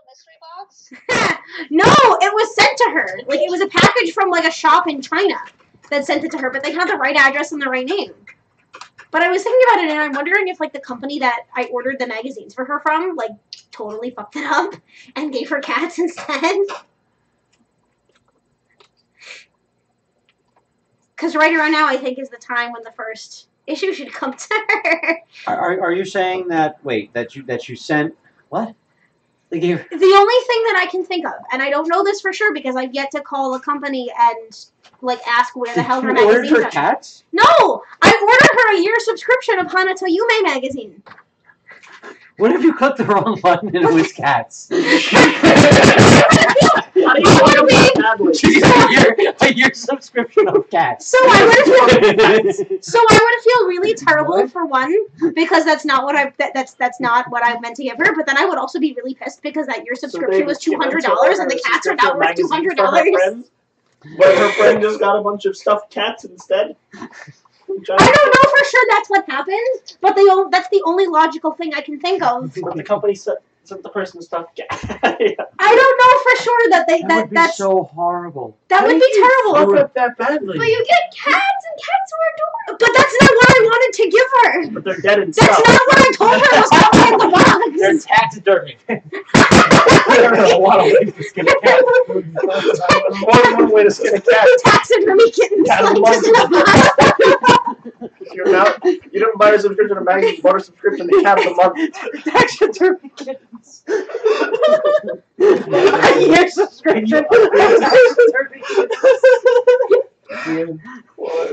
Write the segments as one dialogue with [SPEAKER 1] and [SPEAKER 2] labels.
[SPEAKER 1] mystery box?
[SPEAKER 2] No, it was sent to her. Like, it was a package from, like, a shop in China that sent it to her, but they had the right address and the right name. But I was thinking about it, and I'm wondering if, like, the company that I ordered the magazines for her from, like, totally fucked it up and gave her cats instead. Because right around now, I think, is the time when the first issue should come to her.
[SPEAKER 3] Are you saying that, wait, that you sent, what? They gave...
[SPEAKER 2] The only thing that I can think of, and I don't know this for sure because I've yet to call a company and, like, ask where the hell her magazines are.
[SPEAKER 3] You ordered her cats?
[SPEAKER 2] No! I ordered her a year subscription of Hanato Yume magazine.
[SPEAKER 3] What if you clicked the wrong button and it was cats? A year subscription of cats.
[SPEAKER 2] So I would feel really terrible for one because that's not what that's not what I meant to give her. But then I would also be really pissed because that year subscription was $200 and the cats are now worth $200.
[SPEAKER 4] But her friend just got a bunch of stuffed cats instead.
[SPEAKER 2] I don't know for sure that's what happened, but that's the only logical thing I can think of.
[SPEAKER 4] But the company sent the person stuffed cat.
[SPEAKER 2] Yeah. I don't know for sure that
[SPEAKER 3] that's so horrible.
[SPEAKER 2] That would be terrible.
[SPEAKER 4] Screw up that badly.
[SPEAKER 2] But you get cats, and cats are adorable. But that's not what I wanted to give her.
[SPEAKER 4] But they're dead and
[SPEAKER 2] That's not what I told her was happening in the box.
[SPEAKER 3] They're taxidermy.
[SPEAKER 4] There are a lot of ways to skin a cat. More than one way to skin a cat.
[SPEAKER 2] Taxidermy kittens.
[SPEAKER 4] Cat of the month. You don't buy a subscription to a magazine, you bought a subscription to Cat of the Month.
[SPEAKER 3] Taxidermy kittens. A year subscription. Taxidermy kittens.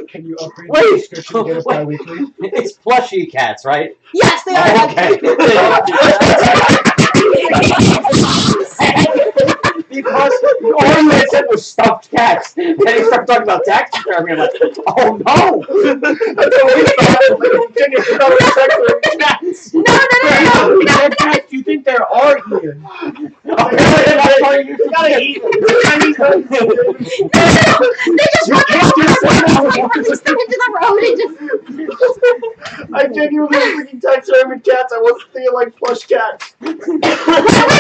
[SPEAKER 5] Can you upgrade the subscription to get it bi-weekly?
[SPEAKER 3] It's plushy cats, right?
[SPEAKER 2] Yes, they are.
[SPEAKER 3] Because all you had said was stuffed cats. Then he started talking about taxidermy. I'm like, oh no!
[SPEAKER 5] No. Cats you think there are, Ian?
[SPEAKER 3] You gotta eat them.
[SPEAKER 2] They just release them into the road and just...
[SPEAKER 4] I genuinely was thinking taxidermy cats. I wasn't thinking like plush cats.
[SPEAKER 2] Wait a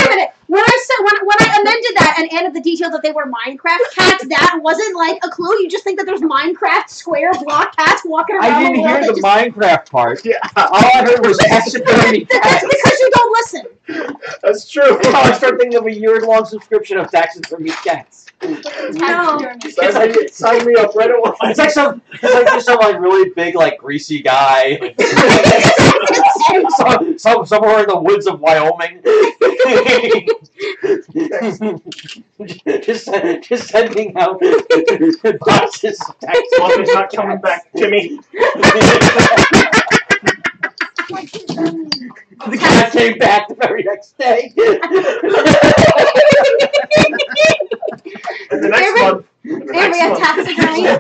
[SPEAKER 2] minute. When I amended that and added the detail that they were Minecraft cats, that wasn't like a clue. You just think that there's Minecraft square block cats walking around.
[SPEAKER 3] I didn't hear the Minecraft part. Yeah. All I heard was taxidermy cats.
[SPEAKER 2] That's because you don't listen.
[SPEAKER 4] That's true.
[SPEAKER 3] I start thinking of a year-long subscription of taxidermy cats.
[SPEAKER 2] No.
[SPEAKER 4] Sign me up right away.
[SPEAKER 3] It's like just some like really big like greasy guy. Somewhere in the woods of Wyoming. just sending out boxes of taxidermy.
[SPEAKER 4] Mother's not coming back to me.
[SPEAKER 3] The cat came back the very next day.
[SPEAKER 4] And the next month.
[SPEAKER 2] Taxidermy. An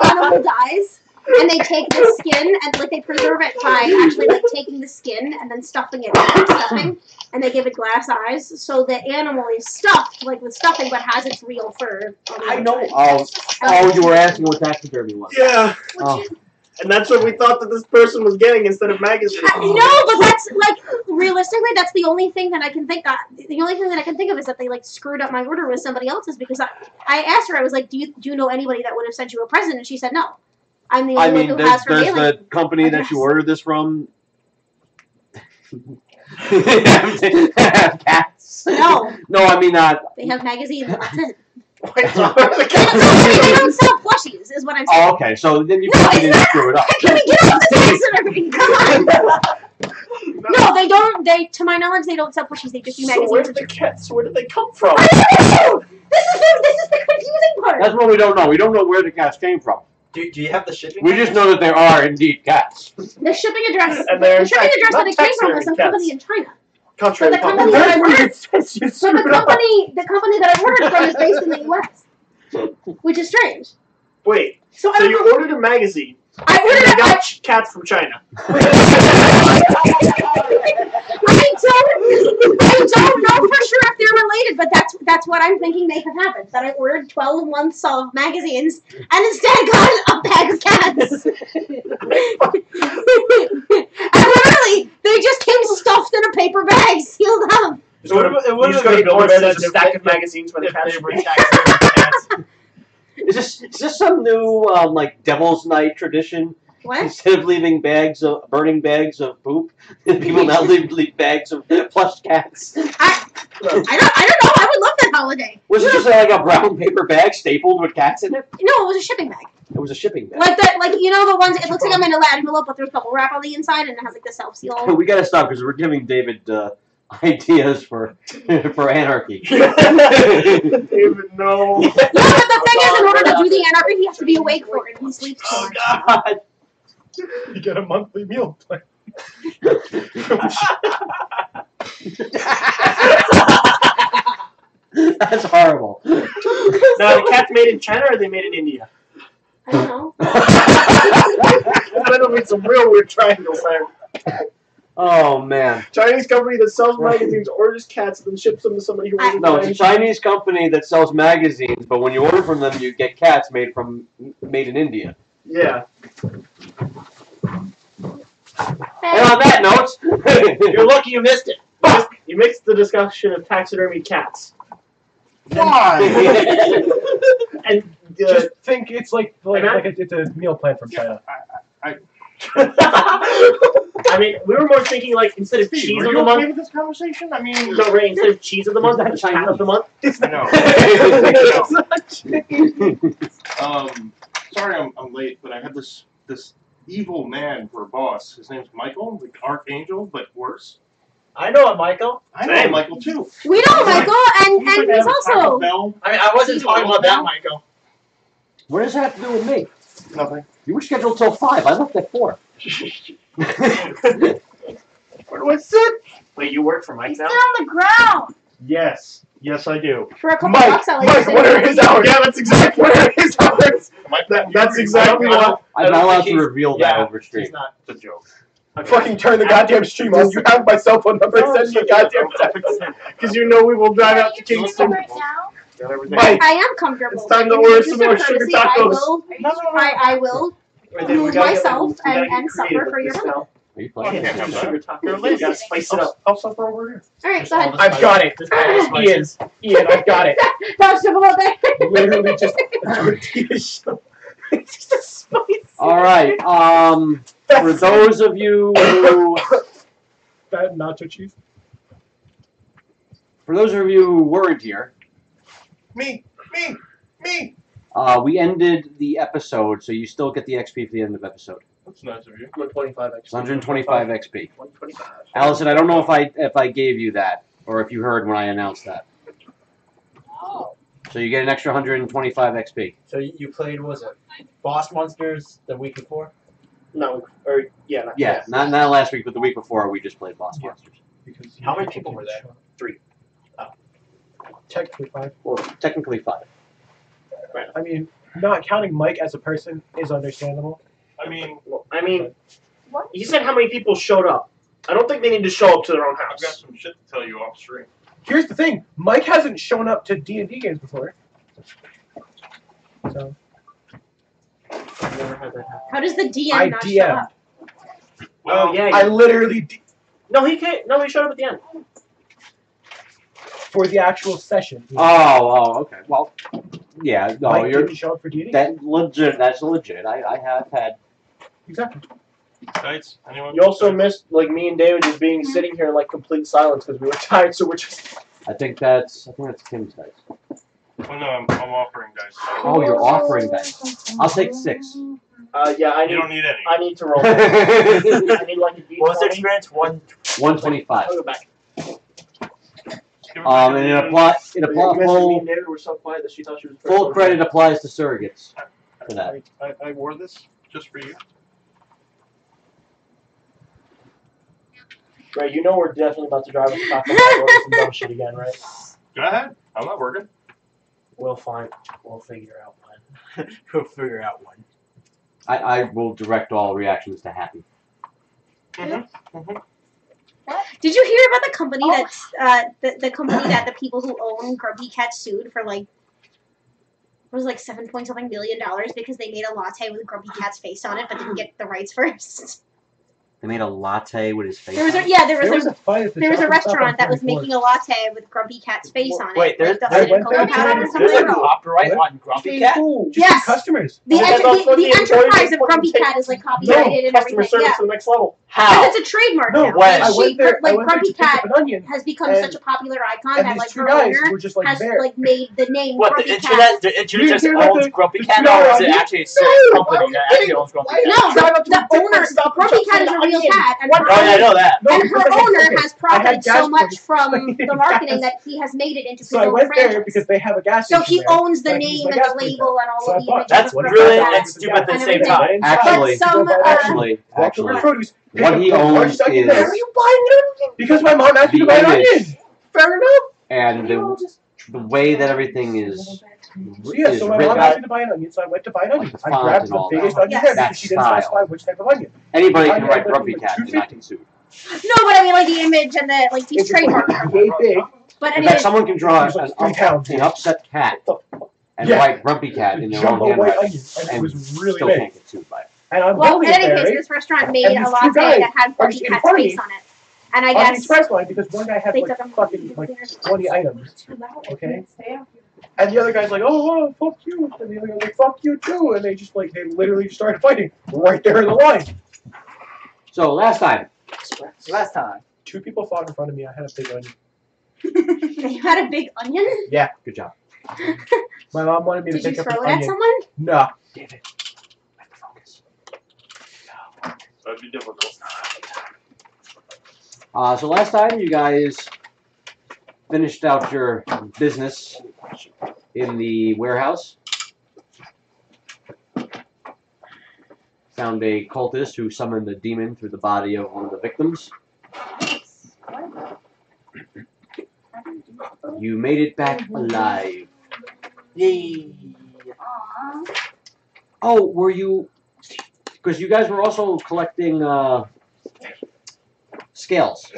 [SPEAKER 2] animal dies, and they take the skin and like they preserve it by actually like taking the skin and then stuffing it with stuffing, and they give it glass eyes, so the animal is stuffed like with stuffing, but has its real fur.
[SPEAKER 3] I know. Oh, you were asking what taxidermy was.
[SPEAKER 4] Yeah. And that's what we thought that this person was getting instead of magazines.
[SPEAKER 2] No, but that's like realistically, that's the only thing that I can think of. The only thing that I can think of is that they like screwed up my order with somebody else's because I asked her, I was like, do you know anybody that would have sent you a present? And she said no. I'm the only one who has her
[SPEAKER 3] does
[SPEAKER 2] mailing.
[SPEAKER 3] the company that you ordered this from have cats?
[SPEAKER 2] No.
[SPEAKER 3] No, I mean not.
[SPEAKER 2] They have magazines. And that's it.
[SPEAKER 4] They
[SPEAKER 2] don't sell plushies, is what I'm saying.
[SPEAKER 3] Oh, okay. So then you probably didn't screw it up.
[SPEAKER 2] Can we get off the taxidermy? Come on. No, they don't. To my knowledge, they don't sell plushies. They just do magazines.
[SPEAKER 4] So where did the cats? Where did they come from?
[SPEAKER 2] I don't know. This is the confusing part.
[SPEAKER 3] That's what we don't know. We don't know where the cats came from.
[SPEAKER 6] Do you have the shipping?
[SPEAKER 3] We just know that there are indeed cats.
[SPEAKER 2] The shipping address.
[SPEAKER 4] And
[SPEAKER 2] The shipping address that it came from was some company in China.
[SPEAKER 4] Contrary
[SPEAKER 2] But the company that I ordered, the company that I ordered from is based in the U.S., which is strange.
[SPEAKER 4] Wait.
[SPEAKER 2] So
[SPEAKER 4] you ordered a magazine.
[SPEAKER 2] I ordered
[SPEAKER 4] and got cats from China.
[SPEAKER 2] I don't know for sure if they're related, but that's what I'm thinking may have happened. That I ordered 12 months of magazines and instead got a bag of cats. And literally, they just came stuffed in a paper bag, sealed up.
[SPEAKER 6] So it would
[SPEAKER 4] You just go to Billboard and there's a stack of magazines for the cats.
[SPEAKER 5] They were taxidermy cats.
[SPEAKER 3] Is this some new like Devil's Night tradition?
[SPEAKER 2] What?
[SPEAKER 3] Instead of leaving burning bags of poop, people now leave bags of plush cats.
[SPEAKER 2] I don't know. I would love that holiday.
[SPEAKER 3] Was it just like a brown paper bag stapled with cats in it?
[SPEAKER 2] No, it was a shipping bag.
[SPEAKER 3] It was a shipping bag.
[SPEAKER 2] Like you know the ones. It looks like I'm in an envelope, but there's bubble wrap on the inside, and it has like the self seal.
[SPEAKER 3] We gotta stop because we're giving David ideas for anarchy.
[SPEAKER 4] David, no.
[SPEAKER 2] Yeah, but the thing is, in order to do the anarchy, he has to be awake for it, and he sleeps too much.
[SPEAKER 3] God.
[SPEAKER 5] You get a monthly meal plan.
[SPEAKER 3] That's horrible.
[SPEAKER 4] Now, the cats made in China or are they made in India?
[SPEAKER 2] I don't know.
[SPEAKER 4] That'll be some real weird triangles there.
[SPEAKER 3] Oh man.
[SPEAKER 4] Chinese company that sells magazines orders cats and then ships them to somebody who owns
[SPEAKER 3] No, it's a Chinese company that sells magazines, but when you order from them, you get cats made in India.
[SPEAKER 4] Yeah.
[SPEAKER 3] And on that note,
[SPEAKER 5] You're lucky you missed it.
[SPEAKER 4] You mixed the discussion of taxidermy cats.
[SPEAKER 5] Why?
[SPEAKER 4] And
[SPEAKER 5] Just think it's it's a meal plan from China.
[SPEAKER 4] I mean, we were more thinking like instead of cheese of the month.
[SPEAKER 5] with this conversation? I mean,
[SPEAKER 4] No, Ray, instead of cheese of the month, it's cat of the month.
[SPEAKER 1] Sorry I'm late, but I had this evil man for a boss. His name's Michael, the Archangel, but worse.
[SPEAKER 5] I know it, Michael.
[SPEAKER 1] I know Michael too.
[SPEAKER 2] We know Michael, and he's also.
[SPEAKER 1] Bell.
[SPEAKER 5] I mean, I wasn't talking about that, Michael.
[SPEAKER 3] what does that have to do with me?
[SPEAKER 1] Nothing.
[SPEAKER 3] You were scheduled till 5. I left at 4.
[SPEAKER 1] Where do I sit?
[SPEAKER 4] Wait, you work for Mike
[SPEAKER 2] He's
[SPEAKER 4] now?
[SPEAKER 2] on the ground.
[SPEAKER 1] Yes, I do.
[SPEAKER 2] For a couple
[SPEAKER 4] Mike,
[SPEAKER 2] bucks, I like
[SPEAKER 4] Mike,
[SPEAKER 2] to
[SPEAKER 4] what
[SPEAKER 2] say
[SPEAKER 4] are his hours? Yeah, that's exactly what are his hours. That's exactly what.
[SPEAKER 3] I'm not allowed to reveal that over stream.
[SPEAKER 5] He's not.
[SPEAKER 1] It's a joke.
[SPEAKER 4] Fucking turn the goddamn stream on. You have my cell phone number. Send me a goddamn text. Because you know we will drive out to Kingston.
[SPEAKER 2] Right now?
[SPEAKER 1] Got everything.
[SPEAKER 4] Mike,
[SPEAKER 2] I am comfortable.
[SPEAKER 4] it's time to
[SPEAKER 2] In
[SPEAKER 4] order
[SPEAKER 2] interest
[SPEAKER 4] some more
[SPEAKER 2] of
[SPEAKER 4] sugar
[SPEAKER 2] courtesy,
[SPEAKER 4] tacos.
[SPEAKER 2] I will remove myself and suffer for your money.
[SPEAKER 3] Are you playing?
[SPEAKER 1] can't have that.
[SPEAKER 4] Sugar taco. You gotta spice it up.
[SPEAKER 1] I'll suffer over here.
[SPEAKER 2] All right, go ahead.
[SPEAKER 5] I've got it. Ian, I've got it.
[SPEAKER 2] That's simple up there.
[SPEAKER 5] Literally just a tortilla shell. It's just a spice.
[SPEAKER 3] All right. For those of you who
[SPEAKER 5] That nacho cheese.
[SPEAKER 3] who weren't here,
[SPEAKER 1] Me.
[SPEAKER 3] we ended the episode, so you still get the XP for the end of the episode.
[SPEAKER 1] That's nice of you.
[SPEAKER 4] 125
[SPEAKER 3] It's 125 XP.
[SPEAKER 4] 125.
[SPEAKER 3] Allison, I don't know if I gave you that or if you heard when I announced that. So you get an extra 125 XP.
[SPEAKER 5] So you played, was it Boss Monsters the week before?
[SPEAKER 4] No, or yeah.
[SPEAKER 3] Yeah, not last week, but the week before we just played Boss Monsters.
[SPEAKER 5] Because
[SPEAKER 4] How many people were there?
[SPEAKER 5] 3. Technically 5.
[SPEAKER 3] Well, technically 5.
[SPEAKER 5] I mean, not counting Mike as a person is understandable.
[SPEAKER 1] I mean,
[SPEAKER 4] He said how many people showed up. I don't think they need to show up to their own
[SPEAKER 1] I've got
[SPEAKER 4] house.
[SPEAKER 1] some shit to tell you off stream.
[SPEAKER 5] Here's the thing: Mike hasn't shown up to D&D games before. So
[SPEAKER 4] I've never had that happen.
[SPEAKER 2] How does the DM
[SPEAKER 5] I
[SPEAKER 2] not show
[SPEAKER 5] DM'd.
[SPEAKER 2] up?
[SPEAKER 4] Oh yeah.
[SPEAKER 5] I literally
[SPEAKER 4] No, he can't. No, he showed up at the end.
[SPEAKER 5] for the actual session.
[SPEAKER 3] Oh, okay. Well, yeah, no,
[SPEAKER 5] Mike
[SPEAKER 3] you're
[SPEAKER 5] didn't show up for D&D.
[SPEAKER 3] that's legit. I have had.
[SPEAKER 5] Exactly.
[SPEAKER 1] Tights? Anyone?
[SPEAKER 4] You also missed like me and David just being sitting here in like complete silence because we were tired. So we're just.
[SPEAKER 3] I think that's Tim's dice.
[SPEAKER 1] Oh no, I'm offering dice.
[SPEAKER 3] Oh, you're offering dice. I'll take 6.
[SPEAKER 4] Yeah, I
[SPEAKER 1] You
[SPEAKER 4] need.
[SPEAKER 1] don't need any.
[SPEAKER 4] I need to roll. I need like a D20.
[SPEAKER 5] What was the experience?
[SPEAKER 3] 125.
[SPEAKER 4] I'll go back.
[SPEAKER 3] And it applies.
[SPEAKER 4] You missed me
[SPEAKER 3] Full
[SPEAKER 4] and David were so quiet that she thought she was.
[SPEAKER 3] full credit applies to surrogates for that.
[SPEAKER 1] I wore this just for you.
[SPEAKER 4] Right, you know we're definitely about to drive us back and order some dumb shit again, right?
[SPEAKER 1] Go ahead. I'm not working.
[SPEAKER 4] We'll figure out one.
[SPEAKER 5] We'll figure out one.
[SPEAKER 3] I will direct all reactions to Happy.
[SPEAKER 2] Did you hear about the company that's the company that the people who own Grumpy Cat sued for like it was like $7 million because they made a latte with Grumpy Cat's face on it but didn't get the rights first.
[SPEAKER 3] They made a latte with his face.
[SPEAKER 2] There was
[SPEAKER 3] on
[SPEAKER 2] a,
[SPEAKER 3] it?
[SPEAKER 2] yeah, there was
[SPEAKER 5] There was
[SPEAKER 2] a
[SPEAKER 5] a fight at the
[SPEAKER 2] there was a
[SPEAKER 5] shop and stop on
[SPEAKER 2] restaurant that was
[SPEAKER 5] 44.
[SPEAKER 2] making a latte with Grumpy Cat's face on it.
[SPEAKER 6] Wait, there's-
[SPEAKER 2] like
[SPEAKER 5] I
[SPEAKER 2] dusted in
[SPEAKER 5] went
[SPEAKER 2] cocoa
[SPEAKER 5] there
[SPEAKER 2] powder or
[SPEAKER 5] too.
[SPEAKER 2] something.
[SPEAKER 6] There's a copyright
[SPEAKER 5] What?
[SPEAKER 6] on Grumpy Cat?
[SPEAKER 5] Just
[SPEAKER 2] Yes.
[SPEAKER 5] the customers.
[SPEAKER 2] The,
[SPEAKER 4] Well, that's
[SPEAKER 2] enter-
[SPEAKER 4] what
[SPEAKER 2] the
[SPEAKER 4] the
[SPEAKER 2] enterprise
[SPEAKER 4] employees
[SPEAKER 2] of Grumpy
[SPEAKER 4] fucking
[SPEAKER 2] Cat is like
[SPEAKER 4] No,
[SPEAKER 2] copyrighted and
[SPEAKER 4] customer
[SPEAKER 2] everything.
[SPEAKER 4] service
[SPEAKER 2] Yeah.
[SPEAKER 4] to the next level.
[SPEAKER 6] How?
[SPEAKER 2] Because it's a trademark
[SPEAKER 5] No,
[SPEAKER 2] now.
[SPEAKER 6] when?
[SPEAKER 2] Like,
[SPEAKER 5] I went there.
[SPEAKER 2] like
[SPEAKER 5] I went there
[SPEAKER 2] Grumpy
[SPEAKER 5] to pick
[SPEAKER 2] Cat
[SPEAKER 5] up an onion,
[SPEAKER 2] has become
[SPEAKER 5] and-
[SPEAKER 2] such a popular icon
[SPEAKER 5] and
[SPEAKER 2] that
[SPEAKER 5] these
[SPEAKER 2] like
[SPEAKER 5] two
[SPEAKER 2] her
[SPEAKER 5] guys
[SPEAKER 2] owner
[SPEAKER 5] were just like
[SPEAKER 2] has
[SPEAKER 5] there.
[SPEAKER 2] like made the name
[SPEAKER 6] What, the
[SPEAKER 2] Grumpy Cat.
[SPEAKER 6] internet
[SPEAKER 5] hear about
[SPEAKER 6] owns
[SPEAKER 5] the-
[SPEAKER 6] Grumpy
[SPEAKER 5] the
[SPEAKER 6] Cat,
[SPEAKER 5] $2
[SPEAKER 6] or is it
[SPEAKER 5] onion?
[SPEAKER 6] actually a certain company that actually owns Grumpy Cat?
[SPEAKER 2] No,
[SPEAKER 4] Drive up to
[SPEAKER 2] the
[SPEAKER 4] a different
[SPEAKER 2] owner,
[SPEAKER 4] stop and
[SPEAKER 2] Grumpy
[SPEAKER 4] shop
[SPEAKER 2] Cat is
[SPEAKER 4] for
[SPEAKER 2] a
[SPEAKER 4] the
[SPEAKER 2] real
[SPEAKER 4] onion.
[SPEAKER 2] cat, and
[SPEAKER 4] What?
[SPEAKER 2] her
[SPEAKER 6] Oh, yeah, I
[SPEAKER 2] owner,
[SPEAKER 6] know that.
[SPEAKER 5] No,
[SPEAKER 2] and
[SPEAKER 5] because
[SPEAKER 2] her
[SPEAKER 5] I had-
[SPEAKER 2] owner
[SPEAKER 5] okay,
[SPEAKER 2] has
[SPEAKER 5] I
[SPEAKER 2] profited
[SPEAKER 5] had
[SPEAKER 2] so
[SPEAKER 5] gas
[SPEAKER 2] much
[SPEAKER 5] money.
[SPEAKER 2] from
[SPEAKER 5] I
[SPEAKER 2] the
[SPEAKER 5] needed
[SPEAKER 2] marketing
[SPEAKER 5] gas.
[SPEAKER 2] that he has made it into his
[SPEAKER 5] So I
[SPEAKER 2] own
[SPEAKER 5] went there
[SPEAKER 2] franchise.
[SPEAKER 5] because they have a gas
[SPEAKER 2] So
[SPEAKER 5] station
[SPEAKER 2] he
[SPEAKER 5] there.
[SPEAKER 2] owns the
[SPEAKER 5] I can use
[SPEAKER 2] name
[SPEAKER 5] my
[SPEAKER 2] and
[SPEAKER 5] gas
[SPEAKER 2] the
[SPEAKER 5] money
[SPEAKER 2] label and all
[SPEAKER 5] So I
[SPEAKER 2] of the
[SPEAKER 5] bought-
[SPEAKER 2] images
[SPEAKER 6] That's
[SPEAKER 2] of Grumpy
[SPEAKER 6] brilliant
[SPEAKER 2] Cat.
[SPEAKER 6] and stupid at the
[SPEAKER 2] and
[SPEAKER 6] same
[SPEAKER 2] everything.
[SPEAKER 6] time.
[SPEAKER 3] Actually,
[SPEAKER 2] But some,
[SPEAKER 3] actually,
[SPEAKER 5] Walk over produce. pick
[SPEAKER 3] what
[SPEAKER 5] up
[SPEAKER 3] he
[SPEAKER 5] the
[SPEAKER 3] owns
[SPEAKER 5] largest onion there.
[SPEAKER 3] is
[SPEAKER 4] Why are you buying it?
[SPEAKER 5] Because my mom asked me to
[SPEAKER 3] the
[SPEAKER 5] buy an
[SPEAKER 3] image.
[SPEAKER 5] onion.
[SPEAKER 4] Fair enough.
[SPEAKER 3] and the way that everything is
[SPEAKER 5] Yeah,
[SPEAKER 3] is
[SPEAKER 5] so my
[SPEAKER 3] written.
[SPEAKER 5] mom asked me to buy an onion, so I went to buy an onion. I
[SPEAKER 3] Font
[SPEAKER 5] grabbed
[SPEAKER 3] and
[SPEAKER 5] the
[SPEAKER 3] all
[SPEAKER 5] biggest
[SPEAKER 3] that.
[SPEAKER 5] onion
[SPEAKER 2] Yes.
[SPEAKER 5] there
[SPEAKER 3] That
[SPEAKER 5] because she didn't
[SPEAKER 3] style.
[SPEAKER 5] specify which type of onion.
[SPEAKER 3] Anybody
[SPEAKER 5] I
[SPEAKER 3] can
[SPEAKER 5] had
[SPEAKER 3] write
[SPEAKER 5] like
[SPEAKER 3] Grumpy
[SPEAKER 5] like
[SPEAKER 3] Cat and not get sued.
[SPEAKER 2] No, but I mean like the image and the like he's
[SPEAKER 5] It's just like
[SPEAKER 2] trademarked.
[SPEAKER 5] yay big.
[SPEAKER 2] But
[SPEAKER 3] In fact,
[SPEAKER 2] anyways,
[SPEAKER 3] someone can draw
[SPEAKER 5] It was like 3 pounds.
[SPEAKER 3] an upset cat and
[SPEAKER 5] Yeah.
[SPEAKER 3] write Grumpy Cat in their own
[SPEAKER 5] Jumbo white
[SPEAKER 3] handwriting,
[SPEAKER 5] onion. And it was really
[SPEAKER 3] still
[SPEAKER 5] big.
[SPEAKER 3] can't get sued by it.
[SPEAKER 5] And I'm
[SPEAKER 2] well,
[SPEAKER 5] holding
[SPEAKER 2] in
[SPEAKER 5] it
[SPEAKER 2] any
[SPEAKER 5] there,
[SPEAKER 2] case,
[SPEAKER 5] right?
[SPEAKER 2] this restaurant made
[SPEAKER 5] And
[SPEAKER 2] a
[SPEAKER 5] these two
[SPEAKER 2] latte
[SPEAKER 5] guys
[SPEAKER 2] that had
[SPEAKER 5] are
[SPEAKER 2] Grumpy
[SPEAKER 5] just in
[SPEAKER 2] Cat's
[SPEAKER 5] front of
[SPEAKER 2] face
[SPEAKER 5] me.
[SPEAKER 2] on it. And I
[SPEAKER 5] On the
[SPEAKER 2] guess
[SPEAKER 5] express line because one guy had
[SPEAKER 2] they
[SPEAKER 5] like
[SPEAKER 2] took him
[SPEAKER 5] fucking like 20 items. Okay? And the other guy's like, oh, fuck you. And the other guy's like, fuck you too. And they just like, they literally started fighting right there in the line.
[SPEAKER 3] So last time,
[SPEAKER 6] Last time.
[SPEAKER 5] 2 people fought in front of me. I had a big onion.
[SPEAKER 2] you had a big onion.
[SPEAKER 3] good job.
[SPEAKER 5] My mom wanted me to
[SPEAKER 2] Did you
[SPEAKER 5] pick up
[SPEAKER 2] throw
[SPEAKER 5] an
[SPEAKER 2] it at
[SPEAKER 5] onion.
[SPEAKER 2] someone?
[SPEAKER 5] No.
[SPEAKER 3] David, let me focus.
[SPEAKER 1] That'd be difficult.
[SPEAKER 3] So last time you guys finished out your business in the warehouse. Found a cultist who summoned a demon through the body of one of the victims. You made it back alive.
[SPEAKER 6] Yay.
[SPEAKER 3] Oh, were you? Because you guys were also collecting scales.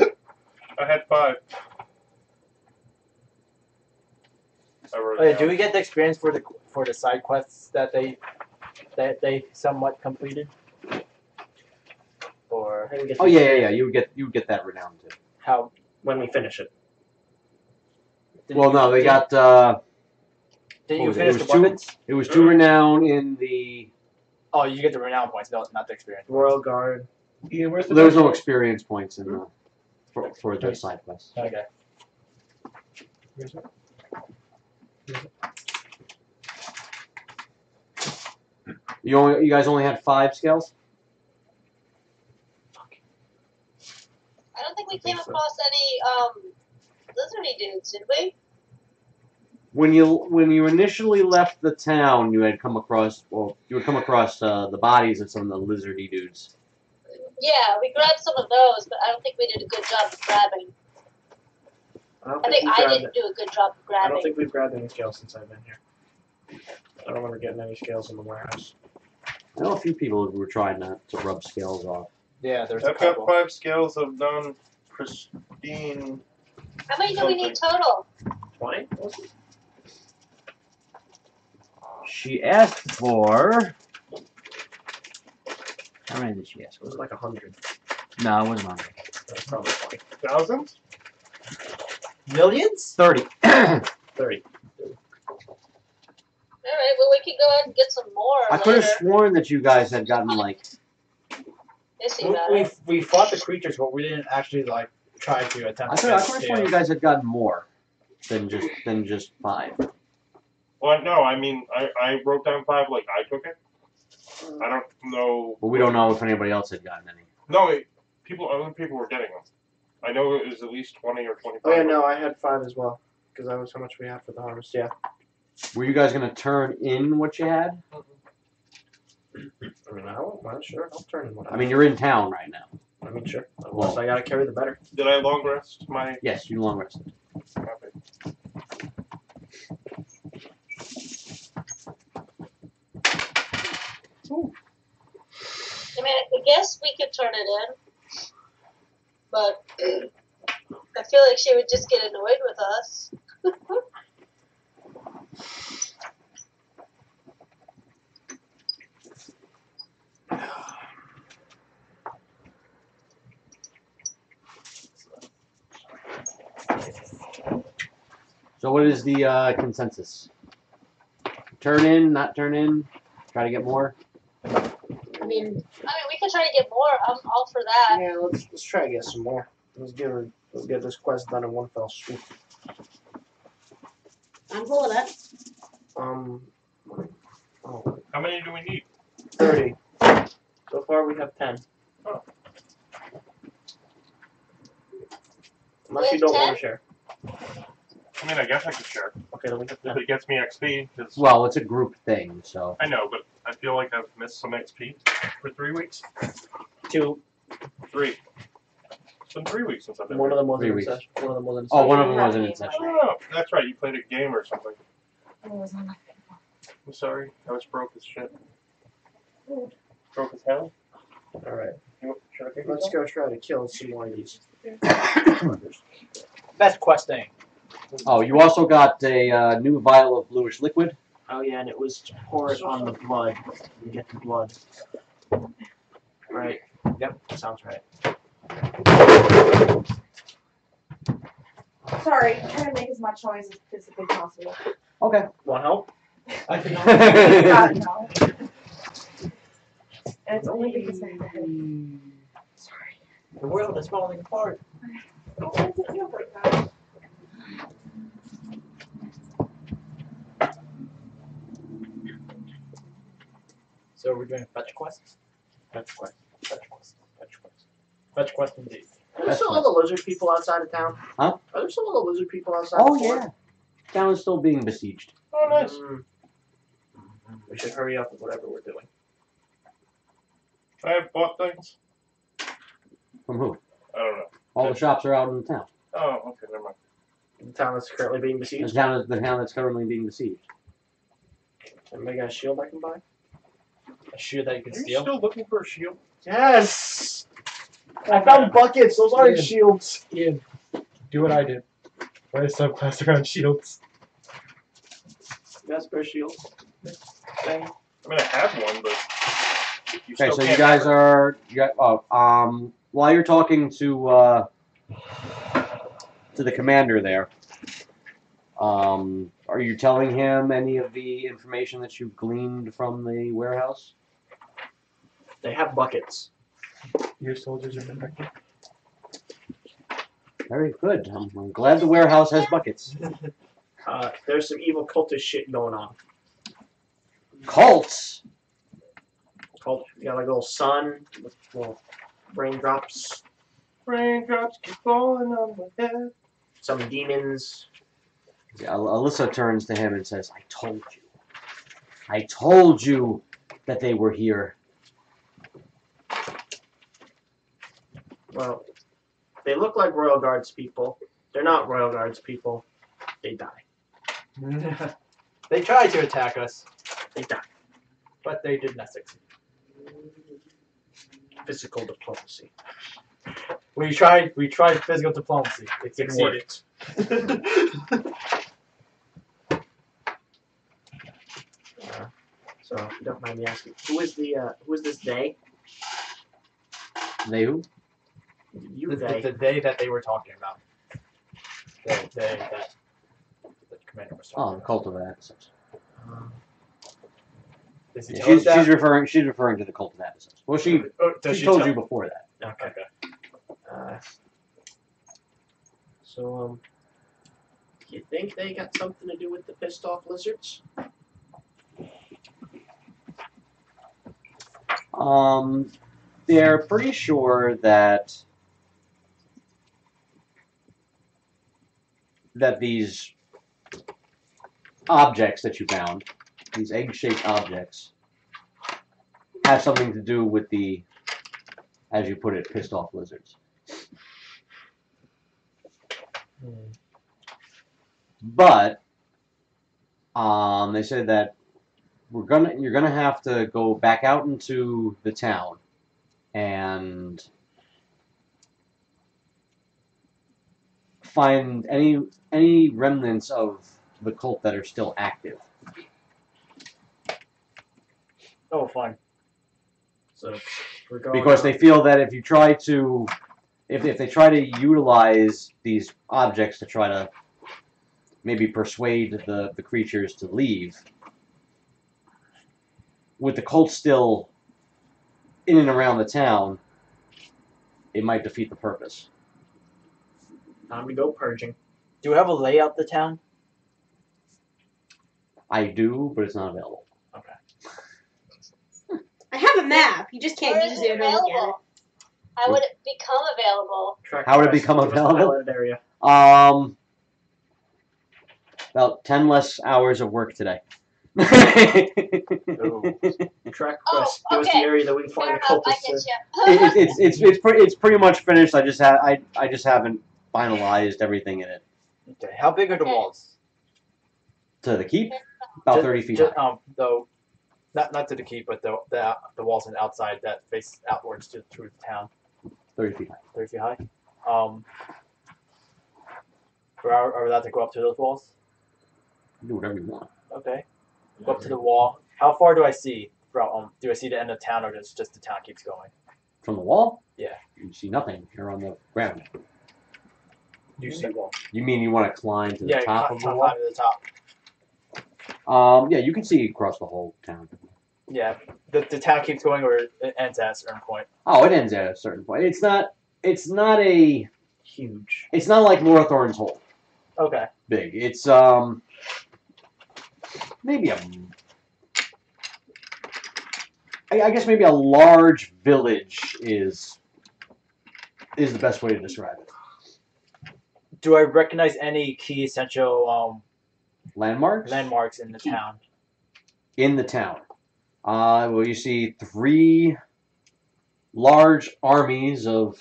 [SPEAKER 1] I had 5. I wrote it
[SPEAKER 6] Wait,
[SPEAKER 1] down.
[SPEAKER 6] do we get the experience for the side quests that they somewhat completed? Or
[SPEAKER 3] Oh yeah. You would get that renown too.
[SPEAKER 6] how?
[SPEAKER 4] When we finish it.
[SPEAKER 3] Well, no, they got.
[SPEAKER 6] Did
[SPEAKER 3] what
[SPEAKER 6] you
[SPEAKER 3] was it?
[SPEAKER 6] finish
[SPEAKER 3] It
[SPEAKER 6] the
[SPEAKER 3] was two-
[SPEAKER 6] weapons?
[SPEAKER 3] It was 2 renown in the.
[SPEAKER 6] Oh, you get the renown points, no, not the experience.
[SPEAKER 4] Royal Guard.
[SPEAKER 5] Ian, where's the
[SPEAKER 3] There was no
[SPEAKER 5] next
[SPEAKER 3] experience points in the for the side quests.
[SPEAKER 5] one?
[SPEAKER 6] Okay.
[SPEAKER 5] Where's it?
[SPEAKER 3] You guys only had 5 scales.
[SPEAKER 7] I don't think we came across any lizardy dudes, did we?
[SPEAKER 3] When you initially left the town, you had come across the bodies of some of the lizardy dudes.
[SPEAKER 7] Yeah, we grabbed some of those, but I don't think we did a good job of grabbing. I think I didn't do a good job of
[SPEAKER 4] I
[SPEAKER 7] grabbing.
[SPEAKER 4] don't think we've grabbed any scales since I've been here. I don't remember getting any scales in the warehouse.
[SPEAKER 3] I know a few people who were trying to rub scales off.
[SPEAKER 6] Yeah, there's a
[SPEAKER 1] I've got
[SPEAKER 6] couple.
[SPEAKER 1] 5 scales of non-pristine.
[SPEAKER 7] How many do we need total?
[SPEAKER 4] 20?
[SPEAKER 3] She asked for. How many did she ask
[SPEAKER 4] It was
[SPEAKER 3] for?
[SPEAKER 4] like 100.
[SPEAKER 3] No, it wasn't 100.
[SPEAKER 4] It was probably 20.
[SPEAKER 1] Thousands?
[SPEAKER 6] Millions?
[SPEAKER 3] 30.
[SPEAKER 4] 30.
[SPEAKER 7] Alright, well we can go ahead and get some more
[SPEAKER 3] I could have
[SPEAKER 7] later.
[SPEAKER 3] sworn that you guys had gotten like.
[SPEAKER 7] They seem better.
[SPEAKER 6] We fought the creatures, but we didn't actually like try to attempt
[SPEAKER 3] I
[SPEAKER 6] to
[SPEAKER 3] could
[SPEAKER 6] get
[SPEAKER 3] have sworn you guys had gotten more than just 5.
[SPEAKER 1] Well, no, I mean, I wrote down 5 like I took it. I don't know.
[SPEAKER 3] But we don't know if anybody else had gotten any.
[SPEAKER 1] No, other people were getting them. I know it was at least 20 or 25.
[SPEAKER 4] Oh, yeah, no, I had 5 as well. Because that was how much we had for the harvest, yeah.
[SPEAKER 3] Were you guys gonna turn in what you had?
[SPEAKER 4] I mean, well, sure, I'll turn in what
[SPEAKER 3] I mean, you're in town right now.
[SPEAKER 4] I mean, sure. The less I gotta carry, the better.
[SPEAKER 1] Did I long rest my
[SPEAKER 3] Yes, you long rested.
[SPEAKER 1] copy?
[SPEAKER 7] I mean, I guess we could turn it in, but I feel like she would just get annoyed with us.
[SPEAKER 3] So what is the consensus? Turn in, not turn in, try to get more?
[SPEAKER 7] I mean, we can try to get more. I'm all for that.
[SPEAKER 4] Yeah, let's try to get some more. Let's get this quest done in one fell swoop.
[SPEAKER 2] I'm cool with that.
[SPEAKER 4] Oh,
[SPEAKER 1] How many do we need?
[SPEAKER 4] 30. So far we have 10.
[SPEAKER 1] Oh.
[SPEAKER 4] Unless you don't want to share.
[SPEAKER 1] I mean, I guess I could share.
[SPEAKER 4] Okay, then we have
[SPEAKER 1] If
[SPEAKER 4] 10.
[SPEAKER 1] it gets me XP, because
[SPEAKER 3] Well, it's a group thing, so.
[SPEAKER 1] I know, but I feel like I've missed some XP for 3 weeks.
[SPEAKER 4] 2.
[SPEAKER 1] 3. It's been 3 weeks since I've been
[SPEAKER 4] One of
[SPEAKER 1] here.
[SPEAKER 4] them wasn't
[SPEAKER 3] 3
[SPEAKER 4] in
[SPEAKER 3] weeks.
[SPEAKER 4] session. One of them wasn't in
[SPEAKER 3] Oh,
[SPEAKER 4] session.
[SPEAKER 3] one of them wasn't in session.
[SPEAKER 1] Oh, that's right. You played a game or something.
[SPEAKER 2] It was on my
[SPEAKER 1] I'm sorry. I was broke as shit. Broke as hell.
[SPEAKER 4] Alright.
[SPEAKER 1] Should I pick
[SPEAKER 4] Let's
[SPEAKER 1] this
[SPEAKER 4] go try to kill some more of these.
[SPEAKER 6] Best questing.
[SPEAKER 3] Oh, you also got a new vial of bluish liquid.
[SPEAKER 4] Oh yeah, and it was to pour it on the blood. You get the blood. Right. Yep, sounds right.
[SPEAKER 8] Sorry, try to make as much noise as physically possible.
[SPEAKER 3] Okay.
[SPEAKER 4] Want help?
[SPEAKER 6] I think
[SPEAKER 8] God, no. And it's only because I had Sorry.
[SPEAKER 6] the world is falling apart.
[SPEAKER 8] Don't let it feel like that.
[SPEAKER 6] So we're doing fetch quests? Fetch quest. Fetch quest. Fetch quest. Fetch quest indeed.
[SPEAKER 4] Are there still all the lizard people outside of town?
[SPEAKER 3] Huh?
[SPEAKER 4] Are there still all the lizard people outside
[SPEAKER 3] Oh,
[SPEAKER 4] of town?
[SPEAKER 3] yeah. Town is still being besieged.
[SPEAKER 1] Oh, nice.
[SPEAKER 4] We should hurry up with whatever we're doing.
[SPEAKER 1] I have bought things.
[SPEAKER 3] From who?
[SPEAKER 1] I don't know.
[SPEAKER 3] All the shops are out in the town.
[SPEAKER 1] Oh, okay, never mind.
[SPEAKER 4] The town that's currently being
[SPEAKER 3] The
[SPEAKER 4] besieged.
[SPEAKER 3] town that's currently being besieged.
[SPEAKER 4] Anybody got a shield I can buy?
[SPEAKER 6] A shoe that you can
[SPEAKER 1] Are you
[SPEAKER 6] steal.
[SPEAKER 1] still looking for a shield?
[SPEAKER 4] Yes! I found buckets. Those aren't
[SPEAKER 6] Yeah.
[SPEAKER 4] shields.
[SPEAKER 6] Ian, do what I did. Write a subclass around shields.
[SPEAKER 4] You got spare shields? Thing.
[SPEAKER 1] I mean, I have one, but you
[SPEAKER 3] Okay,
[SPEAKER 1] still
[SPEAKER 3] so you
[SPEAKER 1] can't
[SPEAKER 3] guys
[SPEAKER 1] have it.
[SPEAKER 3] are. While you're talking to the commander there, are you telling him any of the information that you gleaned from the warehouse?
[SPEAKER 4] They have buckets.
[SPEAKER 6] Your soldiers are protected.
[SPEAKER 3] Very good. I'm glad the warehouse has buckets.
[SPEAKER 4] There's some evil cultist shit going on.
[SPEAKER 3] Cults.
[SPEAKER 4] Cult, you got like a little sun with little raindrops.
[SPEAKER 1] Raindrops keep falling on my head.
[SPEAKER 4] Some demons.
[SPEAKER 3] Yeah, Alyssa turns to him and says, "I told you. I told you that they were here."
[SPEAKER 4] Well, they look like Royal Guards people. They're not Royal Guards people. They die.
[SPEAKER 6] They tried to attack us,
[SPEAKER 4] They die.
[SPEAKER 6] but they did not succeed.
[SPEAKER 4] Physical diplomacy.
[SPEAKER 6] We tried physical diplomacy. It didn't work.
[SPEAKER 4] So, if you don't mind me asking, who is this they?
[SPEAKER 3] They who?
[SPEAKER 4] You they.
[SPEAKER 6] The day that they were talking about. That the commander was
[SPEAKER 3] Oh,
[SPEAKER 6] talking
[SPEAKER 3] the Cult of Abyssos.
[SPEAKER 4] Um,
[SPEAKER 6] Does he
[SPEAKER 3] Yeah,
[SPEAKER 6] tell us that?
[SPEAKER 3] she's referring to the Cult of Abyssos. Well, she
[SPEAKER 6] Does
[SPEAKER 3] told
[SPEAKER 6] tell-
[SPEAKER 3] you before that.
[SPEAKER 4] okay.
[SPEAKER 6] Okay.
[SPEAKER 4] So, do you think they got something to do with the pissed off lizards?
[SPEAKER 3] They're pretty sure that these objects that you found, these egg-shaped objects, have something to do with the, as you put it, pissed off lizards. But they said that you're gonna have to go back out into the town and find any remnants of the cult that are still active.
[SPEAKER 6] Oh, fine.
[SPEAKER 4] So, we're going
[SPEAKER 3] Because
[SPEAKER 4] out.
[SPEAKER 3] they feel that if you try to, if they try to utilize these objects to try to maybe persuade the creatures to leave. With the cult still in and around the town, it might defeat the purpose.
[SPEAKER 6] Time to go purging. Do we have a layout of the town?
[SPEAKER 3] I do, but it's not available.
[SPEAKER 2] I have a map. You just can't
[SPEAKER 7] Where is
[SPEAKER 2] use
[SPEAKER 7] it
[SPEAKER 2] it or look at it.
[SPEAKER 7] available? How would it become available?
[SPEAKER 3] How would it become available?
[SPEAKER 6] Area.
[SPEAKER 3] About 10 less hours of work today.
[SPEAKER 6] Track
[SPEAKER 7] Oh,
[SPEAKER 6] quest. Give us the
[SPEAKER 7] okay.
[SPEAKER 6] area that we can
[SPEAKER 7] Fair
[SPEAKER 6] find the
[SPEAKER 7] enough, I
[SPEAKER 6] cultists.
[SPEAKER 7] get you.
[SPEAKER 3] It's pretty much finished. I just haven't finalized everything in it.
[SPEAKER 6] Okay. How big are the
[SPEAKER 7] Okay.
[SPEAKER 6] walls?
[SPEAKER 3] To the keep, about 30 feet high.
[SPEAKER 6] Though, not to the keep, but the walls on the outside that face outwards to the town.
[SPEAKER 3] 30 feet high.
[SPEAKER 6] 30 feet high. Are we allowed to go up to those walls?
[SPEAKER 3] Do whatever you want.
[SPEAKER 6] Okay. Go up to the wall. How far do I see from? Do I see the end of town, or just the town keeps going?
[SPEAKER 3] From the wall?
[SPEAKER 6] Yeah.
[SPEAKER 3] You see nothing. You're on the ground.
[SPEAKER 6] You see wall.
[SPEAKER 3] You mean you want to climb to the top of the wall?
[SPEAKER 6] Climb to the top.
[SPEAKER 3] Yeah, you can see across the whole town.
[SPEAKER 6] Yeah. The town keeps going, or it ends at a certain point.
[SPEAKER 3] Oh, it ends at a certain point. It's not a
[SPEAKER 6] Huge.
[SPEAKER 3] It's not like Felethorne's Hole.
[SPEAKER 6] Okay.
[SPEAKER 3] Big. It's maybe I guess maybe a large village is the best way to describe it.
[SPEAKER 6] Do I recognize any key essential
[SPEAKER 3] Landmarks?
[SPEAKER 6] landmarks in the town?
[SPEAKER 3] In the town. Well, you see 3 large armies of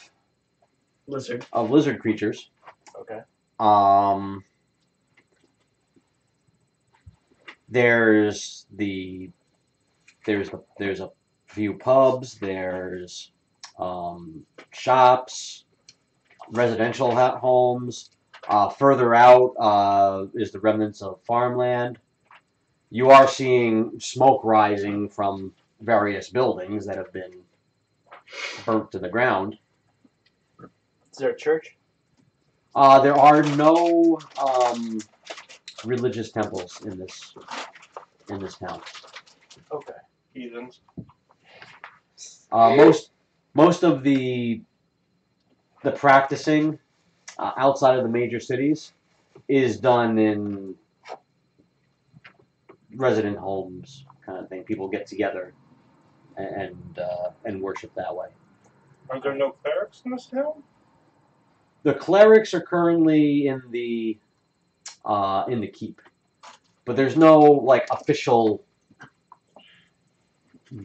[SPEAKER 3] lizard creatures.
[SPEAKER 6] Okay.
[SPEAKER 3] There's a few pubs. There's shops, residential homes. Further out is the remnants of farmland. You are seeing smoke rising from various buildings that have been burnt to the ground.
[SPEAKER 6] Is there a church?
[SPEAKER 3] There are no religious temples in this town.
[SPEAKER 6] Okay.
[SPEAKER 1] Heathens.
[SPEAKER 3] Most of the practicing outside of the major cities is done in resident homes, kind of thing. People get together and worship that way.
[SPEAKER 1] Are there no clerics in this town?
[SPEAKER 3] The clerics are currently in the keep, but there's no like official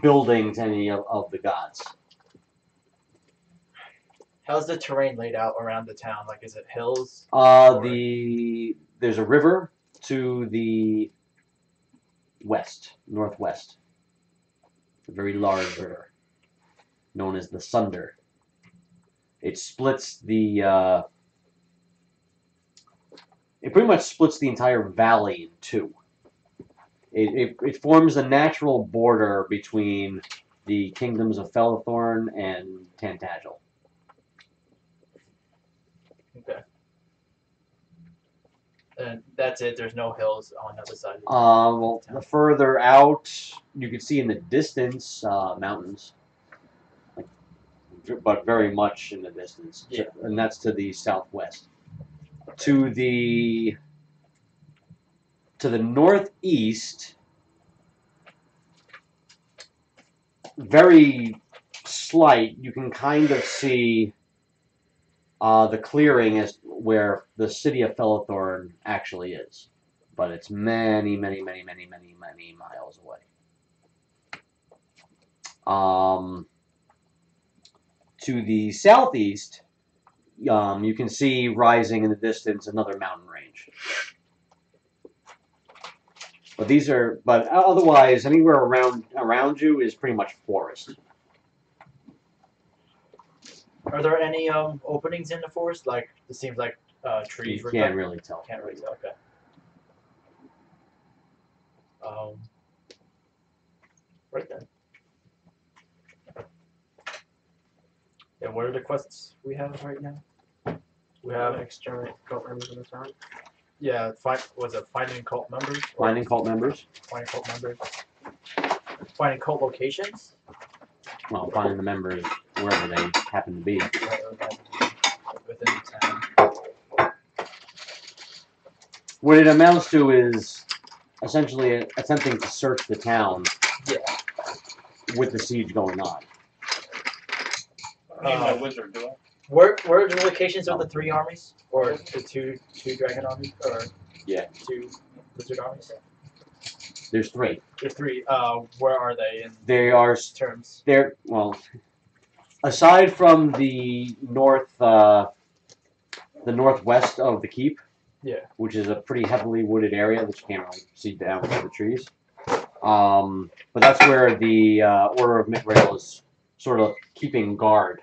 [SPEAKER 3] building to any of the gods.
[SPEAKER 6] How's the terrain laid out around the town? Like, is it hills?
[SPEAKER 3] There's a river to the northwest. A very large river, known as the Sunder. It splits the. It pretty much splits the entire valley in 2. It forms a natural border between the kingdoms of Felethorne and Tantagele.
[SPEAKER 6] Okay. And that's it. There's no hills on the other side.
[SPEAKER 3] Well, the further out, you can see in the distance mountains, but very much in the distance.
[SPEAKER 6] Yeah.
[SPEAKER 3] And that's to the southwest. To the northeast, very slight, you can kind of see the clearing as where the city of Felethorne actually is. But it's many, many, many, many, many, many miles away. To the southeast, you can see rising in the distance another mountain range. But otherwise, anywhere around you is pretty much forest.
[SPEAKER 6] Are there any openings in the forest? Like, it seems like trees.
[SPEAKER 3] You can't really tell.
[SPEAKER 6] Can't really tell. Okay. Right then. And what are the quests we have right now? We have
[SPEAKER 4] exterminate cult members in the town.
[SPEAKER 6] Yeah, finding cult members?
[SPEAKER 3] Finding cult members.
[SPEAKER 6] Finding cult members. Finding cult locations?
[SPEAKER 3] Well, finding the members wherever they happen to be.
[SPEAKER 6] Within the town.
[SPEAKER 3] What it amounts to is essentially attempting to search the town with the siege going on.
[SPEAKER 1] I need my wizard, do I?
[SPEAKER 6] Where are the locations of the 3 armies? Or the two dragon armies? Or
[SPEAKER 3] Yeah.
[SPEAKER 6] 2 lizard armies?
[SPEAKER 3] There's 3.
[SPEAKER 6] There's 3. Where are they in
[SPEAKER 3] They are
[SPEAKER 6] terms?
[SPEAKER 3] They're well, aside from the northwest of the keep, which is a pretty heavily wooded area that you can't really see down through the trees. But that's where the Order of Mikrael is sort of keeping guard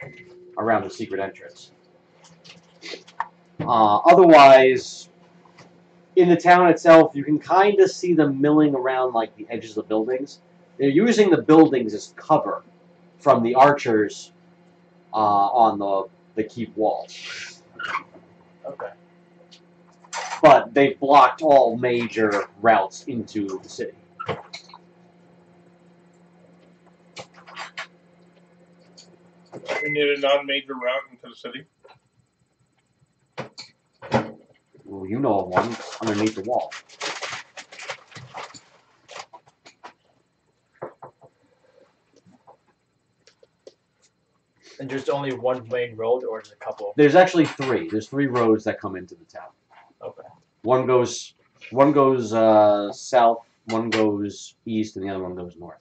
[SPEAKER 3] around the secret entrance. Otherwise, in the town itself, you can kind of see them milling around like the edges of buildings. They're using the buildings as cover from the archers on the keep walls.
[SPEAKER 6] Okay.
[SPEAKER 3] But they've blocked all major routes into the city.
[SPEAKER 1] We need a non-major route into the city.
[SPEAKER 3] Well, you know of one underneath the wall.
[SPEAKER 6] And there's only one main road, or is it a couple?
[SPEAKER 3] There's actually 3. There's 3 roads that come into the town.
[SPEAKER 6] Okay.
[SPEAKER 3] One goes south, one goes east, and the other one goes north.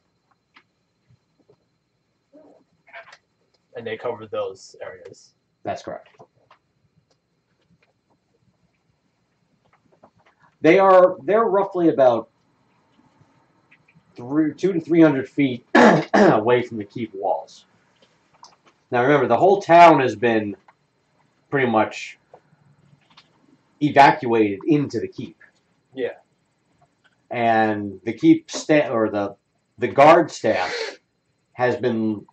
[SPEAKER 6] And they cover those areas.
[SPEAKER 3] That's correct. They're roughly about 200 to 300 feet away from the keep walls. Now remember, the whole town has been pretty much evacuated into the keep.
[SPEAKER 6] Yeah.
[SPEAKER 3] And the keep staff, or the guard staff, has been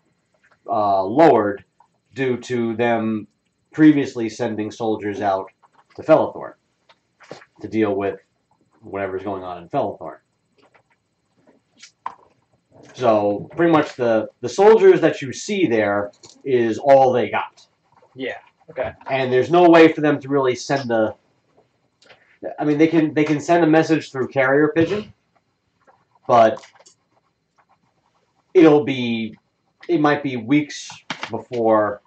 [SPEAKER 3] lowered due to them previously sending soldiers out to Felethorne to deal with whatever's going on in Felethorne. So pretty much the soldiers that you see there is all they got.
[SPEAKER 6] Yeah. Okay.
[SPEAKER 3] And there's no way for them to really send I mean, they can send a message through carrier pigeon, but it might be weeks before.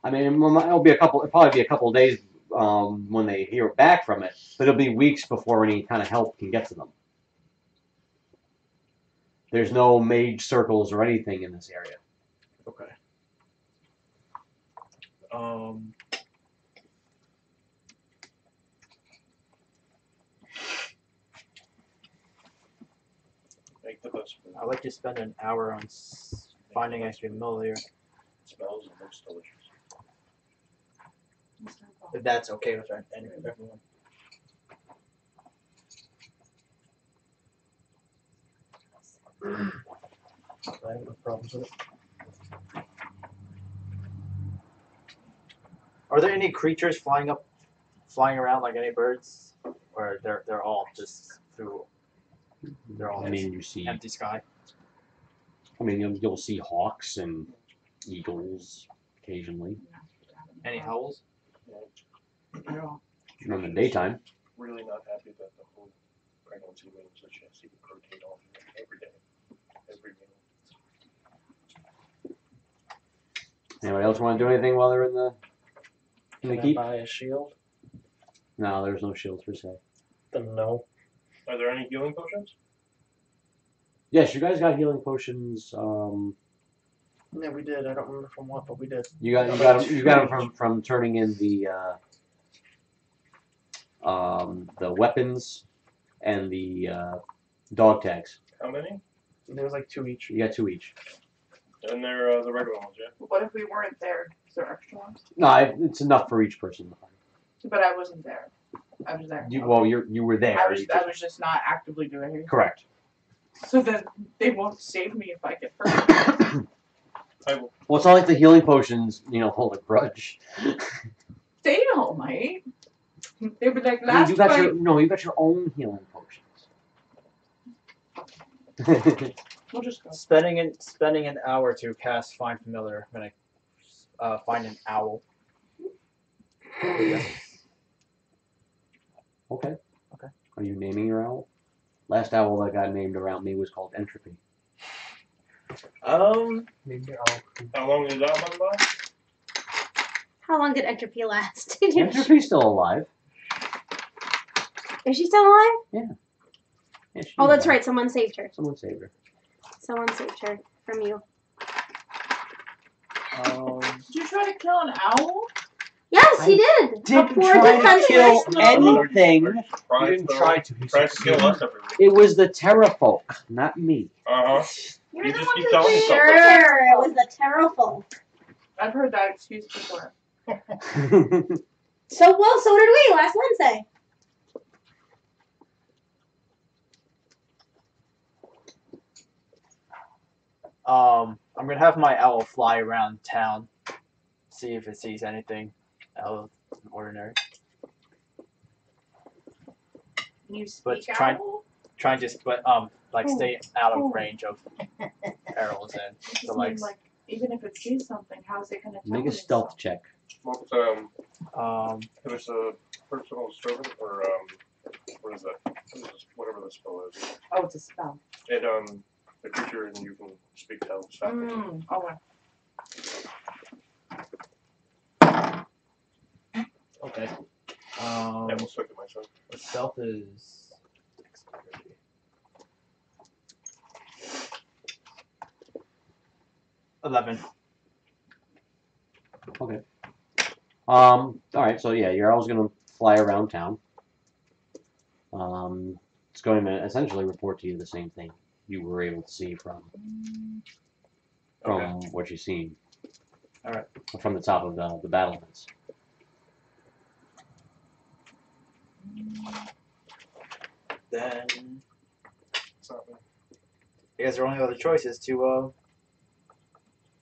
[SPEAKER 3] I mean, it'll probably be a couple of days when they hear back from it, but it'll be weeks before any kind of help can get to them. There's no mage circles or anything in this area.
[SPEAKER 6] Okay.
[SPEAKER 1] Make the best.
[SPEAKER 6] I'd like to spend an hour on finding a familiar.
[SPEAKER 1] Smells and looks delicious.
[SPEAKER 6] If that's okay with everyone. I have no problems with it. Are there any creatures flying around like any birds, or they're all just through? They're all
[SPEAKER 3] You see.
[SPEAKER 6] empty sky.
[SPEAKER 3] I mean, you'll see hawks and eagles occasionally.
[SPEAKER 6] Any owls?
[SPEAKER 3] In the daytime.
[SPEAKER 1] Really not happy that the whole pregnancy means that she has to rotate off every day. Every minute.
[SPEAKER 3] Anybody else want to do anything while they're in the keep?
[SPEAKER 5] Buy a shield?
[SPEAKER 3] No, there's no shields per se.
[SPEAKER 5] Then no.
[SPEAKER 1] Are there any healing potions?
[SPEAKER 3] Yes, you guys got healing potions.
[SPEAKER 5] Yeah, we did. I don't remember from what, but we did.
[SPEAKER 3] You got them from turning in the weapons and the dog tags.
[SPEAKER 1] How many?
[SPEAKER 5] There was like 2 each.
[SPEAKER 3] You got 2 each.
[SPEAKER 1] And they're the regular ones, yeah?
[SPEAKER 8] What if we weren't there? Is there extra ones?
[SPEAKER 3] No, it's enough for each person.
[SPEAKER 8] But I wasn't there. I was there.
[SPEAKER 3] You were there.
[SPEAKER 8] I was just not actively doing it.
[SPEAKER 3] Correct.
[SPEAKER 8] So then they won't save me if I get hurt.
[SPEAKER 3] Well, it's not like the healing potions, hold a grudge.
[SPEAKER 8] They don't, mate. They'd be like,
[SPEAKER 3] I mean,
[SPEAKER 8] last
[SPEAKER 3] you got
[SPEAKER 8] fight.
[SPEAKER 3] you got your own healing potions.
[SPEAKER 8] We'll just go.
[SPEAKER 6] Spending an hour to cast Find Familiar. I'm gonna find an owl. Yeah.
[SPEAKER 3] Okay.
[SPEAKER 6] Okay.
[SPEAKER 3] Are you naming your owl? Last owl that got named around me was called Entropy.
[SPEAKER 5] Maybe I'll.
[SPEAKER 1] How long did that one last?
[SPEAKER 2] How long did Entropy last?
[SPEAKER 3] Entropy's still alive.
[SPEAKER 2] Is she still alive?
[SPEAKER 3] Yeah, she's
[SPEAKER 2] Oh, that's
[SPEAKER 3] alive.
[SPEAKER 2] right. Someone saved her.
[SPEAKER 3] Someone saved her.
[SPEAKER 2] Someone saved her from you.
[SPEAKER 8] Did you try to kill an owl?
[SPEAKER 2] Yes, he did.
[SPEAKER 3] Didn't
[SPEAKER 2] Before
[SPEAKER 3] try to
[SPEAKER 2] defense
[SPEAKER 3] kill
[SPEAKER 2] list.
[SPEAKER 3] anything.
[SPEAKER 5] You didn't try to. He
[SPEAKER 1] Try to kill
[SPEAKER 5] succeeded.
[SPEAKER 1] us every week.
[SPEAKER 3] It was the Terrafolk, not me.
[SPEAKER 1] Uh-huh.
[SPEAKER 7] You're
[SPEAKER 1] You
[SPEAKER 7] the
[SPEAKER 1] just
[SPEAKER 7] one
[SPEAKER 1] keep
[SPEAKER 7] who
[SPEAKER 1] telling
[SPEAKER 7] made
[SPEAKER 1] yourself.
[SPEAKER 2] Sure, it was the Terrafolk.
[SPEAKER 8] I've heard that excuse before.
[SPEAKER 2] So did we last Wednesday.
[SPEAKER 6] I'm gonna have my owl fly around town, see if it sees anything out of the ordinary.
[SPEAKER 8] Can you
[SPEAKER 6] But
[SPEAKER 8] speak
[SPEAKER 6] try-
[SPEAKER 8] owl?
[SPEAKER 6] Try and just, but like stay out of range of arrows and
[SPEAKER 8] I just
[SPEAKER 6] the
[SPEAKER 8] mean,
[SPEAKER 6] likes.
[SPEAKER 8] like, even if it sees something, how's it gonna tell
[SPEAKER 3] Make a
[SPEAKER 8] it
[SPEAKER 3] stealth
[SPEAKER 8] something?
[SPEAKER 3] check.
[SPEAKER 1] What, it was a personal servant, or, what is that? What is this, whatever the spell is.
[SPEAKER 8] Oh, it's a spell.
[SPEAKER 1] It, the creature, and you can speak to elves.
[SPEAKER 8] Okay.
[SPEAKER 6] Okay.
[SPEAKER 1] Yeah, we'll stick to myself.
[SPEAKER 6] The stealth is dexterity. $11.
[SPEAKER 3] Okay. All right. So yeah, your owl's gonna fly around town. It's going to essentially report to you the same thing you were able to see from what you've seen.
[SPEAKER 6] All right.
[SPEAKER 3] From the top of the battlements.
[SPEAKER 6] Then
[SPEAKER 1] Something.
[SPEAKER 6] I guess our only other choice is to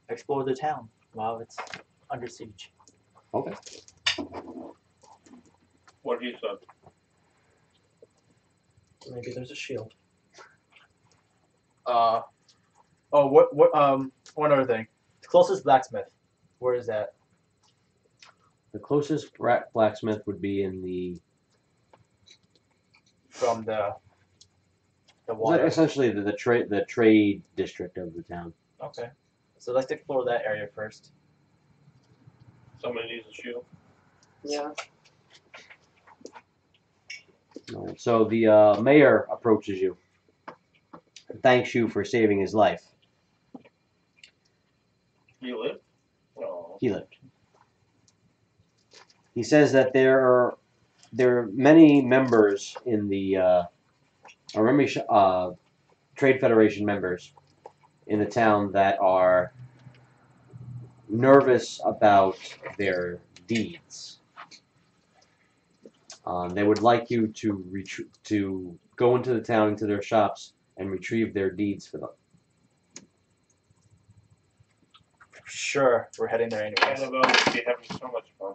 [SPEAKER 6] explore the town while it's under siege.
[SPEAKER 3] Okay.
[SPEAKER 1] What he said.
[SPEAKER 6] Maybe there's a shield. One other thing. The closest blacksmith. Where is that?
[SPEAKER 3] The closest blacksmith would be in the
[SPEAKER 6] From the water.
[SPEAKER 3] essentially the trade district of the town.
[SPEAKER 6] Okay. So let's explore that area first.
[SPEAKER 1] Somebody needs a shield.
[SPEAKER 8] Yeah.
[SPEAKER 3] All right. So the mayor approaches you. Thanks you for saving his life.
[SPEAKER 1] You live? No.
[SPEAKER 3] He lived. He says that there are many members in the Trade Federation members in the town that are nervous about their deeds. They would like you to go into the town, into their shops, and retrieve their deeds for them.
[SPEAKER 6] Sure, we're heading there anyways.
[SPEAKER 1] Annabelle would be having so much fun.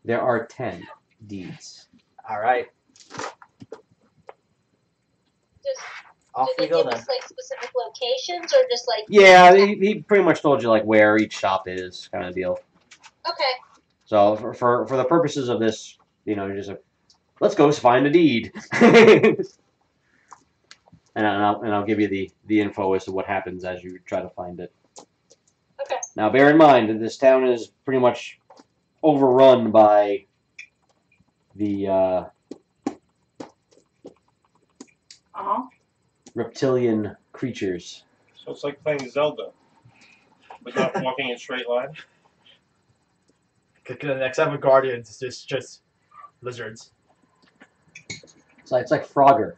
[SPEAKER 3] There are 10 deeds.
[SPEAKER 6] All right.
[SPEAKER 7] Just
[SPEAKER 6] Off
[SPEAKER 7] do
[SPEAKER 6] we
[SPEAKER 7] they
[SPEAKER 6] go
[SPEAKER 7] give
[SPEAKER 6] then.
[SPEAKER 7] us like specific locations or just like?
[SPEAKER 3] Yeah, he pretty much told you like where each shop is, kind of deal.
[SPEAKER 7] Okay.
[SPEAKER 3] So for the purposes of this, you're just like, let's go find a deed. and I'll give you the info as to what happens as you try to find it.
[SPEAKER 7] Okay.
[SPEAKER 3] Now bear in mind that this town is pretty much overrun by the reptilian creatures.
[SPEAKER 1] So it's like playing Zelda, but not walking in straight line.
[SPEAKER 6] The next 7 guardians is just lizards.
[SPEAKER 3] So it's like Frogger.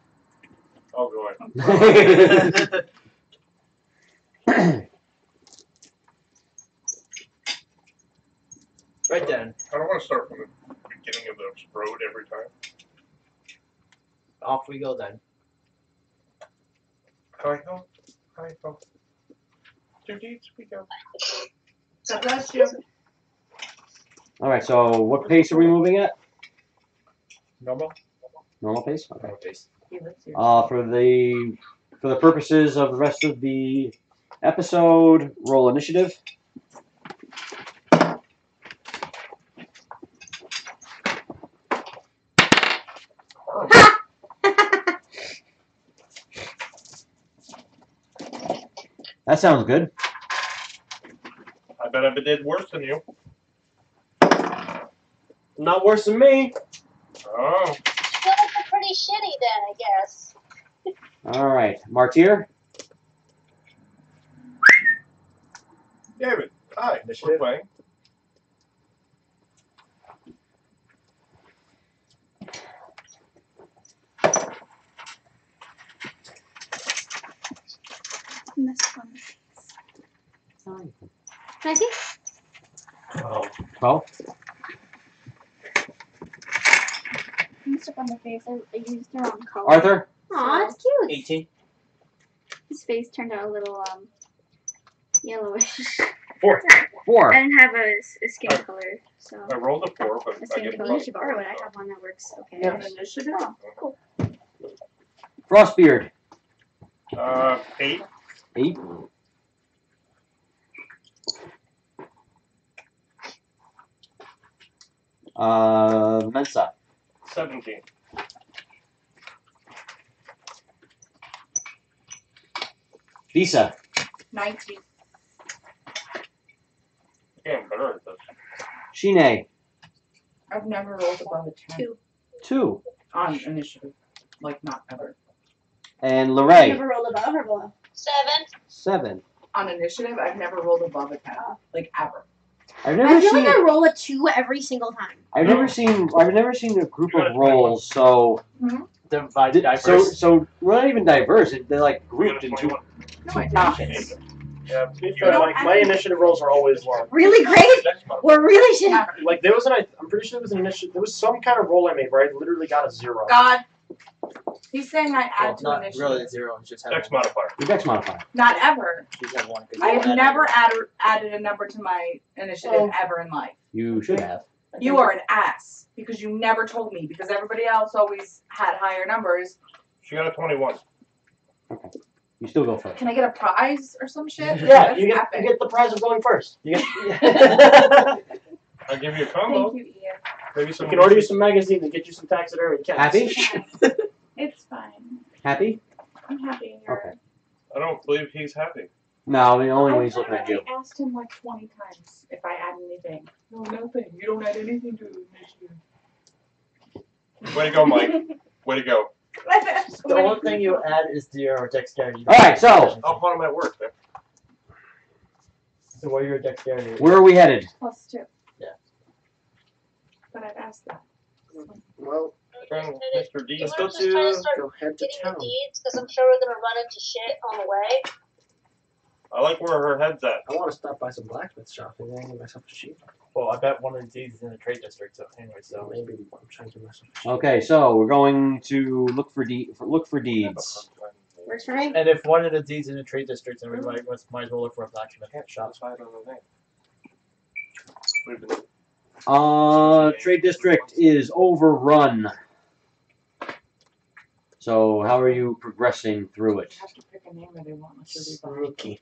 [SPEAKER 1] Oh, go ahead.
[SPEAKER 6] Right then.
[SPEAKER 1] I don't want to start from the beginning of the road every time.
[SPEAKER 6] Off we go then.
[SPEAKER 1] Hi ho, hi ho. 2 deeds we go.
[SPEAKER 8] God bless you.
[SPEAKER 3] All right. So what pace are we moving at?
[SPEAKER 6] Normal?
[SPEAKER 3] Normal pace? Okay.
[SPEAKER 6] Normal pace.
[SPEAKER 8] He lives here.
[SPEAKER 3] For the purposes of the rest of the episode, roll initiative. That sounds good.
[SPEAKER 1] I bet I did worse than you.
[SPEAKER 4] Not worse than me.
[SPEAKER 1] Oh.
[SPEAKER 7] Well, it's pretty shitty then, I guess.
[SPEAKER 3] All right, Martyr.
[SPEAKER 1] David, hi.
[SPEAKER 4] Initiative.
[SPEAKER 1] We're playing.
[SPEAKER 2] This one. Can I see?
[SPEAKER 4] Oh.
[SPEAKER 3] 12.
[SPEAKER 2] Messed up on the face. I used the wrong color.
[SPEAKER 3] Arthur.
[SPEAKER 2] Aw, it's cute.
[SPEAKER 6] 18.
[SPEAKER 2] His face turned out a little yellowish.
[SPEAKER 3] 4.
[SPEAKER 2] I didn't have a skin color, so.
[SPEAKER 1] I rolled a 4, but
[SPEAKER 2] A
[SPEAKER 1] I
[SPEAKER 2] skin
[SPEAKER 1] get
[SPEAKER 2] color. You should borrow it. I have one that works. Okay.
[SPEAKER 4] Yeah.
[SPEAKER 8] Initiative.
[SPEAKER 2] Oh, cool.
[SPEAKER 3] Frostbeard.
[SPEAKER 1] 8.
[SPEAKER 3] 8. Mensa.
[SPEAKER 1] 17.
[SPEAKER 3] Visa.
[SPEAKER 8] 19.
[SPEAKER 1] Yeah, I'm better at this.
[SPEAKER 3] Shine.
[SPEAKER 8] I've never rolled above a 10
[SPEAKER 3] 2.
[SPEAKER 8] on initiative. Like, not ever.
[SPEAKER 3] And
[SPEAKER 2] You
[SPEAKER 3] Lorraine.
[SPEAKER 2] never rolled above or below?
[SPEAKER 7] 7.
[SPEAKER 3] 7.
[SPEAKER 8] On initiative, I've never rolled above a 10. Like, ever.
[SPEAKER 3] I've
[SPEAKER 2] I
[SPEAKER 3] never
[SPEAKER 2] feel
[SPEAKER 3] seen.
[SPEAKER 2] like I roll a 2 every single time.
[SPEAKER 3] I've never seen a group of rolls so
[SPEAKER 6] Diverse.
[SPEAKER 3] so we're not even diverse. They're like
[SPEAKER 1] We got
[SPEAKER 3] grouped
[SPEAKER 1] a
[SPEAKER 3] into.
[SPEAKER 1] 21.
[SPEAKER 8] No, I don't.
[SPEAKER 1] Yeah,
[SPEAKER 4] To be
[SPEAKER 1] you
[SPEAKER 4] fair,
[SPEAKER 1] got
[SPEAKER 4] like, my initiative rolls are always long.
[SPEAKER 2] Really great? Or really shitty?
[SPEAKER 4] Like there was I'm pretty sure there was an initiative. There was some kind of roll I made where I literally got a 0.
[SPEAKER 8] God. He's saying I
[SPEAKER 6] Well,
[SPEAKER 8] add to
[SPEAKER 6] not
[SPEAKER 8] initiative.
[SPEAKER 6] really 0. It's just have
[SPEAKER 1] Dex
[SPEAKER 6] one.
[SPEAKER 1] modifier.
[SPEAKER 3] Your dex modifier.
[SPEAKER 8] Not ever.
[SPEAKER 6] Just have one. 'Cause
[SPEAKER 8] I
[SPEAKER 6] you
[SPEAKER 8] have
[SPEAKER 6] add
[SPEAKER 8] never
[SPEAKER 6] it.
[SPEAKER 8] added a number to my initiative
[SPEAKER 2] Oh.
[SPEAKER 8] ever in life.
[SPEAKER 3] You should have.
[SPEAKER 8] You are an ass because you never told me because everybody else always had higher numbers.
[SPEAKER 1] She got a 21.
[SPEAKER 3] You still go first.
[SPEAKER 8] Can I get a prize or some shit?
[SPEAKER 4] Yeah,
[SPEAKER 8] That's
[SPEAKER 4] you
[SPEAKER 8] epic.
[SPEAKER 4] get the prize of going first. You
[SPEAKER 1] I'll give you a combo.
[SPEAKER 8] Thank you, Ian.
[SPEAKER 1] Maybe some.
[SPEAKER 4] can order you some magazines and get you some taxidermy cats.
[SPEAKER 3] Happy?
[SPEAKER 8] It's fine.
[SPEAKER 3] Happy?
[SPEAKER 8] I'm happy here.
[SPEAKER 3] Okay.
[SPEAKER 1] I don't believe he's happy.
[SPEAKER 3] No, I mean only when he's looking at you.
[SPEAKER 8] I asked him like 20 times if I add anything. No, nothing. You don't add anything to the initiative.
[SPEAKER 1] Way to go, Mike. Way to go.
[SPEAKER 6] The only thing you add is your dexterity.
[SPEAKER 3] All right, so
[SPEAKER 1] I'll put him at work, man.
[SPEAKER 6] So what are your dexterity?
[SPEAKER 3] where are we headed?
[SPEAKER 8] +2.
[SPEAKER 6] Yeah.
[SPEAKER 8] But I've asked that.
[SPEAKER 4] Well,
[SPEAKER 1] Mr. D.
[SPEAKER 7] You
[SPEAKER 4] let's
[SPEAKER 7] wanna
[SPEAKER 4] go
[SPEAKER 7] just try to
[SPEAKER 4] to
[SPEAKER 7] start
[SPEAKER 4] go head to
[SPEAKER 7] getting
[SPEAKER 4] town.
[SPEAKER 7] the deeds? Because I'm sure we're going to run into shit on the way.
[SPEAKER 1] I like where her head's at.
[SPEAKER 4] I want to stop by some blacksmith shop and then get myself a sheep.
[SPEAKER 6] Well, I bet one of the deeds is in the trade district. So anyway,
[SPEAKER 4] So
[SPEAKER 6] so
[SPEAKER 4] maybe I'm trying to get myself a sheep.
[SPEAKER 3] Okay, so we're going to look for deeds.
[SPEAKER 2] Works for me.
[SPEAKER 6] and if one of the deeds in the trade district, then we might as well look for a blacksmith shop.
[SPEAKER 1] Shots fired on the name. We've been
[SPEAKER 3] Trade district is overrun. So how are you progressing through it?
[SPEAKER 8] You have to pick a name or they won't let you read behind.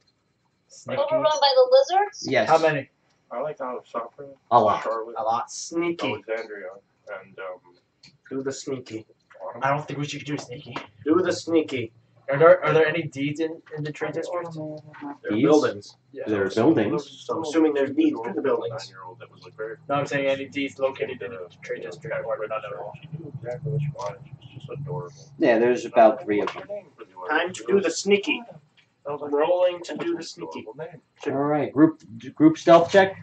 [SPEAKER 4] Sneaky.
[SPEAKER 7] Overrun by the lizards?
[SPEAKER 3] Yes.
[SPEAKER 6] How many?
[SPEAKER 1] I like Alexandria,
[SPEAKER 3] A lot.
[SPEAKER 1] Charlotte,
[SPEAKER 6] A lot.
[SPEAKER 4] Sneaky.
[SPEAKER 1] Alexandria, and
[SPEAKER 4] Do the sneaky.
[SPEAKER 1] Autumn.
[SPEAKER 6] I don't think we should do sneaky.
[SPEAKER 4] Do the sneaky.
[SPEAKER 6] Are there any deeds in the trade district?
[SPEAKER 4] They're
[SPEAKER 3] Deeds?
[SPEAKER 4] buildings.
[SPEAKER 3] There are buildings.
[SPEAKER 4] So I'm assuming there's deeds to the buildings.
[SPEAKER 1] 9-year-old that was like very.
[SPEAKER 6] No, I'm saying any deeds located in the trade district or none at all.
[SPEAKER 1] She knew exactly what she wanted. She was just adorable.
[SPEAKER 3] Yeah, there's about 3 of them.
[SPEAKER 4] Time to do the sneaky.
[SPEAKER 1] I was like,
[SPEAKER 4] Rolling to do the sneaky.
[SPEAKER 1] adorable name.
[SPEAKER 3] All right, group stealth check.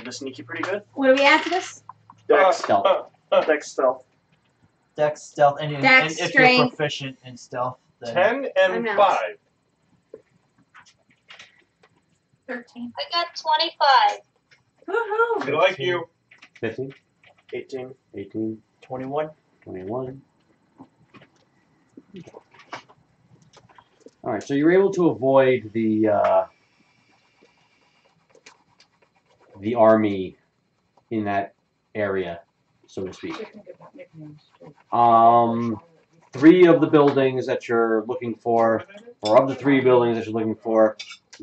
[SPEAKER 4] The sneaky pretty good.
[SPEAKER 2] What do we add to this?
[SPEAKER 4] Dex.
[SPEAKER 3] Stealth.
[SPEAKER 4] Dex stealth.
[SPEAKER 6] Dex, stealth, and
[SPEAKER 2] Dex,
[SPEAKER 6] if
[SPEAKER 2] strength.
[SPEAKER 6] you're proficient in stealth, then
[SPEAKER 1] 10
[SPEAKER 2] I'm
[SPEAKER 1] and
[SPEAKER 2] not.
[SPEAKER 1] 5.
[SPEAKER 8] 13.
[SPEAKER 7] I got 25.
[SPEAKER 8] Woohoo!
[SPEAKER 1] We like you.
[SPEAKER 3] 15,
[SPEAKER 4] 18.
[SPEAKER 3] 18,
[SPEAKER 6] 21.
[SPEAKER 3] 21. All right, so you're able to avoid the army in that area, so to speak.
[SPEAKER 8] Chicken could have nicknames too.
[SPEAKER 3] 3 of the buildings that you're looking for, or of the 3 buildings that you're looking for,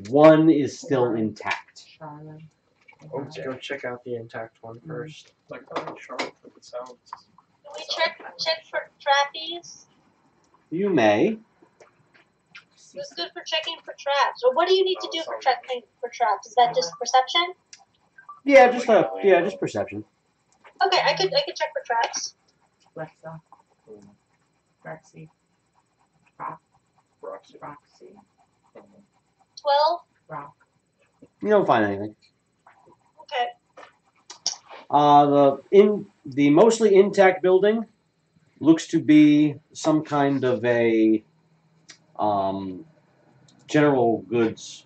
[SPEAKER 3] 1 is still intact.
[SPEAKER 8] Charlotte.
[SPEAKER 4] Let's go check out the intact one first.
[SPEAKER 1] Like Charlotte, but it sounds.
[SPEAKER 7] Can we check for trappies?
[SPEAKER 3] You may.
[SPEAKER 7] Who's good for checking for traps? Or what do you need to do for checking for traps? Is that just perception?
[SPEAKER 3] Yeah, just perception.
[SPEAKER 7] Okay, I could check for traps.
[SPEAKER 8] Alexa. Roxy.
[SPEAKER 1] Roxy.
[SPEAKER 8] Roxy.
[SPEAKER 7] 12.
[SPEAKER 8] Rock.
[SPEAKER 3] You don't find anything.
[SPEAKER 7] Okay.
[SPEAKER 3] The mostly intact building looks to be some kind of a general goods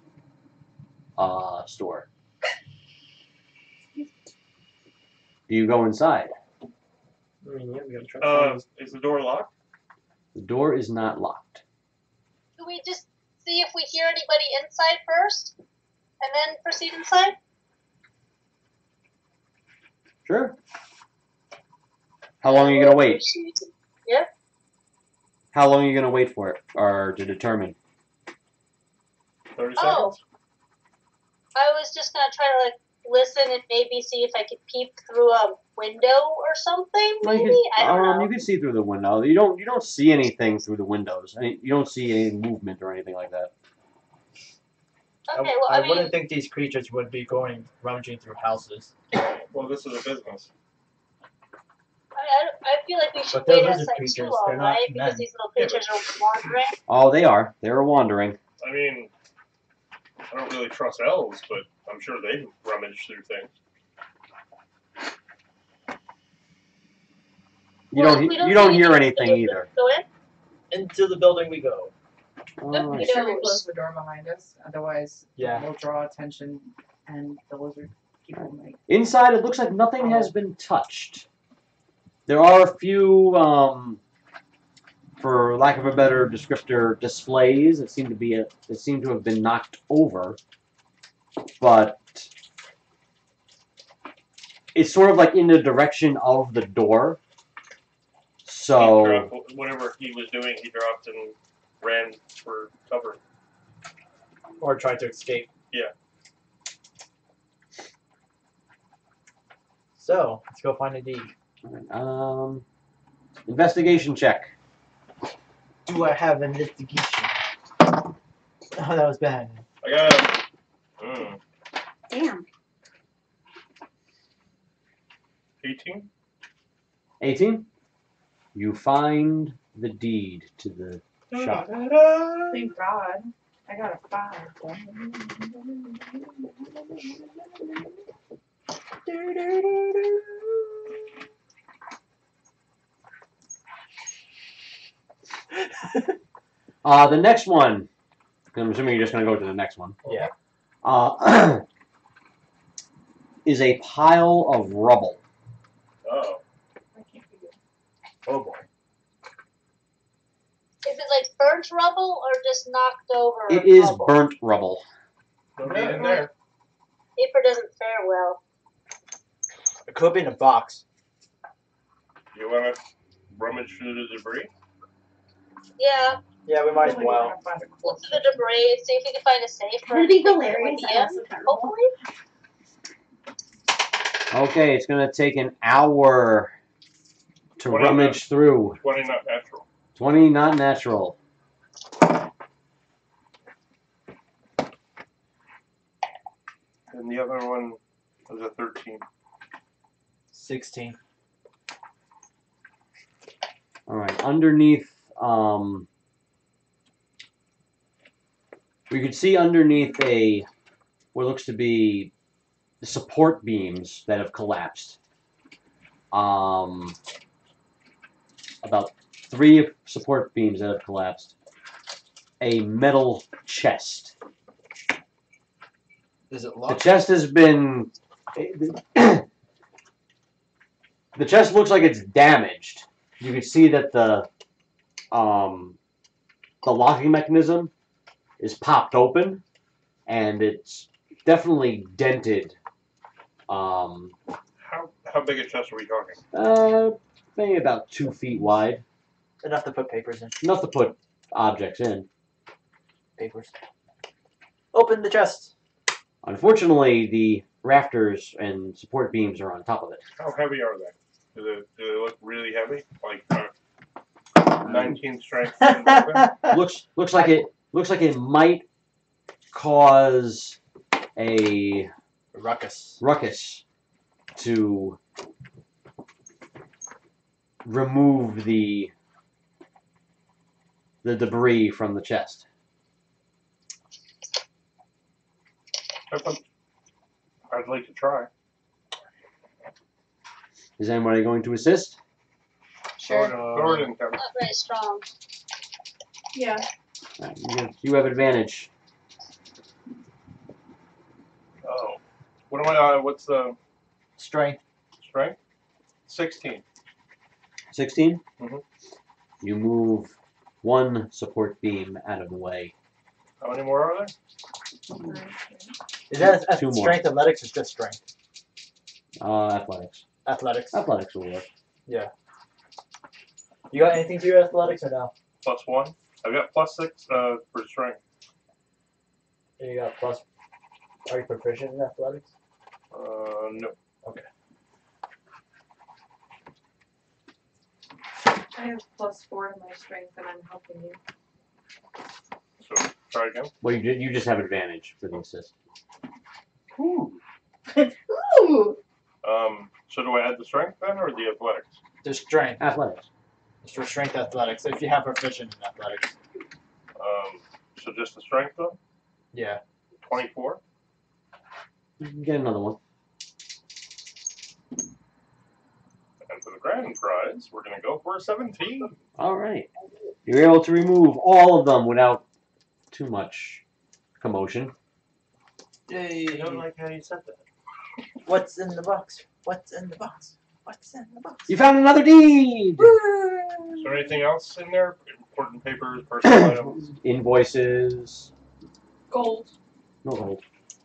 [SPEAKER 3] store. Do you go inside?
[SPEAKER 4] I mean, yeah, we gotta try.
[SPEAKER 1] Is the door locked?
[SPEAKER 3] The door is not locked.
[SPEAKER 7] Can we just see if we hear anybody inside first, and then proceed inside?
[SPEAKER 3] Sure. How long are you gonna wait?
[SPEAKER 7] Yeah.
[SPEAKER 3] How long are you gonna wait for it, or to determine?
[SPEAKER 1] 30
[SPEAKER 7] Oh.
[SPEAKER 1] seconds?
[SPEAKER 7] I was just gonna try to listen and maybe see if I could peep through a window or something. Maybe I don't know.
[SPEAKER 3] You can see through the window. You don't see anything through the windows. I mean, you don't see any movement or anything like that.
[SPEAKER 7] Okay, well,
[SPEAKER 6] I
[SPEAKER 7] I mean,
[SPEAKER 6] wouldn't think these creatures would be going rummaging through houses.
[SPEAKER 1] Well, this is a business.
[SPEAKER 7] I feel like we should
[SPEAKER 6] But they're
[SPEAKER 7] wait
[SPEAKER 6] lizard
[SPEAKER 7] outside
[SPEAKER 6] creatures,
[SPEAKER 7] too all
[SPEAKER 6] they're not
[SPEAKER 7] night because
[SPEAKER 6] men.
[SPEAKER 7] these little creatures are wandering.
[SPEAKER 3] Oh, they are. They're wandering.
[SPEAKER 1] I mean, I don't really trust elves, but I'm sure they rummage through things.
[SPEAKER 3] You
[SPEAKER 7] Well,
[SPEAKER 3] don't.
[SPEAKER 7] if we
[SPEAKER 3] You don't
[SPEAKER 7] see
[SPEAKER 3] hear
[SPEAKER 7] anything,
[SPEAKER 3] anything
[SPEAKER 7] we
[SPEAKER 3] either.
[SPEAKER 7] Go in.
[SPEAKER 6] Into the building we go.
[SPEAKER 3] Alright.
[SPEAKER 8] Make sure we close the door behind us, otherwise
[SPEAKER 6] Yeah.
[SPEAKER 8] we'll draw attention and the lizard people might.
[SPEAKER 3] Inside, it looks like nothing has been touched. There are a few, for lack of a better descriptor, displays that seem to have been knocked over, but it's sort of like in the direction of the door. So
[SPEAKER 1] Whatever he was doing, he dropped and ran for cover.
[SPEAKER 6] Or try to escape.
[SPEAKER 1] Yeah.
[SPEAKER 6] So, let's go find a deed.
[SPEAKER 3] investigation check.
[SPEAKER 6] Do I have an investigation? Oh, that was bad.
[SPEAKER 1] I got a
[SPEAKER 2] Damn.
[SPEAKER 1] 18.
[SPEAKER 3] 18. You find the deed to the shop.
[SPEAKER 8] Thank God. I got a 5.
[SPEAKER 3] The next one. I'm assuming you're just going to go to the next one.
[SPEAKER 6] Yeah.
[SPEAKER 3] Is a pile of rubble.
[SPEAKER 1] Oh.
[SPEAKER 6] Oh boy.
[SPEAKER 7] Is it like burnt rubble or just knocked over?
[SPEAKER 3] It is
[SPEAKER 7] rubble?
[SPEAKER 3] burnt rubble.
[SPEAKER 1] Nobody in there.
[SPEAKER 7] Paper doesn't fare well.
[SPEAKER 6] It could be in a box.
[SPEAKER 1] You want to rummage through the debris?
[SPEAKER 7] Yeah,
[SPEAKER 6] Yeah, we might as well.
[SPEAKER 7] look through the debris, see if we can find a safe. for
[SPEAKER 2] That'd be
[SPEAKER 7] anything that
[SPEAKER 2] hilarious.
[SPEAKER 7] would be in, hopefully.
[SPEAKER 3] Okay, it's going to take an hour to
[SPEAKER 1] 20
[SPEAKER 3] rummage through.
[SPEAKER 1] 20 not natural.
[SPEAKER 3] 20 not natural.
[SPEAKER 1] And the other one was a 13.
[SPEAKER 6] 16.
[SPEAKER 3] Alright, underneath, we could see underneath what looks to be support beams that have collapsed. About 3 support beams that have collapsed. A metal chest.
[SPEAKER 6] Is it
[SPEAKER 3] The
[SPEAKER 6] locked?
[SPEAKER 3] chest has been... the chest looks like it's damaged. You can see that the locking mechanism is popped open, and it's definitely dented.
[SPEAKER 1] How How big a chest are we talking?
[SPEAKER 3] Maybe about 2 feet wide.
[SPEAKER 6] Enough to put papers in.
[SPEAKER 3] Enough to put objects in.
[SPEAKER 6] Papers. Open the chest.
[SPEAKER 3] Unfortunately, the rafters and support beams are on top of it.
[SPEAKER 1] How heavy are they? Do they look really heavy? Like 19 strength?
[SPEAKER 3] looks like it might cause a
[SPEAKER 6] ruckus
[SPEAKER 3] to remove the debris from the chest.
[SPEAKER 1] I'd like to try.
[SPEAKER 3] Is anybody going to assist?
[SPEAKER 8] Sure.
[SPEAKER 1] Gordon,
[SPEAKER 7] Not very strong.
[SPEAKER 8] Yeah.
[SPEAKER 3] You have advantage.
[SPEAKER 1] Oh. What am I, what's the
[SPEAKER 6] strength?
[SPEAKER 1] Strength? 16.
[SPEAKER 3] 16?
[SPEAKER 1] Mm-hmm.
[SPEAKER 3] You move 1 support beam out of the way.
[SPEAKER 1] How many more are there?
[SPEAKER 6] Is that
[SPEAKER 3] 2 more.
[SPEAKER 6] strength athletics or just strength?
[SPEAKER 3] Athletics.
[SPEAKER 6] Athletics.
[SPEAKER 3] Athletics will work.
[SPEAKER 6] Yeah. You got anything to your athletics or no?
[SPEAKER 1] +1. I've got +6 for strength.
[SPEAKER 6] You got plus. Are you proficient in athletics?
[SPEAKER 1] No.
[SPEAKER 6] Okay.
[SPEAKER 8] I have +4 in my strength, and I'm helping you.
[SPEAKER 1] So try again.
[SPEAKER 3] Well, you just have advantage for the assist.
[SPEAKER 1] Ooh.
[SPEAKER 8] Ooh.
[SPEAKER 1] So do I add the strength then, or the athletics?
[SPEAKER 6] The strength.
[SPEAKER 3] Athletics.
[SPEAKER 6] It's for strength athletics. If you have proficient in athletics.
[SPEAKER 1] So just the strength though?
[SPEAKER 6] Yeah.
[SPEAKER 1] 24.
[SPEAKER 3] You can get another one.
[SPEAKER 1] And for the grand prize, we're going to go for a 17.
[SPEAKER 3] All right. You're able to remove all of them without too much commotion.
[SPEAKER 6] Yay.
[SPEAKER 1] I don't like how you said that.
[SPEAKER 6] What's in the box? What's in the box? What's in the box?
[SPEAKER 3] You found another deed!
[SPEAKER 1] Is there anything else in there? Important papers, personal items?
[SPEAKER 3] Invoices.
[SPEAKER 8] Gold.
[SPEAKER 3] No gold.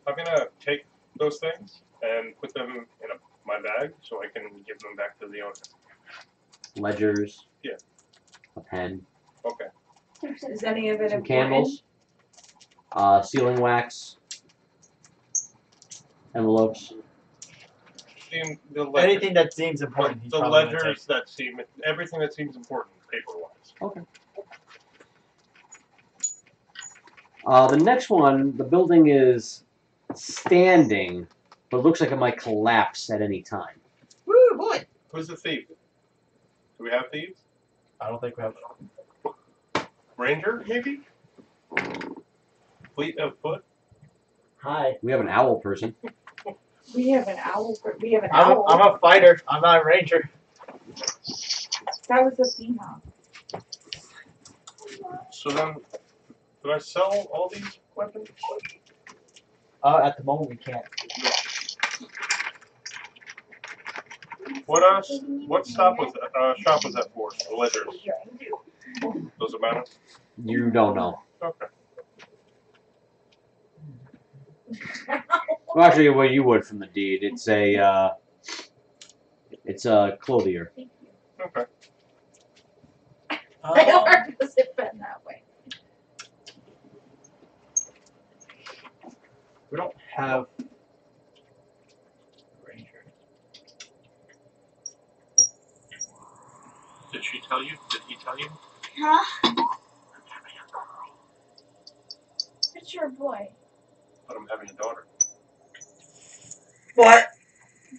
[SPEAKER 1] I'm going to take those things and put them in my bag so I can give them back to the owner.
[SPEAKER 3] Ledgers.
[SPEAKER 1] Yeah.
[SPEAKER 3] A pen.
[SPEAKER 1] Okay.
[SPEAKER 8] Is any of it
[SPEAKER 3] Some
[SPEAKER 8] important?
[SPEAKER 3] candles. Sealing wax. Envelopes.
[SPEAKER 1] The ledgers.
[SPEAKER 6] Anything that seems important. he's
[SPEAKER 1] The
[SPEAKER 6] probably gonna
[SPEAKER 1] ledgers that seem, everything that seems important paper-wise.
[SPEAKER 3] Okay. The next one, the building is standing, but looks like it might collapse at any time.
[SPEAKER 6] Woo, boy.
[SPEAKER 1] Who's the thief? Do we have thieves?
[SPEAKER 6] I don't think we have.
[SPEAKER 1] Ranger, maybe? Fleet of foot?
[SPEAKER 6] Hi.
[SPEAKER 3] We have an owl person.
[SPEAKER 8] We have an owl. We have an
[SPEAKER 6] I'm
[SPEAKER 8] owl.
[SPEAKER 6] a fighter. I'm not a ranger.
[SPEAKER 8] That was a phenom.
[SPEAKER 1] So then, did I sell all these weapons?
[SPEAKER 6] At the moment we can't.
[SPEAKER 1] What shop was that for? The ledgers. Does it matter?
[SPEAKER 3] You don't know.
[SPEAKER 1] Okay.
[SPEAKER 3] Well, actually, well, you would from the deed. It's a clothier.
[SPEAKER 1] Okay.
[SPEAKER 8] They are because it been that way.
[SPEAKER 6] We don't have ranger.
[SPEAKER 1] Did she tell you? Did he tell you?
[SPEAKER 2] Huh?
[SPEAKER 8] It's your boy.
[SPEAKER 1] But I'm having a daughter.
[SPEAKER 6] What?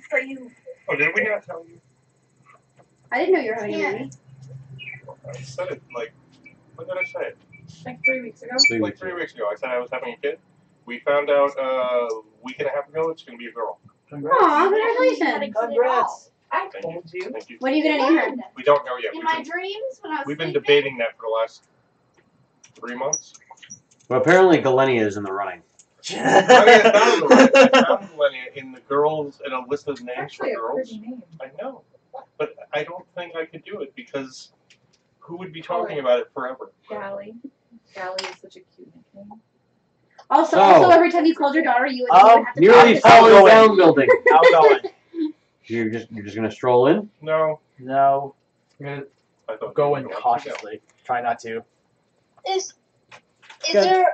[SPEAKER 8] For you.
[SPEAKER 1] Oh, did we not tell you?
[SPEAKER 2] I didn't know you were having a baby.
[SPEAKER 1] I said it like, when did I say it?
[SPEAKER 8] Like 3 weeks ago.
[SPEAKER 1] Like 3 weeks ago. I said I was having a kid. We found out a week and a half ago it's going to be a girl.
[SPEAKER 2] Aw, congratulations.
[SPEAKER 6] Congrats.
[SPEAKER 8] I
[SPEAKER 1] Thank
[SPEAKER 8] told you.
[SPEAKER 1] Thank you.
[SPEAKER 2] What are you going to name her?
[SPEAKER 1] We don't know yet.
[SPEAKER 9] In my dreams, when I was
[SPEAKER 1] We've been
[SPEAKER 9] sleeping,
[SPEAKER 1] debating that for the last 3 months.
[SPEAKER 3] Well, apparently Galenia is in the running.
[SPEAKER 1] I mean, I found Galenia in the girls, in a list of names
[SPEAKER 8] Actually, a
[SPEAKER 1] for girls.
[SPEAKER 8] pretty name.
[SPEAKER 1] I know. But I don't think I could do it because who would be talking about it forever?
[SPEAKER 8] Gally. Gally is such a cute nickname.
[SPEAKER 2] Also,
[SPEAKER 3] So-
[SPEAKER 2] every time you called your daughter, you would
[SPEAKER 6] Oh,
[SPEAKER 2] have to
[SPEAKER 3] Nearly
[SPEAKER 2] talk
[SPEAKER 3] falling
[SPEAKER 6] Outgoing.
[SPEAKER 3] down building.
[SPEAKER 6] Outgoing.
[SPEAKER 3] You're just gonna stroll in?
[SPEAKER 1] No.
[SPEAKER 6] No. I'm gonna
[SPEAKER 1] I thought
[SPEAKER 6] go
[SPEAKER 1] you
[SPEAKER 6] in
[SPEAKER 1] were going
[SPEAKER 6] cautiously. Try not to.
[SPEAKER 7] Is
[SPEAKER 6] Good.
[SPEAKER 7] there?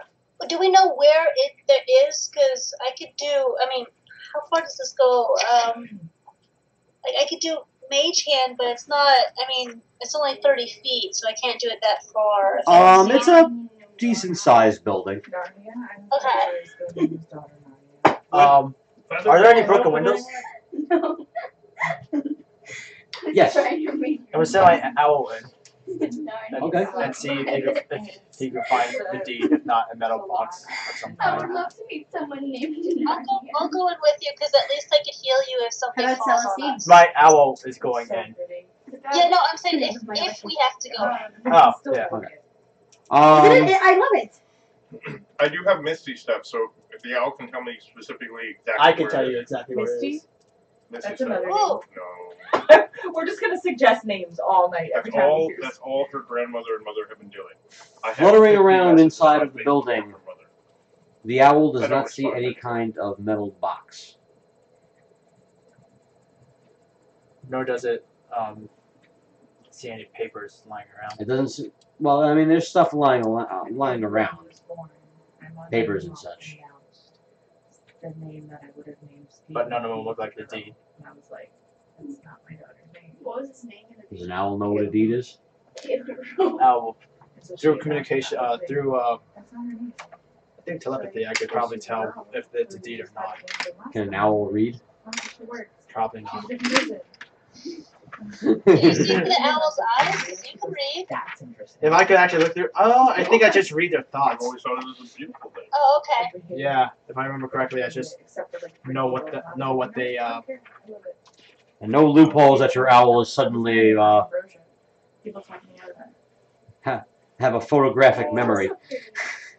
[SPEAKER 7] Do we know where there is? Because I could do. I mean, how far does this go? Like I could do mage hand, but it's not. I mean, it's only 30 feet, so I can't do it that far.
[SPEAKER 3] It's a decent sized building.
[SPEAKER 7] Okay.
[SPEAKER 6] Are there any broken windows?
[SPEAKER 2] No.
[SPEAKER 3] Yes.
[SPEAKER 6] I'm gonna send my owl in
[SPEAKER 3] Okay.
[SPEAKER 6] and see if he can find the deed, if not a metal box of some
[SPEAKER 9] I would
[SPEAKER 6] kind.
[SPEAKER 9] love to meet someone named
[SPEAKER 7] I'll go in with you because at least I could heal you if something
[SPEAKER 2] How about
[SPEAKER 7] falls on
[SPEAKER 2] Celestine?
[SPEAKER 7] us.
[SPEAKER 6] My owl is going in.
[SPEAKER 7] Yeah, no, I'm saying if we have to go.
[SPEAKER 6] Oh, yeah.
[SPEAKER 3] Okay.
[SPEAKER 2] I love it.
[SPEAKER 1] I do have Misty stuff, so if the owl can tell me specifically exactly
[SPEAKER 6] I can
[SPEAKER 1] where
[SPEAKER 6] tell
[SPEAKER 1] it
[SPEAKER 6] you
[SPEAKER 1] is.
[SPEAKER 6] exactly where it
[SPEAKER 8] Misty?
[SPEAKER 6] is.
[SPEAKER 1] Misty
[SPEAKER 8] That's
[SPEAKER 1] stuff.
[SPEAKER 8] another
[SPEAKER 7] Oh,
[SPEAKER 1] No.
[SPEAKER 8] We're just gonna suggest names all night every time we do
[SPEAKER 1] That's all her grandmother and mother have been doing. I have
[SPEAKER 3] Fluttering
[SPEAKER 1] 50
[SPEAKER 3] around
[SPEAKER 1] messages
[SPEAKER 3] inside
[SPEAKER 1] on
[SPEAKER 3] of the
[SPEAKER 1] Facebook
[SPEAKER 3] building.
[SPEAKER 1] from her mother.
[SPEAKER 3] The owl does
[SPEAKER 1] I don't
[SPEAKER 3] not see
[SPEAKER 1] respond.
[SPEAKER 3] any kind of metal box.
[SPEAKER 6] Nor does it see any papers lying around.
[SPEAKER 3] It doesn't see. Well, I mean, there's stuff lying around. Papers and such.
[SPEAKER 8] The name that I would have named Steve.
[SPEAKER 6] But none of them look like the deed.
[SPEAKER 8] And I was like, that's not my daughter's name.
[SPEAKER 9] What was his name in the
[SPEAKER 3] Does an owl know what a deed is?
[SPEAKER 6] Owl.
[SPEAKER 8] And so she
[SPEAKER 6] Through
[SPEAKER 8] had
[SPEAKER 6] communication,
[SPEAKER 8] asked me,
[SPEAKER 6] through
[SPEAKER 8] that's not her name.
[SPEAKER 6] I think telepathy, I could probably tell if it's a deed or not.
[SPEAKER 3] Can an owl read?
[SPEAKER 6] Probably not.
[SPEAKER 7] can you see through the owl's eyes? 'Cause you can read.
[SPEAKER 8] That's interesting.
[SPEAKER 6] If I could actually look through, oh, I think I just read their
[SPEAKER 1] I've
[SPEAKER 6] thoughts.
[SPEAKER 1] always thought it was a beautiful thing.
[SPEAKER 7] Oh, okay.
[SPEAKER 6] Yeah, if I remember correctly, I just know what they
[SPEAKER 3] And no loopholes that your owl is suddenly
[SPEAKER 8] People talking out of that.
[SPEAKER 3] have a photographic memory.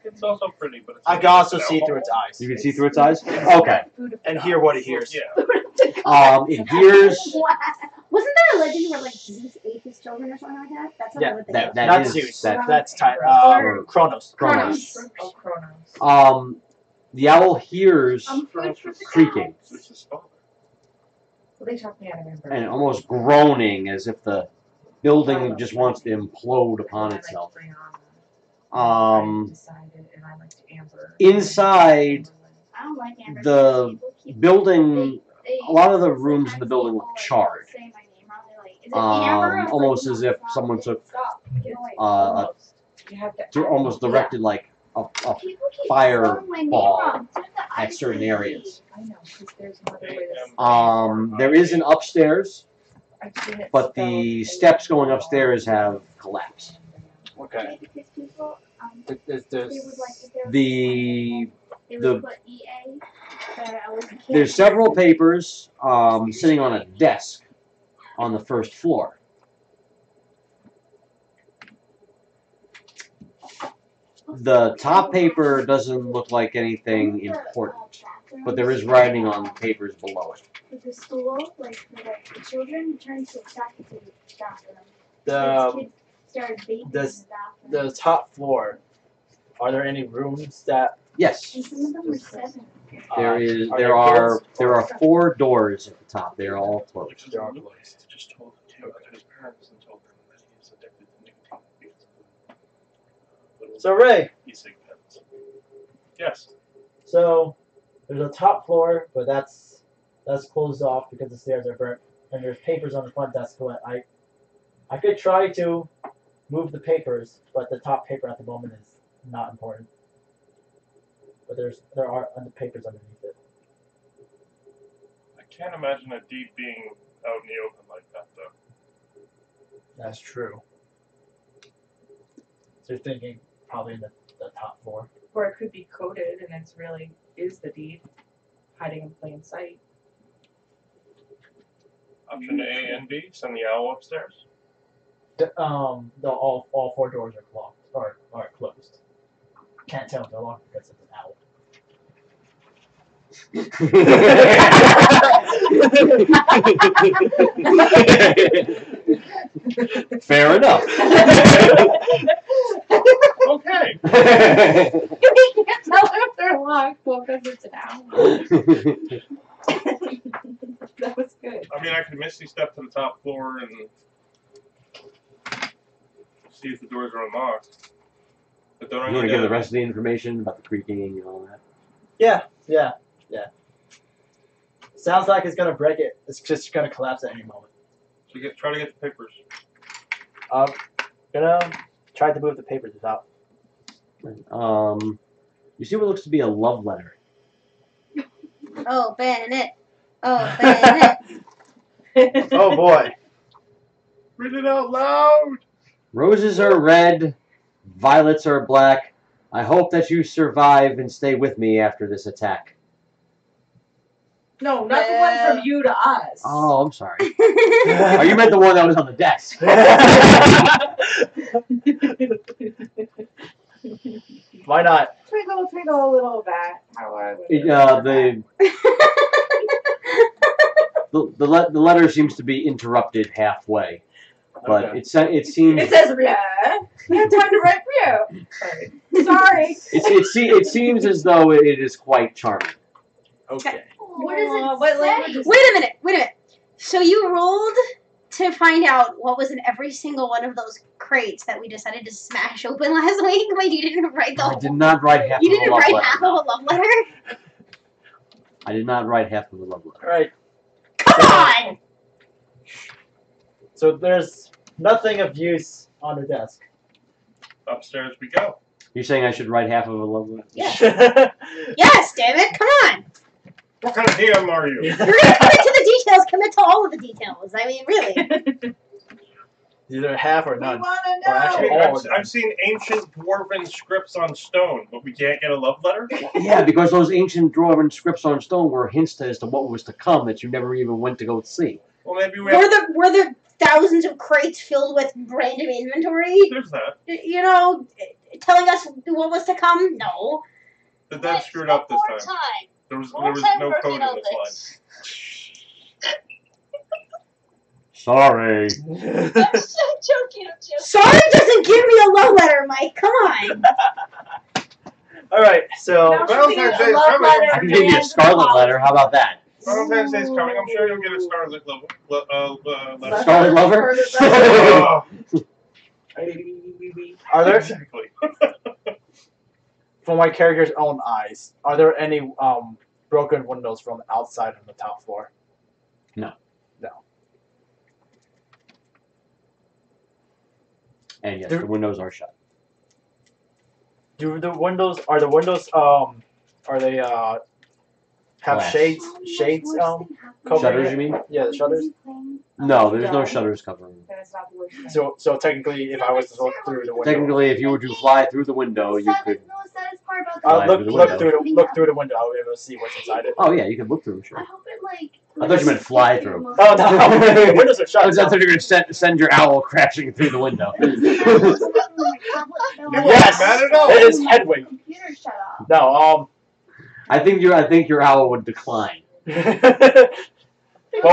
[SPEAKER 1] It's also pretty, but it's
[SPEAKER 6] I can also see through its eyes
[SPEAKER 3] You can see through its eyes? Okay.
[SPEAKER 6] and hear what it hears.
[SPEAKER 1] Yeah.
[SPEAKER 3] It hears.
[SPEAKER 2] Wasn't there a legend where like Zeus ate his children or something like that? That's not
[SPEAKER 6] Yeah,
[SPEAKER 2] what they
[SPEAKER 3] that-
[SPEAKER 2] did.
[SPEAKER 3] that
[SPEAKER 6] Not
[SPEAKER 3] is-
[SPEAKER 6] Zeus.
[SPEAKER 3] that-
[SPEAKER 6] That's Kronos.
[SPEAKER 3] Kronos.
[SPEAKER 8] Oh, Kronos.
[SPEAKER 3] The owl hears creaking
[SPEAKER 1] This is father.
[SPEAKER 8] Well, they talked me out of it.
[SPEAKER 3] and almost groaning as if the building just wants to implode upon itself. Inside
[SPEAKER 9] I don't like Amber.
[SPEAKER 3] the
[SPEAKER 9] People keep-
[SPEAKER 3] building,
[SPEAKER 9] they-
[SPEAKER 3] a lot of the rooms in the building look
[SPEAKER 9] sometimes
[SPEAKER 3] charred.
[SPEAKER 9] say my name wrong. They're like, is it Amber? I'm
[SPEAKER 3] Almost
[SPEAKER 9] like,
[SPEAKER 3] as
[SPEAKER 9] no,
[SPEAKER 3] if
[SPEAKER 9] it's not.
[SPEAKER 3] someone took
[SPEAKER 9] Stop. Get away.
[SPEAKER 8] You have to
[SPEAKER 3] to almost directed like a
[SPEAKER 9] People keep
[SPEAKER 3] fire
[SPEAKER 9] spelling my name
[SPEAKER 3] ball
[SPEAKER 9] wrong. Turn the
[SPEAKER 3] at
[SPEAKER 9] eyes
[SPEAKER 3] certain
[SPEAKER 9] to
[SPEAKER 3] areas.
[SPEAKER 8] I know, because there's another way to
[SPEAKER 3] There is an upstairs,
[SPEAKER 8] I've seen it
[SPEAKER 3] but the
[SPEAKER 8] spelled
[SPEAKER 3] steps going upstairs have collapsed.
[SPEAKER 6] Okay.
[SPEAKER 9] Because people,
[SPEAKER 6] There's,
[SPEAKER 9] they would like, if they were
[SPEAKER 3] The
[SPEAKER 9] they
[SPEAKER 3] the-
[SPEAKER 9] would put EA, but I was
[SPEAKER 3] there's several papers sitting on a desk on the first floor. The top paper doesn't look like anything important, but there is writing on the papers below it.
[SPEAKER 9] With the school, like for the children, turned to back into the bathroom.
[SPEAKER 6] the
[SPEAKER 9] Kids started bathing
[SPEAKER 6] this-
[SPEAKER 9] in the bathroom.
[SPEAKER 6] the top floor. Are there any rooms that
[SPEAKER 3] Yes,
[SPEAKER 9] And some of them were 7.
[SPEAKER 3] there are 4 doors at the top. They're all closed.
[SPEAKER 1] Because Lucas just told his parents and told them that he is addicted to nicotine because of the little
[SPEAKER 6] So Ray,
[SPEAKER 1] e-cig pens. Yes.
[SPEAKER 6] so there's a top floor, but that's closed off because the stairs are burnt, and there's papers on the front desk. But I could try to move the papers, but the top paper at the moment is not important. But there are other papers underneath it.
[SPEAKER 1] I can't imagine a deed being out in the open like that, though.
[SPEAKER 6] That's true. So you're thinking probably in the top floor.
[SPEAKER 8] Or it could be coded and it's really is the deed hiding in plain sight.
[SPEAKER 1] Option A and B, send the owl upstairs.
[SPEAKER 6] All 4 doors are locked or closed. Can't tell if they're locked because it's an owl.
[SPEAKER 3] Fair enough.
[SPEAKER 1] Okay.
[SPEAKER 8] You can't tell if they're locked because it's an owl. That was good.
[SPEAKER 1] I mean, I could misty step to the top floor and see if the doors are unlocked. But don't I
[SPEAKER 3] You want
[SPEAKER 1] need
[SPEAKER 3] to give the rest of the information about the creaking and all that?
[SPEAKER 6] Yeah. Sounds like it's gonna break it. It's just gonna collapse at any moment.
[SPEAKER 1] So try to get the papers.
[SPEAKER 6] Gonna try to move the papers out.
[SPEAKER 3] You see what looks to be a love letter.
[SPEAKER 2] Open it. Open it.
[SPEAKER 4] Oh boy.
[SPEAKER 1] Read it out loud!
[SPEAKER 3] Roses are red, violets are black. I hope that you survive and stay with me after this attack.
[SPEAKER 8] No, not the one from you to us.
[SPEAKER 3] Oh, I'm sorry. Oh, you meant the one that was on the desk.
[SPEAKER 6] Why not?
[SPEAKER 8] Twinkle, twinkle, little bat. How I would
[SPEAKER 3] The letter seems to be interrupted halfway, but
[SPEAKER 6] Okay.
[SPEAKER 3] it seems
[SPEAKER 8] It says, yeah. We have time to write for you. Sorry.
[SPEAKER 3] it seems as though it is quite charming.
[SPEAKER 6] Okay.
[SPEAKER 9] What does it
[SPEAKER 8] What
[SPEAKER 9] say?
[SPEAKER 8] language is
[SPEAKER 2] Wait a minute. So you rolled to find out what was in every single one of those crates that we decided to smash open last week, but you didn't write the
[SPEAKER 3] I
[SPEAKER 2] whole.
[SPEAKER 3] did not write half
[SPEAKER 2] You
[SPEAKER 3] of a
[SPEAKER 2] didn't
[SPEAKER 3] love
[SPEAKER 2] write
[SPEAKER 3] letter.
[SPEAKER 2] half of a love letter?
[SPEAKER 3] I did not write half of a love letter.
[SPEAKER 6] All right.
[SPEAKER 2] Come on!
[SPEAKER 6] So there's nothing of use on the desk.
[SPEAKER 1] Upstairs we go.
[SPEAKER 3] You're saying I should write half of a love letter?
[SPEAKER 2] Yes, damn it, come on!
[SPEAKER 1] What kind of DM are you?
[SPEAKER 2] If you're gonna commit to the details, commit to all of the details. I mean, really.
[SPEAKER 6] Either half or
[SPEAKER 8] We
[SPEAKER 6] none.
[SPEAKER 8] want
[SPEAKER 6] Or
[SPEAKER 8] to know.
[SPEAKER 6] actually
[SPEAKER 1] I've,
[SPEAKER 6] all of them.
[SPEAKER 1] I've seen ancient dwarven scripts on stone, but we can't get a love letter?
[SPEAKER 3] Yeah, because those ancient dwarven scripts on stone were hints as to what was to come that you never even went to go see.
[SPEAKER 1] Well, maybe we
[SPEAKER 2] Were
[SPEAKER 1] have...
[SPEAKER 2] the thousands of crates filled with random inventory?
[SPEAKER 1] There's that.
[SPEAKER 2] You know, telling us what was to come? No.
[SPEAKER 1] The dev screwed up this
[SPEAKER 7] One
[SPEAKER 1] time.
[SPEAKER 7] time.
[SPEAKER 1] There was
[SPEAKER 7] One
[SPEAKER 1] no
[SPEAKER 7] time
[SPEAKER 1] code
[SPEAKER 7] working
[SPEAKER 1] in
[SPEAKER 7] on
[SPEAKER 1] this line.
[SPEAKER 7] this.
[SPEAKER 3] Sorry.
[SPEAKER 7] I'm joking.
[SPEAKER 2] Sorry doesn't give me a love letter, Mike. Come on.
[SPEAKER 6] All right. So
[SPEAKER 8] Now she's
[SPEAKER 1] Valentine's
[SPEAKER 8] getting
[SPEAKER 1] Day
[SPEAKER 8] a
[SPEAKER 1] is
[SPEAKER 8] love
[SPEAKER 1] coming.
[SPEAKER 8] letter
[SPEAKER 3] I can give you a
[SPEAKER 8] and
[SPEAKER 3] scarlet letter. How about that?
[SPEAKER 1] Valentine's Day's coming. I'm sure you'll get a scarlet letter.
[SPEAKER 3] Scarlet lover?
[SPEAKER 1] Oh,
[SPEAKER 6] are there,
[SPEAKER 1] exactly.
[SPEAKER 6] for my character's own eyes, are there any broken windows from outside on the top floor?
[SPEAKER 3] No.
[SPEAKER 6] No.
[SPEAKER 3] And yes,
[SPEAKER 6] There-
[SPEAKER 3] the windows are shut.
[SPEAKER 6] Are the windows are they have
[SPEAKER 3] Glass.
[SPEAKER 6] shades covering
[SPEAKER 3] Shutters,
[SPEAKER 6] it?
[SPEAKER 3] you mean?
[SPEAKER 6] Yeah, the shutters.
[SPEAKER 3] No, there's no shutters covering.
[SPEAKER 8] Then it's not the worst thing.
[SPEAKER 6] So technically, if I was to look through the window,
[SPEAKER 3] Technically, if you were to fly through the window, you could.
[SPEAKER 6] I'll
[SPEAKER 3] Fly through the window.
[SPEAKER 6] look through the window. I'll be able to see what's inside it.
[SPEAKER 3] Oh yeah, you could look through. Sure.
[SPEAKER 9] I hope it like.
[SPEAKER 3] I thought you meant fly through.
[SPEAKER 6] Oh no, the windows are
[SPEAKER 3] I
[SPEAKER 6] shut.
[SPEAKER 3] thought you were going to send your owl crashing through the window.
[SPEAKER 6] Yes,
[SPEAKER 1] Mad at all.
[SPEAKER 6] it is headway.
[SPEAKER 9] Computer shut off.
[SPEAKER 6] No,
[SPEAKER 3] I think your owl would decline.
[SPEAKER 6] well,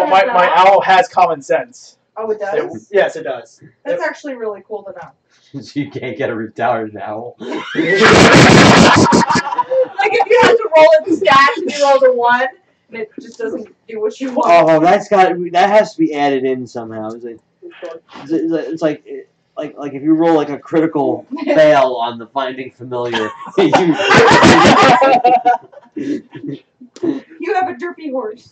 [SPEAKER 6] my owl has common sense.
[SPEAKER 8] Oh, it does?
[SPEAKER 6] Yes, it does.
[SPEAKER 8] That's actually really cool to know.
[SPEAKER 3] So you can't get a retired owl.
[SPEAKER 8] Like if you have to roll it stats and you roll a 1, and it just doesn't do what you want.
[SPEAKER 3] Oh, that has to be added in somehow. It's like if you roll like a critical fail on the Finding Familiar,
[SPEAKER 8] You have a derpy horse.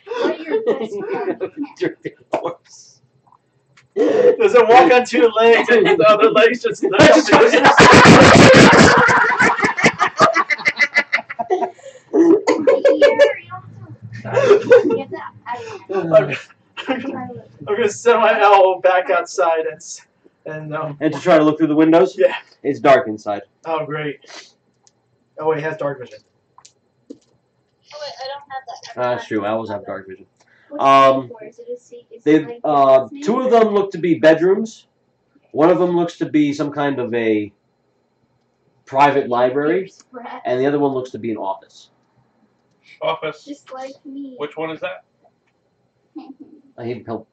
[SPEAKER 9] What are your best friends?
[SPEAKER 6] Does it walk on 2 legs and the other legs just I'm gonna send my owl back outside and
[SPEAKER 3] And to try to look through the windows?
[SPEAKER 6] Yeah.
[SPEAKER 3] It's dark inside.
[SPEAKER 6] Oh great. Oh wait, it has dark vision.
[SPEAKER 7] Oh wait, I don't have that.
[SPEAKER 3] That's true. Owls have dark vision.
[SPEAKER 9] They
[SPEAKER 3] Two of them look to be bedrooms. One of them looks to be some kind of a private library, and the other one looks to be an office.
[SPEAKER 1] Office.
[SPEAKER 9] Just like me.
[SPEAKER 1] Which one is that?
[SPEAKER 3] He'll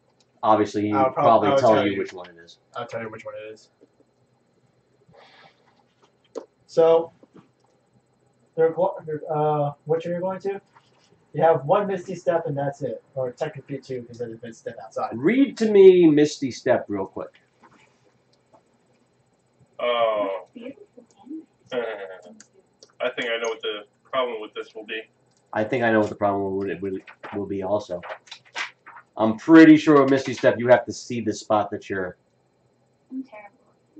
[SPEAKER 3] obviously
[SPEAKER 6] I'll
[SPEAKER 3] probably
[SPEAKER 6] I'll
[SPEAKER 3] tell you which one it is.
[SPEAKER 6] I'll tell you which one it is. So Which are you going to? You have one Misty Step and that's it. Or technically two because there's a Misty Step outside.
[SPEAKER 3] Read to me Misty Step real quick.
[SPEAKER 1] Oh. I think I know what the problem with this will be.
[SPEAKER 3] I think I know what the problem will be also. I'm pretty sure with Misty Step you have to see the spot that you're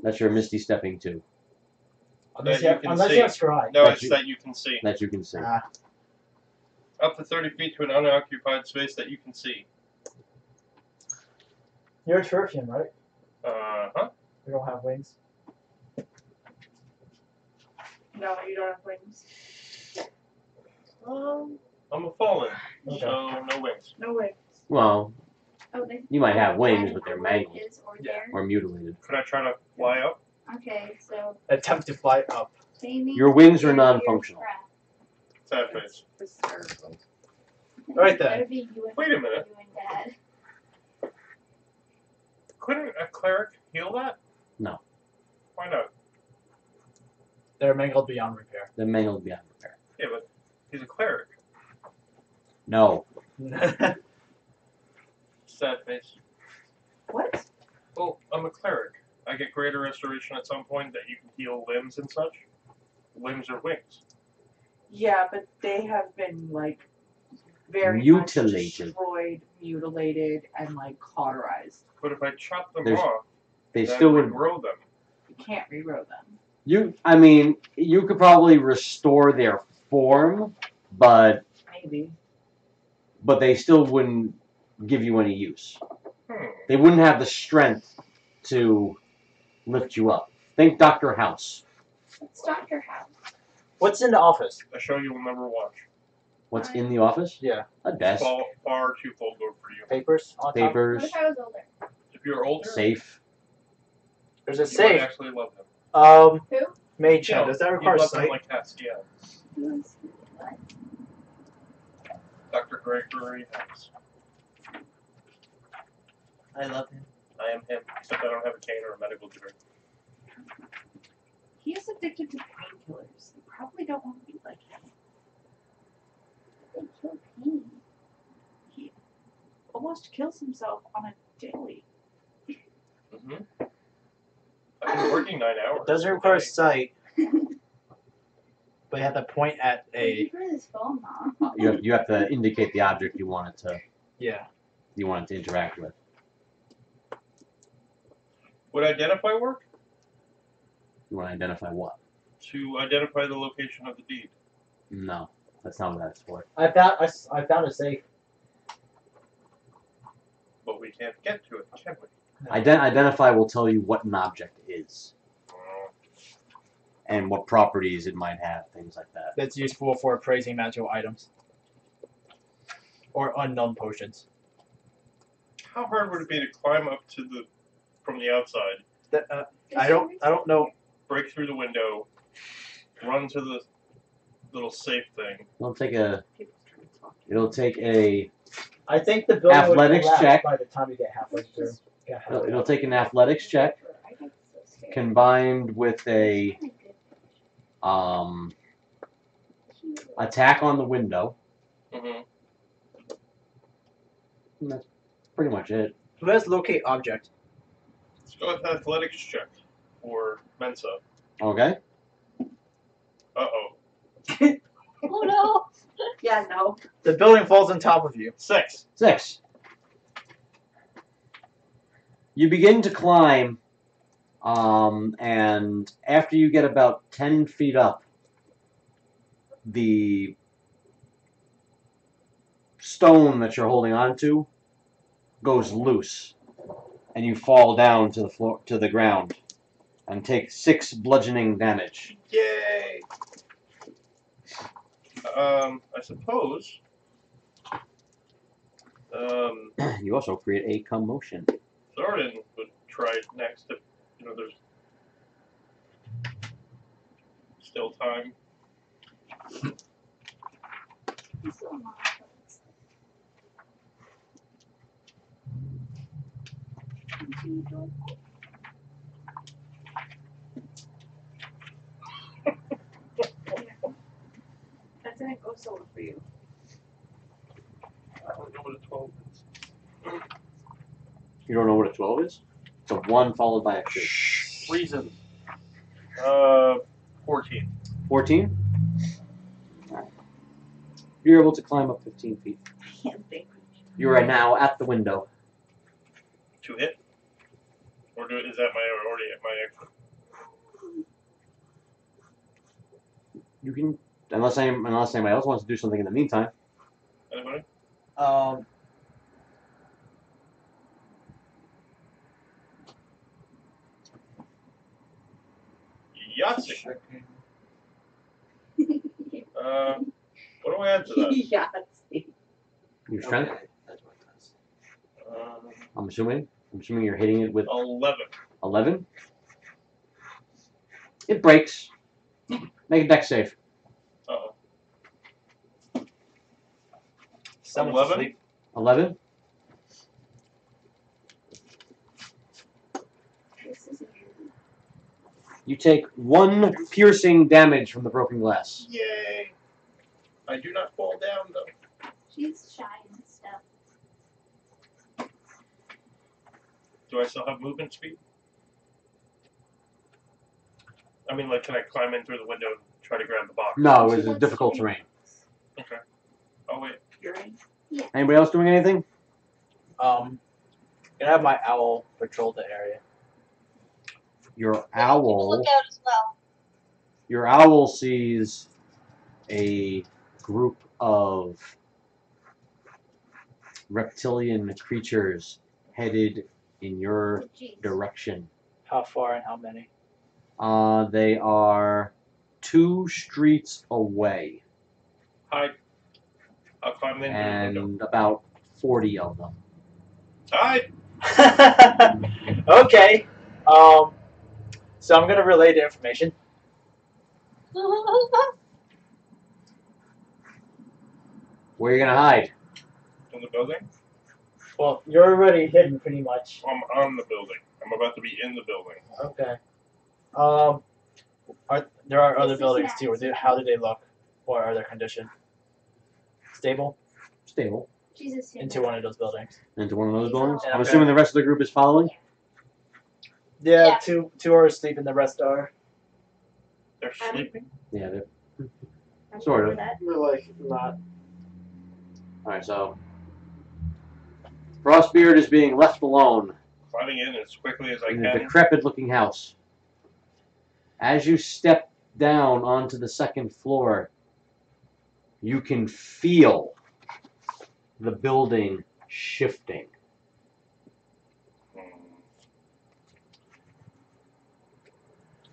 [SPEAKER 3] Misty Stepping to.
[SPEAKER 6] Unless
[SPEAKER 1] That
[SPEAKER 6] you
[SPEAKER 1] you can see.
[SPEAKER 6] have Scry.
[SPEAKER 1] No,
[SPEAKER 3] That
[SPEAKER 1] it's
[SPEAKER 3] you-
[SPEAKER 1] that you can see.
[SPEAKER 3] That you can see.
[SPEAKER 1] Up to 30 feet to an unoccupied space that you can see.
[SPEAKER 6] You're a Tertian, right?
[SPEAKER 1] Uh-huh.
[SPEAKER 6] You don't have wings.
[SPEAKER 8] No, you don't have wings.
[SPEAKER 1] I'm a fallen,
[SPEAKER 6] Okay.
[SPEAKER 1] so no wings.
[SPEAKER 8] No wings.
[SPEAKER 3] Well,
[SPEAKER 9] Oh, they
[SPEAKER 3] you might have wings, but they're mangled
[SPEAKER 9] his or
[SPEAKER 1] Yeah.
[SPEAKER 9] theirs?
[SPEAKER 3] or mutilated.
[SPEAKER 1] Could I try to fly up?
[SPEAKER 9] Okay, so
[SPEAKER 5] Attempt to fly up.
[SPEAKER 9] they mean
[SPEAKER 3] Your wings are
[SPEAKER 9] your
[SPEAKER 3] non-functional.
[SPEAKER 9] crap.
[SPEAKER 1] Sad face.
[SPEAKER 8] Hysterical.
[SPEAKER 5] Alright then.
[SPEAKER 9] Better be you and
[SPEAKER 1] Wait a minute.
[SPEAKER 9] you and Dad.
[SPEAKER 1] Couldn't a cleric heal that?
[SPEAKER 3] No.
[SPEAKER 1] Why not?
[SPEAKER 5] They're mangled beyond repair.
[SPEAKER 3] They're mangled beyond repair.
[SPEAKER 1] Yeah, but he's a cleric.
[SPEAKER 3] No.
[SPEAKER 1] Sad face.
[SPEAKER 8] What?
[SPEAKER 1] Oh, I'm a cleric. I get greater restoration at some point that you can heal limbs and such. Limbs or wings.
[SPEAKER 8] Yeah, but they have been like very
[SPEAKER 3] Mutilated.
[SPEAKER 8] much destroyed, mutilated, and like cauterized.
[SPEAKER 1] But if I chop them
[SPEAKER 3] There's-
[SPEAKER 1] off,
[SPEAKER 3] They
[SPEAKER 1] then
[SPEAKER 3] still would.
[SPEAKER 1] regrow them.
[SPEAKER 8] You can't regrow them.
[SPEAKER 3] You could probably restore their form, but
[SPEAKER 8] Maybe.
[SPEAKER 3] they still wouldn't give you any use.
[SPEAKER 1] Hmm.
[SPEAKER 3] They wouldn't have the strength to lift you up. Think Dr. House.
[SPEAKER 9] It's Dr. House.
[SPEAKER 5] What's in the office?
[SPEAKER 1] A show you will never watch.
[SPEAKER 3] What's in the office?
[SPEAKER 5] Yeah.
[SPEAKER 3] A desk,
[SPEAKER 1] Far too vulgar for you.
[SPEAKER 5] Papers on top.
[SPEAKER 9] What
[SPEAKER 3] papers,
[SPEAKER 9] if I was older?
[SPEAKER 1] If you're older,
[SPEAKER 3] safe.
[SPEAKER 5] There's a
[SPEAKER 1] you might
[SPEAKER 5] safe.
[SPEAKER 1] actually love him.
[SPEAKER 9] Who?
[SPEAKER 5] Mage
[SPEAKER 1] Yeah,
[SPEAKER 5] hand. Does that
[SPEAKER 1] you
[SPEAKER 5] require
[SPEAKER 1] love him
[SPEAKER 5] sight?
[SPEAKER 1] like cats, yeah.
[SPEAKER 9] Who's what?
[SPEAKER 1] Dr. Gregory House.
[SPEAKER 5] I love him.
[SPEAKER 1] I am him, except I don't have a cane or a medical degree.
[SPEAKER 8] He's addicted to painkillers. You probably don't want to be like him.
[SPEAKER 9] They kill pain.
[SPEAKER 8] He almost kills himself on a daily.
[SPEAKER 1] Mm-hmm. I've been working 9 hours.
[SPEAKER 5] It doesn't require sight, but you have to point at
[SPEAKER 9] Thank you
[SPEAKER 5] a.
[SPEAKER 9] for this phone, Mom.
[SPEAKER 3] You have to indicate the object you want it to interact with.
[SPEAKER 1] Would identify work?
[SPEAKER 3] You want to identify what?
[SPEAKER 1] To identify the location of the deed.
[SPEAKER 3] No, that's not what that's for.
[SPEAKER 6] I found a safe.
[SPEAKER 1] But we can't get to it, can we?
[SPEAKER 3] Identify will tell you what an object is
[SPEAKER 1] Oh.
[SPEAKER 3] and what properties it might have, things like that.
[SPEAKER 5] That's useful for appraising magical items or unknown potions.
[SPEAKER 1] How hard would it be to climb up to from the outside,
[SPEAKER 5] I don't know.
[SPEAKER 1] break through the window, run to the little safe thing?
[SPEAKER 3] It'll take a.
[SPEAKER 8] People's trying to talk.
[SPEAKER 3] It'll take a.
[SPEAKER 6] I think the building
[SPEAKER 3] Athletics
[SPEAKER 6] would collapse
[SPEAKER 3] check.
[SPEAKER 6] by the time you get halfway through. Yeah,
[SPEAKER 3] It'll take an athletics check
[SPEAKER 9] I get so scared.
[SPEAKER 3] combined with a attack on the window.
[SPEAKER 1] Mm-hmm.
[SPEAKER 3] And that's pretty much it.
[SPEAKER 5] Let's locate object.
[SPEAKER 1] Let's go with athletics check for Mensa.
[SPEAKER 3] Okay.
[SPEAKER 1] Uh-oh.
[SPEAKER 8] Oh no! Yeah, no.
[SPEAKER 5] The building falls on top of you.
[SPEAKER 1] 6.
[SPEAKER 3] 6. You begin to climb, and after you get about 10 feet up, the stone that you're holding onto goes loose, and you fall down to the floor, to the ground, and take 6 bludgeoning damage.
[SPEAKER 5] Yay!
[SPEAKER 1] I suppose.
[SPEAKER 3] You also create a commotion.
[SPEAKER 1] Zordon would try it next if, there's still time.
[SPEAKER 8] sold for you.
[SPEAKER 1] I don't know what a 12 is.
[SPEAKER 3] You don't know what a 12 is? It's a 1 followed by a 2.
[SPEAKER 1] Reason. 14.
[SPEAKER 3] 14? Alright. You're able to climb up 15 feet.
[SPEAKER 8] I can't think.
[SPEAKER 3] You are now at the window.
[SPEAKER 1] To hit? Or is that already at my exit?
[SPEAKER 3] You can, unless anybody else wants to do something in the meantime.
[SPEAKER 1] Anybody? Yahtzee. What do I add to that?
[SPEAKER 8] Yeah.
[SPEAKER 3] Your strength?
[SPEAKER 4] Okay, that's what it does.
[SPEAKER 3] I'm assuming you're hitting it with
[SPEAKER 1] 11.
[SPEAKER 3] 11. It breaks. Make a dex save.
[SPEAKER 1] Uh-oh.
[SPEAKER 5] Someone's
[SPEAKER 1] 11?
[SPEAKER 5] asleep.
[SPEAKER 3] 11. You take 1 piercing damage from the broken glass.
[SPEAKER 1] Yay! I do not fall down, though.
[SPEAKER 9] She's shy and stuff.
[SPEAKER 1] Do I still have movement speed? I mean, like, can I climb in through the window and try to grab the box?
[SPEAKER 3] No, it was a difficult terrain.
[SPEAKER 1] Okay. Oh, wait.
[SPEAKER 8] You're in.
[SPEAKER 3] Anybody else doing anything?
[SPEAKER 5] Gonna have my owl patrol the area.
[SPEAKER 3] Your
[SPEAKER 7] Keep a
[SPEAKER 3] owl.
[SPEAKER 7] lookout as well.
[SPEAKER 3] Your owl sees a group of reptilian creatures headed in your direction.
[SPEAKER 5] How far and how many?
[SPEAKER 3] They are 2 streets away,
[SPEAKER 1] Hi. I'll climb in through the window.
[SPEAKER 3] and about 40 of them.
[SPEAKER 1] Hi!
[SPEAKER 5] Okay. So I'm gonna relay the information.
[SPEAKER 3] Where are you gonna hide?
[SPEAKER 1] In the building?
[SPEAKER 6] Well, you're already hidden pretty much.
[SPEAKER 1] I'm on the building. I'm about to be in the building.
[SPEAKER 6] Okay. There are other buildings too. How do they look? Or are their condition? Stable?
[SPEAKER 3] Stable.
[SPEAKER 9] Jesus.
[SPEAKER 6] Into one of those buildings.
[SPEAKER 3] Into one of those buildings?
[SPEAKER 6] Yeah,
[SPEAKER 3] I'm
[SPEAKER 6] okay.
[SPEAKER 3] assuming the rest of the group is following?
[SPEAKER 6] Yeah,
[SPEAKER 7] Yeah.
[SPEAKER 6] two are asleep and the rest are.
[SPEAKER 1] They're sleeping?
[SPEAKER 3] Yeah, they're...
[SPEAKER 2] I'm
[SPEAKER 3] Sort
[SPEAKER 2] cool
[SPEAKER 3] of.
[SPEAKER 2] with that.
[SPEAKER 4] We're like not.
[SPEAKER 3] Alright, so... Frostbeard is being left alone
[SPEAKER 1] Climbing in as quickly as I
[SPEAKER 3] in a
[SPEAKER 1] can.
[SPEAKER 3] decrepit-looking house. As you step down onto the second floor, you can feel the building shifting.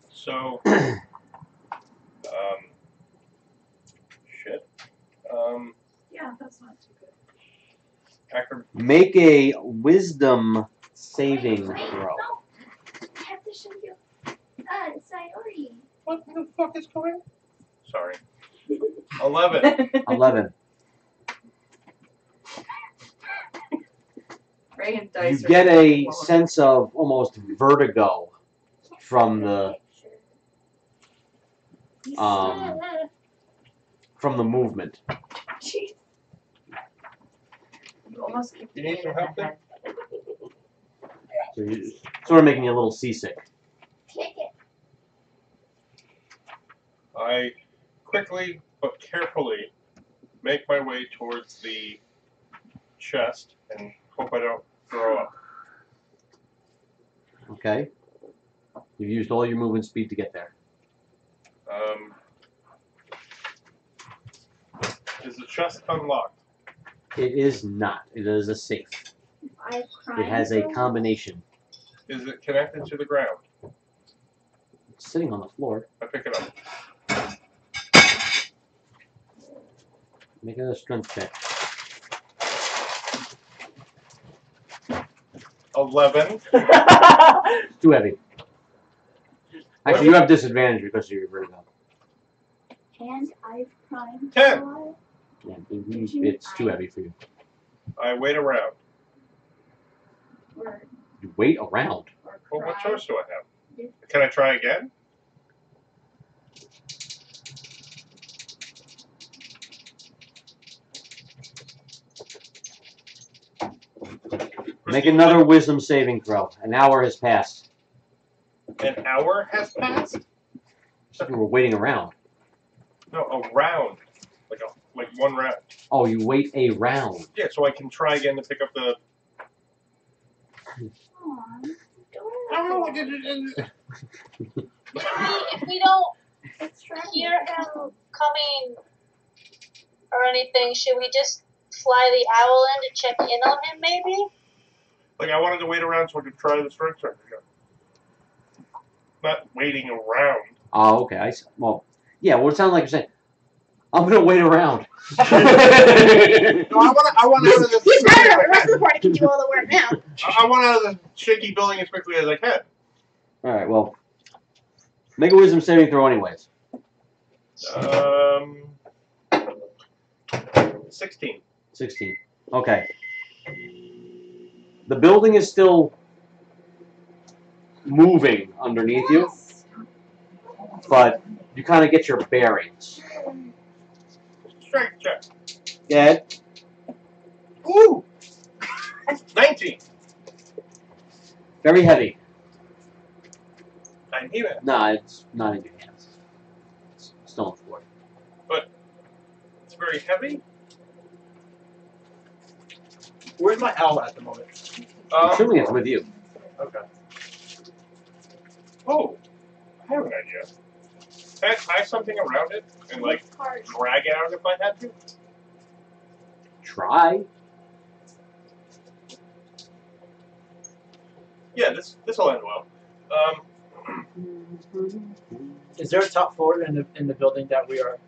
[SPEAKER 1] So, shit.
[SPEAKER 8] Yeah, that's not too good.
[SPEAKER 3] Make a wisdom saving
[SPEAKER 9] Wait,
[SPEAKER 3] throw.
[SPEAKER 9] no. I have to show you. Sayori.
[SPEAKER 1] What the fuck is going on? Sorry. 11.
[SPEAKER 3] 11.
[SPEAKER 8] Ray and
[SPEAKER 3] You
[SPEAKER 8] dice.
[SPEAKER 3] get a sense of almost vertigo from the movement.
[SPEAKER 9] Jeez.
[SPEAKER 8] You almost keep
[SPEAKER 1] You need some help there?
[SPEAKER 3] So you're sort of making you a little seasick.
[SPEAKER 9] Take it.
[SPEAKER 1] I quickly but carefully make my way towards the chest and hope I don't throw up.
[SPEAKER 3] Okay. You've used all your movement speed to get there.
[SPEAKER 1] Is the chest unlocked?
[SPEAKER 3] It is not. It is a safe. It has a combination.
[SPEAKER 1] Is it connected to the ground?
[SPEAKER 3] It's sitting on the floor.
[SPEAKER 1] I pick it up.
[SPEAKER 3] Make a strength check.
[SPEAKER 1] 11.
[SPEAKER 3] It's too heavy. Actually, you have disadvantage because of your vertigo.
[SPEAKER 9] And I've primed.
[SPEAKER 1] 10.
[SPEAKER 3] Yeah, it's too heavy for you.
[SPEAKER 1] I wait around.
[SPEAKER 3] You wait around.
[SPEAKER 1] Well, what choice do I have? Can I try again?
[SPEAKER 3] Make another wisdom saving throw. An hour has passed.
[SPEAKER 1] An hour has passed?
[SPEAKER 3] You were waiting around.
[SPEAKER 1] No, a round. Like one round.
[SPEAKER 3] Oh, you wait a round.
[SPEAKER 1] Yeah, so I can try again to pick up the...
[SPEAKER 7] If we don't hear him coming or anything, should we just fly the owl in to check in on him, maybe?
[SPEAKER 1] Like, I wanted to wait around so I could try the strength check again. Not waiting around.
[SPEAKER 3] Oh, okay. Well, yeah, what it sounds like you're saying, I'm going to wait around.
[SPEAKER 1] No, I want out of this...
[SPEAKER 2] He's better. The rest of the party can do all the work now.
[SPEAKER 1] I want out of the shaky building as quickly as I can.
[SPEAKER 3] Alright, well, make a wisdom saving throw anyways.
[SPEAKER 1] 16.
[SPEAKER 3] 16. Okay. The building is still moving underneath you, but you kind of get your bearings.
[SPEAKER 1] Strength check.
[SPEAKER 3] Get
[SPEAKER 1] Ooh! 19.
[SPEAKER 3] very heavy.
[SPEAKER 1] I'm even.
[SPEAKER 3] Nah, it's not in your hands. It's still on the floor.
[SPEAKER 1] But it's very heavy.
[SPEAKER 5] Where's my owl at the moment?
[SPEAKER 3] Assuming it's with you.
[SPEAKER 1] Okay. Oh, I have an idea. Can I tie something around it and like drag it out if I had to?
[SPEAKER 3] Try.
[SPEAKER 1] Yeah, this will end well.
[SPEAKER 6] Is there a top floor in the building that we are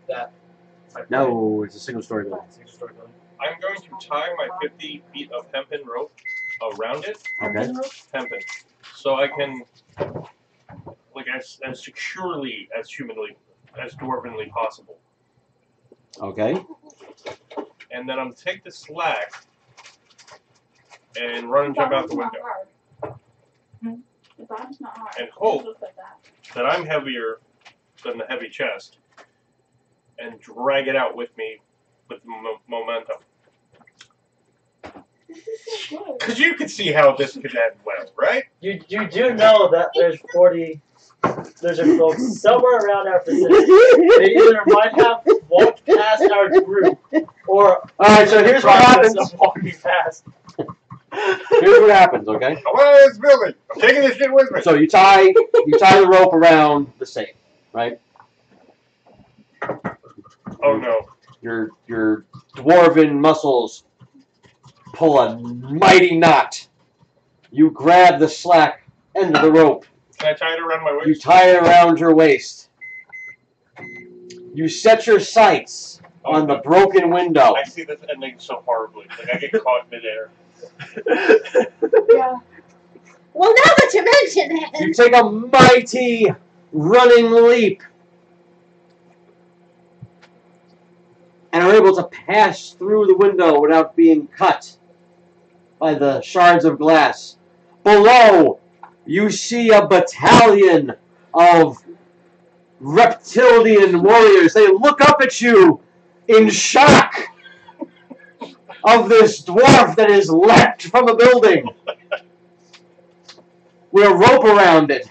[SPEAKER 3] No, it's a single story building.
[SPEAKER 6] Single story building.
[SPEAKER 1] I'm going to tie my 50 feet of hempen rope around it.
[SPEAKER 3] Okay.
[SPEAKER 1] Hempen. So I can, like, as securely as humanly, as dwarvenly possible.
[SPEAKER 3] Okay.
[SPEAKER 1] And then I'm going to take the slack and run and jump out the window.
[SPEAKER 9] The bottom's not hard.
[SPEAKER 1] And hope
[SPEAKER 9] It looks like that.
[SPEAKER 1] that I'm heavier than the heavy chest and drag it out with me with momentum.
[SPEAKER 9] This is so good.
[SPEAKER 1] Because you can see how this could end well, right?
[SPEAKER 6] You do know that there's a folks somewhere around our vicinity. They either might have walked past our group or
[SPEAKER 3] Alright, so here's what happens.
[SPEAKER 6] Walking past.
[SPEAKER 3] Here's what happens, okay?
[SPEAKER 1] I want out of this building. I'm taking this shit with me.
[SPEAKER 3] So you tie the rope around the safe, right?
[SPEAKER 1] Oh no.
[SPEAKER 3] Your dwarven muscles pull a mighty knot. You grab the slack end of the rope.
[SPEAKER 1] Can I tie it around my waist?
[SPEAKER 3] You tie it around your waist. You set your sights on the broken window.
[SPEAKER 1] I see this ending so horribly. Like I get caught midair.
[SPEAKER 9] Yeah.
[SPEAKER 2] Well, now that you mention it.
[SPEAKER 3] You take a mighty running leap and are able to pass through the window without being cut by the shards of glass. Below, you see a battalion of reptilian warriors. They look up at you in shock of this dwarf that is leapt from a building with a rope around it.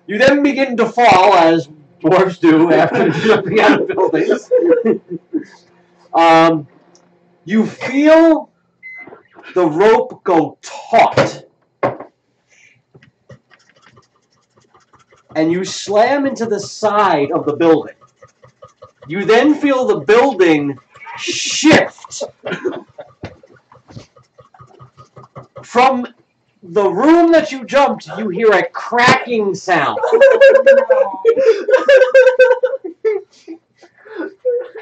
[SPEAKER 3] You then begin to fall, as dwarves do after jumping out of buildings. You feel the rope go taut. And you slam into the side of the building. You then feel the building shift from the room that you jumped. You hear a cracking sound,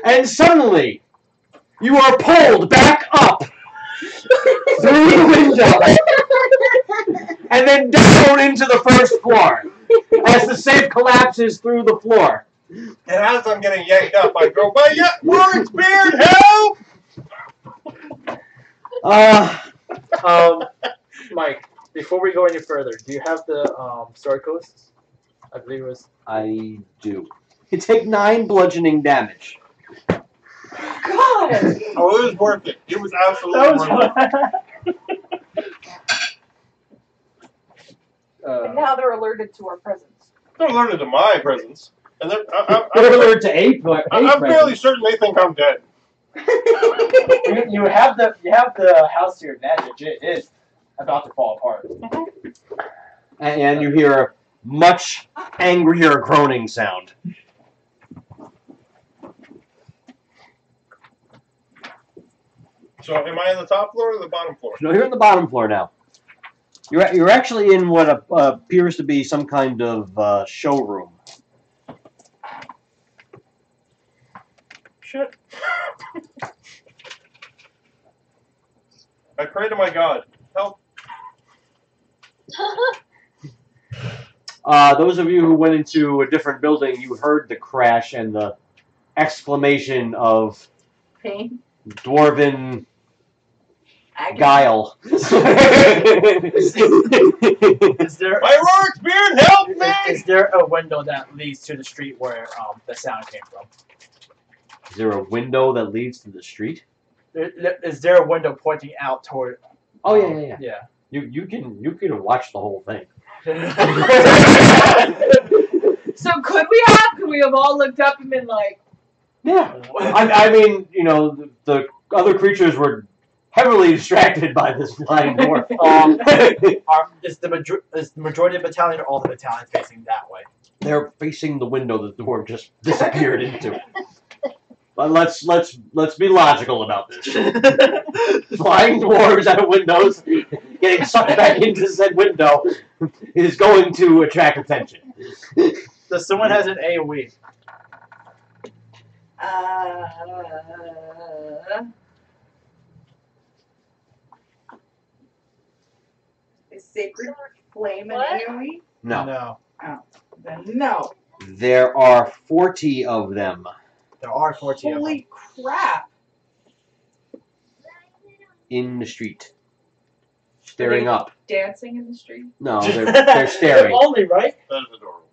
[SPEAKER 3] and suddenly you are pulled back up through the window and then down into the first floor as the safe collapses through the floor.
[SPEAKER 1] And as I'm getting yanked up, I go, "My Warwick's beard, help!"
[SPEAKER 6] Mike, before we go any further, do you have the story codes? I believe it was.
[SPEAKER 3] I do. You take 9 bludgeoning damage.
[SPEAKER 8] God!
[SPEAKER 1] Oh, it was worth it. It was absolutely worth it.
[SPEAKER 8] And now they're alerted to our presence.
[SPEAKER 1] They're alerted to my presence, and
[SPEAKER 3] They're alerted to
[SPEAKER 1] I'm fairly certain they think I'm dead.
[SPEAKER 6] you have the house to your advantage. It is about to fall apart.
[SPEAKER 3] And you hear a much angrier groaning sound.
[SPEAKER 1] So, am I on the top floor or the bottom floor?
[SPEAKER 3] No, you're on the bottom floor now. You're actually in what appears to be some kind of showroom.
[SPEAKER 1] Shit. I pray to my God. Help.
[SPEAKER 3] Those of you who went into a different building, you heard the crash and the exclamation of
[SPEAKER 8] Pain.
[SPEAKER 3] dwarven
[SPEAKER 8] Agony.
[SPEAKER 3] guile.
[SPEAKER 6] Is there
[SPEAKER 1] My Rourke's beard, help me!
[SPEAKER 6] is there a window that leads to the street where the sound came from?
[SPEAKER 3] Is there a window that leads to the street?
[SPEAKER 6] Is there a window pointing out toward?
[SPEAKER 3] Oh yeah.
[SPEAKER 6] Yeah.
[SPEAKER 3] You can watch the whole thing.
[SPEAKER 8] So could we have all looked up and been like,
[SPEAKER 3] Yeah. I mean, you know, the other creatures were heavily distracted by this flying dwarf.
[SPEAKER 6] Is the majority of the battalion or all the battalions facing that way?
[SPEAKER 3] They're facing the window the dwarf just disappeared into. But let's be logical about this. Flying dwarves out of windows, getting sucked back into said window, is going to attract attention.
[SPEAKER 6] Does someone has an AOE?
[SPEAKER 8] is sacred flame an
[SPEAKER 7] What?
[SPEAKER 8] AoE?
[SPEAKER 3] No.
[SPEAKER 8] Then no.
[SPEAKER 3] There are 40 of them.
[SPEAKER 6] There are 14 of them.
[SPEAKER 8] Holy crap!
[SPEAKER 3] In the street. Staring up.
[SPEAKER 8] Dancing in the street.
[SPEAKER 3] No, they're staring.
[SPEAKER 6] Only, right?
[SPEAKER 1] That is adorable.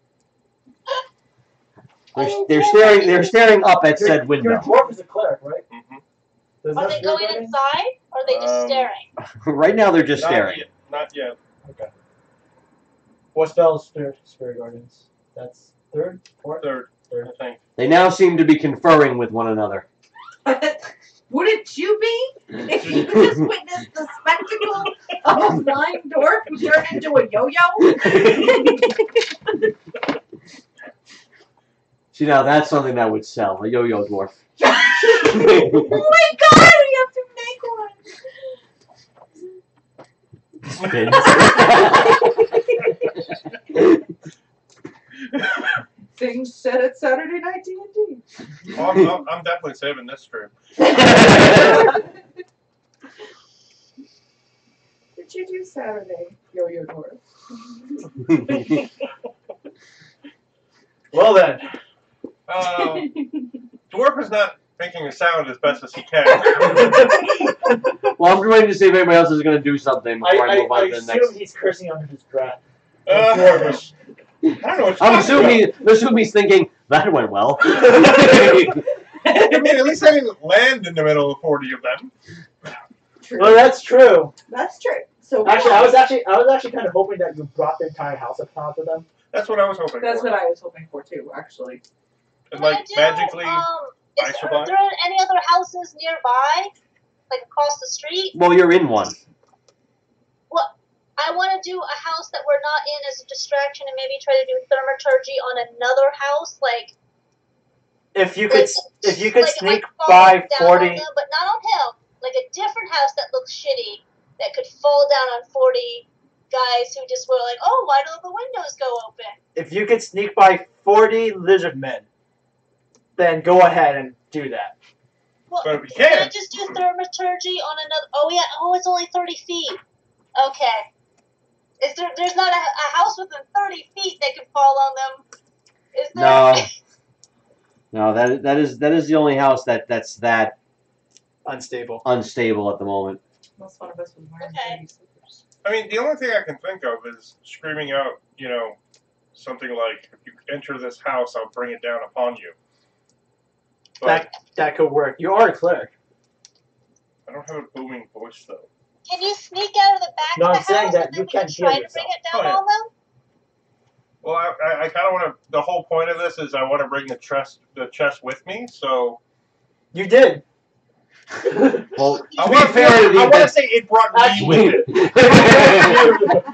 [SPEAKER 3] They're staring up at said
[SPEAKER 6] Your
[SPEAKER 3] window.
[SPEAKER 6] dwarf is a cleric, right?
[SPEAKER 1] Mm-hmm.
[SPEAKER 6] Does
[SPEAKER 7] Are
[SPEAKER 6] that
[SPEAKER 7] they
[SPEAKER 6] spirit
[SPEAKER 7] going
[SPEAKER 6] guardian?
[SPEAKER 7] inside? Or are they just staring?
[SPEAKER 3] Right now they're just staring.
[SPEAKER 1] Not yet.
[SPEAKER 6] Okay. What spells spirit guardians? That's third, fourth,
[SPEAKER 1] Third,
[SPEAKER 6] third.
[SPEAKER 1] I think.
[SPEAKER 3] They now seem to be conferring with one another.
[SPEAKER 8] Wouldn't you be? If you just witnessed the spectacle of a flying dwarf who turned into a yo-yo?
[SPEAKER 3] See, now that's something that would sell. A yo-yo dwarf.
[SPEAKER 8] Oh my god, we have to make one! Things said at Saturday Night D&D.
[SPEAKER 1] Oh, I'm definitely saving this stream.
[SPEAKER 8] Did you do Saturday, yo-yo dwarf?
[SPEAKER 6] Well then.
[SPEAKER 1] Dwarf is not making a sound as best as he can.
[SPEAKER 3] Well, I'm waiting to see if anybody else is going to do something before I move on
[SPEAKER 6] I
[SPEAKER 3] to the
[SPEAKER 6] assume
[SPEAKER 3] next.
[SPEAKER 6] he's cursing under his breath.
[SPEAKER 1] Dwarvish. I don't know what you're talking about.
[SPEAKER 3] assuming he's thinking, that went well.
[SPEAKER 1] I mean, at least I didn't land in the middle of 40 of them.
[SPEAKER 8] True.
[SPEAKER 6] Well, that's true.
[SPEAKER 8] That's true. So
[SPEAKER 6] Actually, I was actually kind of hoping that you brought the entire house up top of them.
[SPEAKER 1] That's what I was hoping
[SPEAKER 8] That's
[SPEAKER 1] for.
[SPEAKER 8] what I was hoping for too, actually.
[SPEAKER 1] And like magically,
[SPEAKER 7] Is
[SPEAKER 1] I survived.
[SPEAKER 7] there any other houses nearby? Like across the street?
[SPEAKER 3] Well, you're in one.
[SPEAKER 7] Well, I want to do a house that we're not in as a distraction and maybe try to do thaumaturgy on another house, like
[SPEAKER 6] If you could
[SPEAKER 7] like,
[SPEAKER 6] sneak
[SPEAKER 7] falling
[SPEAKER 6] by
[SPEAKER 7] down
[SPEAKER 6] 40.
[SPEAKER 7] on them, but not on him. Like a different house that looks shitty that could fall down on 40 guys who just were like, oh, why don't the windows go open?
[SPEAKER 6] If you could sneak by 40 lizard men, then go ahead and do that.
[SPEAKER 7] Well,
[SPEAKER 1] But if we
[SPEAKER 7] can I
[SPEAKER 1] can't,
[SPEAKER 7] just do thaumaturgy on another? Oh yeah. Oh, it's only 30 feet. Okay. Is there? There's not a house within 30 feet that could fall on them. Is there?
[SPEAKER 3] No, that is the only house that's that
[SPEAKER 6] Unstable.
[SPEAKER 3] unstable at the moment.
[SPEAKER 8] Unless one of us was wearing
[SPEAKER 7] Okay.
[SPEAKER 8] dirty slippers.
[SPEAKER 1] I mean, the only thing I can think of is screaming out, something like, if you enter this house, I'll bring it down upon you. But
[SPEAKER 6] That could work. You are a cleric.
[SPEAKER 1] I don't have a booming voice, though.
[SPEAKER 7] Can you sneak out of the back
[SPEAKER 6] No,
[SPEAKER 7] of
[SPEAKER 6] I'm
[SPEAKER 7] the
[SPEAKER 6] saying
[SPEAKER 7] house
[SPEAKER 6] that
[SPEAKER 7] and
[SPEAKER 6] you
[SPEAKER 7] then we
[SPEAKER 6] can
[SPEAKER 7] can try
[SPEAKER 6] heal
[SPEAKER 7] to bring
[SPEAKER 6] yourself.
[SPEAKER 7] it down
[SPEAKER 1] Oh, yeah.
[SPEAKER 7] on them?
[SPEAKER 1] Well, I kind of want to. The whole point of this is I want to bring the chest with me. So
[SPEAKER 6] You did.
[SPEAKER 3] Well,
[SPEAKER 1] I
[SPEAKER 3] to be
[SPEAKER 1] want
[SPEAKER 3] fair to
[SPEAKER 1] to
[SPEAKER 3] the
[SPEAKER 1] say it brought me with it.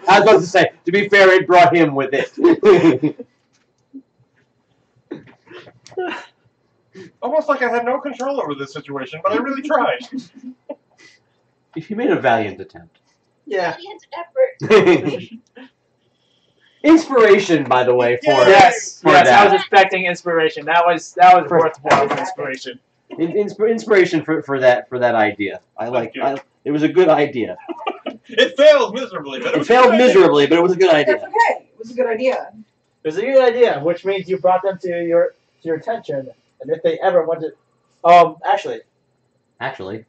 [SPEAKER 3] I was about to say, to be fair, it brought him with it.
[SPEAKER 1] Almost like I had no control over this situation, but I really tried.
[SPEAKER 3] He made a valiant attempt.
[SPEAKER 6] Yeah.
[SPEAKER 7] Valiant effort.
[SPEAKER 3] Inspiration, by the way, for
[SPEAKER 10] Yes,
[SPEAKER 3] for
[SPEAKER 10] yes, I
[SPEAKER 3] that.
[SPEAKER 10] was expecting inspiration. That was worthwhile inspiration.
[SPEAKER 3] Inspiration for that idea. I like. It was a good idea.
[SPEAKER 1] It failed miserably, but
[SPEAKER 3] It failed miserably, but it was a good idea.
[SPEAKER 8] That's okay. It was a good idea.
[SPEAKER 6] It was a good idea, which means you brought them to your attention, and if they ever want to, actually, do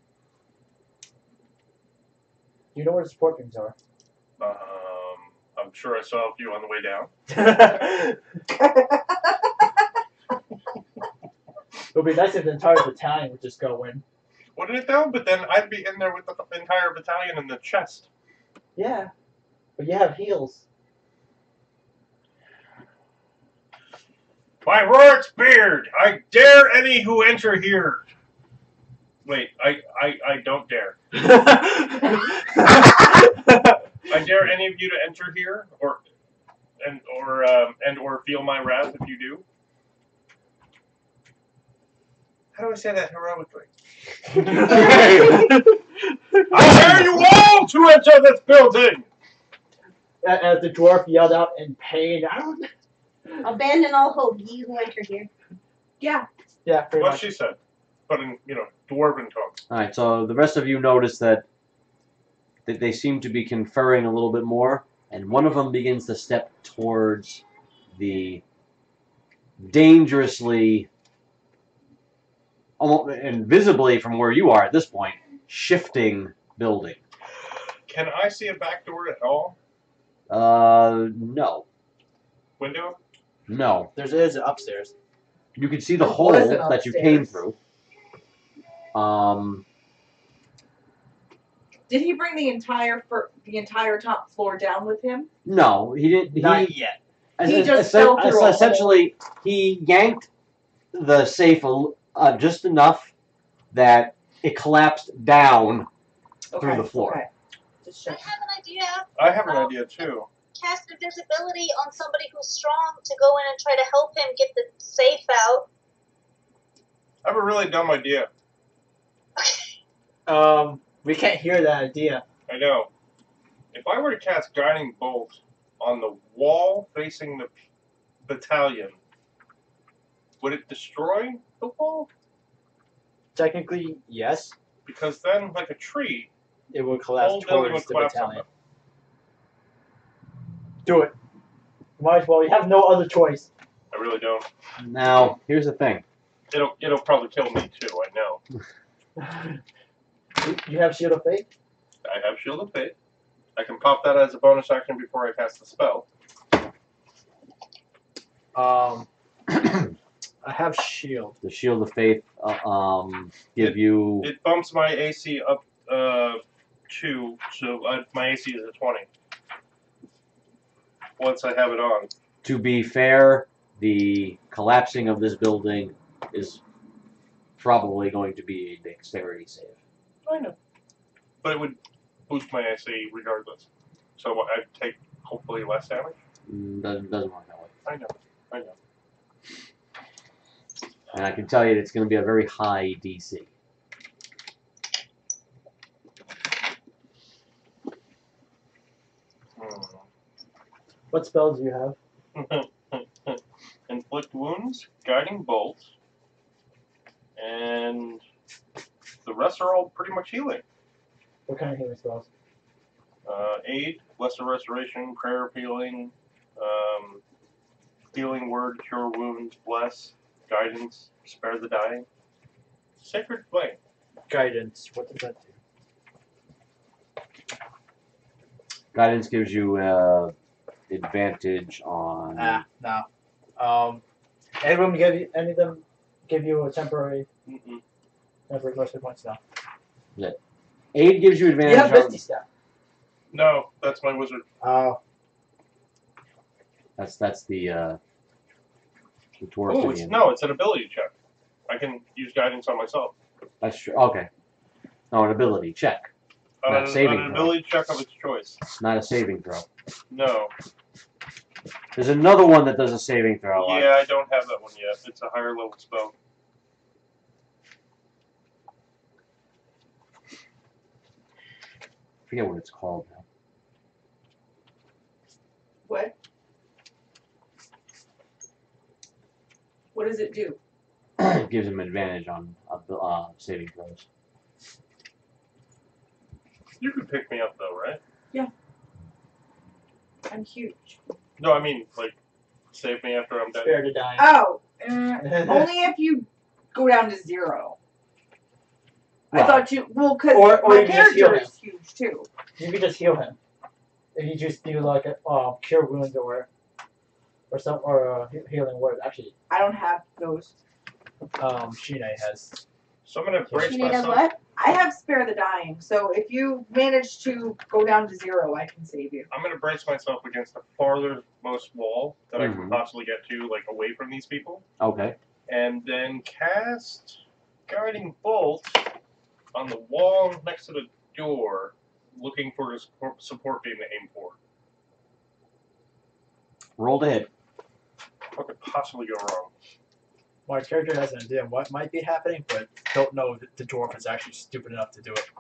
[SPEAKER 6] you know where the support beams are?
[SPEAKER 1] I'm sure I saw a few on the way down.
[SPEAKER 6] It would be nice if the entire battalion would just go in.
[SPEAKER 1] Wouldn't it though? But then I'd be in there with the entire battalion in the chest.
[SPEAKER 6] Yeah, but you have heals.
[SPEAKER 1] By Rort's beard, I dare any who enter here. Wait, I don't dare. I dare any of you to enter here, or feel my wrath if you do. How do I say that heroically? I dare you all to enter this building!
[SPEAKER 6] As the dwarf yelled out in pain.
[SPEAKER 2] Abandon all hope, ye who enter here.
[SPEAKER 8] Yeah.
[SPEAKER 6] Yeah, pretty
[SPEAKER 1] What
[SPEAKER 6] much.
[SPEAKER 1] she said, but in dwarven tone.
[SPEAKER 3] All right, so the rest of you notice that they seem to be conferring a little bit more, and one of them begins to step towards the dangerously, almost invisibly from where you are at this point, shifting building.
[SPEAKER 1] Can I see a back door at all?
[SPEAKER 3] No.
[SPEAKER 1] Window?
[SPEAKER 3] No.
[SPEAKER 10] There is upstairs.
[SPEAKER 3] You can see the
[SPEAKER 8] There
[SPEAKER 3] hole
[SPEAKER 8] was an
[SPEAKER 3] that you came
[SPEAKER 8] upstairs.
[SPEAKER 3] through.
[SPEAKER 8] Did he bring the entire top floor down with him?
[SPEAKER 3] No, he didn't.
[SPEAKER 10] Not yet.
[SPEAKER 8] He just fell through a hole.
[SPEAKER 3] Essentially, he yanked the safe just enough that it collapsed down through the floor.
[SPEAKER 8] Okay. Just
[SPEAKER 7] I
[SPEAKER 8] check.
[SPEAKER 7] have an idea.
[SPEAKER 1] I have an idea too.
[SPEAKER 7] Cast invisibility on somebody who's strong to go in and try to help him get the safe out.
[SPEAKER 1] I have a really dumb idea.
[SPEAKER 10] We can't hear that idea.
[SPEAKER 1] I know. If I were to cast Guiding Bolt on the wall facing the battalion, would it destroy the wall?
[SPEAKER 10] Technically, yes.
[SPEAKER 1] Because then, like a tree,
[SPEAKER 10] It would
[SPEAKER 1] the
[SPEAKER 10] collapse
[SPEAKER 1] whole building
[SPEAKER 10] towards
[SPEAKER 1] would
[SPEAKER 10] the
[SPEAKER 1] collapse on
[SPEAKER 10] battalion.
[SPEAKER 1] them.
[SPEAKER 6] Do it. Might as well. You have no other choice.
[SPEAKER 1] I really don't.
[SPEAKER 3] Now, here's the thing.
[SPEAKER 1] It'll probably kill me too, I know.
[SPEAKER 6] You have Shield of Faith?
[SPEAKER 1] I have Shield of Fate. I can pop that as a bonus action before I cast the spell.
[SPEAKER 10] I have shield.
[SPEAKER 3] The Shield of Faith give you
[SPEAKER 1] It bumps my AC up 2, so my AC is a 20. Once I have it on.
[SPEAKER 3] To be fair, the collapsing of this building is probably going to be a dexterity save.
[SPEAKER 1] I know. But it would boost my AC regardless. So I'd take hopefully less damage.
[SPEAKER 3] Doesn't work that way.
[SPEAKER 1] I know.
[SPEAKER 3] And I can tell you it's going to be a very high DC.
[SPEAKER 6] What spells do you have?
[SPEAKER 1] Inflict wounds, guiding bolt, and the rest are all pretty much healing.
[SPEAKER 6] What kind of healing spells?
[SPEAKER 1] Aid, lesser restoration, prayer healing, healing word, cure wounds, bless, guidance, spare the dying, sacred flame.
[SPEAKER 10] Guidance. What does that do?
[SPEAKER 3] Guidance gives you advantage on.
[SPEAKER 10] No.
[SPEAKER 6] Any of them give you a temporary
[SPEAKER 1] Mm-mm.
[SPEAKER 6] temporary pressure points? No.
[SPEAKER 3] Yeah. Aid gives you advantage
[SPEAKER 6] You have
[SPEAKER 3] on...
[SPEAKER 6] Misty Step.
[SPEAKER 1] No, that's my wizard.
[SPEAKER 6] Oh.
[SPEAKER 3] That's the dwarf.
[SPEAKER 1] Oh, it's an ability check. I can use guidance on myself.
[SPEAKER 3] That's true. Okay. No, an ability check. Not a saving
[SPEAKER 1] an
[SPEAKER 3] throw.
[SPEAKER 1] ability check of its choice.
[SPEAKER 3] Not a saving throw.
[SPEAKER 1] No.
[SPEAKER 3] There's another one that does a saving throw.
[SPEAKER 1] Yeah, I don't have that one yet. It's a higher level spell.
[SPEAKER 3] I forget what it's called now.
[SPEAKER 8] What? What does it do?
[SPEAKER 3] It gives him advantage on saving throws.
[SPEAKER 1] You can pick me up though, right?
[SPEAKER 8] Yeah. I'm huge.
[SPEAKER 1] No, I mean like save me after I'm dead.
[SPEAKER 6] Spare to die.
[SPEAKER 8] Oh, only if you go down to 0.
[SPEAKER 3] Well,
[SPEAKER 8] I thought you because
[SPEAKER 6] or
[SPEAKER 8] my
[SPEAKER 6] you can just heal
[SPEAKER 8] character is huge too.
[SPEAKER 6] You can just heal him. If you just do like a cure wounds or a healing word. Actually,
[SPEAKER 8] I don't have those.
[SPEAKER 6] Shine has.
[SPEAKER 1] So I'm gonna brace
[SPEAKER 2] She needed
[SPEAKER 1] myself.
[SPEAKER 2] what?
[SPEAKER 8] I have spare the dying, so if you manage to go down to 0, I can save you.
[SPEAKER 1] I'm gonna brace myself against the farthest wall that I
[SPEAKER 3] Mhm.
[SPEAKER 1] can possibly get to, like away from these people,
[SPEAKER 3] Okay.
[SPEAKER 1] and then cast guiding bolt on the wall next to the door, looking for a support beam to aim for.
[SPEAKER 3] Roll to hit.
[SPEAKER 1] What could possibly go wrong?
[SPEAKER 6] My character has an idea of what might be happening, but don't know that the dwarf is actually stupid enough to do it.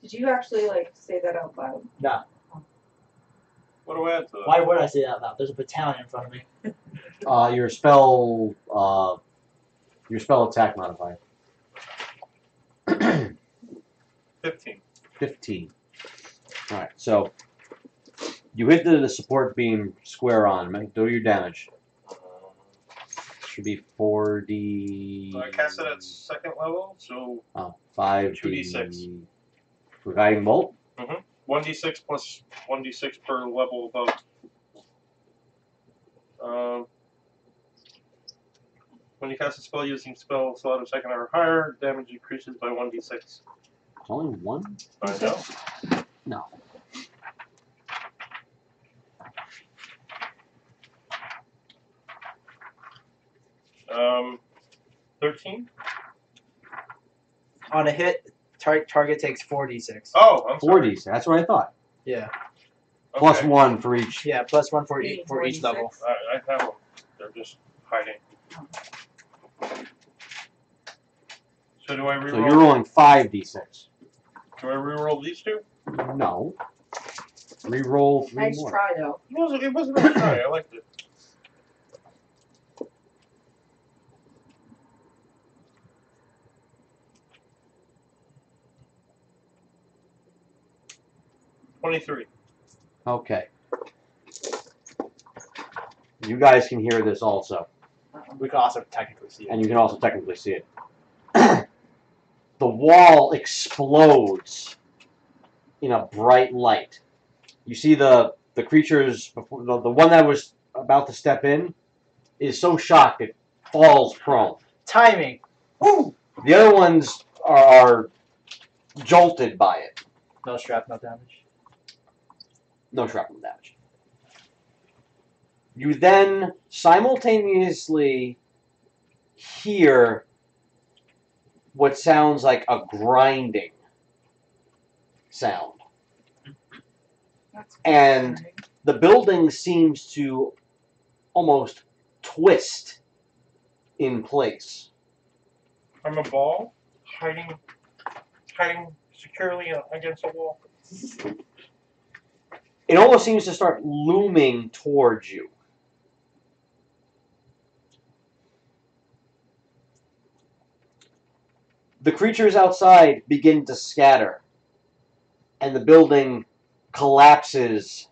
[SPEAKER 8] Did you actually like say that out loud?
[SPEAKER 6] Nah.
[SPEAKER 1] What do I add to that?
[SPEAKER 6] Why would I say that out loud? There's a battalion in front of me.
[SPEAKER 3] Your spell attack modifier.
[SPEAKER 1] 15.
[SPEAKER 3] 15. All right. So you hit the support beam square on. Do your damage. Should be 4d.
[SPEAKER 1] I cast it at second level, so
[SPEAKER 3] 5d.
[SPEAKER 1] 2d6.
[SPEAKER 3] For guiding bolt.
[SPEAKER 1] 1d6 plus 1d6 per level above. When you cast a spell using spell slot of second or higher, damage increases by 1d6.
[SPEAKER 3] It's only one?
[SPEAKER 1] I know.
[SPEAKER 3] No.
[SPEAKER 1] Um, 13?
[SPEAKER 10] On a hit, target takes 4d6.
[SPEAKER 1] Oh, I'm sorry.
[SPEAKER 3] 4d. That's what I thought.
[SPEAKER 10] Yeah.
[SPEAKER 3] Plus
[SPEAKER 1] Okay.
[SPEAKER 3] 1 for each.
[SPEAKER 10] Yeah, plus 1 for
[SPEAKER 8] Meaning
[SPEAKER 10] each level.
[SPEAKER 8] 46.
[SPEAKER 1] I have them. They're just hiding. So do I reroll?
[SPEAKER 3] So you're rolling 5d6.
[SPEAKER 1] Do I reroll these two?
[SPEAKER 3] No. Reroll 3
[SPEAKER 8] Nice
[SPEAKER 3] more.
[SPEAKER 8] try though.
[SPEAKER 1] It wasn't a try. I liked it. $23.
[SPEAKER 3] Okay. You guys can hear this also.
[SPEAKER 10] We can also technically see it.
[SPEAKER 3] And you can also technically see it. The wall explodes in a bright light. You see the creatures, before, the one that was about to step in is so shocked it falls prone.
[SPEAKER 10] Timing.
[SPEAKER 3] Woo! The other ones are jolted by it.
[SPEAKER 10] No shrapnel damage.
[SPEAKER 3] No shrapnel damage. You then simultaneously hear what sounds like a grinding sound. And the building seems to almost twist in place.
[SPEAKER 1] I'm a ball hiding securely against a wall.
[SPEAKER 3] It almost seems to start looming towards you. The creatures outside begin to scatter, and the building collapses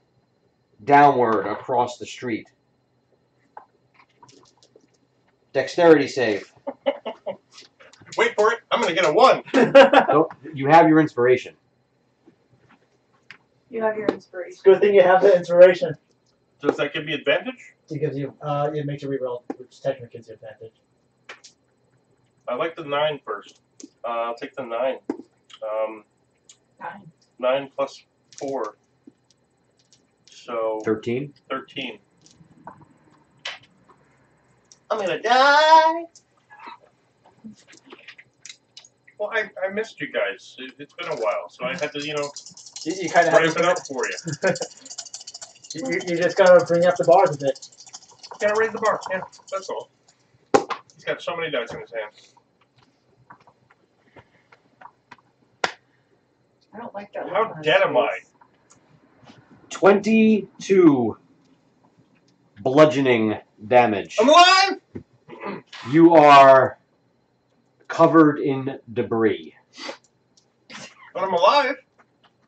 [SPEAKER 3] downward across the street. Dexterity save.
[SPEAKER 1] Wait for it. I'm going to get a 1.
[SPEAKER 3] So you have your inspiration.
[SPEAKER 8] You have your inspiration.
[SPEAKER 6] Good thing you have the inspiration.
[SPEAKER 1] Does that give me advantage?
[SPEAKER 6] It gives you, it makes you reroll, which technically gives you advantage.
[SPEAKER 1] I like the 9 first. I'll take the 9.
[SPEAKER 8] 9.
[SPEAKER 1] 9 plus 4. So
[SPEAKER 3] 13.
[SPEAKER 1] 13.
[SPEAKER 4] I'm gonna die.
[SPEAKER 1] Well, I missed you guys. It's been a while, so I had to,
[SPEAKER 10] You kind of have
[SPEAKER 1] ramp it up for you.
[SPEAKER 6] You just gotta bring up the bars a bit.
[SPEAKER 1] Gotta raise the bar. Yeah, that's all. He's got so many dice in his hand.
[SPEAKER 8] I don't like that.
[SPEAKER 1] How dead am I?
[SPEAKER 3] 22 bludgeoning damage.
[SPEAKER 1] I'm alive!
[SPEAKER 3] You are covered in debris
[SPEAKER 1] But I'm alive.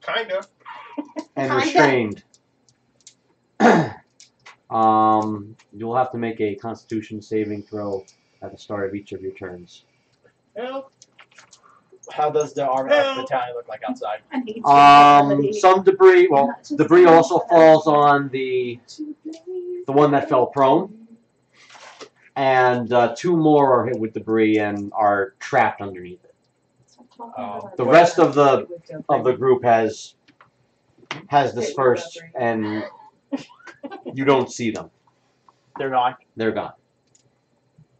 [SPEAKER 1] Kinda.
[SPEAKER 3] and
[SPEAKER 2] Kinda.
[SPEAKER 3] restrained. You'll have to make a Constitution saving throw at the start of each of your turns.
[SPEAKER 1] Help.
[SPEAKER 10] How does the armor of the battalion look like outside?
[SPEAKER 2] I need to
[SPEAKER 3] Some debris. Well, debris also falls on the one that fell prone, and 2 more are hit with debris and are trapped underneath it. The rest of the group has dispersed, and you don't see them.
[SPEAKER 10] They're gone.
[SPEAKER 3] They're gone.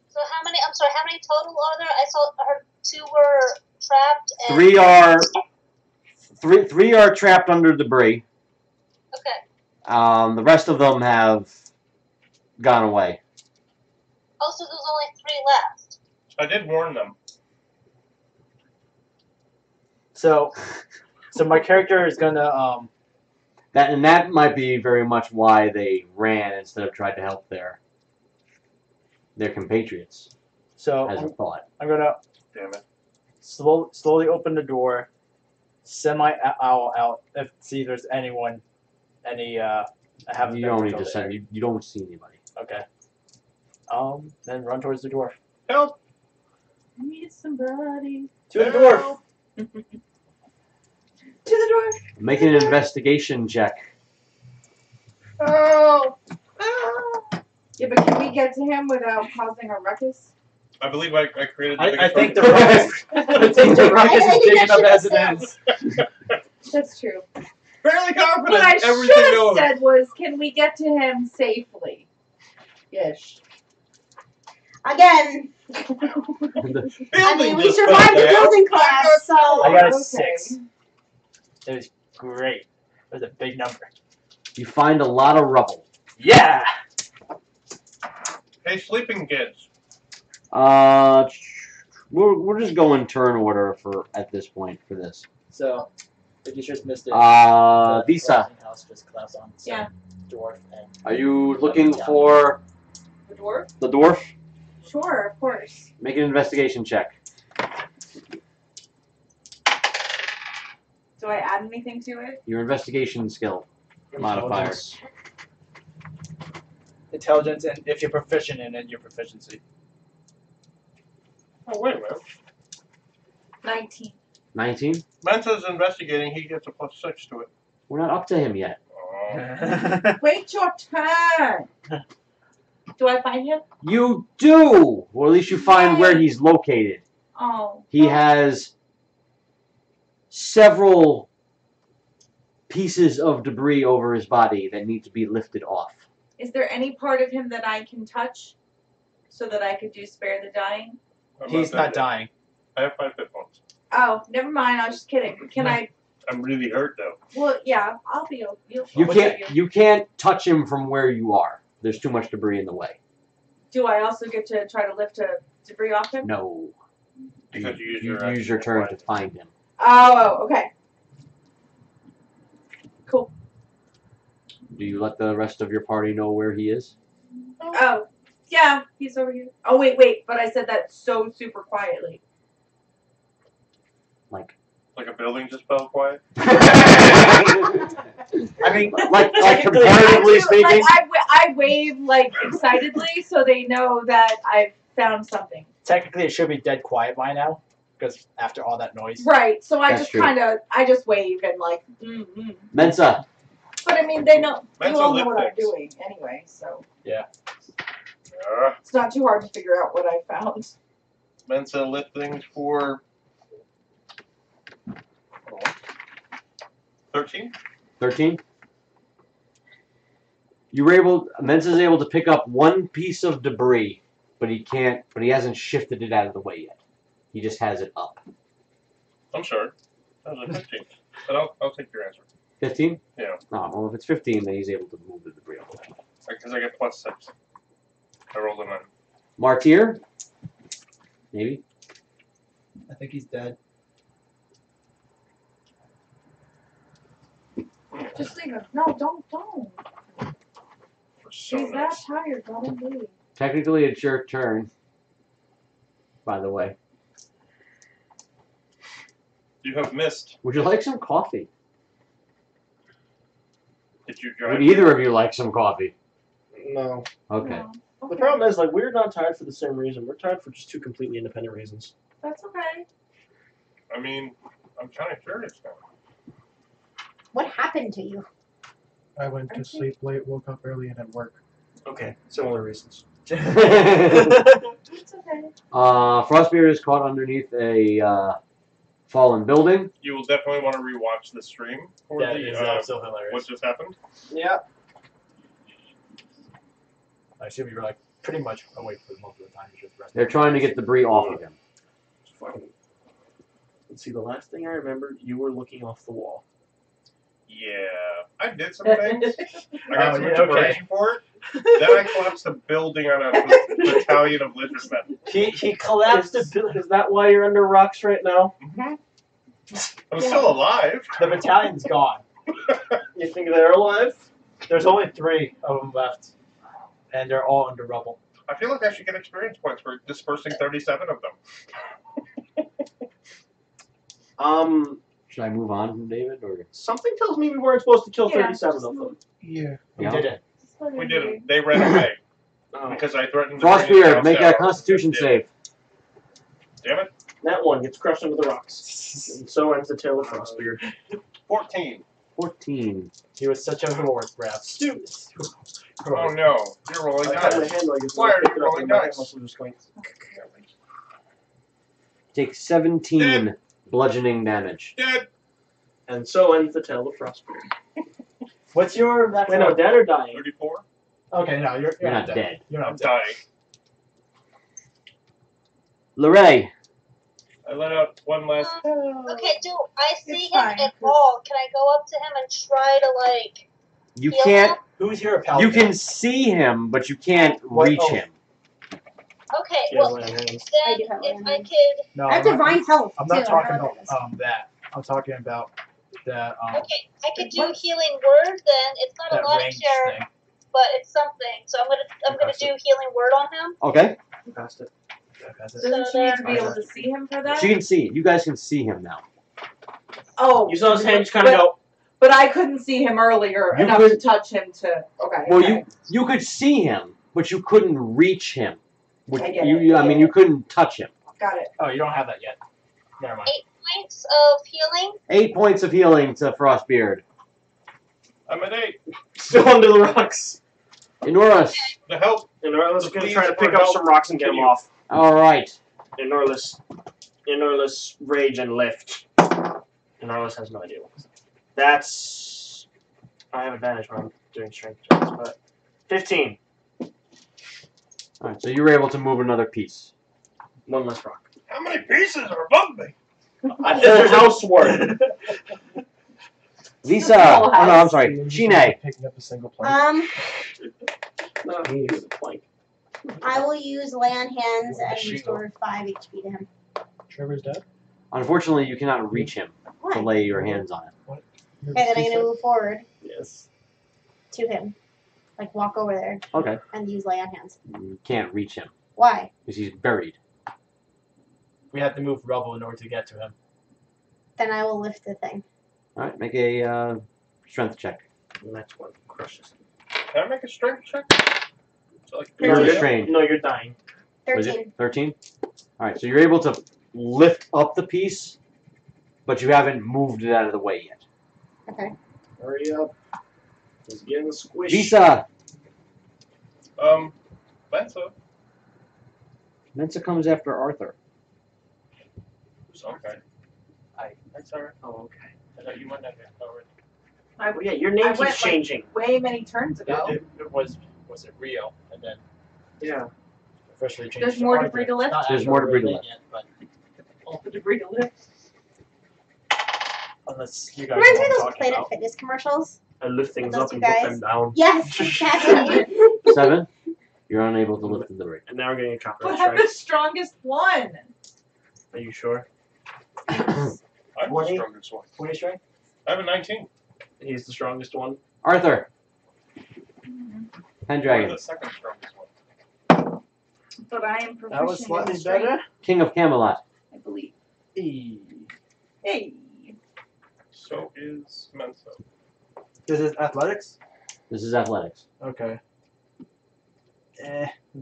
[SPEAKER 7] So how many? I'm sorry. How many total are there? I heard 2 were trapped. And
[SPEAKER 3] 3 are trapped under debris.
[SPEAKER 7] Okay.
[SPEAKER 3] The rest of them have gone away.
[SPEAKER 7] Oh, so there's only 3 left.
[SPEAKER 1] I did warn them.
[SPEAKER 10] So my character is gonna
[SPEAKER 3] That might be very much why they ran instead of tried to help their compatriots.
[SPEAKER 10] So
[SPEAKER 3] As a thought.
[SPEAKER 10] I'm gonna
[SPEAKER 1] Damn it.
[SPEAKER 10] slowly open the door, send my owl out, see if there's anyone,
[SPEAKER 3] You don't need to send. You don't see anybody.
[SPEAKER 10] Okay. Then run towards the door.
[SPEAKER 1] Help!
[SPEAKER 8] Need somebody.
[SPEAKER 10] To the door.
[SPEAKER 8] To the door.
[SPEAKER 3] Make an investigation check.
[SPEAKER 8] Oh. Yeah, but can we get to him without causing a ruckus?
[SPEAKER 1] I believe I created the
[SPEAKER 10] I
[SPEAKER 1] biggest
[SPEAKER 10] think the
[SPEAKER 1] ruckus.
[SPEAKER 10] ruckus is big enough as it is.
[SPEAKER 8] That's true.
[SPEAKER 1] Fairly confident.
[SPEAKER 8] What I
[SPEAKER 1] everything
[SPEAKER 8] should have
[SPEAKER 1] goes.
[SPEAKER 8] said was, can we get to him safely? Ish.
[SPEAKER 2] Again, I mean, we survived the building class, so.
[SPEAKER 10] I got a
[SPEAKER 8] Okay.
[SPEAKER 10] 6. It was great. It was a big number.
[SPEAKER 3] You find a lot of rubble.
[SPEAKER 10] Yeah.
[SPEAKER 1] Hey, sleeping kids.
[SPEAKER 3] We're just going turn order at this point for this.
[SPEAKER 6] So, if you just missed it,
[SPEAKER 3] Visa,
[SPEAKER 6] the house just collapsed on
[SPEAKER 8] Yeah.
[SPEAKER 6] dwarf and
[SPEAKER 3] are you looking for
[SPEAKER 8] The dwarf?
[SPEAKER 3] the dwarf?
[SPEAKER 8] Sure, of course.
[SPEAKER 3] Make an investigation check.
[SPEAKER 8] Do I add anything to it?
[SPEAKER 3] Your investigation skill modifier.
[SPEAKER 10] Intelligence, and if you're proficient in it, your proficiency.
[SPEAKER 1] Oh, wait a minute.
[SPEAKER 8] 19.
[SPEAKER 3] 19?
[SPEAKER 1] Mensa's investigating. He gets a +6 to it.
[SPEAKER 3] We're not up to him yet.
[SPEAKER 1] Oh.
[SPEAKER 8] Wait your turn. Do I find him?
[SPEAKER 3] You do! Or at least you find
[SPEAKER 8] Yay.
[SPEAKER 3] where he's located.
[SPEAKER 8] Oh.
[SPEAKER 3] He has several pieces of debris over his body that need to be lifted off.
[SPEAKER 8] Is there any part of him that I can touch so that I could do spare the dying?
[SPEAKER 10] He's not dying.
[SPEAKER 1] I have 5 hit points.
[SPEAKER 8] Oh, never mind. I was just kidding. Can I?
[SPEAKER 1] I'm really hurt though.
[SPEAKER 8] Well, yeah. I'll be.
[SPEAKER 3] You can't touch him from where you are. There's too much debris in the way.
[SPEAKER 8] Do I also get to try to lift debris off him?
[SPEAKER 3] No.
[SPEAKER 1] Because you
[SPEAKER 3] use your turn to find him.
[SPEAKER 8] Oh, okay. Cool.
[SPEAKER 3] Do you let the rest of your party know where he is?
[SPEAKER 8] Oh, yeah. He's over here. Oh, wait. But I said that so super quietly.
[SPEAKER 1] Like a building just fell quiet.
[SPEAKER 10] I mean,
[SPEAKER 3] like comparatively speaking.
[SPEAKER 8] I wave like excitedly so they know that I've found something.
[SPEAKER 10] Technically, it should be dead quiet by now, because after all that noise.
[SPEAKER 8] Right. So I
[SPEAKER 3] That's
[SPEAKER 8] just
[SPEAKER 3] true.
[SPEAKER 8] I just wave and like.
[SPEAKER 3] Mensa.
[SPEAKER 8] But I mean, they know.
[SPEAKER 1] Mensa
[SPEAKER 8] You all know
[SPEAKER 1] lift
[SPEAKER 8] what I'm
[SPEAKER 1] things.
[SPEAKER 8] doing anyway, so
[SPEAKER 1] Yeah.
[SPEAKER 8] it's not too hard to figure out what I found.
[SPEAKER 1] Mensa lift things for 13.
[SPEAKER 3] 13. Mensa's able to pick up one piece of debris, but he hasn't shifted it out of the way yet. He just has it up.
[SPEAKER 1] I'm sure. That was a 15. But I'll take your answer.
[SPEAKER 3] 15?
[SPEAKER 1] Yeah.
[SPEAKER 3] Oh, well, if it's 15, then he's able to move the debris over.
[SPEAKER 1] Because I get +6. I rolled a 9.
[SPEAKER 3] Martyr? Maybe.
[SPEAKER 6] I think he's dead.
[SPEAKER 8] Just leave him. No, don't.
[SPEAKER 1] So
[SPEAKER 8] He's that
[SPEAKER 1] nice.
[SPEAKER 8] tired. Let him be.
[SPEAKER 3] Technically, it's your turn. By the way.
[SPEAKER 1] You have missed.
[SPEAKER 3] Would you like some coffee?
[SPEAKER 1] Did you drive?
[SPEAKER 3] Would either of you like some coffee?
[SPEAKER 4] No.
[SPEAKER 3] Okay.
[SPEAKER 8] No.
[SPEAKER 4] The problem is, like, we're not tired for the same reason. We're tired for just two completely independent reasons.
[SPEAKER 8] That's okay.
[SPEAKER 1] I mean, I'm kind of curious now.
[SPEAKER 2] What happened to you?
[SPEAKER 5] I went to sleep late, woke up early, and had work.
[SPEAKER 4] Okay, similar reasons.
[SPEAKER 8] It's okay.
[SPEAKER 3] Frostbeard is caught underneath a fallen building.
[SPEAKER 1] You will definitely want to rewatch the stream for
[SPEAKER 10] That
[SPEAKER 1] the
[SPEAKER 10] is so hilarious.
[SPEAKER 1] what just happened.
[SPEAKER 4] Yeah.
[SPEAKER 10] I assume you were like pretty much awake for most of the time. You just rested.
[SPEAKER 3] They're trying to get debris off of him.
[SPEAKER 4] Let's see, the last thing I remember, you were looking off the wall.
[SPEAKER 1] Yeah, I did some things. I got some
[SPEAKER 10] yeah,
[SPEAKER 1] inspiration for it. Then I collapsed a building on a battalion of lizardmen.
[SPEAKER 4] He collapsed a building. Is that why you're under rocks right now?
[SPEAKER 1] I'm still alive.
[SPEAKER 10] The battalion's gone.
[SPEAKER 4] You think they're alive?
[SPEAKER 10] There's only 3 of them left, and they're all under rubble.
[SPEAKER 1] I feel like I should get experience points for dispersing 37 of them.
[SPEAKER 3] Should I move on from David, or
[SPEAKER 4] Something tells me we weren't supposed to kill
[SPEAKER 8] Yeah,
[SPEAKER 4] 37
[SPEAKER 8] just
[SPEAKER 4] of them.
[SPEAKER 5] Yeah.
[SPEAKER 10] We
[SPEAKER 3] Yeah.
[SPEAKER 10] did it.
[SPEAKER 1] We didn't. They ran away
[SPEAKER 4] Oh.
[SPEAKER 1] because I threatened to bring it
[SPEAKER 3] Frostbeard,
[SPEAKER 1] down
[SPEAKER 3] make a
[SPEAKER 1] south.
[SPEAKER 3] Constitution
[SPEAKER 1] Yeah.
[SPEAKER 3] save.
[SPEAKER 1] Damn it.
[SPEAKER 4] That one gets crushed under the rocks. And so ends the tale of Frostbeard.
[SPEAKER 1] 14.
[SPEAKER 3] 14.
[SPEAKER 10] He was such a horror grab.
[SPEAKER 1] Oh no. You're rolling
[SPEAKER 4] I had my
[SPEAKER 1] dice.
[SPEAKER 4] hand like it's
[SPEAKER 1] Why are
[SPEAKER 4] pick
[SPEAKER 1] you
[SPEAKER 4] it up
[SPEAKER 1] rolling
[SPEAKER 4] and my hand
[SPEAKER 1] dice?
[SPEAKER 4] must have just going.
[SPEAKER 3] Take 17 bludgeoning damage.
[SPEAKER 1] Dead.
[SPEAKER 4] And so ends the tale of Frostbeard.
[SPEAKER 10] What's your?
[SPEAKER 4] Wait, no, dead or dying?
[SPEAKER 1] 34.
[SPEAKER 10] Okay, no, you're
[SPEAKER 3] You're not dead.
[SPEAKER 10] You're
[SPEAKER 1] I'm
[SPEAKER 10] not dead.
[SPEAKER 1] dying.
[SPEAKER 3] Lorray.
[SPEAKER 1] I let out one last.
[SPEAKER 7] Okay, do I see
[SPEAKER 8] It's
[SPEAKER 7] him
[SPEAKER 8] fine,
[SPEAKER 7] at all? Can I go up to him and try to, like,
[SPEAKER 3] You
[SPEAKER 7] heal
[SPEAKER 3] can't.
[SPEAKER 7] him?
[SPEAKER 10] Who's your
[SPEAKER 3] You
[SPEAKER 10] paladin?
[SPEAKER 3] can see him, but you can't reach
[SPEAKER 10] Oh.
[SPEAKER 3] him.
[SPEAKER 7] Okay,
[SPEAKER 4] Yeah,
[SPEAKER 7] well,
[SPEAKER 4] land hands.
[SPEAKER 2] I
[SPEAKER 7] then
[SPEAKER 2] do have
[SPEAKER 7] if
[SPEAKER 2] land
[SPEAKER 7] I
[SPEAKER 2] hands.
[SPEAKER 7] could...
[SPEAKER 10] No,
[SPEAKER 2] I have
[SPEAKER 10] I'm not-
[SPEAKER 2] divine health.
[SPEAKER 10] I'm
[SPEAKER 2] too.
[SPEAKER 10] not talking
[SPEAKER 2] I don't know what
[SPEAKER 10] about
[SPEAKER 2] that is.
[SPEAKER 10] that. I'm talking about that
[SPEAKER 7] Okay, I could do healing word then. It's not
[SPEAKER 10] that
[SPEAKER 7] a lot of
[SPEAKER 10] range
[SPEAKER 7] care,
[SPEAKER 10] thing.
[SPEAKER 7] but it's something. So I'm gonna do healing word on him.
[SPEAKER 3] Okay.
[SPEAKER 4] You passed it.
[SPEAKER 8] Doesn't she need to be able to see him for that?
[SPEAKER 3] She can see. You guys can see him now.
[SPEAKER 8] Oh.
[SPEAKER 4] You saw his hand just kind of go.
[SPEAKER 8] But I couldn't see him earlier
[SPEAKER 3] You
[SPEAKER 8] enough to
[SPEAKER 3] could-
[SPEAKER 8] touch him to. Okay.
[SPEAKER 3] Well,
[SPEAKER 8] okay.
[SPEAKER 3] you could see him, but you couldn't reach him. Which,
[SPEAKER 8] I get
[SPEAKER 3] you,
[SPEAKER 8] it,
[SPEAKER 3] I mean, you couldn't touch him.
[SPEAKER 8] Got it.
[SPEAKER 10] Oh, you don't have that yet. Never mind.
[SPEAKER 7] 8 points of healing.
[SPEAKER 3] 8 points of healing to Frostbeard.
[SPEAKER 1] I'm at 8.
[SPEAKER 4] Still under the rocks.
[SPEAKER 3] Enorous.
[SPEAKER 1] The help.
[SPEAKER 4] And Norlis is going to
[SPEAKER 1] Please,
[SPEAKER 4] try to pick
[SPEAKER 1] or
[SPEAKER 4] up
[SPEAKER 1] help.
[SPEAKER 4] some rocks and get them
[SPEAKER 1] Continue.
[SPEAKER 4] off.
[SPEAKER 3] All right.
[SPEAKER 4] And Norlis rage and lift. And Norlis has no idea what this is. That's... I have advantage when I'm doing strength checks, but... 15.
[SPEAKER 3] All right. So you were able to move another piece.
[SPEAKER 4] One less rock.
[SPEAKER 1] How many pieces are above me?
[SPEAKER 4] A whole house worth.
[SPEAKER 3] Lisa. Oh no, I'm sorry. Shine.
[SPEAKER 5] Picking up a single plank.
[SPEAKER 4] No, he needs a plank.
[SPEAKER 2] I will use lay on hands and
[SPEAKER 10] Shield.
[SPEAKER 2] restore 5 HP to him.
[SPEAKER 5] Trevor's dead.
[SPEAKER 3] Unfortunately, you cannot reach him to
[SPEAKER 2] Why?
[SPEAKER 3] lay your hands on him.
[SPEAKER 2] Okay, then I'm gonna move forward
[SPEAKER 4] Yes.
[SPEAKER 2] to him, like walk over there
[SPEAKER 3] Okay.
[SPEAKER 2] and use lay on hands.
[SPEAKER 3] You can't reach him
[SPEAKER 2] Why?
[SPEAKER 3] because he's buried.
[SPEAKER 10] We have to move rubble in order to get to him.
[SPEAKER 2] Then I will lift the thing.
[SPEAKER 3] All right. Make a strength check.
[SPEAKER 4] The next one crushes.
[SPEAKER 1] Can I make a strength check? So, like,
[SPEAKER 3] You're
[SPEAKER 2] 13.
[SPEAKER 3] restrained.
[SPEAKER 4] No, you're dying.
[SPEAKER 3] Was
[SPEAKER 2] 13.
[SPEAKER 3] it 13? All right. So you're able to lift up the piece, but you haven't moved it out of the way yet.
[SPEAKER 2] Okay.
[SPEAKER 4] Hurry up. He's getting squished.
[SPEAKER 3] Lisa.
[SPEAKER 1] Mensa.
[SPEAKER 3] Mensa comes after Arthur.
[SPEAKER 1] Okay.
[SPEAKER 10] Hi.
[SPEAKER 1] I'm sorry.
[SPEAKER 4] Oh, okay.
[SPEAKER 1] I thought you might not have covered.
[SPEAKER 8] I,
[SPEAKER 4] Well, yeah, your name
[SPEAKER 8] I
[SPEAKER 4] keeps
[SPEAKER 8] went, like,
[SPEAKER 4] changing.
[SPEAKER 8] way many turns ago.
[SPEAKER 10] It was it Rio, and then
[SPEAKER 4] Yeah.
[SPEAKER 10] officially changed.
[SPEAKER 8] There's
[SPEAKER 10] to
[SPEAKER 8] more
[SPEAKER 10] Arthur.
[SPEAKER 8] debris to lift?
[SPEAKER 10] Not
[SPEAKER 3] There's
[SPEAKER 10] actually
[SPEAKER 3] more debris to
[SPEAKER 10] really
[SPEAKER 3] lift.
[SPEAKER 10] yet, but
[SPEAKER 8] All the debris to lift.
[SPEAKER 10] unless you guys
[SPEAKER 2] Reminds me
[SPEAKER 10] know
[SPEAKER 2] of
[SPEAKER 10] what I'm
[SPEAKER 2] those
[SPEAKER 10] talking
[SPEAKER 2] Planet
[SPEAKER 10] about.
[SPEAKER 2] Fitness commercials.
[SPEAKER 4] I lift things
[SPEAKER 2] Those
[SPEAKER 4] up
[SPEAKER 2] two
[SPEAKER 4] and put
[SPEAKER 2] guys.
[SPEAKER 4] them down.
[SPEAKER 2] Yes, exactly.
[SPEAKER 3] 7. You're unable to lift the debris.
[SPEAKER 4] And now we're getting a
[SPEAKER 8] But
[SPEAKER 4] copyright
[SPEAKER 8] I'm the
[SPEAKER 4] strike.
[SPEAKER 8] strongest one.
[SPEAKER 4] Are you sure?
[SPEAKER 1] I'm the
[SPEAKER 10] 20?
[SPEAKER 1] strongest one.
[SPEAKER 10] 20 strength?
[SPEAKER 1] I have a 19.
[SPEAKER 4] He's the strongest one.
[SPEAKER 3] Arthur.
[SPEAKER 1] I'm
[SPEAKER 3] Pendragon.
[SPEAKER 1] the second strongest one.
[SPEAKER 8] But I am proficient
[SPEAKER 10] That was slightly
[SPEAKER 8] in strength,
[SPEAKER 10] better.
[SPEAKER 3] King of Camelot.
[SPEAKER 8] I believe.
[SPEAKER 10] E.
[SPEAKER 8] Hey.
[SPEAKER 1] So is Mensa.
[SPEAKER 10] This is athletics?
[SPEAKER 3] This is athletics.
[SPEAKER 10] Okay.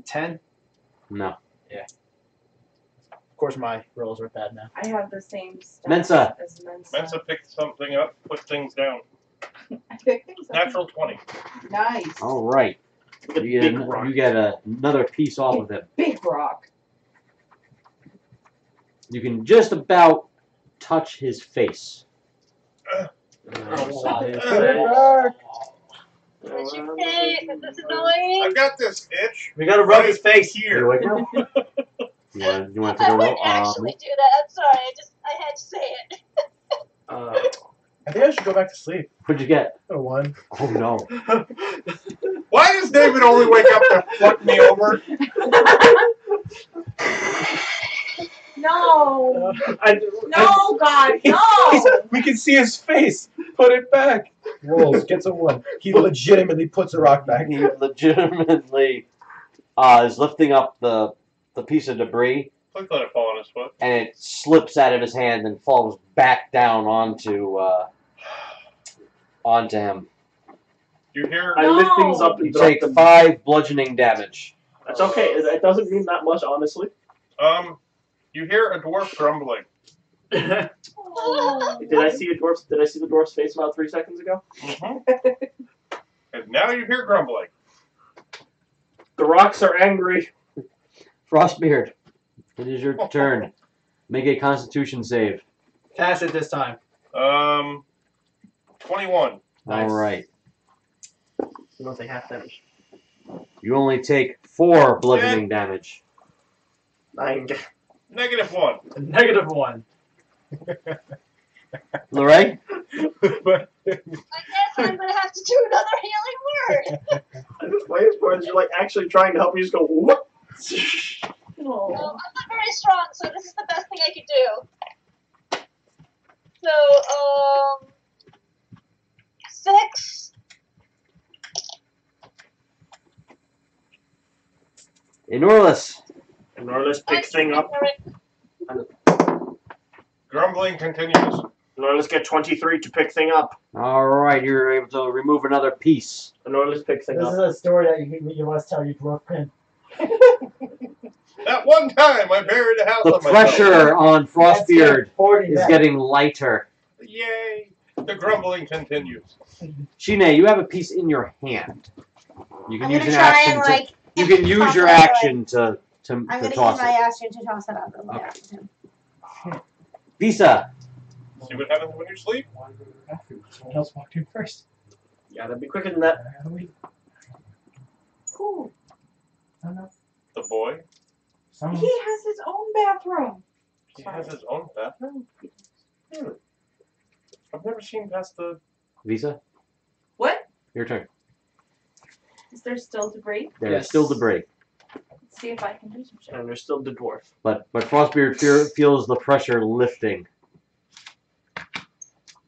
[SPEAKER 10] 10?
[SPEAKER 3] No.
[SPEAKER 10] Of course my rolls are bad now.
[SPEAKER 8] I have the same stats
[SPEAKER 3] Mensa.
[SPEAKER 8] as Mensa.
[SPEAKER 1] Mensa picked something up, put things down.
[SPEAKER 8] I picked things up.
[SPEAKER 1] Natural 20.
[SPEAKER 8] Nice.
[SPEAKER 3] All right.
[SPEAKER 4] The
[SPEAKER 3] You
[SPEAKER 4] big
[SPEAKER 3] get,
[SPEAKER 4] rock.
[SPEAKER 3] you get another piece off of him.
[SPEAKER 8] Big rock.
[SPEAKER 3] You can just about touch his face.
[SPEAKER 7] What'd you say? Is this annoying?
[SPEAKER 1] I've got this itch.
[SPEAKER 10] We gotta rub his face
[SPEAKER 3] You
[SPEAKER 10] here.
[SPEAKER 3] like that? You want to take
[SPEAKER 7] I
[SPEAKER 3] a roll?
[SPEAKER 7] wouldn't actually do that. I'm sorry. I had to say it.
[SPEAKER 5] I think I should go back to sleep.
[SPEAKER 3] What'd you get?
[SPEAKER 5] A 1.
[SPEAKER 3] Oh no.
[SPEAKER 1] Why does David only wake up to fuck me over?
[SPEAKER 8] No.
[SPEAKER 10] No,
[SPEAKER 8] God, no.
[SPEAKER 5] We can see his face. Put it back. Rolls, gets a 1. He legitimately puts the rock back.
[SPEAKER 3] He legitimately is lifting up the piece of debris,
[SPEAKER 1] Please let it fall on his foot.
[SPEAKER 3] and it slips out of his hand and falls back down onto him.
[SPEAKER 1] You hear?
[SPEAKER 4] I lift things up
[SPEAKER 3] You
[SPEAKER 4] and drop
[SPEAKER 3] take
[SPEAKER 4] them.
[SPEAKER 3] 5 bludgeoning damage.
[SPEAKER 4] That's okay. It doesn't mean that much, honestly.
[SPEAKER 1] You hear a dwarf grumbling.
[SPEAKER 4] Did I see the dwarf's face about 3 seconds ago?
[SPEAKER 1] And now you hear grumbling.
[SPEAKER 4] The rocks are angry.
[SPEAKER 3] Frostbeard, it is your turn. Make a Constitution save.
[SPEAKER 10] Pass it this time.
[SPEAKER 1] 21.
[SPEAKER 10] Nice.
[SPEAKER 3] All right.
[SPEAKER 4] You don't take half damage.
[SPEAKER 3] You only take 4 bludgeoning damage.
[SPEAKER 4] 9.
[SPEAKER 1] Negative 1.
[SPEAKER 10] Negative 1.
[SPEAKER 3] Lorraine?
[SPEAKER 7] I guess I'm gonna have to do another healing word.
[SPEAKER 4] I just waited for it. You're like actually trying to help me. You just go what?
[SPEAKER 7] I'm not very strong, so this is the best thing I could do. So, 6.
[SPEAKER 3] Enorless.
[SPEAKER 4] And Norlis picks thing up.
[SPEAKER 1] Grumbling continues.
[SPEAKER 4] Norlis get 23 to pick thing up.
[SPEAKER 3] All right, you're able to remove another piece.
[SPEAKER 4] And Norlis picks thing
[SPEAKER 6] This
[SPEAKER 4] up.
[SPEAKER 6] is a story that you must tell your dwarf friend.
[SPEAKER 1] That one time I buried a house
[SPEAKER 3] The
[SPEAKER 1] on myself.
[SPEAKER 3] pressure on Frostbeard
[SPEAKER 6] 40
[SPEAKER 3] is
[SPEAKER 6] back.
[SPEAKER 3] getting lighter.
[SPEAKER 1] Yay! The grumbling continues.
[SPEAKER 3] Shine, you have a piece in your hand. You can
[SPEAKER 2] I'm
[SPEAKER 3] use
[SPEAKER 2] gonna
[SPEAKER 3] an
[SPEAKER 2] try
[SPEAKER 3] action
[SPEAKER 2] and
[SPEAKER 3] to.
[SPEAKER 2] like.
[SPEAKER 3] You can use
[SPEAKER 2] toss
[SPEAKER 3] your
[SPEAKER 2] it out,
[SPEAKER 3] action to
[SPEAKER 2] I'm gonna use
[SPEAKER 3] toss
[SPEAKER 2] my
[SPEAKER 3] it.
[SPEAKER 2] action to toss it out.
[SPEAKER 3] Okay. Visa.
[SPEAKER 1] See what happens when you sleep?
[SPEAKER 5] Someone else walked in first.
[SPEAKER 4] Yeah, that'd be quicker than that.
[SPEAKER 8] Cool.
[SPEAKER 1] The boy?
[SPEAKER 8] He has his own bathroom.
[SPEAKER 1] He has his own bathroom? I've never seen past the...
[SPEAKER 3] Visa.
[SPEAKER 8] What?
[SPEAKER 3] Your turn.
[SPEAKER 8] Is there still debris?
[SPEAKER 3] There is
[SPEAKER 10] Yes.
[SPEAKER 3] still debris,
[SPEAKER 8] Let's see if I can do some shit.
[SPEAKER 4] And there's still the dwarf.
[SPEAKER 3] but Frostbeard feels the pressure lifting.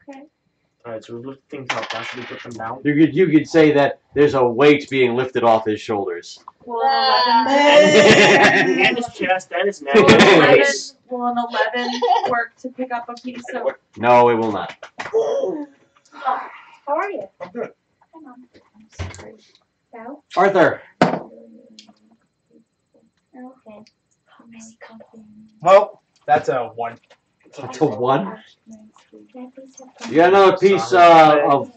[SPEAKER 8] Okay.
[SPEAKER 4] Alright, so we lift things up. Now should we put them down?
[SPEAKER 3] You could say that there's a weight being lifted off his shoulders.
[SPEAKER 8] Will an 11
[SPEAKER 4] And his chest and his neck
[SPEAKER 8] will
[SPEAKER 4] and his
[SPEAKER 8] an 11
[SPEAKER 4] face.
[SPEAKER 8] will an 11 work to pick up a piece of?
[SPEAKER 3] No, it will not.
[SPEAKER 9] How are you?
[SPEAKER 1] I'm good.
[SPEAKER 9] Hang on. I'm sorry. No?
[SPEAKER 3] Arthur.
[SPEAKER 9] Okay.
[SPEAKER 10] Well, that's a 1.
[SPEAKER 3] That's a 1.
[SPEAKER 9] You
[SPEAKER 3] You got another piece of
[SPEAKER 1] I'm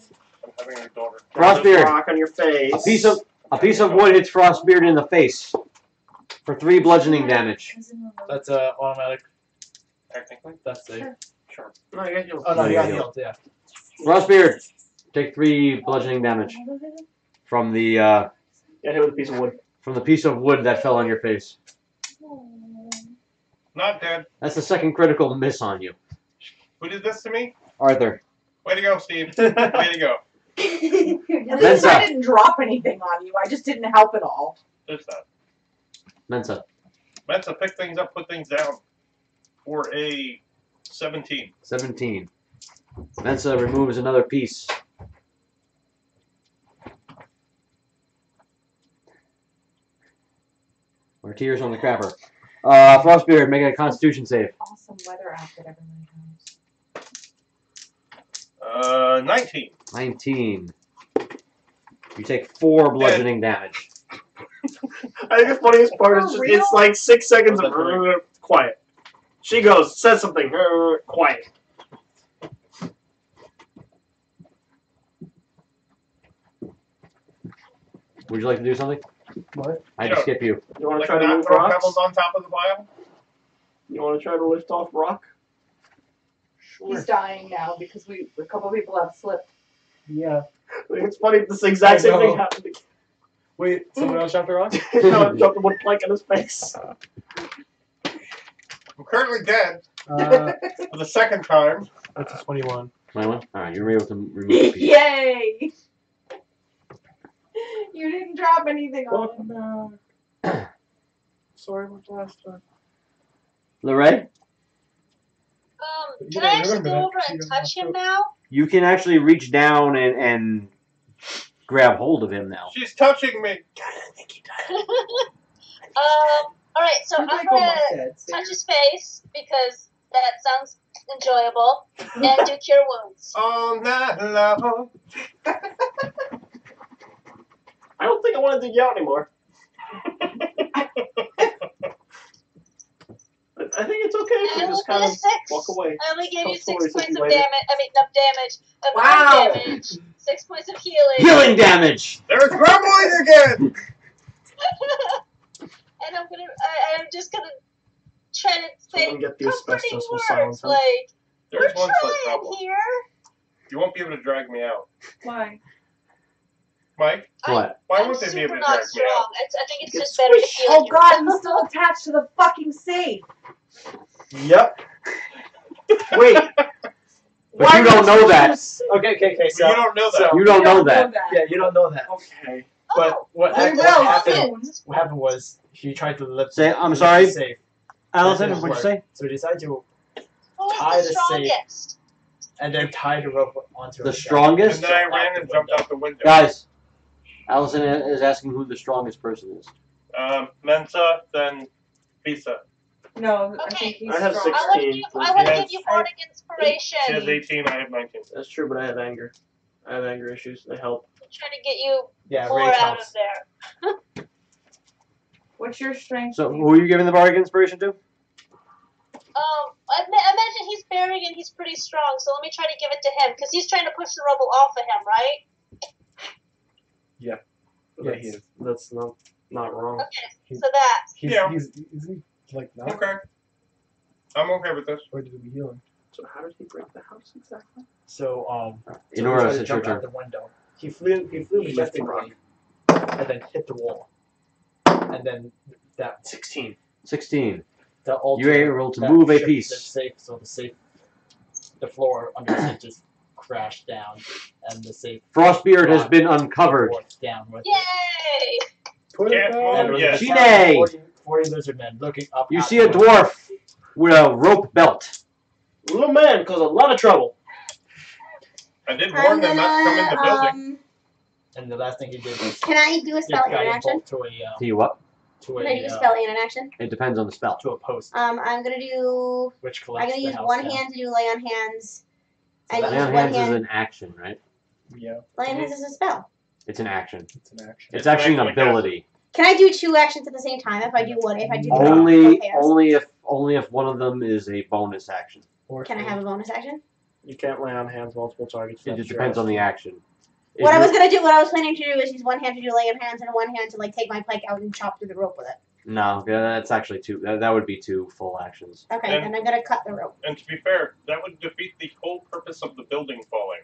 [SPEAKER 1] having a daughter.
[SPEAKER 3] Frostbeard.
[SPEAKER 4] Rock on your face.
[SPEAKER 3] A piece of wood hits Frostbeard in the face for 3 bludgeoning damage.
[SPEAKER 10] That's a automatic.
[SPEAKER 1] Technically?
[SPEAKER 10] That's a.
[SPEAKER 1] Sure.
[SPEAKER 4] No, I guess you'll.
[SPEAKER 10] Oh no,
[SPEAKER 3] No,
[SPEAKER 10] you got
[SPEAKER 3] you
[SPEAKER 10] healed. Yeah.
[SPEAKER 3] Frostbeard, Take 3 bludgeoning damage from the
[SPEAKER 4] Get hit with a piece of wood.
[SPEAKER 3] piece of wood that fell on your face.
[SPEAKER 1] Not dead.
[SPEAKER 3] That's the second critical miss on you.
[SPEAKER 1] Who did this to me?
[SPEAKER 3] Arthur.
[SPEAKER 1] Way to go, Steve. Way to go.
[SPEAKER 8] At least I didn't drop anything on you. I just didn't help at all.
[SPEAKER 1] There's that.
[SPEAKER 3] Mensa.
[SPEAKER 1] Mensa, pick things up, put things down. For a 17.
[SPEAKER 3] 17. Mensa removes another piece. Or tears on the crapper. Frostbeard, make a Constitution save.
[SPEAKER 8] Awesome weather outfit everybody has.
[SPEAKER 1] 19.
[SPEAKER 3] 19. You take 4 bludgeoning damage.
[SPEAKER 4] I think the funniest part is just,
[SPEAKER 8] real?
[SPEAKER 4] it's like 6 seconds of quiet. She goes, says something, quiet.
[SPEAKER 3] Would you like to do something?
[SPEAKER 5] What?
[SPEAKER 3] I had to skip you.
[SPEAKER 4] You want to
[SPEAKER 1] Like
[SPEAKER 4] try to
[SPEAKER 1] not
[SPEAKER 4] move
[SPEAKER 1] throw
[SPEAKER 4] rocks?
[SPEAKER 1] pebbles on top of the pile?
[SPEAKER 4] You want to try to lift off rock?
[SPEAKER 8] He's dying now because a couple people have slipped.
[SPEAKER 5] Yeah.
[SPEAKER 4] It's funny, this exact same
[SPEAKER 5] I
[SPEAKER 4] thing
[SPEAKER 5] know.
[SPEAKER 4] happened again.
[SPEAKER 5] Wait, someone else dropped a rock?
[SPEAKER 4] No, I dropped a wood plank in his face.
[SPEAKER 1] I'm currently dead
[SPEAKER 5] Uh,
[SPEAKER 1] for the second time.
[SPEAKER 5] that's a 21.
[SPEAKER 3] 21? Alright, you're able to remove the piece.
[SPEAKER 8] Yay! You didn't drop anything on him.
[SPEAKER 5] Welcome back. Sorry about the last time.
[SPEAKER 3] Lorraine?
[SPEAKER 7] Can I actually go over and touch him now?
[SPEAKER 3] You can actually reach down and grab hold of him now.
[SPEAKER 1] She's touching me.
[SPEAKER 7] Alright, so I'm gonna touch his face because that sounds enjoyable, and do cure wounds.
[SPEAKER 1] All night long.
[SPEAKER 4] I don't think I want to dig you out anymore. I think it's okay if you just kind of walk away.
[SPEAKER 7] I only gave you
[SPEAKER 4] Tell
[SPEAKER 7] 6
[SPEAKER 4] stories
[SPEAKER 7] points
[SPEAKER 4] of
[SPEAKER 7] of
[SPEAKER 4] you
[SPEAKER 7] damage. I mean, of damage. Of
[SPEAKER 8] Wow.
[SPEAKER 7] damage. 6 points of healing.
[SPEAKER 3] Healing damage!
[SPEAKER 1] There's grumbling again!
[SPEAKER 7] And I'm just gonna try to say
[SPEAKER 4] Someone get the
[SPEAKER 7] comforting
[SPEAKER 4] asbestos will
[SPEAKER 7] words
[SPEAKER 4] silence him.
[SPEAKER 7] like,
[SPEAKER 1] There's
[SPEAKER 7] we're
[SPEAKER 1] one slight
[SPEAKER 7] trying
[SPEAKER 1] problem.
[SPEAKER 7] here.
[SPEAKER 1] You won't be able to drag me out.
[SPEAKER 8] Why?
[SPEAKER 1] Mike,
[SPEAKER 3] What?
[SPEAKER 1] why
[SPEAKER 7] I'm
[SPEAKER 1] won't they be
[SPEAKER 7] super
[SPEAKER 1] be able to
[SPEAKER 7] not
[SPEAKER 1] drag me
[SPEAKER 7] strong.
[SPEAKER 1] out?
[SPEAKER 7] I think it's just better to feel
[SPEAKER 8] Oh
[SPEAKER 7] like
[SPEAKER 8] god, he's still attached to the fucking safe.
[SPEAKER 4] Yep. Wait.
[SPEAKER 3] But you don't know that.
[SPEAKER 4] Okay,
[SPEAKER 1] But you don't know that.
[SPEAKER 4] so-
[SPEAKER 3] You don't know that.
[SPEAKER 10] Yeah, you don't know that.
[SPEAKER 4] Okay.
[SPEAKER 10] But what,
[SPEAKER 8] We
[SPEAKER 10] what
[SPEAKER 8] will
[SPEAKER 10] happened?
[SPEAKER 8] soon.
[SPEAKER 10] What happened was he tried to lift.
[SPEAKER 3] Say, I'm
[SPEAKER 10] lift
[SPEAKER 3] sorry?
[SPEAKER 10] the safe.
[SPEAKER 3] Allison,
[SPEAKER 10] That didn't
[SPEAKER 3] what'd you
[SPEAKER 10] work.
[SPEAKER 3] say?
[SPEAKER 10] So he decided to
[SPEAKER 7] Who's
[SPEAKER 10] tie
[SPEAKER 7] the
[SPEAKER 10] the safe.
[SPEAKER 7] strongest?
[SPEAKER 10] and then tie the rope onto
[SPEAKER 3] The
[SPEAKER 10] his
[SPEAKER 3] strongest?
[SPEAKER 1] And then I ran and jumped out the window.
[SPEAKER 3] Guys, Allison is asking who the strongest person is.
[SPEAKER 1] Mensa, then Visa.
[SPEAKER 8] No, I
[SPEAKER 7] Okay.
[SPEAKER 8] think he's
[SPEAKER 4] I have
[SPEAKER 8] strong.
[SPEAKER 4] 16.
[SPEAKER 7] I want to
[SPEAKER 1] Yes.
[SPEAKER 7] give you bardic inspiration.
[SPEAKER 1] She has 18, I have 19.
[SPEAKER 4] That's true, but I have anger. I have anger issues. They help.
[SPEAKER 7] Try to get you
[SPEAKER 10] Yeah,
[SPEAKER 7] more
[SPEAKER 10] rage
[SPEAKER 7] out
[SPEAKER 10] helps.
[SPEAKER 7] of there.
[SPEAKER 8] What's your strength?
[SPEAKER 3] So, who are you giving the bardic inspiration to?
[SPEAKER 7] I imagine he's bearing and he's pretty strong, so let me try to give it to him, because he's trying to push the rubble off of him, right?
[SPEAKER 10] Yeah, he is.
[SPEAKER 4] That's not wrong.
[SPEAKER 7] Okay, so that.
[SPEAKER 1] Yeah.
[SPEAKER 5] Isn't he like not?
[SPEAKER 1] Okay. I'm okay with this.
[SPEAKER 5] Or did we heal him?
[SPEAKER 4] So how did he break the house exactly?
[SPEAKER 10] So
[SPEAKER 3] In
[SPEAKER 10] so
[SPEAKER 3] order
[SPEAKER 10] he tried
[SPEAKER 3] to
[SPEAKER 10] to jump
[SPEAKER 3] your
[SPEAKER 10] out
[SPEAKER 3] turn.
[SPEAKER 10] the window. He flew
[SPEAKER 4] He left the rock.
[SPEAKER 10] majestically, and then hit the wall, and then that
[SPEAKER 4] 16.
[SPEAKER 3] 16.
[SPEAKER 10] the altar.
[SPEAKER 3] You were able to
[SPEAKER 10] that
[SPEAKER 3] move a
[SPEAKER 10] shifted
[SPEAKER 3] piece.
[SPEAKER 10] The safe, so the floor under the safe just crashed down, and the safe
[SPEAKER 3] Frostbeard has been uncovered.
[SPEAKER 10] forth down with it.
[SPEAKER 7] Yay!
[SPEAKER 5] Put it
[SPEAKER 1] Can't
[SPEAKER 5] back.
[SPEAKER 1] move
[SPEAKER 10] And there was
[SPEAKER 1] yet.
[SPEAKER 10] a
[SPEAKER 3] G'day!
[SPEAKER 10] 40 lizard men looking up.
[SPEAKER 3] You
[SPEAKER 10] at
[SPEAKER 3] see a
[SPEAKER 10] the window.
[SPEAKER 3] dwarf with a rope belt.
[SPEAKER 4] Little man caused a lot of trouble.
[SPEAKER 1] I did warn them not to come in the building.
[SPEAKER 10] And the last thing he did was
[SPEAKER 2] Can I do a spell in an action?
[SPEAKER 10] to a
[SPEAKER 3] See what?
[SPEAKER 10] to
[SPEAKER 2] Can I do
[SPEAKER 10] a
[SPEAKER 2] a spell in an action?
[SPEAKER 3] It depends on the spell.
[SPEAKER 10] to a post,
[SPEAKER 2] I'm gonna do.
[SPEAKER 10] which
[SPEAKER 2] I'm
[SPEAKER 10] collects
[SPEAKER 2] gonna
[SPEAKER 10] the
[SPEAKER 2] use
[SPEAKER 10] house
[SPEAKER 2] one
[SPEAKER 10] down.
[SPEAKER 2] hand to do lay on hands.
[SPEAKER 10] So
[SPEAKER 2] And
[SPEAKER 10] that-
[SPEAKER 3] Lay
[SPEAKER 2] use
[SPEAKER 3] on
[SPEAKER 2] one
[SPEAKER 3] hands is
[SPEAKER 2] hand.
[SPEAKER 3] an action, right?
[SPEAKER 5] Yeah,
[SPEAKER 2] Lay on hands is a spell.
[SPEAKER 3] It's an action.
[SPEAKER 5] it's an action.
[SPEAKER 3] It's actually an
[SPEAKER 1] actually a
[SPEAKER 3] ability.
[SPEAKER 2] Can I do 2 actions at the same time if I do one? If I do them
[SPEAKER 3] Only,
[SPEAKER 2] both pairs?
[SPEAKER 3] only if one of them is a bonus action.
[SPEAKER 5] Or
[SPEAKER 2] Can I have a bonus action?
[SPEAKER 4] You can't lay on hands multiple targets.
[SPEAKER 3] It just depends on the action. If
[SPEAKER 2] What I
[SPEAKER 3] you-
[SPEAKER 2] was gonna do, what I was planning to do, is use one hand to do lay on hands and one hand to like take my pike out and chop through the rope with it.
[SPEAKER 3] No, that's actually two. That would be 2 full actions.
[SPEAKER 2] Okay,
[SPEAKER 1] And-
[SPEAKER 2] then I'm gonna cut the rope.
[SPEAKER 1] And to be fair, that would defeat the whole purpose of the building falling.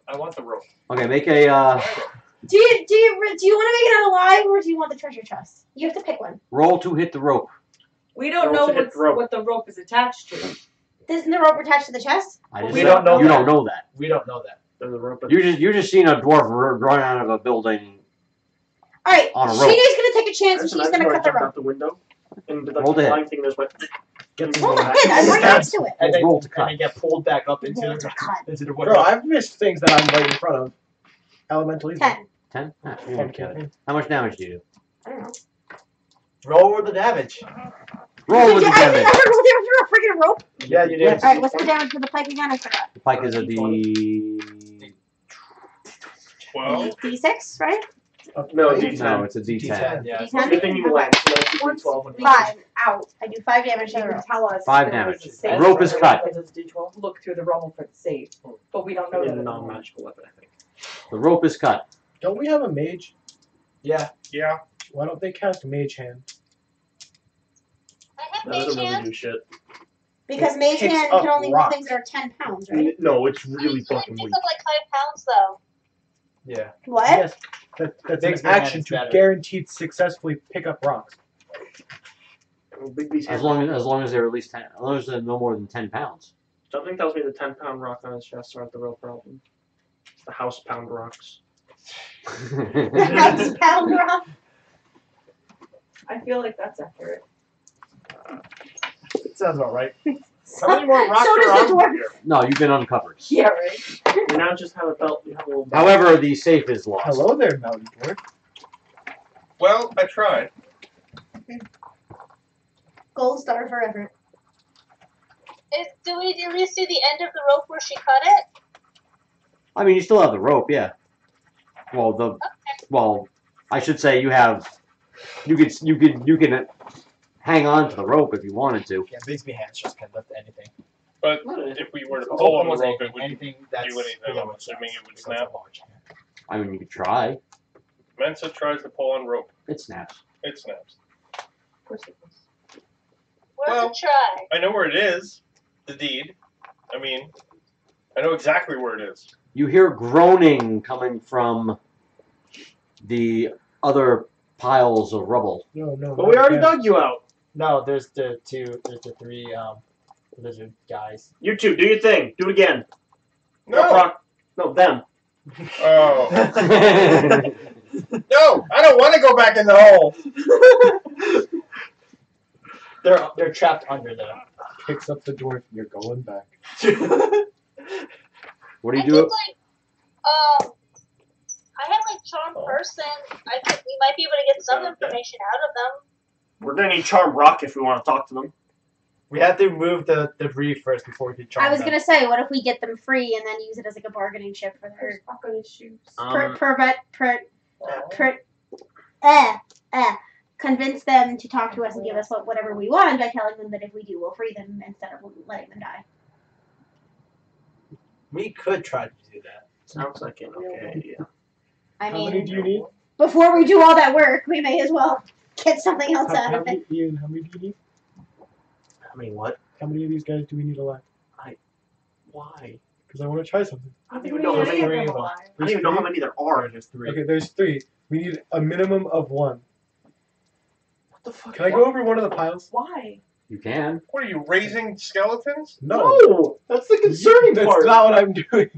[SPEAKER 1] I want the rope.
[SPEAKER 3] Okay, make a.
[SPEAKER 2] Do you want to make it out alive, or do you want the treasure chest? You have to pick one.
[SPEAKER 3] Roll to hit the rope.
[SPEAKER 8] We don't know what the rope is attached to.
[SPEAKER 2] Isn't the rope attached to the chest?
[SPEAKER 6] We don't know.
[SPEAKER 3] You don't know that.
[SPEAKER 6] We don't know that.
[SPEAKER 4] There's a rope.
[SPEAKER 3] You just seen a dwarf run out of a building.
[SPEAKER 2] All right.
[SPEAKER 3] On a rope.
[SPEAKER 2] Sheena's gonna take a chance, and she's gonna cut the rope.
[SPEAKER 4] Out the window. And the
[SPEAKER 3] Roll to hit.
[SPEAKER 4] flying thing there's like.
[SPEAKER 2] Roll the hit. I'm right next to it.
[SPEAKER 6] And then,
[SPEAKER 3] Roll to cut.
[SPEAKER 6] and then get pulled back up into
[SPEAKER 2] Roll to cut.
[SPEAKER 6] the
[SPEAKER 5] Bro,
[SPEAKER 6] window.
[SPEAKER 5] I've missed things that I'm right in front of. Elemental evil.
[SPEAKER 2] 10.
[SPEAKER 3] 10? Ah, you won't get it. How much damage do you do?
[SPEAKER 2] I don't know.
[SPEAKER 6] Roll with the damage.
[SPEAKER 3] Roll with the
[SPEAKER 2] I think
[SPEAKER 3] damage.
[SPEAKER 2] I heard roll damage for a freaking rope.
[SPEAKER 6] Yeah, you did.
[SPEAKER 3] Yes.
[SPEAKER 2] All right, what's the damage for the pike again? I forgot.
[SPEAKER 3] The pike is a D.
[SPEAKER 1] 12.
[SPEAKER 2] D6, right?
[SPEAKER 4] No, D10.
[SPEAKER 3] No, it's a D10.
[SPEAKER 6] Yeah.
[SPEAKER 2] D10?
[SPEAKER 4] Good thing you went. So that's
[SPEAKER 8] Once
[SPEAKER 4] D12 when
[SPEAKER 2] 5.
[SPEAKER 8] out,
[SPEAKER 2] I do 5 damage to
[SPEAKER 8] they
[SPEAKER 2] the
[SPEAKER 8] can
[SPEAKER 2] rope.
[SPEAKER 8] tell us
[SPEAKER 3] 5
[SPEAKER 8] if there
[SPEAKER 3] damage.
[SPEAKER 8] was a safe
[SPEAKER 3] Rope is
[SPEAKER 8] or
[SPEAKER 3] cut.
[SPEAKER 8] look through the rubble for the safe, but we don't know
[SPEAKER 4] in
[SPEAKER 8] that.
[SPEAKER 4] a non-magical weapon, I think.
[SPEAKER 3] The rope is cut.
[SPEAKER 5] Don't we have a mage?
[SPEAKER 6] Yeah.
[SPEAKER 1] Yeah.
[SPEAKER 5] Why don't they cast Mage Hand?
[SPEAKER 7] I have
[SPEAKER 4] That
[SPEAKER 7] mage
[SPEAKER 4] doesn't really
[SPEAKER 7] hand.
[SPEAKER 4] do shit.
[SPEAKER 2] Because Mage
[SPEAKER 5] Picks
[SPEAKER 2] Hand
[SPEAKER 5] up
[SPEAKER 2] can only move
[SPEAKER 5] rocks.
[SPEAKER 2] things that are 10 pounds, right?
[SPEAKER 4] No, it's
[SPEAKER 7] I
[SPEAKER 4] really
[SPEAKER 7] mean,
[SPEAKER 4] fucking
[SPEAKER 7] it
[SPEAKER 4] weak.
[SPEAKER 7] picks up like 5 pounds though.
[SPEAKER 6] Yeah.
[SPEAKER 2] What?
[SPEAKER 5] Yes. That's
[SPEAKER 6] Bigby's
[SPEAKER 5] an
[SPEAKER 6] hand
[SPEAKER 5] action
[SPEAKER 6] is
[SPEAKER 5] to
[SPEAKER 6] better.
[SPEAKER 5] guaranteed successfully pick up rocks.
[SPEAKER 4] Bigby's
[SPEAKER 3] As long as they're at least 10, as long as they're no more than 10 pounds.
[SPEAKER 4] Something tells me the 10-pound rock on his chest aren't the real problem. It's the house pound rocks.
[SPEAKER 2] The house pound rock?
[SPEAKER 8] I feel like that's accurate.
[SPEAKER 6] It sounds about right.
[SPEAKER 4] How many more rocks
[SPEAKER 2] So
[SPEAKER 4] are
[SPEAKER 2] does the
[SPEAKER 4] on
[SPEAKER 2] dwarf.
[SPEAKER 4] here?
[SPEAKER 3] No, you've been uncovered.
[SPEAKER 8] Yeah, right.
[SPEAKER 4] We now just have a belt. We have a little belt.
[SPEAKER 3] However, the safe is lost.
[SPEAKER 5] Hello there, Mountain Dwarf.
[SPEAKER 1] Well, I tried.
[SPEAKER 2] Gold star forever.
[SPEAKER 7] Do we at least see the end of the rope where she cut it?
[SPEAKER 3] I mean, you still have the rope, yeah. Well, I should say you have. You can hang on to the rope if you wanted to.
[SPEAKER 6] Yeah, Bigsby hands just can lift anything.
[SPEAKER 1] But if we were to
[SPEAKER 6] Oh,
[SPEAKER 1] pull on the
[SPEAKER 6] almost
[SPEAKER 1] rope, it would
[SPEAKER 6] anything that's
[SPEAKER 1] do anything.
[SPEAKER 6] bigger
[SPEAKER 1] I'm
[SPEAKER 6] than
[SPEAKER 1] assuming
[SPEAKER 6] us,
[SPEAKER 1] it would
[SPEAKER 6] because
[SPEAKER 1] snap.
[SPEAKER 6] of large hand.
[SPEAKER 3] I mean, you could try.
[SPEAKER 1] Mensa tries to pull on rope.
[SPEAKER 3] It snaps.
[SPEAKER 1] It snaps.
[SPEAKER 8] Of course it was.
[SPEAKER 7] Worth
[SPEAKER 1] Well-
[SPEAKER 7] a try.
[SPEAKER 1] I know where it is. The deed. I mean, I know exactly where it is.
[SPEAKER 3] You hear groaning coming from the other piles of rubble.
[SPEAKER 5] No, no.
[SPEAKER 4] But we already dug you out.
[SPEAKER 6] No, there's the 3 lizard guys.
[SPEAKER 4] You two, do your thing. Do it again.
[SPEAKER 1] No.
[SPEAKER 4] No, them.
[SPEAKER 1] Oh. No, I don't want to go back in the hole.
[SPEAKER 6] They're trapped under there.
[SPEAKER 5] Picks up the dwarf. You're going back.
[SPEAKER 3] What do
[SPEAKER 7] I
[SPEAKER 3] you
[SPEAKER 7] think
[SPEAKER 3] do?
[SPEAKER 7] like I have like charm person. We might be able to get some information out of them.
[SPEAKER 4] We're gonna need charm rock if we want to talk to them.
[SPEAKER 6] We have to move the debris first before we can charm
[SPEAKER 2] I was
[SPEAKER 6] them.
[SPEAKER 2] gonna say, what if we get them free and then use it as like a bargaining chip for their convince them to talk to us and give us whatever we want by telling them that if we do, we'll free them instead of letting them die.
[SPEAKER 6] We could try to do that.
[SPEAKER 4] Sounds like an okay idea.
[SPEAKER 2] I
[SPEAKER 5] How many
[SPEAKER 2] mean,
[SPEAKER 5] do you need?
[SPEAKER 2] before we do all that work, we may as well get something else out
[SPEAKER 5] How
[SPEAKER 2] of
[SPEAKER 5] many,
[SPEAKER 2] it.
[SPEAKER 5] Ian, how many do you need?
[SPEAKER 4] I mean, what?
[SPEAKER 5] How many of these guys do we need alive?
[SPEAKER 4] Why?
[SPEAKER 5] Because I want to try something.
[SPEAKER 4] I don't even know how many. I don't even know how many there are.
[SPEAKER 6] There's 3.
[SPEAKER 5] Okay, there's 3. We need a minimum of 1.
[SPEAKER 4] What the fuck?
[SPEAKER 5] Can I go over one of the piles?
[SPEAKER 8] Why?
[SPEAKER 3] You can.
[SPEAKER 1] What are you, raising skeletons?
[SPEAKER 4] No, that's the concerning
[SPEAKER 5] That's
[SPEAKER 4] part.
[SPEAKER 5] not what I'm doing.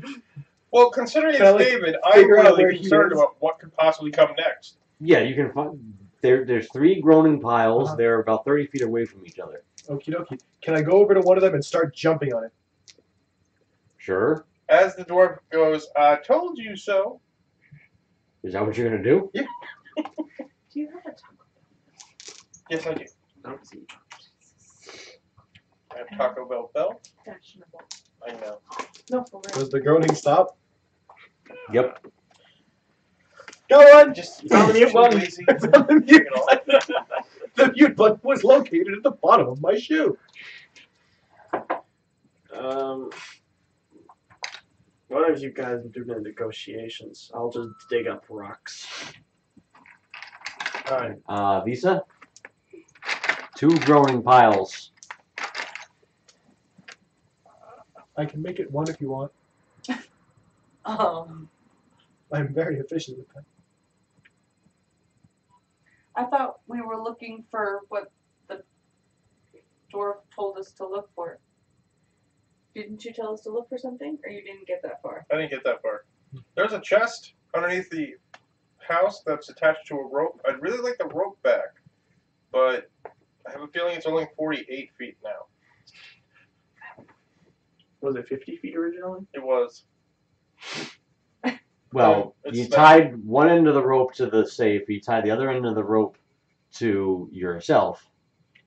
[SPEAKER 1] Well, considering
[SPEAKER 5] Can I,
[SPEAKER 1] it's
[SPEAKER 5] like,
[SPEAKER 1] David, I'm
[SPEAKER 5] figure out where
[SPEAKER 1] really
[SPEAKER 5] he
[SPEAKER 1] concerned
[SPEAKER 5] is?
[SPEAKER 1] about what could possibly come next.
[SPEAKER 3] Yeah, you can find. There's 3 groaning piles.
[SPEAKER 5] Uh-huh.
[SPEAKER 3] They're about 30 feet away from each other.
[SPEAKER 5] Okie dokie. Can I go over to one of them and start jumping on it?
[SPEAKER 3] Sure.
[SPEAKER 1] As the dwarf goes, I told you so.
[SPEAKER 3] Is that what you're gonna do?
[SPEAKER 8] Do you have a Taco
[SPEAKER 1] Yes, I do.
[SPEAKER 4] Don't see.
[SPEAKER 1] I have Taco Bell belt.
[SPEAKER 8] fashionable?
[SPEAKER 1] I know.
[SPEAKER 8] No, for real.
[SPEAKER 5] Does the groaning stop?
[SPEAKER 3] Yep.
[SPEAKER 5] Go on!
[SPEAKER 1] Just
[SPEAKER 5] Found the mute button.
[SPEAKER 1] lazy.
[SPEAKER 5] Found the mute button. The mute button was located at the bottom of my shoe.
[SPEAKER 4] What if you guys do the negotiations? I'll just dig up rocks.
[SPEAKER 6] Alright.
[SPEAKER 3] Visa. 2 groaning piles.
[SPEAKER 5] I can make it 1 if you want. I'm very efficient with that.
[SPEAKER 8] I thought we were looking for what the dwarf told us to look for. Didn't you tell us to look for something, or you didn't get that far?
[SPEAKER 1] I didn't get that far. There's a chest underneath the house that's attached to a rope. I'd really like the rope back, but I have a feeling it's only 48 feet now.
[SPEAKER 10] Was it 50 feet originally?
[SPEAKER 1] It was.
[SPEAKER 3] Well,
[SPEAKER 1] It's
[SPEAKER 3] you
[SPEAKER 1] that-
[SPEAKER 3] tied one end of the rope to the safe. You tied the other end of the rope to yourself,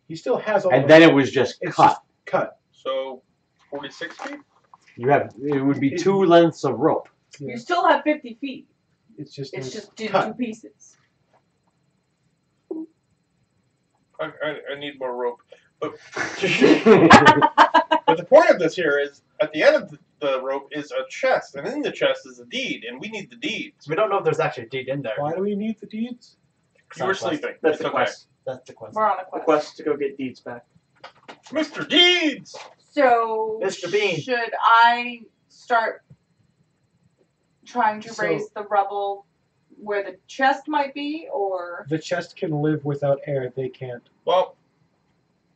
[SPEAKER 5] He still has all
[SPEAKER 3] and
[SPEAKER 5] the
[SPEAKER 3] then it was just
[SPEAKER 5] It's
[SPEAKER 3] cut.
[SPEAKER 5] just cut.
[SPEAKER 1] So, 46 feet?
[SPEAKER 3] You have it would be 2 lengths of rope.
[SPEAKER 5] Yeah.
[SPEAKER 8] You still have 50 feet.
[SPEAKER 5] It's just
[SPEAKER 8] It's just in
[SPEAKER 5] cut.
[SPEAKER 8] 2 pieces.
[SPEAKER 1] I need more rope. But, but the point of this here is, at the end of the rope is a chest, and in the chest is a deed, and we need the deed.
[SPEAKER 10] So we don't know if there's actually a deed in there.
[SPEAKER 5] Why do we need the deeds?
[SPEAKER 1] You were sleeping.
[SPEAKER 10] That's
[SPEAKER 1] It's
[SPEAKER 10] the
[SPEAKER 1] okay.
[SPEAKER 10] quest.
[SPEAKER 6] That's the question.
[SPEAKER 8] We're on a
[SPEAKER 10] The
[SPEAKER 8] quest.
[SPEAKER 10] quest to go get deeds back.
[SPEAKER 1] Mr. Deeds!
[SPEAKER 8] So,
[SPEAKER 10] Mr. Bean.
[SPEAKER 8] should I start trying to
[SPEAKER 5] So-
[SPEAKER 8] raise the rubble where the chest might be, or
[SPEAKER 5] The chest can live without air. They can't.
[SPEAKER 1] Well,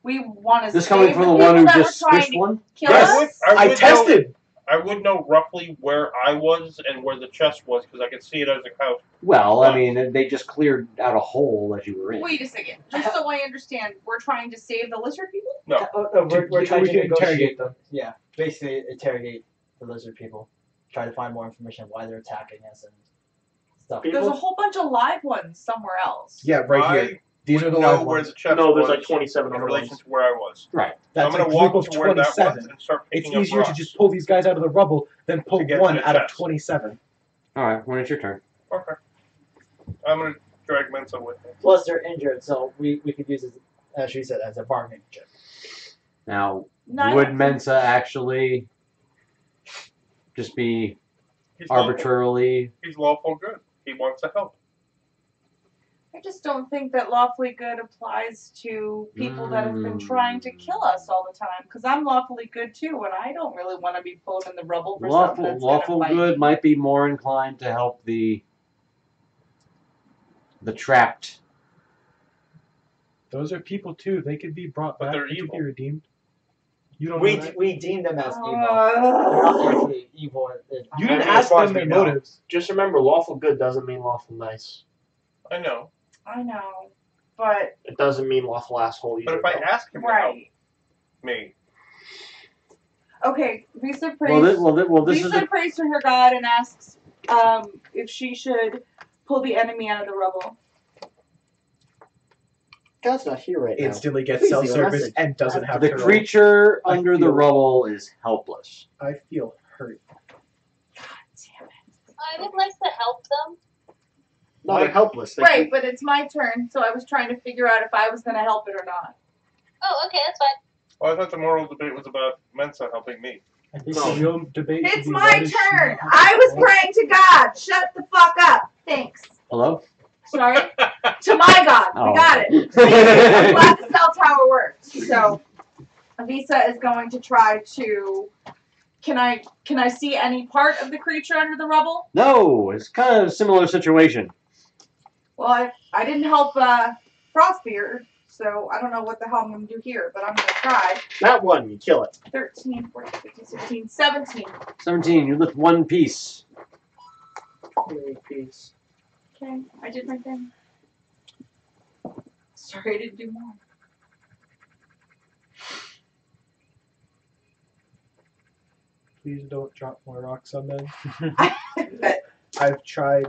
[SPEAKER 8] we want to
[SPEAKER 3] This
[SPEAKER 8] save
[SPEAKER 3] coming from the
[SPEAKER 8] people
[SPEAKER 3] one who
[SPEAKER 8] that
[SPEAKER 3] just
[SPEAKER 8] were trying
[SPEAKER 3] squished
[SPEAKER 8] to
[SPEAKER 3] one?
[SPEAKER 8] kill
[SPEAKER 5] Yes.
[SPEAKER 8] us?
[SPEAKER 5] I
[SPEAKER 1] would
[SPEAKER 5] tested.
[SPEAKER 1] I would know roughly where I was and where the chest was, because I could see it as a house.
[SPEAKER 3] Well, I mean, they just cleared out a hole as you were in.
[SPEAKER 8] Wait a second. Just so I understand, we're trying to save the lizard people?
[SPEAKER 1] No.
[SPEAKER 6] We're trying
[SPEAKER 5] we
[SPEAKER 6] to
[SPEAKER 5] can
[SPEAKER 6] negotiate
[SPEAKER 5] interrogate them.
[SPEAKER 6] Yeah, basically interrogate the lizard people. Try to find more information on why they're attacking us and stuff.
[SPEAKER 10] People?
[SPEAKER 8] There's a whole bunch of live ones somewhere else.
[SPEAKER 5] Yeah, right here. These are the
[SPEAKER 1] know
[SPEAKER 5] live
[SPEAKER 1] where
[SPEAKER 5] ones.
[SPEAKER 1] the chest
[SPEAKER 10] No, there's
[SPEAKER 1] was
[SPEAKER 10] like 27
[SPEAKER 1] in
[SPEAKER 10] other
[SPEAKER 1] relation
[SPEAKER 10] ones.
[SPEAKER 1] to where I was.
[SPEAKER 3] Right.
[SPEAKER 5] That's
[SPEAKER 1] I'm
[SPEAKER 5] a
[SPEAKER 1] going to
[SPEAKER 5] group
[SPEAKER 1] walk
[SPEAKER 5] of
[SPEAKER 1] to where that
[SPEAKER 5] 27.
[SPEAKER 1] was and start
[SPEAKER 5] It's
[SPEAKER 1] picking up
[SPEAKER 5] easier to
[SPEAKER 1] rocks.
[SPEAKER 5] just pull these guys out of the rubble than pull
[SPEAKER 1] To get to
[SPEAKER 5] one
[SPEAKER 1] the
[SPEAKER 5] out of
[SPEAKER 1] chest.
[SPEAKER 5] 27.
[SPEAKER 3] All right, when it's your turn.
[SPEAKER 1] Okay. I'm going to drag Mensa with me.
[SPEAKER 6] Plus, they're injured, so we could use it, as she said, as a bargaining chip.
[SPEAKER 3] Now,
[SPEAKER 8] Not-
[SPEAKER 3] would Mensa actually just be
[SPEAKER 1] He's lawful.
[SPEAKER 3] arbitrarily?
[SPEAKER 1] He's lawful good. He wants to help.
[SPEAKER 8] I just don't think that lawfully good applies to people that have been trying to kill us all the time. Because I'm lawfully good too, and I don't really want to be pulled in the rubble for something that's
[SPEAKER 3] Lawful
[SPEAKER 8] gonna fight
[SPEAKER 3] good
[SPEAKER 8] me.
[SPEAKER 3] might be more inclined to help the trapped.
[SPEAKER 5] Those are people too. They could be brought
[SPEAKER 1] But
[SPEAKER 5] back.
[SPEAKER 1] they're
[SPEAKER 5] They could
[SPEAKER 1] evil.
[SPEAKER 5] be redeemed. You don't know that?
[SPEAKER 6] We deem them as evil. They're not actually evil.
[SPEAKER 5] You didn't
[SPEAKER 10] As
[SPEAKER 5] ask
[SPEAKER 10] far
[SPEAKER 5] them
[SPEAKER 10] as
[SPEAKER 5] their
[SPEAKER 10] we know.
[SPEAKER 5] motives.
[SPEAKER 10] Just remember, lawful good doesn't mean lawful nice.
[SPEAKER 1] I know.
[SPEAKER 8] I know, but
[SPEAKER 10] It doesn't mean lawful asshole either.
[SPEAKER 1] But if I ask him to help
[SPEAKER 8] right.
[SPEAKER 1] me,
[SPEAKER 8] Okay, Visa prays.
[SPEAKER 3] This is
[SPEAKER 8] Lisa prays to her god and asks if she should pull the enemy out of the rubble.
[SPEAKER 10] God's not here right now.
[SPEAKER 5] Instantly gets
[SPEAKER 10] Please
[SPEAKER 5] cell
[SPEAKER 10] leave a
[SPEAKER 5] service
[SPEAKER 10] message.
[SPEAKER 5] and doesn't have
[SPEAKER 3] the
[SPEAKER 5] to roll.
[SPEAKER 3] creature
[SPEAKER 5] I
[SPEAKER 3] under the
[SPEAKER 5] feel-
[SPEAKER 3] rubble is helpless.
[SPEAKER 5] I feel hurt.
[SPEAKER 8] Damn it.
[SPEAKER 7] I would like to help them.
[SPEAKER 10] No, they're helpless. They
[SPEAKER 8] Right, but it's my turn, so I was trying to figure out if I was going to help it or not.
[SPEAKER 7] Oh, okay, that's fine.
[SPEAKER 1] well, I thought the moral debate was about Mensa helping me.
[SPEAKER 5] I think
[SPEAKER 10] No.
[SPEAKER 5] the real debate should
[SPEAKER 8] It's
[SPEAKER 5] be
[SPEAKER 8] my
[SPEAKER 5] why does she
[SPEAKER 8] turn.
[SPEAKER 5] not-
[SPEAKER 8] I was praying to God. Shut the fuck up. Thanks.
[SPEAKER 3] Hello?
[SPEAKER 8] Sorry. To my God.
[SPEAKER 3] Oh.
[SPEAKER 8] We got it. I'm glad the cell tower worked. So, Visa is going to try to. Can I see any part of the creature under the rubble?
[SPEAKER 3] No, it's kind of a similar situation.
[SPEAKER 8] Well, I didn't help Frostbeard, so I don't know what the hell I'm going to do here, but I'm going to try.
[SPEAKER 10] That one, you kill it.
[SPEAKER 8] 13, 14, 15, 16, 17.
[SPEAKER 3] 17, you lift one piece.
[SPEAKER 10] Piece.
[SPEAKER 8] Okay, I did my thing. Sorry, I didn't do more.
[SPEAKER 5] Please don't drop more rocks on them. I've tried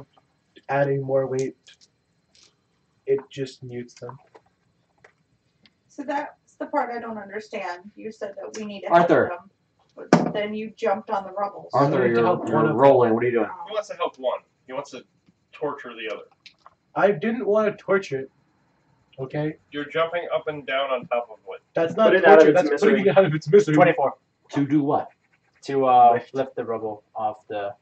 [SPEAKER 5] adding more weight. It just mutes them.
[SPEAKER 8] So that's the part I don't understand. You said that we need to help
[SPEAKER 3] Arthur.
[SPEAKER 8] them, but then you jumped on the rubble.
[SPEAKER 5] I
[SPEAKER 3] Arthur,
[SPEAKER 5] need to help one
[SPEAKER 3] you're
[SPEAKER 5] of them.
[SPEAKER 3] rolling. What are you doing?
[SPEAKER 1] He wants to help one. He wants to torture the other.
[SPEAKER 5] I didn't want to torture it. Okay?
[SPEAKER 1] You're jumping up and down on top of it.
[SPEAKER 5] That's not
[SPEAKER 10] Put it out of
[SPEAKER 5] torture.
[SPEAKER 10] its
[SPEAKER 5] That's putting
[SPEAKER 10] misery.
[SPEAKER 5] it out of its misery.
[SPEAKER 10] 24.
[SPEAKER 3] To do what?
[SPEAKER 10] To lift the rubble off the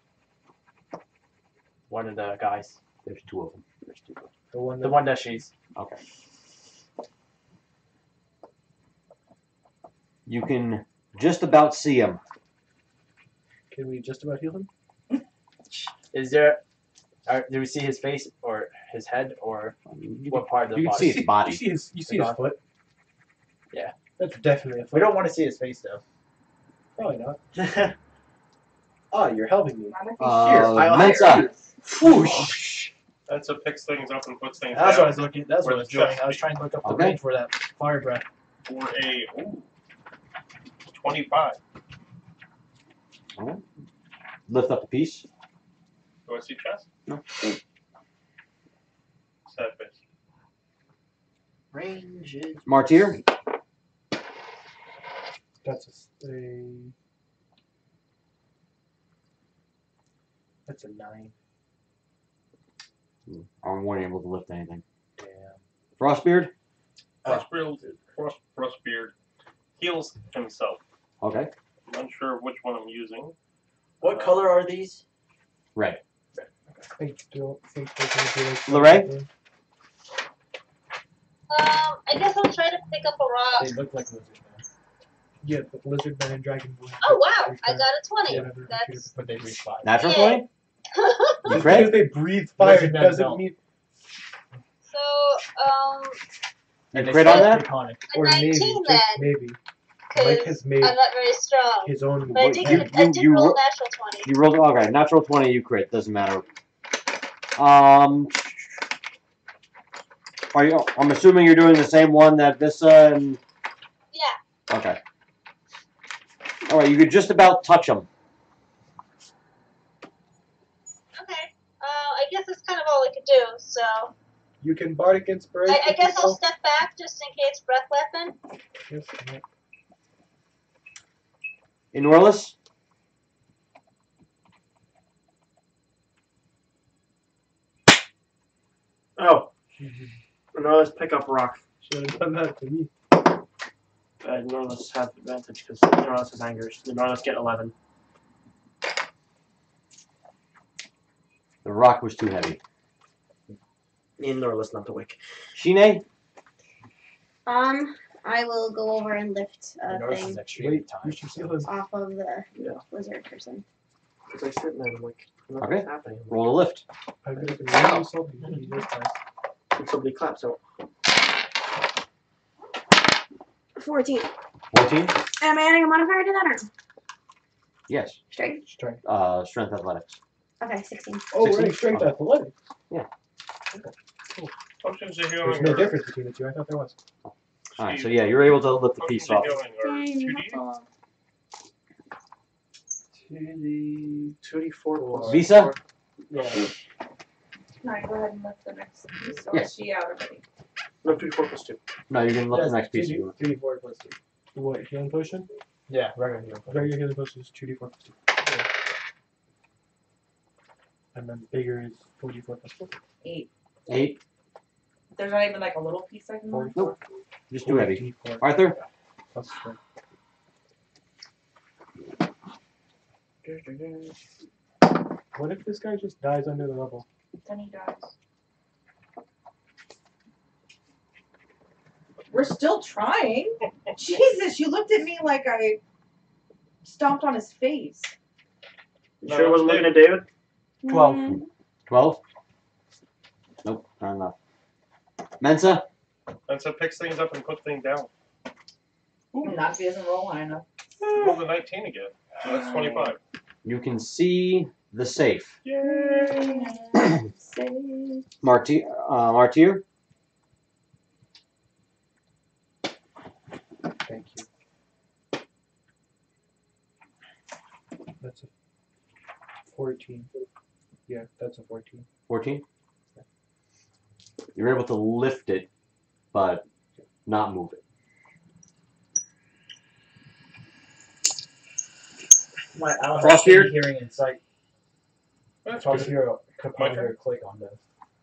[SPEAKER 10] one of the guys.
[SPEAKER 3] There's two of them. There's two of them.
[SPEAKER 5] The one
[SPEAKER 10] The
[SPEAKER 5] that
[SPEAKER 10] one that she's.
[SPEAKER 3] Okay. You can just about see him.
[SPEAKER 5] can we just about heal him?
[SPEAKER 10] Is there? Do we see his face or his head or what part of the
[SPEAKER 3] You can
[SPEAKER 10] body?
[SPEAKER 3] see his body.
[SPEAKER 5] You see his foot.
[SPEAKER 10] Yeah.
[SPEAKER 5] That's definitely a foot.
[SPEAKER 6] We don't want to see his face though.
[SPEAKER 5] Probably not. Oh, you're helping me.
[SPEAKER 3] Mensa.
[SPEAKER 5] Whoosh.
[SPEAKER 1] That's what picks things up and puts things
[SPEAKER 5] That's
[SPEAKER 1] down.
[SPEAKER 5] what I was looking. That's what I was doing. I was trying to look up the range for that fire breath.
[SPEAKER 1] For a 25.
[SPEAKER 3] Alright. Lift up the piece.
[SPEAKER 1] Do I see chest?
[SPEAKER 3] No.
[SPEAKER 1] Sad face.
[SPEAKER 10] Ranges.
[SPEAKER 3] Martyr.
[SPEAKER 5] That's That's a 9.
[SPEAKER 3] I weren't able to lift anything.
[SPEAKER 5] Damn.
[SPEAKER 3] Frostbeard.
[SPEAKER 1] Frostbeard heals himself.
[SPEAKER 3] Okay.
[SPEAKER 1] I'm unsure which one I'm using.
[SPEAKER 10] What color are these?
[SPEAKER 3] Red.
[SPEAKER 5] I don't think they're going to do like
[SPEAKER 3] Lorraine?
[SPEAKER 7] I guess I'll try to pick up a rock.
[SPEAKER 5] They look like lizard man. Yeah, but lizard man and dragon boy.
[SPEAKER 7] Oh wow! I got a 20.
[SPEAKER 5] Whatever.
[SPEAKER 7] That's
[SPEAKER 5] But they breathe fire.
[SPEAKER 3] Natural
[SPEAKER 7] Yeah.
[SPEAKER 3] 20? You
[SPEAKER 5] Just
[SPEAKER 3] crit?
[SPEAKER 5] because they breathe fire
[SPEAKER 6] Lizard men
[SPEAKER 5] doesn't
[SPEAKER 6] don't.
[SPEAKER 5] mean.
[SPEAKER 7] so.
[SPEAKER 3] You
[SPEAKER 5] And
[SPEAKER 3] crit
[SPEAKER 5] it's
[SPEAKER 3] on that?
[SPEAKER 5] iconic.
[SPEAKER 7] A
[SPEAKER 5] Or maybe,
[SPEAKER 7] 19
[SPEAKER 5] just
[SPEAKER 7] then.
[SPEAKER 5] maybe. Mike
[SPEAKER 7] Because
[SPEAKER 5] has
[SPEAKER 7] I'm
[SPEAKER 5] made
[SPEAKER 7] not very strong.
[SPEAKER 5] his own.
[SPEAKER 7] But I did, get, I did roll a natural 20.
[SPEAKER 3] You rolled, okay, natural 20, you crit, doesn't matter. Are you, I'm assuming you're doing the same one that Vissa and...
[SPEAKER 7] Yeah.
[SPEAKER 3] Okay. Alright, you could just about touch him.
[SPEAKER 7] Okay. I guess that's kind of all I could do, so.
[SPEAKER 5] You can bardic inspiration.
[SPEAKER 7] I guess I'll
[SPEAKER 5] yourself.
[SPEAKER 7] step back just in case breath weapon.
[SPEAKER 5] Yes, yeah.
[SPEAKER 3] Inorlis?
[SPEAKER 4] Oh. No, let's pick up rock.
[SPEAKER 5] Should have done that to me.
[SPEAKER 4] Norlis have advantage because Norlis has angers. The Norlis get 11.
[SPEAKER 3] The rock was too heavy.
[SPEAKER 4] Me and Norlis not to wake.
[SPEAKER 3] Shine?
[SPEAKER 2] I will go over and lift a
[SPEAKER 6] Norris
[SPEAKER 2] thing
[SPEAKER 6] is extremely
[SPEAKER 5] Wait, you
[SPEAKER 6] tired.
[SPEAKER 5] should heal his.
[SPEAKER 2] off of the
[SPEAKER 4] Yeah.
[SPEAKER 2] lizard person.
[SPEAKER 4] Because I sit there and I'm like, what's
[SPEAKER 3] Okay.
[SPEAKER 4] happening?
[SPEAKER 3] Roll a lift.
[SPEAKER 5] I'm going to roll something. You just dice.
[SPEAKER 4] And somebody claps out.
[SPEAKER 2] 14.
[SPEAKER 3] 14?
[SPEAKER 2] Am I adding a modifier to that or no?
[SPEAKER 3] Yes.
[SPEAKER 2] Strength?
[SPEAKER 5] Strength.
[SPEAKER 3] Strength athletics.
[SPEAKER 2] Okay, 16.
[SPEAKER 5] Oh,
[SPEAKER 3] 16?
[SPEAKER 5] right, strength
[SPEAKER 3] Okay.
[SPEAKER 5] athletics.
[SPEAKER 1] Potions of
[SPEAKER 5] There's
[SPEAKER 1] healing
[SPEAKER 5] no
[SPEAKER 1] are
[SPEAKER 5] difference between the two. I thought there was.
[SPEAKER 3] Alright, so yeah, you're able to lift the
[SPEAKER 1] potions
[SPEAKER 3] piece
[SPEAKER 1] of
[SPEAKER 3] off.
[SPEAKER 1] healing are 2d.
[SPEAKER 4] 2d4 plus
[SPEAKER 3] Visa?
[SPEAKER 6] Yeah.
[SPEAKER 8] Alright, go ahead and lift the next piece. Or
[SPEAKER 3] Yes.
[SPEAKER 8] is she out already?
[SPEAKER 4] No, 2d4 plus 2.
[SPEAKER 3] No, you can lift the next piece.
[SPEAKER 5] 2d4 plus 2. What, healing potion?
[SPEAKER 6] Yeah, regular healing potion.
[SPEAKER 5] Regular healing potion is 2d4 plus 2. Yeah. And then bigger is 4d4 plus 4.
[SPEAKER 8] 8.
[SPEAKER 3] 8.
[SPEAKER 8] There's not even like a little piece I can lift?
[SPEAKER 3] Nope. Just too heavy.
[SPEAKER 5] 4d4
[SPEAKER 3] Arthur?
[SPEAKER 5] plus strength. What if this guy just dies under the rubble?
[SPEAKER 8] Then he dies. We're still trying. Jesus, you looked at me like I stomped on his face.
[SPEAKER 4] You sure it wasn't looking at David?
[SPEAKER 3] 12. 12? Nope, not enough. Mensa?
[SPEAKER 1] Mensa picks things up and puts things down.
[SPEAKER 8] Not if he doesn't roll high enough.
[SPEAKER 1] Roll the 19 again. So that's 25.
[SPEAKER 3] You can see the safe.
[SPEAKER 1] Yay!
[SPEAKER 3] Martyr?
[SPEAKER 5] Thank you. That's a 14. Yeah, that's a 14.
[SPEAKER 3] 14? You're able to lift it, but not move it.
[SPEAKER 6] I don't have
[SPEAKER 3] Frostbeard?
[SPEAKER 6] any hearing and sight.
[SPEAKER 1] That's
[SPEAKER 6] So I'll just
[SPEAKER 1] good.
[SPEAKER 6] hear a
[SPEAKER 1] My turn?
[SPEAKER 6] click on this.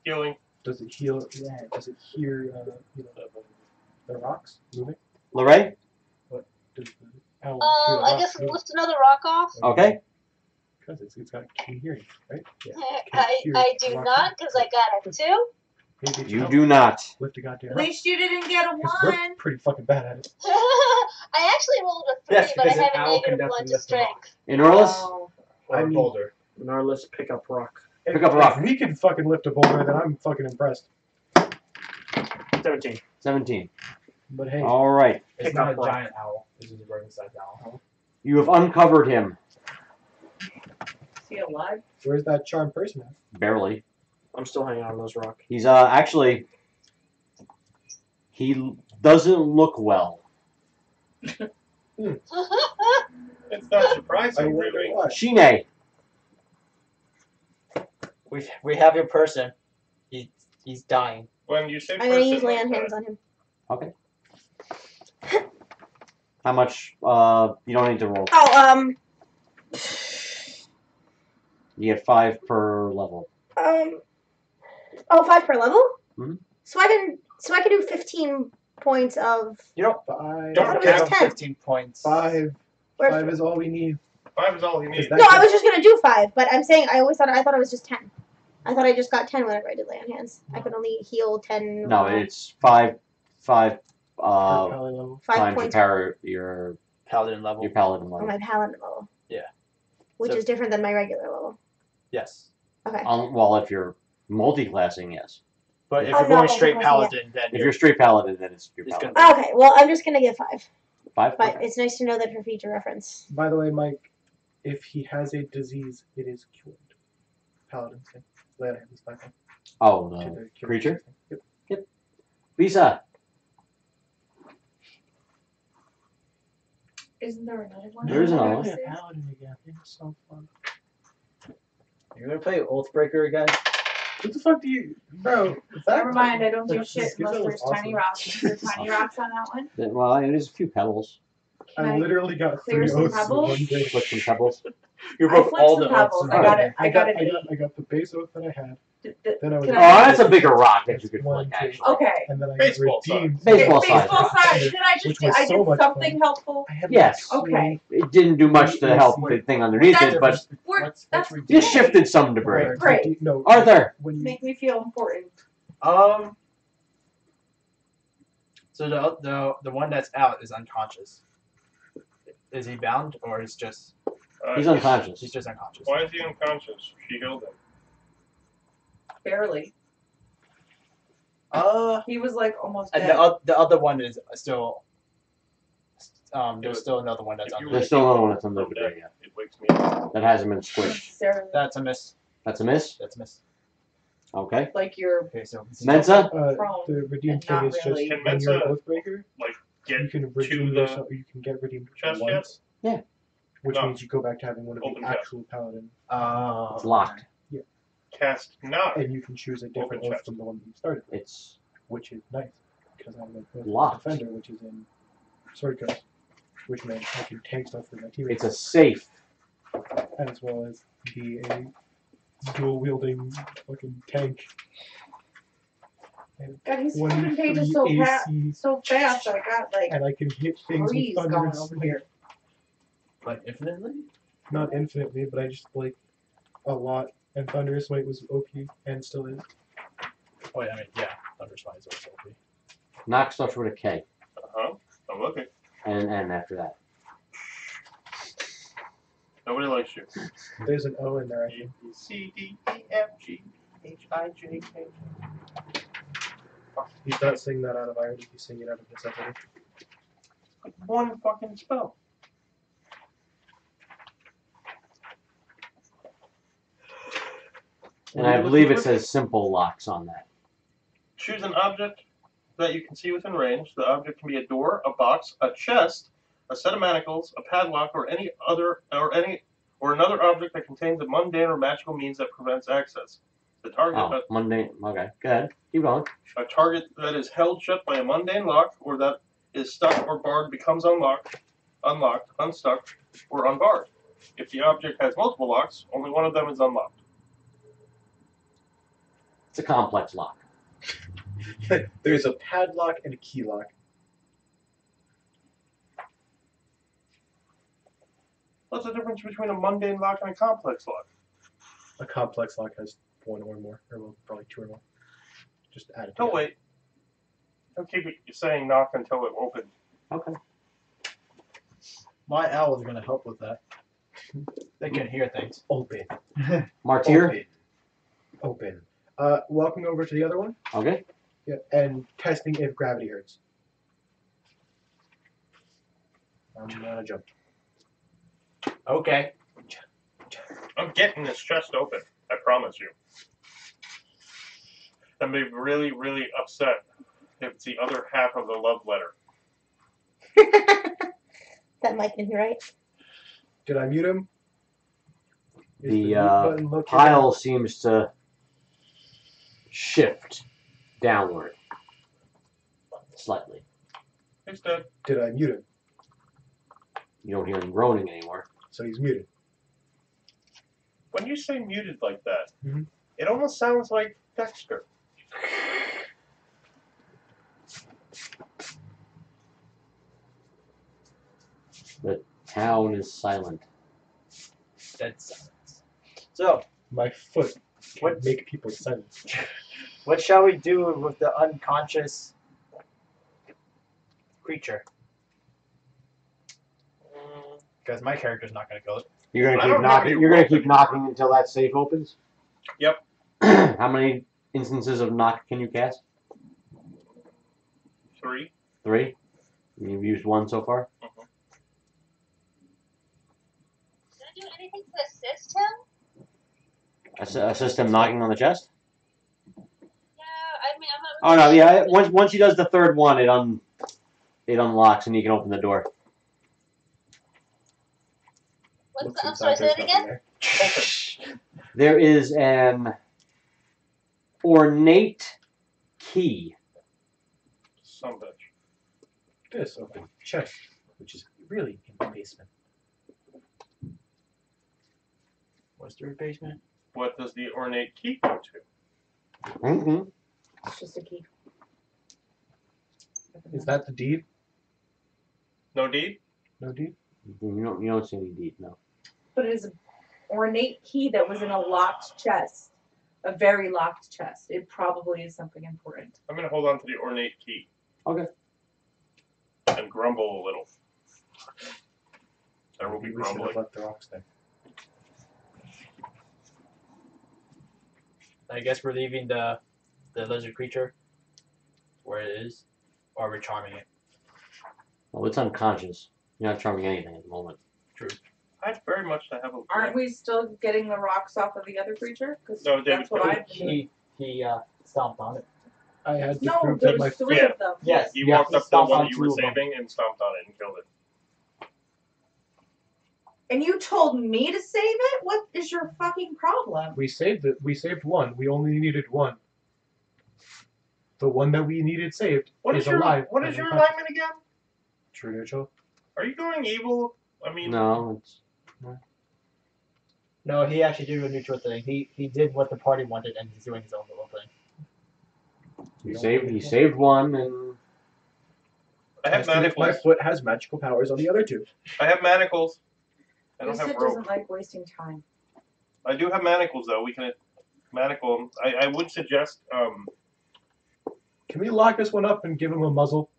[SPEAKER 1] Healing.
[SPEAKER 5] Does it heal? Yeah. Does it hear the rocks moving?
[SPEAKER 3] Lorraine?
[SPEAKER 5] Does the owl hear the
[SPEAKER 7] I
[SPEAKER 5] rocks
[SPEAKER 7] guess
[SPEAKER 5] moving?
[SPEAKER 7] lift another rock off.
[SPEAKER 3] Okay.
[SPEAKER 5] Because it's got keen hearing, right?
[SPEAKER 7] I do not, because I got a 2.
[SPEAKER 5] Maybe it's
[SPEAKER 3] You
[SPEAKER 5] help.
[SPEAKER 3] do not.
[SPEAKER 5] Lift the goddamn
[SPEAKER 8] At
[SPEAKER 5] rock.
[SPEAKER 8] least you didn't get a
[SPEAKER 5] 'Cause we're
[SPEAKER 8] 1.
[SPEAKER 5] pretty fucking bad at it.
[SPEAKER 7] I actually rolled a 3,
[SPEAKER 10] Yes,
[SPEAKER 7] but I
[SPEAKER 10] because an
[SPEAKER 7] have a
[SPEAKER 10] owl can
[SPEAKER 7] negative 1
[SPEAKER 10] definitely
[SPEAKER 7] to
[SPEAKER 10] lift them
[SPEAKER 7] strength.
[SPEAKER 3] Inorlis?
[SPEAKER 8] Oh.
[SPEAKER 6] Or
[SPEAKER 5] I
[SPEAKER 6] a
[SPEAKER 5] mean-
[SPEAKER 6] boulder.
[SPEAKER 4] Gnarless, pick up rock.
[SPEAKER 5] If,
[SPEAKER 3] Pick up a rock.
[SPEAKER 5] If we can fucking lift a boulder, then I'm fucking impressed.
[SPEAKER 4] 17.
[SPEAKER 3] 17.
[SPEAKER 5] But hey,
[SPEAKER 3] All right.
[SPEAKER 10] It's
[SPEAKER 4] Pick
[SPEAKER 10] not
[SPEAKER 4] up
[SPEAKER 10] a
[SPEAKER 4] rock.
[SPEAKER 10] giant owl. This is a bird-sized owl.
[SPEAKER 3] You have uncovered him.
[SPEAKER 8] Is he alive?
[SPEAKER 5] where's that charmed person at?
[SPEAKER 3] Barely.
[SPEAKER 4] I'm still hanging on those rocks.
[SPEAKER 3] He's actually. He doesn't look well.
[SPEAKER 1] It's not
[SPEAKER 5] I
[SPEAKER 1] surprising,
[SPEAKER 5] wonder
[SPEAKER 1] really.
[SPEAKER 5] why.
[SPEAKER 3] Shine.
[SPEAKER 10] We have your person. He's dying.
[SPEAKER 1] When you say
[SPEAKER 2] I'm gonna use
[SPEAKER 1] person
[SPEAKER 2] lay
[SPEAKER 1] like
[SPEAKER 2] on
[SPEAKER 1] that,
[SPEAKER 2] hands on him.
[SPEAKER 3] How much? You don't need to roll.
[SPEAKER 2] Oh,
[SPEAKER 3] You get 5 per level.
[SPEAKER 2] 5 per level.
[SPEAKER 3] Mhm.
[SPEAKER 2] So I can do 15 points of.
[SPEAKER 10] You don't.
[SPEAKER 5] Five.
[SPEAKER 1] Don't
[SPEAKER 10] Give him
[SPEAKER 2] 10.
[SPEAKER 10] 15 points.
[SPEAKER 5] Five.
[SPEAKER 2] Or,
[SPEAKER 5] Five is all we need.
[SPEAKER 1] 5 is all you need.
[SPEAKER 5] Is that-
[SPEAKER 2] no, I was just gonna do 5, but I'm saying I thought it was just 10. I thought I just got 10 whenever I did lay on hands. I could only heal 10.
[SPEAKER 3] No, it's 5
[SPEAKER 5] Per pally level.
[SPEAKER 2] 5
[SPEAKER 3] times
[SPEAKER 2] points
[SPEAKER 3] your
[SPEAKER 10] Paladin level.
[SPEAKER 3] paladin
[SPEAKER 2] on
[SPEAKER 3] level.
[SPEAKER 2] my paladin level.
[SPEAKER 10] Yeah.
[SPEAKER 2] Which
[SPEAKER 10] So-
[SPEAKER 2] is different than my regular level.
[SPEAKER 10] Yes.
[SPEAKER 2] Okay.
[SPEAKER 3] Well, if you're multi-classing, yes.
[SPEAKER 10] But if
[SPEAKER 2] I'm
[SPEAKER 10] you're
[SPEAKER 2] not
[SPEAKER 10] going straight
[SPEAKER 2] multi-classing
[SPEAKER 10] paladin, then
[SPEAKER 3] If you're straight paladin, then it's your
[SPEAKER 10] It's
[SPEAKER 3] paladin.
[SPEAKER 10] gonna-
[SPEAKER 2] Okay, well, I'm just gonna give 5.
[SPEAKER 3] 5.
[SPEAKER 2] But it's nice to know that for future reference.
[SPEAKER 5] By the way, Mike, if he has a disease, it is cured. Paladin thing. Lay on hands, by the way.
[SPEAKER 3] Oh,
[SPEAKER 5] To
[SPEAKER 3] the
[SPEAKER 5] the cure
[SPEAKER 3] creature.
[SPEAKER 5] thing. Yep.
[SPEAKER 3] Visa.
[SPEAKER 8] Isn't there another one?
[SPEAKER 3] There is another one.
[SPEAKER 5] Yeah, paladin again. It's so fun.
[SPEAKER 10] you're gonna play Oathbreaker again.
[SPEAKER 5] What the fuck do you, bro?
[SPEAKER 8] Never mind, I don't do
[SPEAKER 5] This
[SPEAKER 8] shit
[SPEAKER 5] gives
[SPEAKER 8] unless
[SPEAKER 5] it
[SPEAKER 8] there's
[SPEAKER 5] was
[SPEAKER 8] tiny
[SPEAKER 5] awesome.
[SPEAKER 8] rocks. Is there tiny rocks on that one?
[SPEAKER 3] Well, it is a few pebbles.
[SPEAKER 8] Can
[SPEAKER 5] I
[SPEAKER 8] I
[SPEAKER 5] literally got
[SPEAKER 8] clear
[SPEAKER 5] 3
[SPEAKER 8] some
[SPEAKER 5] oaths in
[SPEAKER 8] pebbles?
[SPEAKER 5] one day.
[SPEAKER 3] Put some pebbles.
[SPEAKER 10] You
[SPEAKER 8] I
[SPEAKER 10] broke
[SPEAKER 8] flipped
[SPEAKER 10] all
[SPEAKER 8] some
[SPEAKER 10] the
[SPEAKER 8] pebbles.
[SPEAKER 10] oaths.
[SPEAKER 8] I got it. I got an 8.
[SPEAKER 5] I got the base oath that I had.
[SPEAKER 8] Then
[SPEAKER 5] I was
[SPEAKER 8] can
[SPEAKER 3] Oh,
[SPEAKER 8] I?
[SPEAKER 3] that's a bigger rock that you could
[SPEAKER 5] One,
[SPEAKER 3] flick,
[SPEAKER 5] two.
[SPEAKER 3] actually.
[SPEAKER 8] Okay.
[SPEAKER 5] And then I
[SPEAKER 1] Baseball
[SPEAKER 5] redeemed.
[SPEAKER 3] Baseball size.
[SPEAKER 8] Baseball size. Did I
[SPEAKER 5] Which
[SPEAKER 8] just?
[SPEAKER 5] was
[SPEAKER 8] I
[SPEAKER 5] so
[SPEAKER 8] did
[SPEAKER 5] much
[SPEAKER 8] something
[SPEAKER 5] fun.
[SPEAKER 8] helpful.
[SPEAKER 5] I had
[SPEAKER 3] Yes.
[SPEAKER 8] Okay.
[SPEAKER 3] It didn't do much to help the thing underneath it, but
[SPEAKER 8] That's
[SPEAKER 3] you shifted some debris.
[SPEAKER 8] Great.
[SPEAKER 5] No,
[SPEAKER 3] Arthur.
[SPEAKER 5] when you
[SPEAKER 8] Make me feel important.
[SPEAKER 10] So the one that's out is unconscious. Is he bound or is just
[SPEAKER 3] He's unconscious.
[SPEAKER 10] he's just unconscious?
[SPEAKER 1] Why is he unconscious? She healed him.
[SPEAKER 8] Barely. He was like almost
[SPEAKER 10] And
[SPEAKER 8] dead.
[SPEAKER 10] the other one is still. There's still another one that's
[SPEAKER 1] If you
[SPEAKER 10] under.
[SPEAKER 3] There's still another one that's under the debris yet.
[SPEAKER 1] It wakes me up.
[SPEAKER 3] That hasn't been squished.
[SPEAKER 8] Sarah,
[SPEAKER 10] That's a miss.
[SPEAKER 3] That's a miss?
[SPEAKER 10] That's a miss.
[SPEAKER 3] Okay.
[SPEAKER 8] like you're
[SPEAKER 10] Okay, so
[SPEAKER 3] Mensa?
[SPEAKER 8] prone.
[SPEAKER 5] the redeem
[SPEAKER 8] and
[SPEAKER 5] thing
[SPEAKER 8] not
[SPEAKER 5] is
[SPEAKER 8] really.
[SPEAKER 5] just
[SPEAKER 1] Can
[SPEAKER 5] when you're an
[SPEAKER 1] Mensa,
[SPEAKER 5] Oathbreaker,
[SPEAKER 1] Get
[SPEAKER 5] you can redeem
[SPEAKER 1] the
[SPEAKER 5] yourself. You can get redeemed
[SPEAKER 1] chest
[SPEAKER 5] once.
[SPEAKER 3] Yeah.
[SPEAKER 5] Which
[SPEAKER 1] No.
[SPEAKER 5] means you go back to having one of
[SPEAKER 1] Open
[SPEAKER 5] the
[SPEAKER 1] chest.
[SPEAKER 5] actual paladin,
[SPEAKER 3] It's locked.
[SPEAKER 1] cast knock.
[SPEAKER 5] and you can choose a different
[SPEAKER 1] Open
[SPEAKER 5] oath
[SPEAKER 1] chest.
[SPEAKER 5] from the one that you started with,
[SPEAKER 3] It's
[SPEAKER 5] which is nice because I'm a
[SPEAKER 3] Locked.
[SPEAKER 5] defender, which is in sword coast, which means I can tank stuff for my teammates,
[SPEAKER 3] it's a safe.
[SPEAKER 5] as well as be a dual wielding fucking tank.
[SPEAKER 8] God, he's
[SPEAKER 5] One
[SPEAKER 8] flipping pages
[SPEAKER 5] free
[SPEAKER 8] so
[SPEAKER 5] AC,
[SPEAKER 8] so fast. I got like
[SPEAKER 5] and I can hit things with
[SPEAKER 8] breeze
[SPEAKER 5] thunder
[SPEAKER 8] going
[SPEAKER 5] and
[SPEAKER 8] over
[SPEAKER 5] smite.
[SPEAKER 8] here.
[SPEAKER 10] like infinitely.
[SPEAKER 5] Not infinitely, but I just like a lot. And Thunderous Smite was OP and still is.
[SPEAKER 10] Oh yeah, I mean yeah, Thunder Smite is also OP.
[SPEAKER 3] Knock starts with a K.
[SPEAKER 1] Uh-huh. I'm looking.
[SPEAKER 3] And N after that.
[SPEAKER 1] Nobody likes you.
[SPEAKER 5] There's an O in there, I think.
[SPEAKER 1] A, B, C, D, E, F, G, H, I, J, K.
[SPEAKER 5] He's not saying that out of irony, he's saying it out of necessity.
[SPEAKER 1] One fucking spell.
[SPEAKER 3] And I believe it says simple locks on that.
[SPEAKER 1] Choose an object that you can see within range. The object can be a door, a box, a chest, a set of manacles, a padlock, or another object that contains a mundane or magical means that prevents access. The target
[SPEAKER 3] Oh, mundane. Okay, go ahead. Keep going.
[SPEAKER 1] a target that is held shut by a mundane lock or that is stuck or barred becomes unlocked, unstuck, or unbarred. If the object has multiple locks, only one of them is unlocked.
[SPEAKER 3] It's a complex lock.
[SPEAKER 5] There's a padlock and a key lock.
[SPEAKER 1] What's the difference between a mundane lock and a complex lock?
[SPEAKER 5] A complex lock has one or more, or well, probably 2 or more. Just add it.
[SPEAKER 1] No,
[SPEAKER 5] together.
[SPEAKER 1] wait. Don't keep saying knock until it opens.
[SPEAKER 3] Okay.
[SPEAKER 10] My owl is gonna help with that. They can hear things.
[SPEAKER 5] Open.
[SPEAKER 3] Martyr.
[SPEAKER 5] Open. Walking over to the other one.
[SPEAKER 3] Okay.
[SPEAKER 5] Yeah, and testing if gravity hurts. I'm gonna jump.
[SPEAKER 10] Okay.
[SPEAKER 1] I'm getting this chest open. I promise you. I'm be really, really upset if it's the other half of the love letter.
[SPEAKER 2] That might be right.
[SPEAKER 5] Did I mute him? Is
[SPEAKER 3] The
[SPEAKER 5] mute button located?
[SPEAKER 3] pile seems to shift downward slightly.
[SPEAKER 1] It's dead.
[SPEAKER 5] Did I mute him?
[SPEAKER 3] You don't hear him groaning anymore.
[SPEAKER 5] So he's muted.
[SPEAKER 1] When you say muted like that,
[SPEAKER 5] Mhm.
[SPEAKER 1] it almost sounds like Dexter.
[SPEAKER 3] The town is silent.
[SPEAKER 10] Dead silence. So,
[SPEAKER 5] My foot can
[SPEAKER 10] What?
[SPEAKER 5] make people silent.
[SPEAKER 10] what shall we do with the unconscious creature? Because my character's not going to go.
[SPEAKER 3] You're
[SPEAKER 1] I
[SPEAKER 3] gonna
[SPEAKER 1] don't
[SPEAKER 3] keep
[SPEAKER 1] have
[SPEAKER 3] knocking.
[SPEAKER 1] any
[SPEAKER 3] You're gonna
[SPEAKER 1] rope
[SPEAKER 3] keep
[SPEAKER 1] anymore.
[SPEAKER 3] knocking until that safe opens.
[SPEAKER 1] Yep.
[SPEAKER 3] How many instances of knock can you cast?
[SPEAKER 1] 3.
[SPEAKER 3] 3. You've used 1 so far.
[SPEAKER 7] Can I do anything to assist him?
[SPEAKER 3] Assist him knocking on the chest.
[SPEAKER 7] Yeah, I mean, I'm not.
[SPEAKER 3] Oh no,
[SPEAKER 7] really
[SPEAKER 3] yeah.
[SPEAKER 7] sure.
[SPEAKER 3] Once he does the third one, it unlocks and you can open the door.
[SPEAKER 7] What's
[SPEAKER 5] Looks
[SPEAKER 7] the, I'm sorry, say that
[SPEAKER 5] inside,
[SPEAKER 7] again?
[SPEAKER 5] there's nothing
[SPEAKER 3] There is an ornate key.
[SPEAKER 1] Some bitch.
[SPEAKER 5] there. This open chest, which is really in the basement.
[SPEAKER 10] What's the basement?
[SPEAKER 1] What does the ornate key go to?
[SPEAKER 3] Mm-hmm.
[SPEAKER 2] It's just a key.
[SPEAKER 5] Is that the deed?
[SPEAKER 1] No deed?
[SPEAKER 5] No deed?
[SPEAKER 3] You don't see any deed, no.
[SPEAKER 8] But it is an ornate key that was in a locked chest. A very locked chest. It probably is something important.
[SPEAKER 1] I'm going to hold on to the ornate key.
[SPEAKER 3] Okay.
[SPEAKER 1] And grumble a little. There will be
[SPEAKER 5] Maybe we should have
[SPEAKER 1] grumbling.
[SPEAKER 5] left the rocks there.
[SPEAKER 10] I guess we're leaving the lizard creature where it is, or we're charming it.
[SPEAKER 3] Well, it's unconscious. You're not charming anything at the moment.
[SPEAKER 10] True.
[SPEAKER 1] I'd very much to have a.
[SPEAKER 8] Aren't we still getting the rocks off of the other creature? Because
[SPEAKER 1] No, David,
[SPEAKER 8] that's what
[SPEAKER 1] no.
[SPEAKER 8] I've been doing.
[SPEAKER 10] He stomped on it.
[SPEAKER 5] I had to
[SPEAKER 8] No,
[SPEAKER 5] prove
[SPEAKER 8] there
[SPEAKER 5] that my
[SPEAKER 8] was 3
[SPEAKER 1] Yeah.
[SPEAKER 8] of them.
[SPEAKER 10] Yes.
[SPEAKER 1] You
[SPEAKER 10] yeah,
[SPEAKER 1] walked
[SPEAKER 10] he
[SPEAKER 1] up to the
[SPEAKER 10] stomped
[SPEAKER 1] one
[SPEAKER 10] on
[SPEAKER 1] that you
[SPEAKER 10] 2
[SPEAKER 1] were
[SPEAKER 10] of them.
[SPEAKER 1] saving and stomped on it and killed it.
[SPEAKER 8] And you told me to save it? What is your fucking problem?
[SPEAKER 5] We saved it. We saved one. We only needed one. The one that we needed saved
[SPEAKER 1] What
[SPEAKER 5] is
[SPEAKER 1] is your
[SPEAKER 5] alive.
[SPEAKER 1] What
[SPEAKER 5] and
[SPEAKER 1] is your
[SPEAKER 5] unconscious.
[SPEAKER 1] alignment again?
[SPEAKER 5] True neutral.
[SPEAKER 1] Are you going evil? I mean,
[SPEAKER 3] No, it's
[SPEAKER 10] No, he actually did a neutral thing. He did what the party wanted, and he's doing his own little thing.
[SPEAKER 3] he saved one and
[SPEAKER 1] I have
[SPEAKER 5] Testing if my
[SPEAKER 1] manacles.
[SPEAKER 5] foot has magical powers on the other 2.
[SPEAKER 1] I have manacles. I don't
[SPEAKER 8] Lisa
[SPEAKER 1] have rope.
[SPEAKER 8] doesn't like wasting time.
[SPEAKER 1] I do have manacles though. We can manacle them. I would suggest.
[SPEAKER 5] Can we lock this one up and give him a muzzle?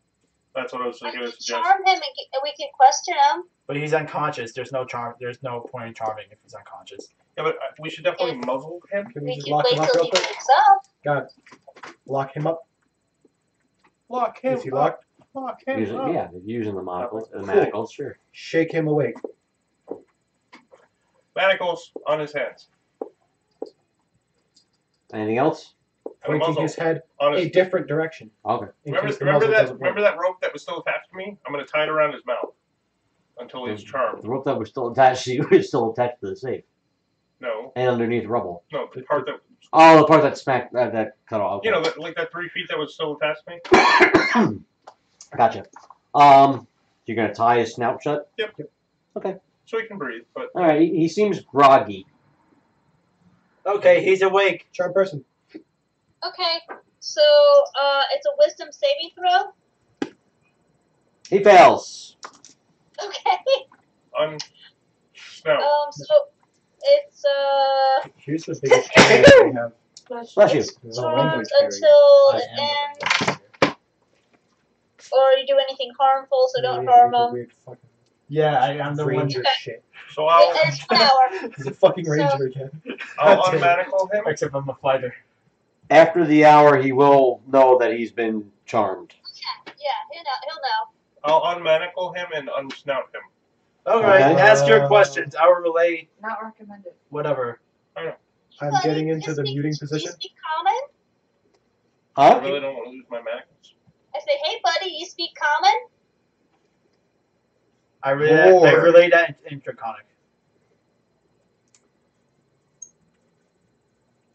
[SPEAKER 1] That's what I was
[SPEAKER 7] I
[SPEAKER 1] going to
[SPEAKER 7] can
[SPEAKER 1] suggest.
[SPEAKER 7] charm him and we can question him.
[SPEAKER 10] But he's unconscious. There's no charm. There's no point in charming if he's unconscious.
[SPEAKER 1] Yeah, but we should definitely muzzle him.
[SPEAKER 5] Can we
[SPEAKER 7] We
[SPEAKER 5] just
[SPEAKER 7] can
[SPEAKER 5] lock him
[SPEAKER 7] wait
[SPEAKER 5] up
[SPEAKER 7] till
[SPEAKER 5] real
[SPEAKER 7] he
[SPEAKER 5] quick?
[SPEAKER 7] wakes up.
[SPEAKER 5] God. Lock him up.
[SPEAKER 1] Lock him.
[SPEAKER 5] Is he
[SPEAKER 1] up.
[SPEAKER 5] locked?
[SPEAKER 1] Lock him.
[SPEAKER 3] using
[SPEAKER 1] up.
[SPEAKER 3] using the manacles. The
[SPEAKER 5] Cool.
[SPEAKER 3] manacles, sure.
[SPEAKER 5] Shake him awake.
[SPEAKER 1] Manacles on his hands.
[SPEAKER 3] Anything else?
[SPEAKER 1] And a
[SPEAKER 5] Pointing
[SPEAKER 1] muzzle
[SPEAKER 5] his head
[SPEAKER 1] on
[SPEAKER 5] a
[SPEAKER 1] his.
[SPEAKER 5] different direction.
[SPEAKER 3] Okay.
[SPEAKER 5] In
[SPEAKER 1] Remember,
[SPEAKER 5] case the
[SPEAKER 1] remember
[SPEAKER 5] muzzle
[SPEAKER 1] that.
[SPEAKER 5] doesn't work.
[SPEAKER 1] Remember that rope that was still attached to me? I'm going to tie it around his mouth until he's charmed.
[SPEAKER 3] The rope that was still attached to you is still attached to the safe
[SPEAKER 1] No,
[SPEAKER 3] and underneath rubble.
[SPEAKER 1] no, the part that
[SPEAKER 3] Oh, the part that smacked that cut off. Okay.
[SPEAKER 1] you know, like that 3 feet that was still attached to me.
[SPEAKER 3] Gotcha. You're gonna tie his snout shut.
[SPEAKER 1] Yep.
[SPEAKER 3] Okay.
[SPEAKER 1] So he can breathe, but
[SPEAKER 3] All right. He seems groggy.
[SPEAKER 10] Okay, he's awake.
[SPEAKER 5] Sharp person.
[SPEAKER 7] Okay, so it's a wisdom saving throw.
[SPEAKER 3] He fails.
[SPEAKER 7] Okay.
[SPEAKER 1] on snout.
[SPEAKER 7] So it's
[SPEAKER 5] Here's the biggest challenge we have.
[SPEAKER 3] Bless you.
[SPEAKER 5] There's a
[SPEAKER 7] charmed
[SPEAKER 5] language barrier.
[SPEAKER 7] until
[SPEAKER 10] I
[SPEAKER 7] it
[SPEAKER 10] am
[SPEAKER 7] ends, or you do anything harmful, so don't
[SPEAKER 5] Yeah,
[SPEAKER 7] harm
[SPEAKER 5] it's a
[SPEAKER 7] them.
[SPEAKER 5] weird fucking-
[SPEAKER 10] Yeah, I'm the one.
[SPEAKER 5] Ranger
[SPEAKER 7] Okay.
[SPEAKER 5] shit.
[SPEAKER 1] So I'll
[SPEAKER 7] And it's 1 hour.
[SPEAKER 5] He's a fucking
[SPEAKER 7] So-
[SPEAKER 5] ranger again.
[SPEAKER 1] I'll
[SPEAKER 5] God damn it.
[SPEAKER 1] unmanacle him.
[SPEAKER 10] Except I'm a fighter.
[SPEAKER 3] After the hour, he will know that he's been charmed.
[SPEAKER 7] Yeah, he'll know.
[SPEAKER 1] I'll unmanacle him and unsnout him.
[SPEAKER 10] Okay,
[SPEAKER 3] Okay.
[SPEAKER 10] ask your questions. I will relay
[SPEAKER 8] Not recommended.
[SPEAKER 10] whatever.
[SPEAKER 5] I'm
[SPEAKER 7] Buddy,
[SPEAKER 5] getting
[SPEAKER 7] you
[SPEAKER 5] into the
[SPEAKER 7] speak-
[SPEAKER 5] muting
[SPEAKER 7] you
[SPEAKER 5] position.
[SPEAKER 7] speak common?
[SPEAKER 1] I
[SPEAKER 3] Huh?
[SPEAKER 1] really don't want to lose my manacles.
[SPEAKER 7] I say, hey, buddy, you speak common?
[SPEAKER 10] I relay that in Draconic.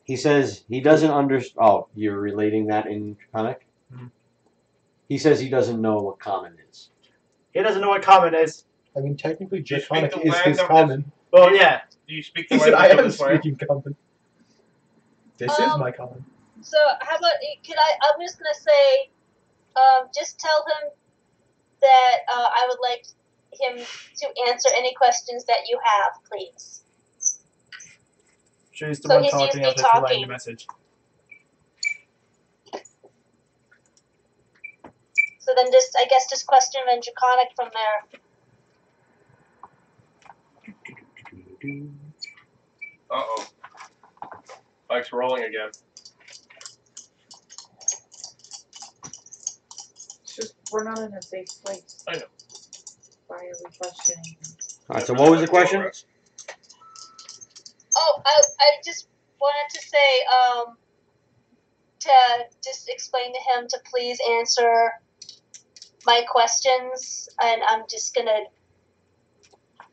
[SPEAKER 3] He says he doesn't understand. Oh, you're relating that in Draconic?
[SPEAKER 10] Mhm.
[SPEAKER 3] He says he doesn't know what common is.
[SPEAKER 10] He doesn't know what common is.
[SPEAKER 5] I mean, technically,
[SPEAKER 1] Do you
[SPEAKER 5] Draconic
[SPEAKER 1] speak the
[SPEAKER 5] is his
[SPEAKER 1] land of
[SPEAKER 5] common.
[SPEAKER 10] Well, yeah.
[SPEAKER 1] Do you speak the
[SPEAKER 5] He said,
[SPEAKER 1] language
[SPEAKER 5] I
[SPEAKER 1] of
[SPEAKER 5] am
[SPEAKER 1] this land?
[SPEAKER 5] speaking common. This is my common.
[SPEAKER 7] So how about, I'm just going to say, just tell him that I would like him to answer any questions that you have, please.
[SPEAKER 10] She's the
[SPEAKER 7] So
[SPEAKER 10] one
[SPEAKER 7] he's
[SPEAKER 10] talking.
[SPEAKER 7] usually
[SPEAKER 10] I'll just relay
[SPEAKER 7] talking.
[SPEAKER 10] the message.
[SPEAKER 7] So then I guess just question him in Draconic from there.
[SPEAKER 1] Uh-oh. Mike's rolling again.
[SPEAKER 8] It's just we're not in a safe place.
[SPEAKER 1] I know.
[SPEAKER 8] Why are we questioning?
[SPEAKER 3] All right. So what was the question?
[SPEAKER 7] Oh, I just wanted to say, to just explain to him to please answer my questions, and I'm just gonna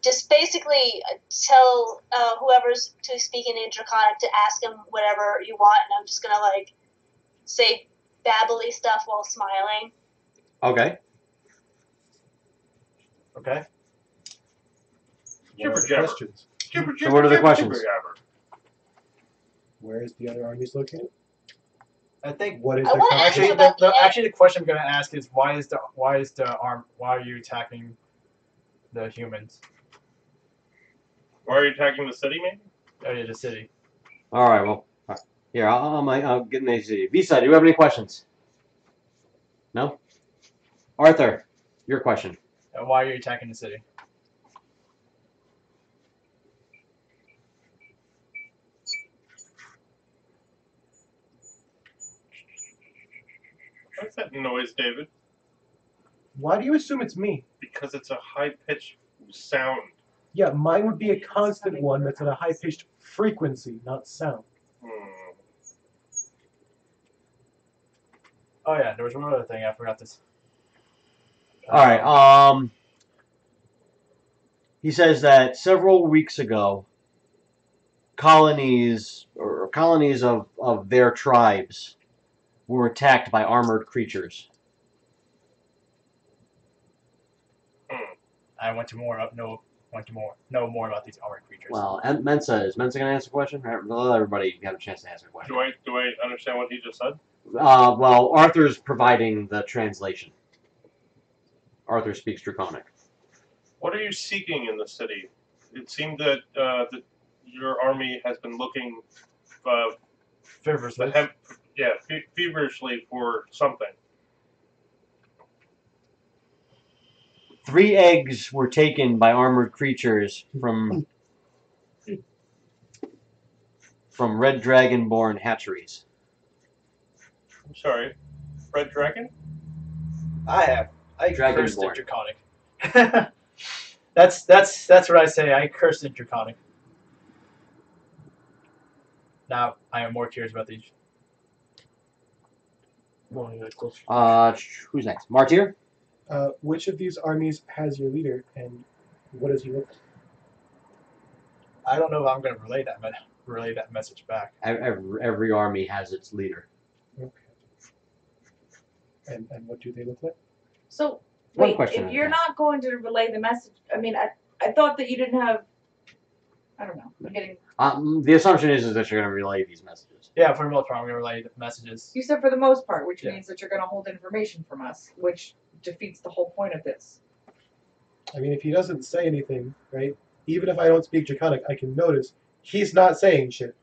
[SPEAKER 7] just basically tell whoever's speaking in Draconic to ask him whatever you want, and I'm just gonna like say babbly stuff while smiling.
[SPEAKER 3] Okay.
[SPEAKER 10] Okay.
[SPEAKER 5] What are the
[SPEAKER 1] Jibber jabber.
[SPEAKER 5] questions?
[SPEAKER 3] So what are the questions?
[SPEAKER 5] Where is the other armies located?
[SPEAKER 10] I think
[SPEAKER 5] What is
[SPEAKER 7] I
[SPEAKER 5] their
[SPEAKER 7] wanna
[SPEAKER 5] common?
[SPEAKER 7] ask
[SPEAKER 10] actually
[SPEAKER 7] him about
[SPEAKER 10] the question I'm gonna ask is why are you attacking the humans?
[SPEAKER 1] Why are you attacking the city, maybe?
[SPEAKER 10] Oh yeah, the city.
[SPEAKER 3] All right. Well, all right. Here, I'll get an AC. Visa, do you have any questions? No. Arthur, your question.
[SPEAKER 10] Why are you attacking the city?
[SPEAKER 1] What's that noise, David?
[SPEAKER 5] Why do you assume it's me?
[SPEAKER 1] Because it's a high-pitched sound.
[SPEAKER 5] Yeah, mine would be a constant one that's at a high-pitched frequency, not sound.
[SPEAKER 10] Oh yeah, there was one other thing I forgot this.
[SPEAKER 3] All right. He says that several weeks ago, colonies of their tribes were attacked by armored creatures.
[SPEAKER 10] I want to know more about these armored creatures.
[SPEAKER 3] Well, Mensa going to answer the question? Let everybody have a chance to answer the question.
[SPEAKER 1] Do I understand what he just said?
[SPEAKER 3] Well, Arthur's providing the translation. Arthur speaks Draconic.
[SPEAKER 1] What are you seeking in the city? It seemed that your army has been looking
[SPEAKER 10] Feverishly.
[SPEAKER 1] feverishly for something.
[SPEAKER 3] 3 eggs were taken by armored creatures from red dragon-born hatcheries.
[SPEAKER 1] I'm sorry, Red Dragon?
[SPEAKER 10] I
[SPEAKER 3] Dragonborn.
[SPEAKER 10] cursed in Draconic. that's what I say. I cursed in Draconic. Now I am more curious about these.
[SPEAKER 3] Who's next? Martyr?
[SPEAKER 5] Which of these armies has your leader, and what does he look like?
[SPEAKER 10] I don't know if I'm going to relay that message back.
[SPEAKER 3] Every army has its leader.
[SPEAKER 5] Okay. And what do they look like?
[SPEAKER 8] So
[SPEAKER 3] One
[SPEAKER 8] wait,
[SPEAKER 3] question
[SPEAKER 8] if
[SPEAKER 3] at a
[SPEAKER 8] you're
[SPEAKER 3] time.
[SPEAKER 8] not going to relay the message, I mean, I thought that you didn't have. I don't know. I'm getting.
[SPEAKER 3] The assumption is that you're going to relay these messages.
[SPEAKER 10] Yeah, for the most part, I'm going to relay the messages.
[SPEAKER 8] You said for the most part, which
[SPEAKER 10] Yeah.
[SPEAKER 8] means that you're going to hold information from us, which defeats the whole point of this.
[SPEAKER 5] I mean, if he doesn't say anything, right? Even if I don't speak Draconic, I can notice he's not saying shit.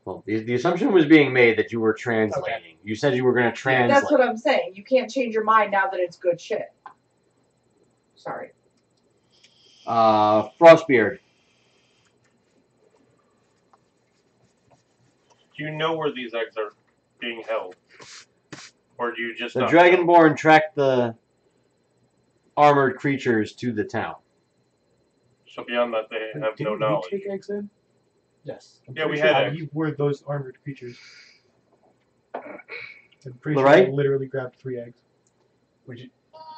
[SPEAKER 3] Well, the assumption was being made that you were translating.
[SPEAKER 8] Okay.
[SPEAKER 3] You said you were going to translate.
[SPEAKER 8] That's what I'm saying. You can't change your mind now that it's good shit.
[SPEAKER 6] Sorry.
[SPEAKER 3] Frostbeard.
[SPEAKER 1] Do you know where these eggs are being held? Or do you just
[SPEAKER 3] The
[SPEAKER 1] not
[SPEAKER 3] Dragonborn tracked the armored creatures to the town.
[SPEAKER 1] So beyond that, they have no knowledge.
[SPEAKER 5] Did we take eggs in?
[SPEAKER 6] Yes.
[SPEAKER 5] I'm
[SPEAKER 1] Yeah,
[SPEAKER 5] pretty
[SPEAKER 1] we
[SPEAKER 5] sure
[SPEAKER 1] had
[SPEAKER 5] I
[SPEAKER 1] eggs.
[SPEAKER 5] believe we're those armored creatures. I'm pretty sure
[SPEAKER 3] Lorraine?
[SPEAKER 5] I literally grabbed 3 eggs.
[SPEAKER 6] Would you?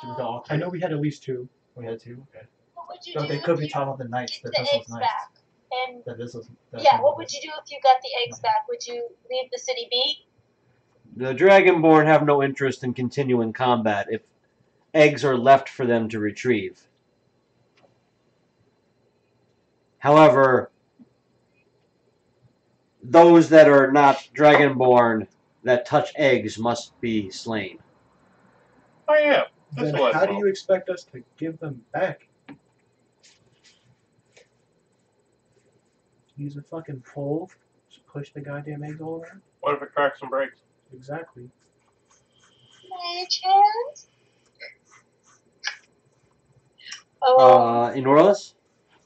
[SPEAKER 6] Do we go all
[SPEAKER 5] I know we had at least 2.
[SPEAKER 6] We had 2. Okay.
[SPEAKER 7] What would you
[SPEAKER 6] No,
[SPEAKER 7] do
[SPEAKER 6] they could
[SPEAKER 7] if
[SPEAKER 6] be
[SPEAKER 7] you
[SPEAKER 6] talking about the knights.
[SPEAKER 7] get
[SPEAKER 6] The
[SPEAKER 7] the
[SPEAKER 6] Abyssos
[SPEAKER 7] eggs
[SPEAKER 6] knights.
[SPEAKER 7] back? And
[SPEAKER 6] The Abyssos.
[SPEAKER 7] yeah, what would you do if you got the eggs back? Would you leave the city be?
[SPEAKER 3] The Dragonborn have no interest in continuing combat if eggs are left for them to retrieve. However, those that are not Dragonborn that touch eggs must be slain.
[SPEAKER 1] Oh, yeah. That's
[SPEAKER 5] Then
[SPEAKER 1] what
[SPEAKER 5] how do you expect us to give them back? Use a fucking pole? Just push the goddamn eggs all around?
[SPEAKER 1] What if it cracks and breaks?
[SPEAKER 5] Exactly.
[SPEAKER 7] Mage hand? Oh,
[SPEAKER 3] In Orlis?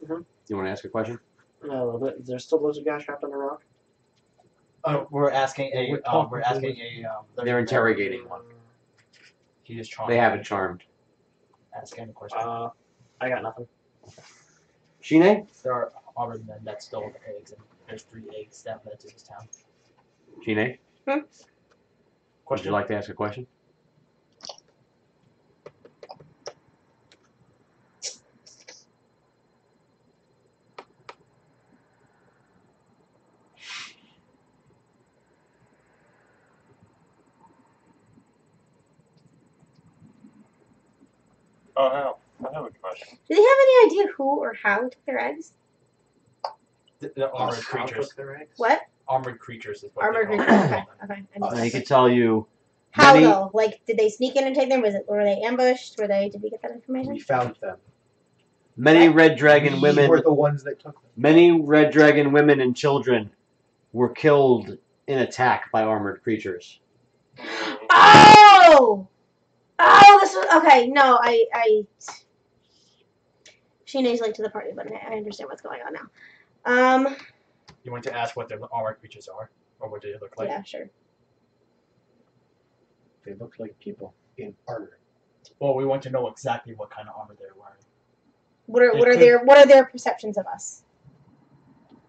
[SPEAKER 4] Mhm.
[SPEAKER 3] You want to ask a question?
[SPEAKER 4] No, there's still loads of guys trapped on the rock.
[SPEAKER 6] We're asking a.
[SPEAKER 5] We're talking
[SPEAKER 6] We're asking a.
[SPEAKER 3] They're interrogating one.
[SPEAKER 6] He is trying.
[SPEAKER 3] They have it charmed.
[SPEAKER 6] Asking a question.
[SPEAKER 4] I got nothing.
[SPEAKER 3] Shine?
[SPEAKER 6] There are armored men that stole the eggs, and there's 3 eggs that led to this town.
[SPEAKER 3] Shine? Would
[SPEAKER 6] Question.
[SPEAKER 3] you like to ask a question?
[SPEAKER 1] Oh, hell. I have a question.
[SPEAKER 2] Do they have any idea who or how took their eggs?
[SPEAKER 6] The armored
[SPEAKER 4] How
[SPEAKER 6] creatures.
[SPEAKER 4] took their eggs?
[SPEAKER 2] What?
[SPEAKER 6] Armored creatures is what
[SPEAKER 2] Armored
[SPEAKER 6] they call
[SPEAKER 2] creatures.
[SPEAKER 6] them.
[SPEAKER 2] Okay. Okay.
[SPEAKER 3] I can tell you.
[SPEAKER 2] How
[SPEAKER 3] many,
[SPEAKER 2] though? Like, did they sneak in and take them? Were they ambushed? Did we get that information?
[SPEAKER 5] We found them.
[SPEAKER 3] Many
[SPEAKER 2] What?
[SPEAKER 3] Red Dragon
[SPEAKER 5] We
[SPEAKER 3] women.
[SPEAKER 5] were the ones that took them.
[SPEAKER 3] Many Red Dragon women and children were killed in attack by armored creatures.
[SPEAKER 2] Oh! Oh, this was okay. No, Sheena's late to the party, but I understand what's going on now.
[SPEAKER 6] You want to ask what the armored creatures are, or what do they look like?
[SPEAKER 2] Yeah, sure.
[SPEAKER 5] They looked like people in armor.
[SPEAKER 6] Well, we want to know exactly what kind of armor they're wearing.
[SPEAKER 2] What are their perceptions of us?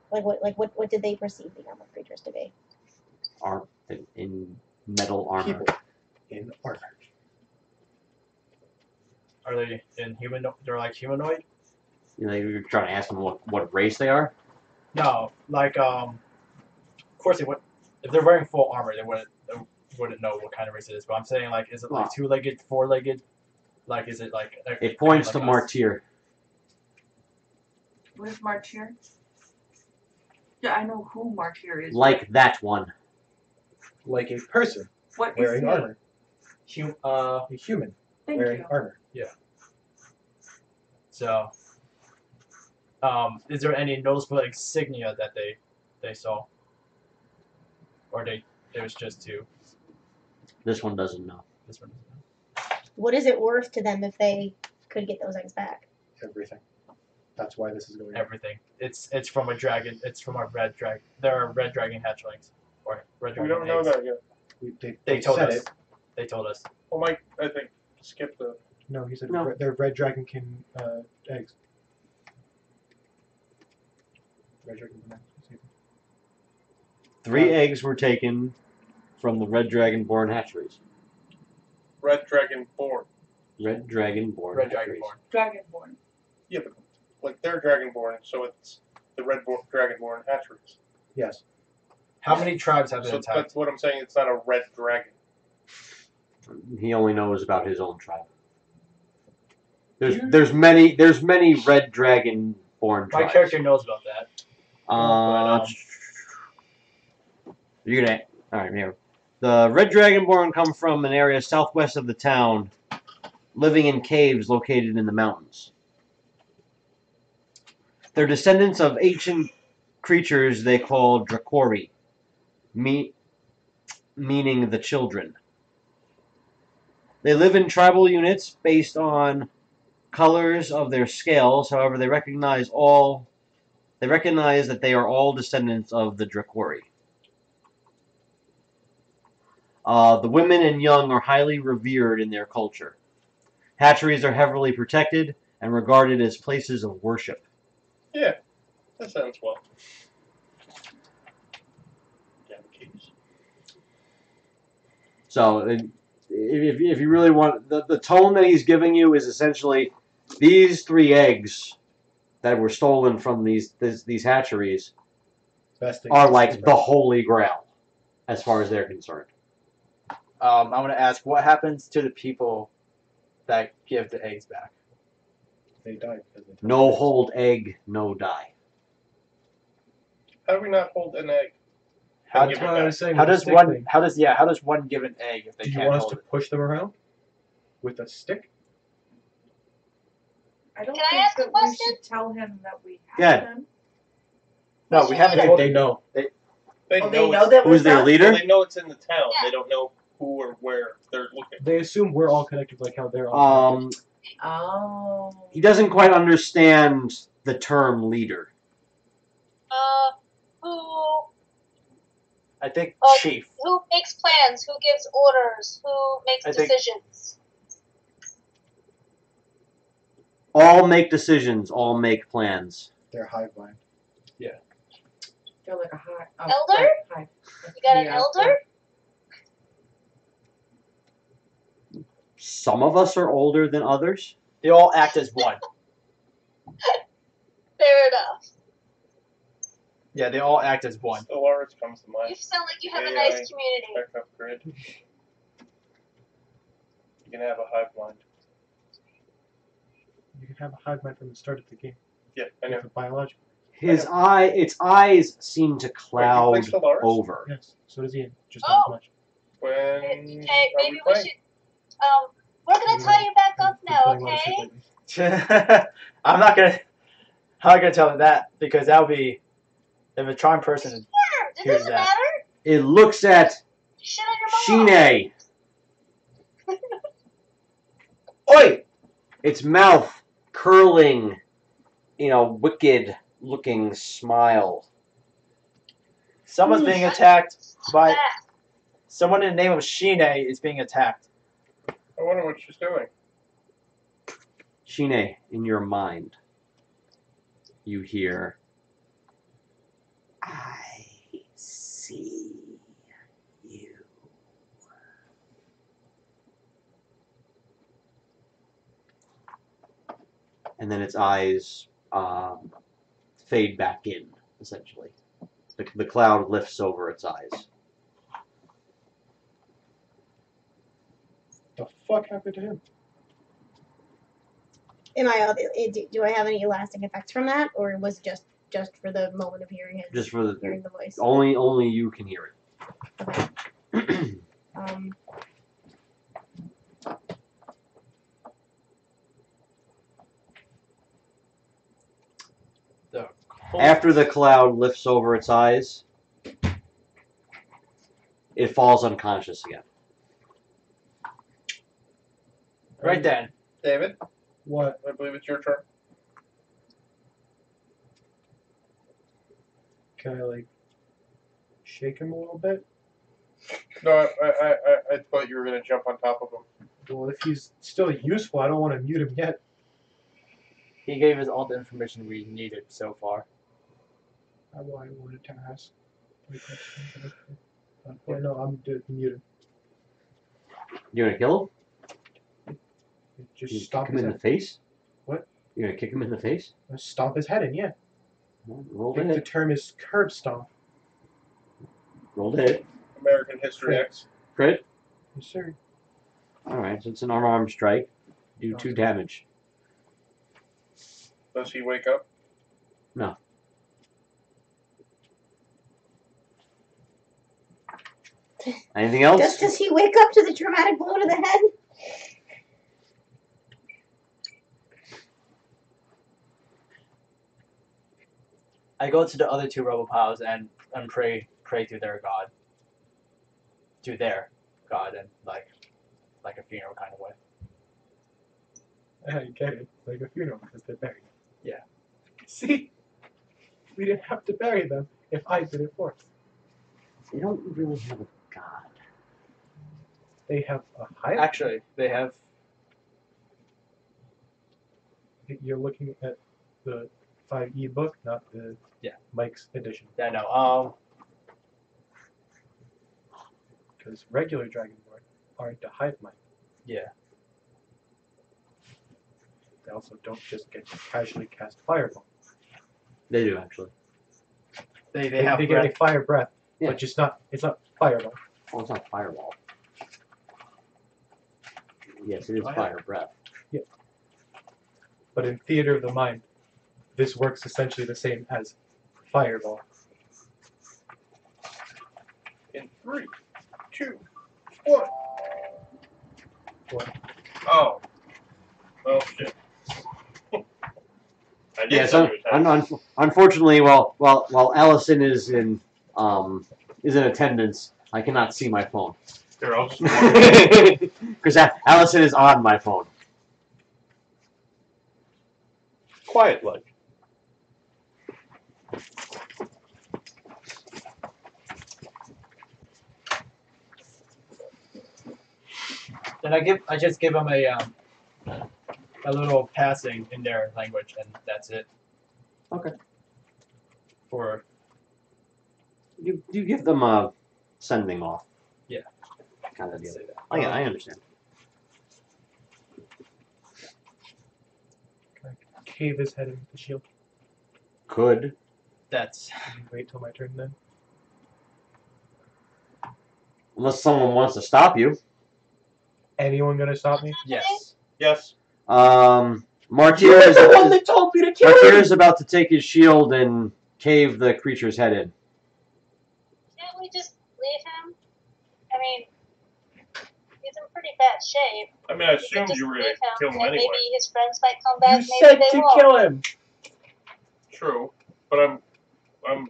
[SPEAKER 2] What did they perceive the armored creatures to be?
[SPEAKER 3] In metal armor.
[SPEAKER 5] People in armor.
[SPEAKER 6] Are they in humanoid? They're like humanoid?
[SPEAKER 3] You're trying to ask them what race they are?
[SPEAKER 6] No, like of course they would. If they're wearing full armor, they wouldn't know what kind of race it is. But I'm saying, like, is it like 2-legged, 4-legged? Like, is it like?
[SPEAKER 3] It points to
[SPEAKER 6] like
[SPEAKER 3] Martyr.
[SPEAKER 8] Where's Martyr? Yeah, I know who Martyr is.
[SPEAKER 3] Like that one.
[SPEAKER 5] Like a person
[SPEAKER 8] What is
[SPEAKER 5] wearing
[SPEAKER 8] he?
[SPEAKER 5] armor.
[SPEAKER 6] a
[SPEAKER 5] human
[SPEAKER 8] Thank
[SPEAKER 5] wearing
[SPEAKER 8] you.
[SPEAKER 5] armor.
[SPEAKER 6] So, is there any noticeable insignia that they saw, or it was just 2?
[SPEAKER 3] This one doesn't know.
[SPEAKER 6] This one.
[SPEAKER 2] What is it worth to them if they could get those eggs back?
[SPEAKER 5] Everything. That's why this is going on.
[SPEAKER 6] Everything. It's from a dragon. It's from a red dragon. There are red dragon hatchlings, or red
[SPEAKER 1] We
[SPEAKER 6] dragon
[SPEAKER 1] don't know
[SPEAKER 6] eggs.
[SPEAKER 1] that yet.
[SPEAKER 6] They told
[SPEAKER 5] said
[SPEAKER 6] us.
[SPEAKER 5] it.
[SPEAKER 6] They told us.
[SPEAKER 1] Oh, Mike, I think, skip the...
[SPEAKER 5] No, he said
[SPEAKER 3] No.
[SPEAKER 5] they're red dragonkin eggs. Red dragonkin eggs.
[SPEAKER 3] 3 eggs were taken from the Red Dragonborn hatcheries.
[SPEAKER 1] Red Dragon born.
[SPEAKER 3] Red Dragonborn
[SPEAKER 6] Red
[SPEAKER 3] hatcheries.
[SPEAKER 6] dragonborn.
[SPEAKER 8] Dragonborn.
[SPEAKER 1] Yeah, but, like, they're Dragonborn, so it's the Red Dragonborn hatcheries.
[SPEAKER 5] Yes.
[SPEAKER 6] How many tribes have been
[SPEAKER 1] So
[SPEAKER 6] attacked?
[SPEAKER 1] that's what I'm saying, it's not a red dragon.
[SPEAKER 3] He only knows about his own tribe. There's many Red Dragonborn
[SPEAKER 6] My
[SPEAKER 3] tribes.
[SPEAKER 6] character knows about that.
[SPEAKER 3] You're gonna. All right, here. The Red Dragonborn come from an area southwest of the town, living in caves located in the mountains. They're descendants of ancient creatures they call Dracori, meaning the children. They live in tribal units based on colors of their scales. However, they recognize that they are all descendants of the Drakori. The women and young are highly revered in their culture. Hatcheries are heavily protected and regarded as places of worship.
[SPEAKER 1] Yeah, that sounds well. Damn keys.
[SPEAKER 3] So, if you really want, the tone that he's giving you is essentially these 3 eggs that were stolen from these hatcheries are like the holy grail, as far as they're concerned.
[SPEAKER 10] I want to ask, what happens to the people that give the eggs back?
[SPEAKER 5] They die.
[SPEAKER 3] No hold egg, no die.
[SPEAKER 1] How do we not hold an egg?
[SPEAKER 10] How,
[SPEAKER 1] Give it
[SPEAKER 5] That's what I
[SPEAKER 1] back.
[SPEAKER 5] was saying.
[SPEAKER 10] how
[SPEAKER 5] with the
[SPEAKER 10] does
[SPEAKER 5] stick
[SPEAKER 10] one?
[SPEAKER 5] thing.
[SPEAKER 10] How does one give an egg if they
[SPEAKER 5] Do you
[SPEAKER 10] can't
[SPEAKER 5] want us
[SPEAKER 10] hold
[SPEAKER 5] to
[SPEAKER 10] it?
[SPEAKER 5] push them around with a stick?
[SPEAKER 8] I don't
[SPEAKER 7] Can I
[SPEAKER 8] think
[SPEAKER 7] ask a
[SPEAKER 8] that we
[SPEAKER 7] question?
[SPEAKER 8] should tell him that we have
[SPEAKER 3] Yeah.
[SPEAKER 8] them.
[SPEAKER 10] No,
[SPEAKER 7] Who's
[SPEAKER 10] we
[SPEAKER 7] your
[SPEAKER 10] haven't
[SPEAKER 7] leader?
[SPEAKER 10] told
[SPEAKER 5] They know.
[SPEAKER 1] They
[SPEAKER 8] Oh, they know
[SPEAKER 1] it's,
[SPEAKER 8] that we're
[SPEAKER 3] Who's their
[SPEAKER 8] back?
[SPEAKER 3] leader?
[SPEAKER 1] Well, they know it's in the town.
[SPEAKER 7] Yeah.
[SPEAKER 1] They don't know who or where they're looking.
[SPEAKER 5] They assume we're all connected, like how they're all connected.
[SPEAKER 8] Oh.
[SPEAKER 3] He doesn't quite understand the term leader.
[SPEAKER 7] Who
[SPEAKER 10] I think
[SPEAKER 7] Oh.
[SPEAKER 10] chief.
[SPEAKER 7] who makes plans? Who gives orders? Who makes
[SPEAKER 10] I think-
[SPEAKER 7] decisions?
[SPEAKER 3] All make decisions, all make plans.
[SPEAKER 5] They're hive mind.
[SPEAKER 8] They're like a high.
[SPEAKER 7] Elder?
[SPEAKER 8] High.
[SPEAKER 7] You got an
[SPEAKER 8] Yeah.
[SPEAKER 7] elder?
[SPEAKER 3] Some of us are older than others.
[SPEAKER 10] They all act as one.
[SPEAKER 7] Fair enough.
[SPEAKER 10] Yeah, they all act as one.
[SPEAKER 1] Stellaris comes to
[SPEAKER 7] You
[SPEAKER 1] mind.
[SPEAKER 7] sound like you have a
[SPEAKER 1] AI.
[SPEAKER 7] nice community.
[SPEAKER 1] Backup grid. You can have a hive mind.
[SPEAKER 5] You can have a hive mind from the start of the game.
[SPEAKER 1] Yeah, I know.
[SPEAKER 5] With a biological.
[SPEAKER 3] Its eyes seem to cloud
[SPEAKER 1] Wait, you play Stellaris?
[SPEAKER 3] over.
[SPEAKER 5] Yes. So does Ian. Just not as
[SPEAKER 7] Oh.
[SPEAKER 5] much.
[SPEAKER 1] When
[SPEAKER 7] Okay,
[SPEAKER 1] are
[SPEAKER 7] maybe
[SPEAKER 1] we
[SPEAKER 7] we
[SPEAKER 1] playing?
[SPEAKER 7] should. We're gonna tie you back up
[SPEAKER 5] I've been
[SPEAKER 7] now,
[SPEAKER 5] playing a lot of shit
[SPEAKER 7] okay?
[SPEAKER 5] lately.
[SPEAKER 10] I'm not gonna tell them that because that would be if a charm person.
[SPEAKER 7] Yeah, it
[SPEAKER 10] Here's
[SPEAKER 7] doesn't
[SPEAKER 10] that.
[SPEAKER 7] matter.
[SPEAKER 3] It looks at
[SPEAKER 7] Shit on your mom.
[SPEAKER 3] Shine. Oi! Its mouth curling in a wicked-looking smile.
[SPEAKER 10] Someone's being attacked by
[SPEAKER 7] That.
[SPEAKER 10] someone in the name of Shine is being attacked.
[SPEAKER 1] I wonder what she's doing.
[SPEAKER 3] Shine, in your mind, you hear, I see you. And then its eyes fade back in, essentially. The cloud lifts over its eyes.
[SPEAKER 5] The fuck happened to him?
[SPEAKER 2] Am I? Do I have any lasting effects from that, or was it just for the moment of hearing his
[SPEAKER 3] Just for
[SPEAKER 2] hearing the voice?
[SPEAKER 3] only you can hear it. After the cloud lifts over its eyes, it falls unconscious again.
[SPEAKER 10] Right then.
[SPEAKER 1] David,
[SPEAKER 5] What?
[SPEAKER 1] I believe it's your turn.
[SPEAKER 5] Can I like shake him a little bit?
[SPEAKER 1] No, I thought you were gonna jump on top of him.
[SPEAKER 5] Well, if he's still useful, I don't want to mute him yet.
[SPEAKER 10] He gave us all the information we needed so far.
[SPEAKER 5] I wanted to ask. Yeah, no, I'm muted.
[SPEAKER 3] You gonna kill him?
[SPEAKER 5] Just
[SPEAKER 3] You
[SPEAKER 5] stop
[SPEAKER 3] kick him
[SPEAKER 5] his
[SPEAKER 3] in the
[SPEAKER 5] head.
[SPEAKER 3] face?
[SPEAKER 5] What?
[SPEAKER 3] You gonna kick him in the face?
[SPEAKER 5] Stomp his head in, yeah.
[SPEAKER 3] Roll
[SPEAKER 5] I
[SPEAKER 3] to
[SPEAKER 5] think the
[SPEAKER 3] hit.
[SPEAKER 5] term is curb stomp.
[SPEAKER 3] Roll to hit.
[SPEAKER 1] American History X.
[SPEAKER 3] Crit?
[SPEAKER 5] Yes, sir.
[SPEAKER 3] Alright, so it's an unarmed strike. Do 2 damage.
[SPEAKER 1] Does he wake up?
[SPEAKER 3] No. Anything else?
[SPEAKER 2] Does he wake up to the dramatic blow to the head?
[SPEAKER 10] I go to the other 2 robopiles and pray to their god. To their god and like a funeral kind of way.
[SPEAKER 5] I get it. It's like a funeral because they're buried.
[SPEAKER 10] Yeah.
[SPEAKER 5] See? We didn't have to bury them if I did it for us.
[SPEAKER 3] They don't really have a god.
[SPEAKER 5] They have a higher.
[SPEAKER 10] Actually, they have.
[SPEAKER 5] You're looking at the 5e book, not the Mike's edition.
[SPEAKER 10] Yeah, no.
[SPEAKER 5] Because regular Dragonborn aren't a hive mind.
[SPEAKER 10] Yeah.
[SPEAKER 5] They also don't just get to casually cast Fireball.
[SPEAKER 3] They do actually.
[SPEAKER 10] They
[SPEAKER 5] They
[SPEAKER 10] have
[SPEAKER 5] get
[SPEAKER 10] breath.
[SPEAKER 5] a fire breath,
[SPEAKER 3] Yeah.
[SPEAKER 5] but just not. It's not Fireball.
[SPEAKER 3] Well, it's not fireball. Yes, it is
[SPEAKER 10] Oh, yeah.
[SPEAKER 3] fire breath.
[SPEAKER 5] But in Theater of the Mind, this works essentially the same as Fireball.
[SPEAKER 1] In 3, 2, 1.
[SPEAKER 5] What?
[SPEAKER 1] Oh. Oh shit. I did
[SPEAKER 3] Yeah,
[SPEAKER 1] send
[SPEAKER 3] so
[SPEAKER 1] you a text.
[SPEAKER 3] unfortunately, while Allison is in attendance, I cannot see my phone.
[SPEAKER 1] Here, I'll just
[SPEAKER 3] Because Allison is on my phone.
[SPEAKER 1] quiet like.
[SPEAKER 10] And I just give them a little passing in their language, and that's it.
[SPEAKER 3] Okay.
[SPEAKER 10] For
[SPEAKER 3] You give them a sending off.
[SPEAKER 10] Yeah.
[SPEAKER 3] Kind of deal.
[SPEAKER 10] say that.
[SPEAKER 3] I understand.
[SPEAKER 5] Cave his head into the shield.
[SPEAKER 3] Could.
[SPEAKER 10] That's
[SPEAKER 5] Wait till my turn then.
[SPEAKER 3] Unless someone wants to stop you.
[SPEAKER 5] Anyone gonna stop me?
[SPEAKER 10] yes.
[SPEAKER 1] Yes.
[SPEAKER 3] Martyr is
[SPEAKER 5] the one that told me to kill
[SPEAKER 3] Martyr
[SPEAKER 5] him!
[SPEAKER 3] is about to take his shield and cave the creature's head in.
[SPEAKER 7] Can't we just leave him? I mean, he's in pretty bad shape.
[SPEAKER 1] I mean, I
[SPEAKER 7] We could
[SPEAKER 1] assumed
[SPEAKER 7] just
[SPEAKER 1] you were
[SPEAKER 7] leave
[SPEAKER 1] going to kill him
[SPEAKER 7] and
[SPEAKER 1] anyway.
[SPEAKER 7] maybe his friends might come back.
[SPEAKER 5] You
[SPEAKER 7] Maybe
[SPEAKER 5] said
[SPEAKER 7] they
[SPEAKER 5] to
[SPEAKER 7] won't.
[SPEAKER 5] kill him!
[SPEAKER 1] True, but I'm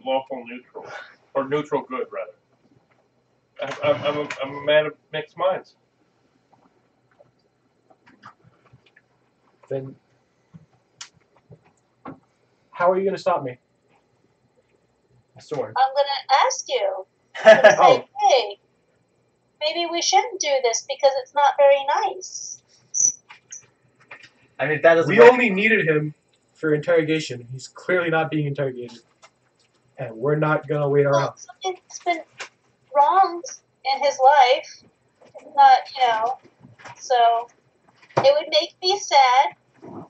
[SPEAKER 1] lawful neutral, or neutral good rather. I'm a man of mixed minds.
[SPEAKER 5] Then how are you gonna stop me?
[SPEAKER 10] A sword.
[SPEAKER 7] I'm gonna ask you. I'm gonna say,
[SPEAKER 5] Oh.
[SPEAKER 7] hey, maybe we shouldn't do this because it's not very nice.
[SPEAKER 10] I mean, if that doesn't
[SPEAKER 5] We
[SPEAKER 10] work,
[SPEAKER 5] only needed him for interrogation. He's clearly not being interrogated. And we're not gonna wait
[SPEAKER 7] Well,
[SPEAKER 5] around.
[SPEAKER 7] something's been wrong in his life. Not, so it would make me sad.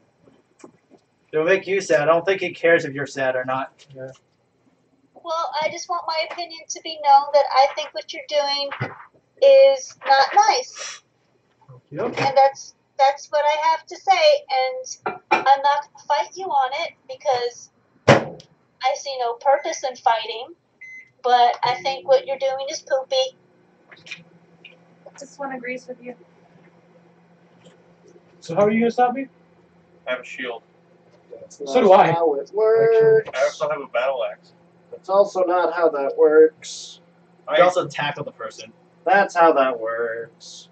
[SPEAKER 10] it'll make you sad. I don't think he cares if you're sad or not.
[SPEAKER 7] Well, I just want my opinion to be known that I think what you're doing is not nice.
[SPEAKER 5] Yep.
[SPEAKER 7] And that's what I have to say, and I'm not going to fight you on it because I see no purpose in fighting, but I think what you're doing is poopy.
[SPEAKER 8] This one agrees with you.
[SPEAKER 5] So how are you gonna stop me?
[SPEAKER 1] I have a shield.
[SPEAKER 11] That's
[SPEAKER 5] So
[SPEAKER 11] not
[SPEAKER 5] do I.
[SPEAKER 11] how it works.
[SPEAKER 1] I also have a battle axe.
[SPEAKER 11] That's also not how that works.
[SPEAKER 10] You also tackle the person.
[SPEAKER 11] That's how that works.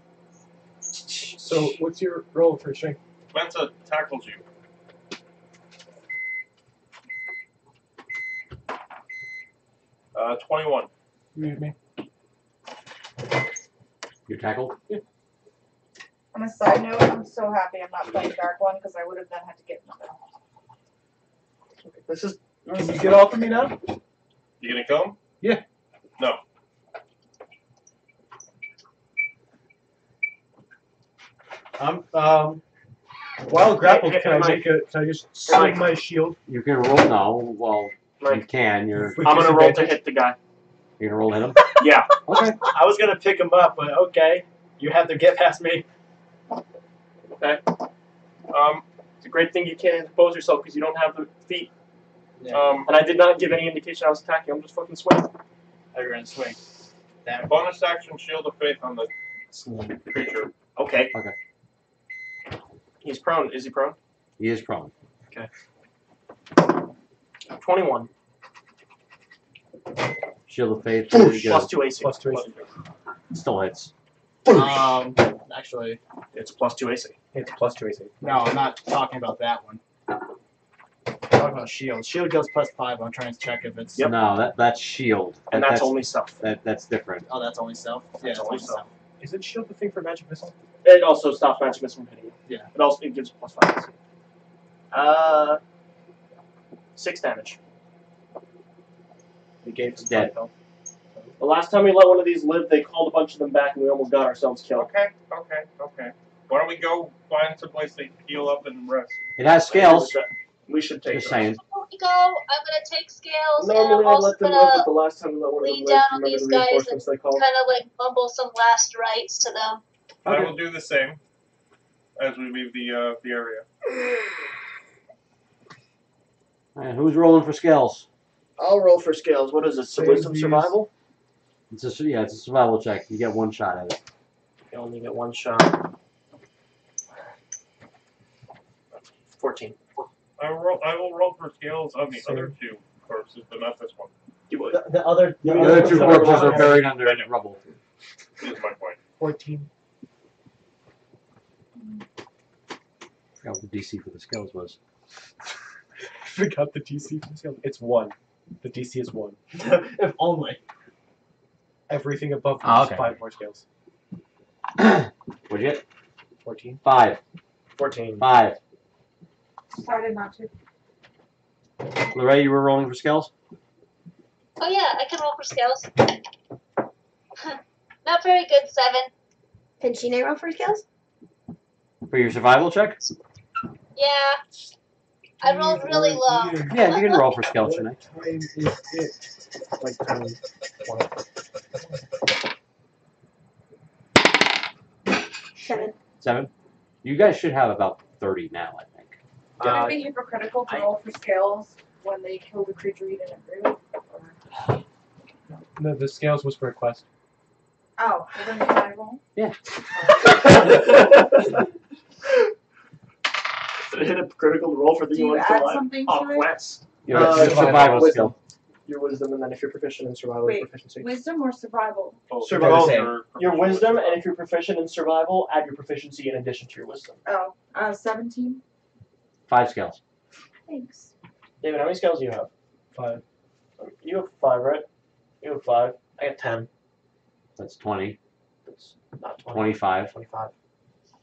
[SPEAKER 5] So what's your roll for strength?
[SPEAKER 1] Mensa tackles you. Uh, 21.
[SPEAKER 5] You hit me.
[SPEAKER 3] You're tackled?
[SPEAKER 8] On a side note, I'm so happy I'm not playing Dark One because I would have then had to get another.
[SPEAKER 11] This is.
[SPEAKER 5] Can you get off of me now?
[SPEAKER 1] You gonna kill him?
[SPEAKER 5] Yeah.
[SPEAKER 1] No.
[SPEAKER 5] While grappled,
[SPEAKER 11] Hey,
[SPEAKER 5] can I
[SPEAKER 11] Mike.
[SPEAKER 5] can I just swing my shield?
[SPEAKER 3] You can roll now. Well, you
[SPEAKER 11] Mike,
[SPEAKER 3] can. You're
[SPEAKER 5] with
[SPEAKER 11] I'm gonna roll to
[SPEAKER 5] disadvantage?
[SPEAKER 11] hit the guy.
[SPEAKER 3] gonna roll to hit him.
[SPEAKER 11] Yeah.
[SPEAKER 3] Okay.
[SPEAKER 10] I was gonna pick him up, but okay. You have to get past me.
[SPEAKER 11] Okay. It's a great thing you can't expose yourself because you don't have the feet. And I did not give any indication I was attacking. I'm just fucking swinging.
[SPEAKER 10] Oh, you're gonna swing. Damn.
[SPEAKER 1] Bonus action Shield of Faith on the creature.
[SPEAKER 11] Okay.
[SPEAKER 3] Okay.
[SPEAKER 11] He's prone. Is he prone?
[SPEAKER 3] He is prone.
[SPEAKER 11] 21.
[SPEAKER 3] Shield of Faith.
[SPEAKER 11] Plus 2 AC.
[SPEAKER 5] Plus 2 AC.
[SPEAKER 3] Still hits.
[SPEAKER 10] Actually,
[SPEAKER 4] It's +2 AC.
[SPEAKER 5] It's +2 AC.
[SPEAKER 10] No, I'm not talking about that one. I'm talking about shield. Shield goes +5. I'm trying to check if it's.
[SPEAKER 4] Yep.
[SPEAKER 3] No, that's shield.
[SPEAKER 4] And that's only self.
[SPEAKER 3] That's different.
[SPEAKER 10] Oh, that's only self. Yeah,
[SPEAKER 4] That's only self.
[SPEAKER 5] Isn't shield the thing for magic missile?
[SPEAKER 4] It also stops magic missile from hitting you.
[SPEAKER 10] Yeah.
[SPEAKER 4] It also gives +5 AC. 6 damage.
[SPEAKER 5] We gave some
[SPEAKER 3] Dead.
[SPEAKER 5] though.
[SPEAKER 4] The last time we let one of these live, they called a bunch of them back, and we almost got ourselves killed.
[SPEAKER 1] Okay. Why don't we go find some place to heal up and rest?
[SPEAKER 3] It has scales.
[SPEAKER 4] We should take
[SPEAKER 3] Just
[SPEAKER 4] those.
[SPEAKER 3] saying.
[SPEAKER 7] Before we go, I'm gonna take scales and
[SPEAKER 4] Normally
[SPEAKER 7] I'm
[SPEAKER 4] I
[SPEAKER 7] also
[SPEAKER 4] let them
[SPEAKER 7] gonna
[SPEAKER 4] live, but the last time we let one of them
[SPEAKER 7] lean
[SPEAKER 4] live,
[SPEAKER 7] down on
[SPEAKER 4] remember
[SPEAKER 7] these
[SPEAKER 4] the
[SPEAKER 7] guys
[SPEAKER 4] reinforcements they called?
[SPEAKER 7] kind of like mumble some last rites to them.
[SPEAKER 1] I will do the same as we leave the area.
[SPEAKER 3] Alright, who's rolling for scales?
[SPEAKER 4] I'll roll for scales. What is it?
[SPEAKER 5] Same
[SPEAKER 4] Wisdom
[SPEAKER 5] views.
[SPEAKER 4] survival?
[SPEAKER 3] It's a survival check. You get one shot at it.
[SPEAKER 4] You only get one shot. 14.
[SPEAKER 1] I will roll for scales on the other two corpses, but not this one.
[SPEAKER 4] You would.
[SPEAKER 6] The other.
[SPEAKER 3] The other two corpses are buried under rubble.
[SPEAKER 1] Is my point.
[SPEAKER 5] 14.
[SPEAKER 3] I forgot what the DC for the scales was.
[SPEAKER 5] Forgot the DC for the scale. It's 1. The DC is 1.
[SPEAKER 6] If only.
[SPEAKER 5] Everything above
[SPEAKER 3] Oh,
[SPEAKER 5] is
[SPEAKER 3] okay.
[SPEAKER 5] 5 more scales.
[SPEAKER 3] What'd you get?
[SPEAKER 5] 14.
[SPEAKER 3] 5.
[SPEAKER 4] 14.
[SPEAKER 3] 5.
[SPEAKER 8] Decided not to.
[SPEAKER 3] Lorraine, you were rolling for scales?
[SPEAKER 7] Oh yeah, I can roll for scales. Not very good, 7.
[SPEAKER 2] Can Shine roll for skills?
[SPEAKER 3] For your survival check?
[SPEAKER 7] Yeah. I rolled really low.
[SPEAKER 3] Yeah, you can roll for scales
[SPEAKER 5] What
[SPEAKER 3] tonight.
[SPEAKER 5] time is it? Like 10, 20.
[SPEAKER 2] 7.
[SPEAKER 3] 7? You guys should have about 30 now, I think.
[SPEAKER 8] Would it be hypocritical to roll for scales when they kill the creature you didn't agree with? Or...
[SPEAKER 5] No, the scales was for a quest.
[SPEAKER 8] Oh, well then can I roll?
[SPEAKER 3] Yeah.
[SPEAKER 4] Did it hit a critical roll for the
[SPEAKER 8] Do you
[SPEAKER 4] one
[SPEAKER 8] add
[SPEAKER 4] for
[SPEAKER 8] something
[SPEAKER 4] Oh,
[SPEAKER 8] to it?
[SPEAKER 4] quest.
[SPEAKER 3] Your
[SPEAKER 4] Survival
[SPEAKER 3] survival
[SPEAKER 4] wisdom.
[SPEAKER 3] skill.
[SPEAKER 4] Your wisdom, and then if you're proficient in survival,
[SPEAKER 8] Wait,
[SPEAKER 4] your proficiency.
[SPEAKER 8] Wisdom or survival?
[SPEAKER 4] Survival.
[SPEAKER 5] They're the same.
[SPEAKER 4] Your wisdom, and if you're proficient in survival, add your proficiency in addition to your wisdom.
[SPEAKER 8] Oh, 17.
[SPEAKER 3] 5 scales.
[SPEAKER 8] Thanks.
[SPEAKER 4] David, how many scales do you have?
[SPEAKER 5] 5.
[SPEAKER 4] You have 5, right? You have 5. I got 10.
[SPEAKER 3] That's 20.
[SPEAKER 4] That's not 20.
[SPEAKER 3] 25.
[SPEAKER 4] 25.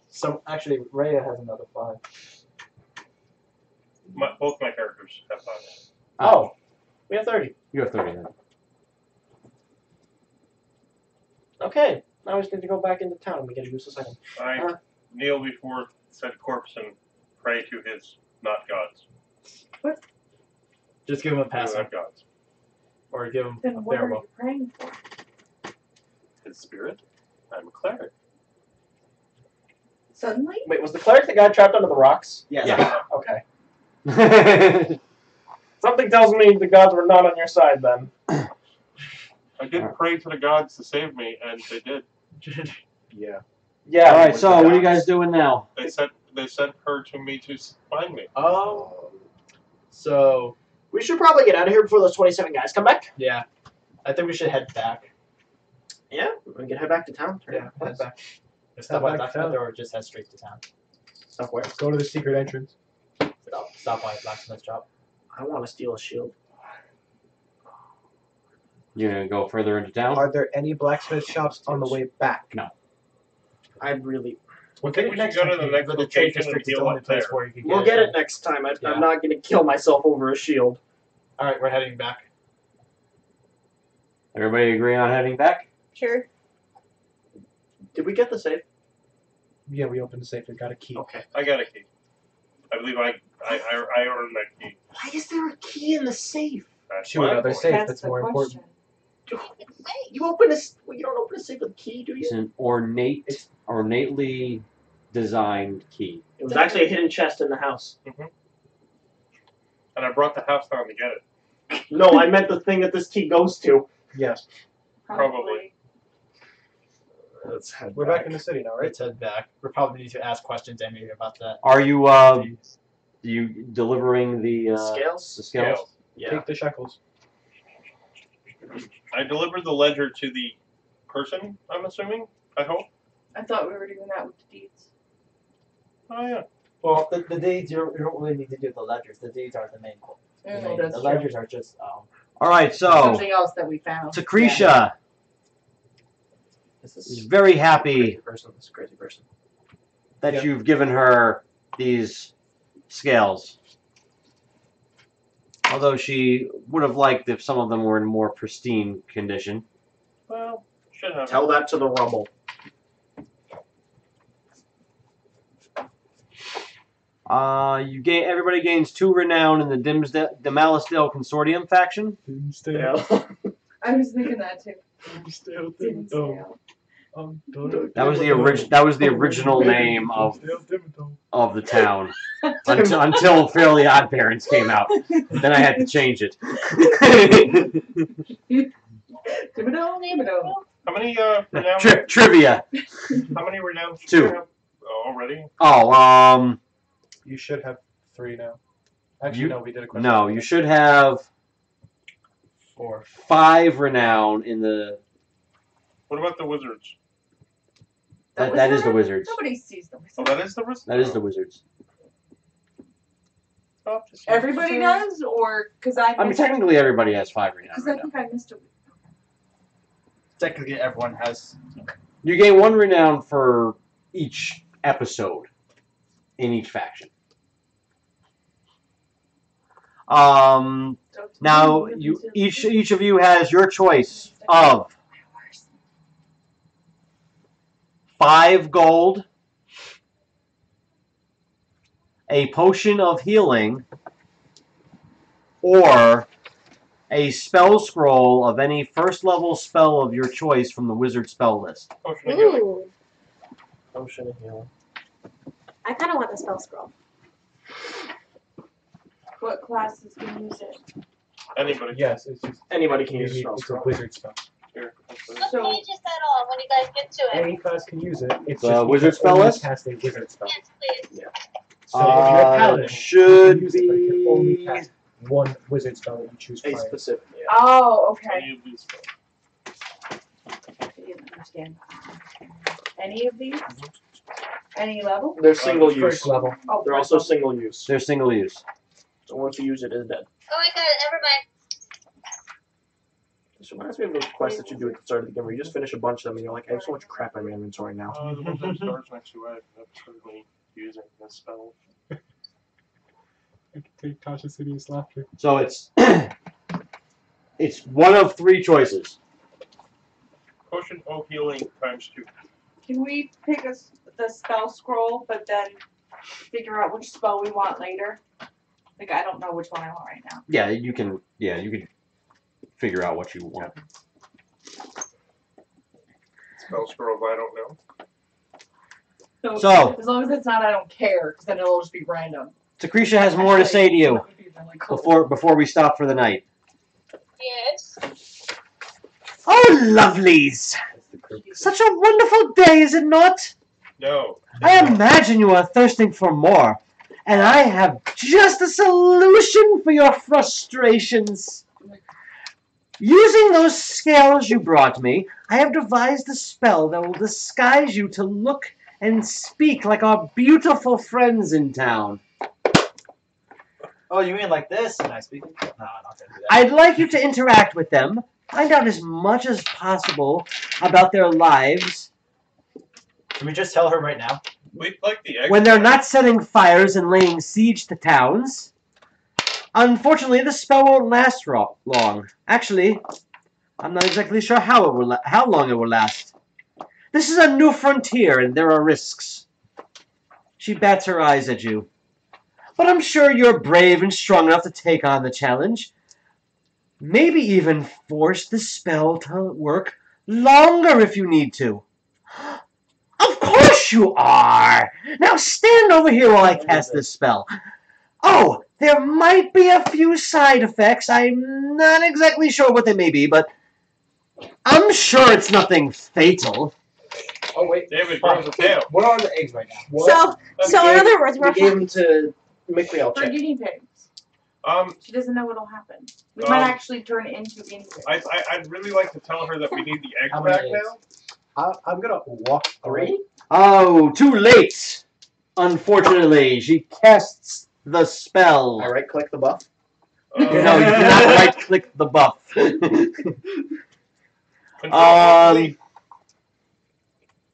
[SPEAKER 6] So actually, Rhea has another 5.
[SPEAKER 1] Both my characters have 5.
[SPEAKER 4] Oh. We have 30.
[SPEAKER 3] You have 30 then.
[SPEAKER 4] Okay. Now we just need to go back into town and we get a useless item.
[SPEAKER 1] I kneel before said corpse and pray to his not gods.
[SPEAKER 10] Just give him a
[SPEAKER 1] Who
[SPEAKER 10] pass
[SPEAKER 1] have gods.
[SPEAKER 10] or give him
[SPEAKER 8] Then
[SPEAKER 10] a
[SPEAKER 8] what are
[SPEAKER 10] farewell.
[SPEAKER 8] you praying for?
[SPEAKER 1] His spirit. I'm a cleric.
[SPEAKER 8] Suddenly?
[SPEAKER 4] Wait, was the cleric the guy trapped under the rocks?
[SPEAKER 10] Yes.
[SPEAKER 3] Yeah.
[SPEAKER 4] Okay.
[SPEAKER 3] Yeah.
[SPEAKER 4] Something tells me the gods were not on your side then.
[SPEAKER 1] I did pray to the gods to save me, and they did.
[SPEAKER 5] Yeah.
[SPEAKER 4] Yeah.
[SPEAKER 3] All right. So, what are you guys doing now?
[SPEAKER 1] They sent her to me to find me.
[SPEAKER 10] So
[SPEAKER 4] We should probably get out of here before those 27 guys come back.
[SPEAKER 10] yeah, I think we should head back.
[SPEAKER 4] Yeah, we can head back to town.
[SPEAKER 10] Yeah, head back.
[SPEAKER 5] Head
[SPEAKER 10] Stop by
[SPEAKER 5] back to
[SPEAKER 10] Blacksmith
[SPEAKER 5] town.
[SPEAKER 10] or just head straight to town.
[SPEAKER 4] Stop where?
[SPEAKER 5] Go to the secret entrance.
[SPEAKER 10] Stop by Blacksmith shop.
[SPEAKER 4] I want to steal a shield.
[SPEAKER 3] You're gonna go further into town?
[SPEAKER 5] Are there any blacksmith shops on the way back?
[SPEAKER 3] No.
[SPEAKER 4] I really.
[SPEAKER 1] I think we should go to the next
[SPEAKER 10] But the trade
[SPEAKER 1] location and
[SPEAKER 10] district is the
[SPEAKER 1] heal
[SPEAKER 10] only
[SPEAKER 1] up
[SPEAKER 10] place
[SPEAKER 1] there.
[SPEAKER 10] where you can get
[SPEAKER 4] We'll get it next time.
[SPEAKER 10] Yeah.
[SPEAKER 4] I'm not going to kill myself over a shield.
[SPEAKER 10] All right, we're heading back.
[SPEAKER 3] Everybody agree on heading back?
[SPEAKER 2] Sure.
[SPEAKER 4] Did we get the safe?
[SPEAKER 5] Yeah, we opened the safe. We got a key.
[SPEAKER 4] Okay.
[SPEAKER 1] I got a key. I believe I earned that key.
[SPEAKER 4] Why is there a key in the safe?
[SPEAKER 1] That's
[SPEAKER 5] To
[SPEAKER 1] my
[SPEAKER 5] another
[SPEAKER 1] point.
[SPEAKER 5] safe
[SPEAKER 8] That's
[SPEAKER 5] that's
[SPEAKER 8] the
[SPEAKER 5] more
[SPEAKER 8] question.
[SPEAKER 5] important.
[SPEAKER 4] You open a. Well, you don't open a safe with a key, do
[SPEAKER 3] It's
[SPEAKER 4] you?
[SPEAKER 3] an ornately designed key.
[SPEAKER 4] It was actually a hidden chest in the house.
[SPEAKER 1] And I brought the house down to get it.
[SPEAKER 4] No, I meant the thing that this key goes to.
[SPEAKER 5] Yes.
[SPEAKER 1] Probably.
[SPEAKER 10] Let's head
[SPEAKER 5] We're back in the city now, right?
[SPEAKER 10] Let's head back. We'll probably need to ask questions Amy about that.
[SPEAKER 3] Are you you delivering the
[SPEAKER 4] Scales?
[SPEAKER 3] The scales?
[SPEAKER 4] Yeah.
[SPEAKER 5] Take the shekels.
[SPEAKER 1] I delivered the ledger to the person, I'm assuming. I hope.
[SPEAKER 8] I thought we were doing that with the deeds.
[SPEAKER 1] Oh yeah.
[SPEAKER 6] Well, the deeds you don't really need to do the ledgers. The deeds are the main quote.
[SPEAKER 8] That's
[SPEAKER 6] The
[SPEAKER 8] true.
[SPEAKER 6] ledgers are just
[SPEAKER 3] All right, so
[SPEAKER 8] Something else that we found.
[SPEAKER 3] Secretia
[SPEAKER 4] This
[SPEAKER 3] is
[SPEAKER 4] is
[SPEAKER 3] very
[SPEAKER 4] crazy
[SPEAKER 3] happy
[SPEAKER 4] person. This is a crazy person.
[SPEAKER 3] that you've given her these scales. Although she would have liked if some of them were in more pristine condition.
[SPEAKER 1] Well, should have.
[SPEAKER 4] Tell that to the rubble.
[SPEAKER 3] Everybody gains 2 renown in the Dimalisdale Consortium faction.
[SPEAKER 4] Yeah.
[SPEAKER 8] I was thinking that too. Didn't
[SPEAKER 3] That was the original name of the town until Fairly Odd Parents came out. Then I had to change it.
[SPEAKER 1] How many renown?
[SPEAKER 3] Trivia.
[SPEAKER 1] How many renown?
[SPEAKER 3] 2.
[SPEAKER 1] Already?
[SPEAKER 3] Oh,
[SPEAKER 5] You should have 3 now. Actually, no, we did a question.
[SPEAKER 3] no, you should have
[SPEAKER 5] 4.
[SPEAKER 3] 5 renown in the.
[SPEAKER 1] What about the wizards?
[SPEAKER 3] That is the wizards.
[SPEAKER 8] Nobody sees the wizards.
[SPEAKER 1] Oh, that is the wizards?
[SPEAKER 3] That is the wizards.
[SPEAKER 1] Oh, just-
[SPEAKER 8] Everybody does, or because I
[SPEAKER 3] I mean, technically everybody has 5 renown.
[SPEAKER 8] because I think I missed a.
[SPEAKER 10] Technically, everyone has.
[SPEAKER 3] You gain 1 renown for each episode in each faction. Now each of you has your choice of 5 gold, a potion of healing, or a spell scroll of any first level spell of your choice from the wizard spell list.
[SPEAKER 1] Potion of healing.
[SPEAKER 2] Ooh.
[SPEAKER 4] Potion of healing.
[SPEAKER 2] I kind of want the spell scroll.
[SPEAKER 8] What classes can use it?
[SPEAKER 1] Anybody.
[SPEAKER 5] Yes, it's just
[SPEAKER 4] Anybody can use a spell
[SPEAKER 5] it's a
[SPEAKER 4] scroll.
[SPEAKER 5] wizard spell.
[SPEAKER 1] Here.
[SPEAKER 7] What
[SPEAKER 8] So-
[SPEAKER 7] page is that on when you guys get to it?
[SPEAKER 5] Any class can use it. It's
[SPEAKER 3] The
[SPEAKER 5] just
[SPEAKER 3] wizard
[SPEAKER 5] because
[SPEAKER 3] spell
[SPEAKER 5] only
[SPEAKER 3] list?
[SPEAKER 5] cast a wizard spell.
[SPEAKER 7] Yes, please.
[SPEAKER 5] So if you're a paladin,
[SPEAKER 3] should
[SPEAKER 5] you can use it, but you can only
[SPEAKER 3] be.
[SPEAKER 5] cast one wizard spell that you choose
[SPEAKER 4] A
[SPEAKER 5] prior.
[SPEAKER 4] specific. Yeah.
[SPEAKER 8] Oh, okay.
[SPEAKER 1] Any of these spells.
[SPEAKER 8] I didn't understand. Any of these? Any level?
[SPEAKER 4] They're single use.
[SPEAKER 5] First level.
[SPEAKER 8] Oh,
[SPEAKER 4] They're
[SPEAKER 8] first
[SPEAKER 4] also
[SPEAKER 8] level.
[SPEAKER 4] single use.
[SPEAKER 3] They're single use.
[SPEAKER 4] So once you use it, it's dead.
[SPEAKER 7] Oh my god, never mind.
[SPEAKER 4] This reminds me of those quests that you do at the start of the game where you just finish a bunch of them and you're like, I have so much crap in my inventory now.
[SPEAKER 1] The ones that have stars next to it, that's currently using this spell.
[SPEAKER 5] I can take Tasha's hideous laughter.
[SPEAKER 3] So it's it's one of 3 choices.
[SPEAKER 1] Potion of healing ×2.
[SPEAKER 8] Can we pick the spell scroll, but then figure out which spell we want later? Like, I don't know which one I want right now.
[SPEAKER 3] Yeah, you can figure out what you want.
[SPEAKER 1] Spell scrolls, I don't know.
[SPEAKER 3] So-
[SPEAKER 8] as long as it's not, I don't care, because then it'll just be random.
[SPEAKER 3] Secretia has more to say to you
[SPEAKER 8] That would be really cool.
[SPEAKER 3] before we stop for the night.
[SPEAKER 7] Yes.
[SPEAKER 3] Oh, lovelies! Such a wonderful day, is it not?
[SPEAKER 1] No.
[SPEAKER 3] I imagine you are thirsting for more, and I have just a solution for your frustrations. Using those scales you brought me, I have devised a spell that will disguise you to look and speak like our beautiful friends in town.
[SPEAKER 10] Oh, you mean like this? Am I speaking? No, I'm not gonna do that.
[SPEAKER 3] I'd like you to interact with them, find out as much as possible about their lives
[SPEAKER 10] Can we just tell her right now?
[SPEAKER 1] We like the egg.
[SPEAKER 3] when they're not setting fires and laying siege to towns. Unfortunately, the spell won't last long. Actually, I'm not exactly sure how long it will last. This is a new frontier, and there are risks. She bats her eyes at you. But I'm sure you're brave and strong enough to take on the challenge. Maybe even force the spell to work longer if you need to. Of course you are! Now stand over here while I cast this spell. Oh, there might be a few side effects. I'm not exactly sure what they may be, but I'm sure it's nothing fatal.
[SPEAKER 5] Oh wait,
[SPEAKER 1] David grows a tail.
[SPEAKER 5] What are the eggs right now?
[SPEAKER 2] So in other words,
[SPEAKER 4] We
[SPEAKER 2] we're
[SPEAKER 4] gave them to Mikrael
[SPEAKER 8] For
[SPEAKER 4] check.
[SPEAKER 8] guinea pigs.
[SPEAKER 1] Um,
[SPEAKER 8] She doesn't know what'll happen. We
[SPEAKER 1] Um,
[SPEAKER 8] might actually turn into guinea pigs.
[SPEAKER 1] I'd really like to tell her that we need the eggs
[SPEAKER 5] How many
[SPEAKER 1] back
[SPEAKER 5] eggs?
[SPEAKER 1] now.
[SPEAKER 5] I'm gonna walk away.
[SPEAKER 4] 3?
[SPEAKER 3] Oh, too late! Unfortunately, she casts the spell.
[SPEAKER 5] I right click the buff.
[SPEAKER 3] No, you cannot right-click the buff.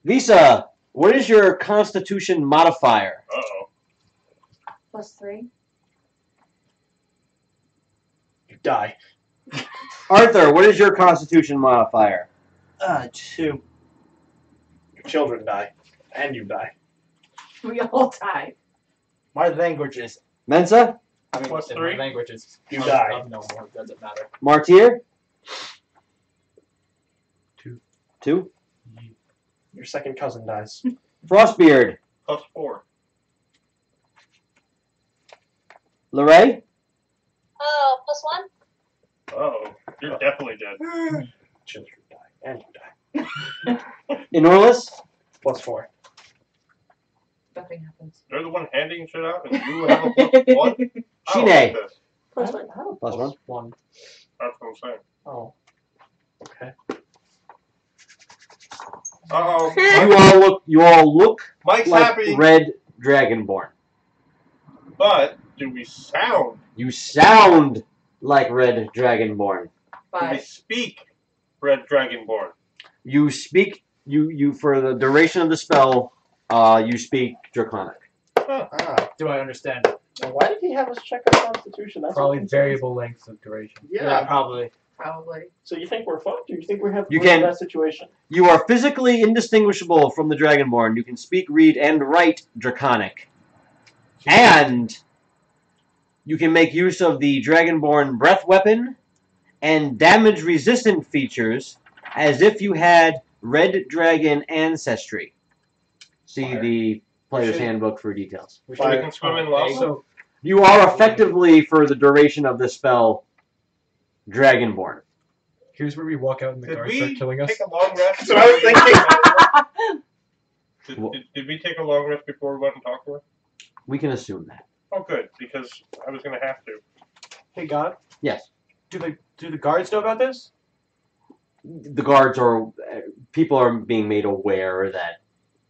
[SPEAKER 3] Lisa, what is your Constitution modifier?
[SPEAKER 1] Uh-oh.
[SPEAKER 8] +3.
[SPEAKER 5] You die.
[SPEAKER 3] Arthur, what is your Constitution modifier?
[SPEAKER 10] 2.
[SPEAKER 5] Your children die. And you die.
[SPEAKER 8] We all die.
[SPEAKER 10] My language is.
[SPEAKER 3] Mensa?
[SPEAKER 10] I mean,
[SPEAKER 1] +3.
[SPEAKER 10] My language is.
[SPEAKER 5] You die.
[SPEAKER 10] No more. It doesn't matter.
[SPEAKER 3] Martyr? 2.
[SPEAKER 5] Your second cousin dies.
[SPEAKER 3] Frostbeard?
[SPEAKER 1] +4.
[SPEAKER 3] Lorray?
[SPEAKER 7] +1.
[SPEAKER 1] Oh, you're definitely dead.
[SPEAKER 5] Children die. And you die.
[SPEAKER 3] Enorless?
[SPEAKER 5] +4.
[SPEAKER 8] Nothing happens.
[SPEAKER 1] They're the one handing shit out, and you have a +1? I don't like
[SPEAKER 3] Shine?
[SPEAKER 1] this.
[SPEAKER 3] +1.
[SPEAKER 5] One.
[SPEAKER 1] That's what I'm saying.
[SPEAKER 5] Oh. Okay.
[SPEAKER 1] Uh-oh.
[SPEAKER 3] You all look
[SPEAKER 1] Mike's
[SPEAKER 3] like
[SPEAKER 1] happy,
[SPEAKER 3] Red Dragonborn.
[SPEAKER 1] but do we sound?
[SPEAKER 3] You sound like Red Dragonborn.
[SPEAKER 1] Do we
[SPEAKER 8] But
[SPEAKER 1] speak Red Dragonborn?
[SPEAKER 3] You speak you for the duration of the spell, you speak Draconic.
[SPEAKER 5] Ah.
[SPEAKER 10] Do I understand?
[SPEAKER 5] Now why did he have us check our Constitution? That's
[SPEAKER 10] Probably
[SPEAKER 5] what
[SPEAKER 10] variable lengths of duration.
[SPEAKER 5] Yeah.
[SPEAKER 10] probably.
[SPEAKER 8] probably.
[SPEAKER 5] So you think we're fucked, or you think we have
[SPEAKER 3] You
[SPEAKER 5] we're in
[SPEAKER 3] can-
[SPEAKER 5] that situation?
[SPEAKER 3] You are physically indistinguishable from the Dragonborn. You can speak, read, and write Draconic. And you can make use of the Dragonborn breath weapon and damage resistant features as if you had Red Dragon ancestry. See
[SPEAKER 5] Fire.
[SPEAKER 3] the player's
[SPEAKER 10] Should-
[SPEAKER 3] handbook for details.
[SPEAKER 1] So we can swim in lava?
[SPEAKER 10] So
[SPEAKER 3] You are effectively, for the duration of the spell, Dragonborn.
[SPEAKER 10] here's where we walk out and the
[SPEAKER 1] Did
[SPEAKER 10] guards
[SPEAKER 1] we
[SPEAKER 10] start killing us.
[SPEAKER 1] take a long rest?
[SPEAKER 5] That's what I was thinking.
[SPEAKER 1] Did we take a long rest before we went and talked to her?
[SPEAKER 3] We can assume that.
[SPEAKER 1] Oh, good, because I was going to have to.
[SPEAKER 5] Hey, God.
[SPEAKER 3] Yes.
[SPEAKER 5] Do the guards know about this?
[SPEAKER 3] The guards are... people are being made aware that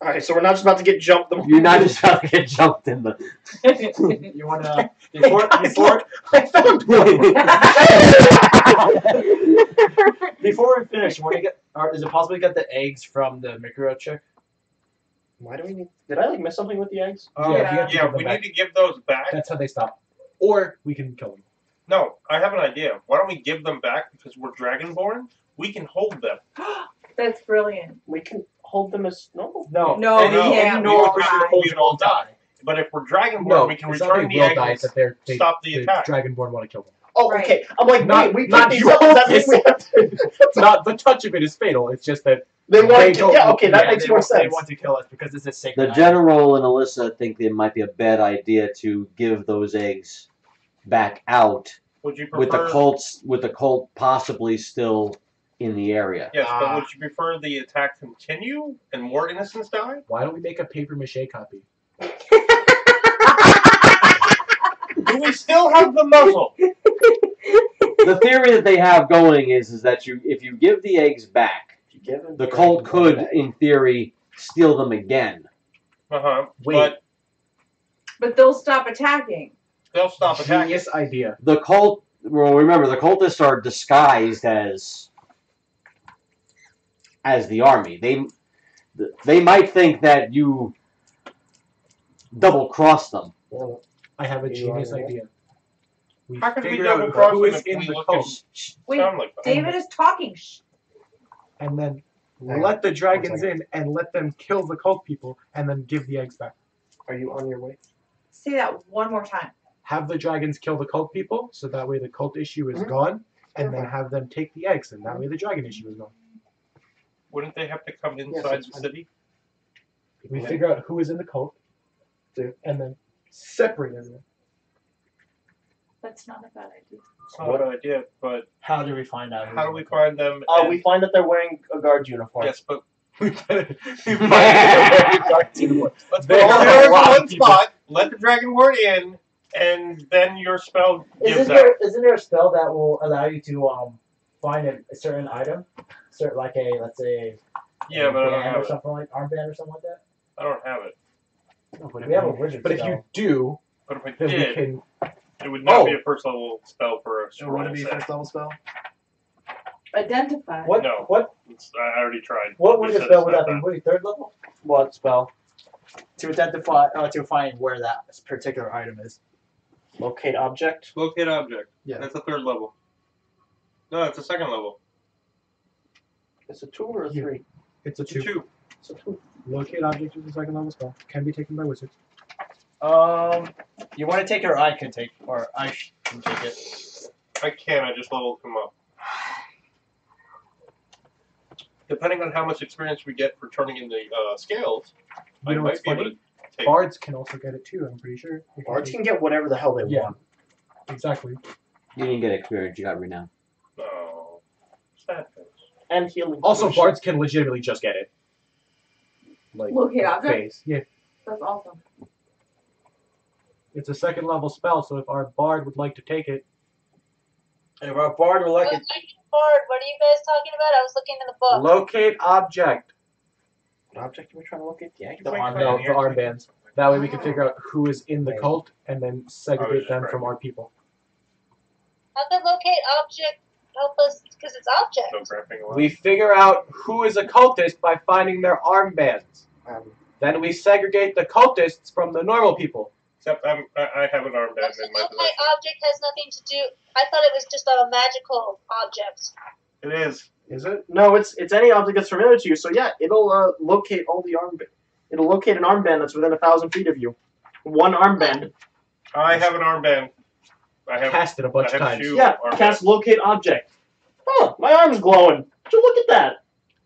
[SPEAKER 5] All right, so we're not just about to get jumped.
[SPEAKER 3] you're not just about to get jumped in the...
[SPEAKER 10] You want to before
[SPEAKER 5] I found
[SPEAKER 10] before we finish? Want to get? Is it possible to get the eggs from the Mikrael chick?
[SPEAKER 5] Why do we need? Did I miss something with the eggs?
[SPEAKER 10] Oh,
[SPEAKER 8] Yeah.
[SPEAKER 10] you have to
[SPEAKER 1] Yeah,
[SPEAKER 10] give them
[SPEAKER 1] we
[SPEAKER 10] back.
[SPEAKER 1] need to give those back.
[SPEAKER 10] That's how they stop. Or we can kill them.
[SPEAKER 1] No, I have an idea. Why don't we give them back because we're Dragonborn? We can hold them.
[SPEAKER 8] That's brilliant.
[SPEAKER 5] We can hold them as normal.
[SPEAKER 10] No,
[SPEAKER 8] No,
[SPEAKER 10] any,
[SPEAKER 1] no,
[SPEAKER 10] any
[SPEAKER 1] we
[SPEAKER 10] normal
[SPEAKER 1] will
[SPEAKER 10] creature
[SPEAKER 1] die.
[SPEAKER 10] holds
[SPEAKER 1] We will
[SPEAKER 10] will die.
[SPEAKER 1] But if we're Dragonborn,
[SPEAKER 10] No,
[SPEAKER 1] we can
[SPEAKER 10] it's not
[SPEAKER 1] return
[SPEAKER 10] they
[SPEAKER 1] the
[SPEAKER 10] will
[SPEAKER 1] eggs
[SPEAKER 10] die.
[SPEAKER 1] and
[SPEAKER 10] That they're
[SPEAKER 1] stop the attack.
[SPEAKER 10] Dragonborn want to kill them.
[SPEAKER 5] Oh,
[SPEAKER 8] Right.
[SPEAKER 5] okay. I'm like,
[SPEAKER 10] Not-
[SPEAKER 5] we
[SPEAKER 10] not
[SPEAKER 5] picked these
[SPEAKER 10] you.
[SPEAKER 5] up. Does that mean we have to?
[SPEAKER 10] It's not the touch of it is fatal. It's just that
[SPEAKER 5] They want to
[SPEAKER 10] don't-
[SPEAKER 5] kill. Yeah, okay, that makes
[SPEAKER 10] they
[SPEAKER 5] more
[SPEAKER 10] want- They
[SPEAKER 5] sense.
[SPEAKER 10] want to kill us because it's a sacred.
[SPEAKER 3] The
[SPEAKER 10] item.
[SPEAKER 3] general and Alyssa think it might be a bad idea to give those eggs back out
[SPEAKER 1] Would you prefer...
[SPEAKER 3] with the cult possibly still in the area.
[SPEAKER 1] Yes, but would you prefer the attack continue and more innocents die?
[SPEAKER 10] Why don't we make a paper mache copy?
[SPEAKER 1] Do we still have the muzzle?
[SPEAKER 3] The theory that they have going is that if you give the eggs back,
[SPEAKER 5] You give them
[SPEAKER 3] the cult could, in theory, steal them again.
[SPEAKER 1] Uh-huh.
[SPEAKER 10] Wait.
[SPEAKER 8] But they'll stop attacking.
[SPEAKER 1] They'll stop attacking.
[SPEAKER 10] Genius idea.
[SPEAKER 3] The cult, well, remember, the cultists are disguised as the army. They might think that you double-cross them.
[SPEAKER 5] Well,
[SPEAKER 10] I have a
[SPEAKER 5] You
[SPEAKER 10] genius
[SPEAKER 5] are-
[SPEAKER 10] idea. We
[SPEAKER 1] How can we
[SPEAKER 10] figure
[SPEAKER 1] double
[SPEAKER 10] out
[SPEAKER 1] cross
[SPEAKER 10] who
[SPEAKER 1] them
[SPEAKER 10] is
[SPEAKER 1] if
[SPEAKER 10] in
[SPEAKER 1] we
[SPEAKER 10] the
[SPEAKER 1] look
[SPEAKER 10] cult,
[SPEAKER 8] Wait,
[SPEAKER 1] Sound like that.
[SPEAKER 8] David is talking. Shh.
[SPEAKER 10] and then
[SPEAKER 5] Hang
[SPEAKER 10] let the dragons
[SPEAKER 5] One
[SPEAKER 10] in and let them kill the cult people, and then give the eggs back.
[SPEAKER 5] Are you on your way?
[SPEAKER 8] Say that one more time.
[SPEAKER 10] Have the dragons kill the cult people, so that way the cult issue is
[SPEAKER 5] Mhm.
[SPEAKER 10] gone, and then
[SPEAKER 5] Okay.
[SPEAKER 10] have them take the eggs, and that way the dragon issue is gone.
[SPEAKER 1] Wouldn't they have to come inside
[SPEAKER 5] that's
[SPEAKER 1] the
[SPEAKER 5] fine.
[SPEAKER 1] city?
[SPEAKER 10] We figure out who is in the cult, and then separate everyone.
[SPEAKER 8] That's not a bad idea.
[SPEAKER 1] It's not a bad idea, but
[SPEAKER 6] How do we find out?
[SPEAKER 1] how do we find them?
[SPEAKER 5] We find that they're wearing a guard uniform.
[SPEAKER 1] Yes, but
[SPEAKER 10] Let's
[SPEAKER 1] let's
[SPEAKER 10] There
[SPEAKER 1] put all
[SPEAKER 10] are
[SPEAKER 1] the
[SPEAKER 10] a
[SPEAKER 1] guards
[SPEAKER 10] lot
[SPEAKER 1] in
[SPEAKER 10] of
[SPEAKER 1] one
[SPEAKER 10] people.
[SPEAKER 1] spot, let the Dragonborn in, and then your spell gives out.
[SPEAKER 6] Isn't there a spell that will allow you to find a certain item, let's say
[SPEAKER 1] Yeah, but I don't
[SPEAKER 6] band
[SPEAKER 1] have
[SPEAKER 6] or
[SPEAKER 1] it.
[SPEAKER 6] something like armband or something like that?
[SPEAKER 1] I don't have it.
[SPEAKER 5] No, but
[SPEAKER 6] We have a
[SPEAKER 5] if,
[SPEAKER 6] wizard
[SPEAKER 5] but if you
[SPEAKER 6] spell.
[SPEAKER 5] do,
[SPEAKER 1] But if I
[SPEAKER 5] then we
[SPEAKER 1] did,
[SPEAKER 5] can.
[SPEAKER 1] it would not
[SPEAKER 5] Oh.
[SPEAKER 1] be a first level spell for a
[SPEAKER 10] It
[SPEAKER 1] scroll
[SPEAKER 10] wouldn't be
[SPEAKER 1] set.
[SPEAKER 10] first level spell.
[SPEAKER 8] Identify.
[SPEAKER 6] What?
[SPEAKER 1] No.
[SPEAKER 6] What?
[SPEAKER 1] I already tried.
[SPEAKER 6] What
[SPEAKER 1] You
[SPEAKER 6] wizard
[SPEAKER 1] said
[SPEAKER 6] spell
[SPEAKER 1] it's
[SPEAKER 6] would
[SPEAKER 1] not
[SPEAKER 6] that be? Would it be third level?
[SPEAKER 10] What spell? To identify, to find where that particular item is.
[SPEAKER 4] Locate object.
[SPEAKER 1] Locate object.
[SPEAKER 10] Yeah.
[SPEAKER 1] That's a third level. No, it's a second level.
[SPEAKER 4] It's a 2 or a 3?
[SPEAKER 5] It's a
[SPEAKER 1] It's a
[SPEAKER 5] 2.
[SPEAKER 1] 2.
[SPEAKER 4] It's a 2.
[SPEAKER 5] Locate object is a second level spell. Can be taken by wizards.
[SPEAKER 10] You want to take it, or I can take, or I can take it.
[SPEAKER 1] I can, I just leveled him up. Depending on how much experience we get for turning in the scales,
[SPEAKER 5] You know
[SPEAKER 1] I
[SPEAKER 5] what's
[SPEAKER 1] might be able
[SPEAKER 5] funny?
[SPEAKER 1] to take
[SPEAKER 5] Bards can also get it too. I'm pretty sure. They
[SPEAKER 4] Bards
[SPEAKER 5] take-
[SPEAKER 4] can get whatever the hell they
[SPEAKER 5] Yeah.
[SPEAKER 4] want.
[SPEAKER 5] Exactly.
[SPEAKER 3] You didn't get experience, you got renown.
[SPEAKER 1] Oh, sad face.
[SPEAKER 4] And healing.
[SPEAKER 5] Also,
[SPEAKER 4] potion.
[SPEAKER 5] bards can legitimately just get it. Like
[SPEAKER 8] Locate object?
[SPEAKER 5] phase. Yeah.
[SPEAKER 8] That's awesome.
[SPEAKER 5] It's a second level spell, so if our bard would like to take it,
[SPEAKER 10] And if our bard would like it,
[SPEAKER 7] Bard, what are you guys talking about? I was looking in the book.
[SPEAKER 5] locate object.
[SPEAKER 4] What object are we trying to locate? The
[SPEAKER 10] The
[SPEAKER 4] aggregate?
[SPEAKER 10] arm-
[SPEAKER 5] No, the armbands. That way we can figure out who is in the cult and then segregate them from our people.
[SPEAKER 7] How could locate object help us? Because it's object.
[SPEAKER 1] No grappling away.
[SPEAKER 5] We figure out who is a cultist by finding their armbands. Then we segregate the cultists from the normal people.
[SPEAKER 1] Except I have an armband
[SPEAKER 7] Locate
[SPEAKER 1] in my possession.
[SPEAKER 7] object has nothing to do. I thought it was just a magical object.
[SPEAKER 1] It is.
[SPEAKER 5] Is it?
[SPEAKER 4] No, it's any object that's familiar to you. So yeah, it'll locate all the armband. It'll locate an armband that's within 1,000 feet of you. One armband.
[SPEAKER 1] I have an armband. I have
[SPEAKER 5] Cast it a bunch
[SPEAKER 1] I
[SPEAKER 5] of
[SPEAKER 1] have
[SPEAKER 5] times.
[SPEAKER 1] two
[SPEAKER 4] Yeah,
[SPEAKER 1] armbands.
[SPEAKER 4] cast locate object. Oh, my arm's glowing. Would you look at that?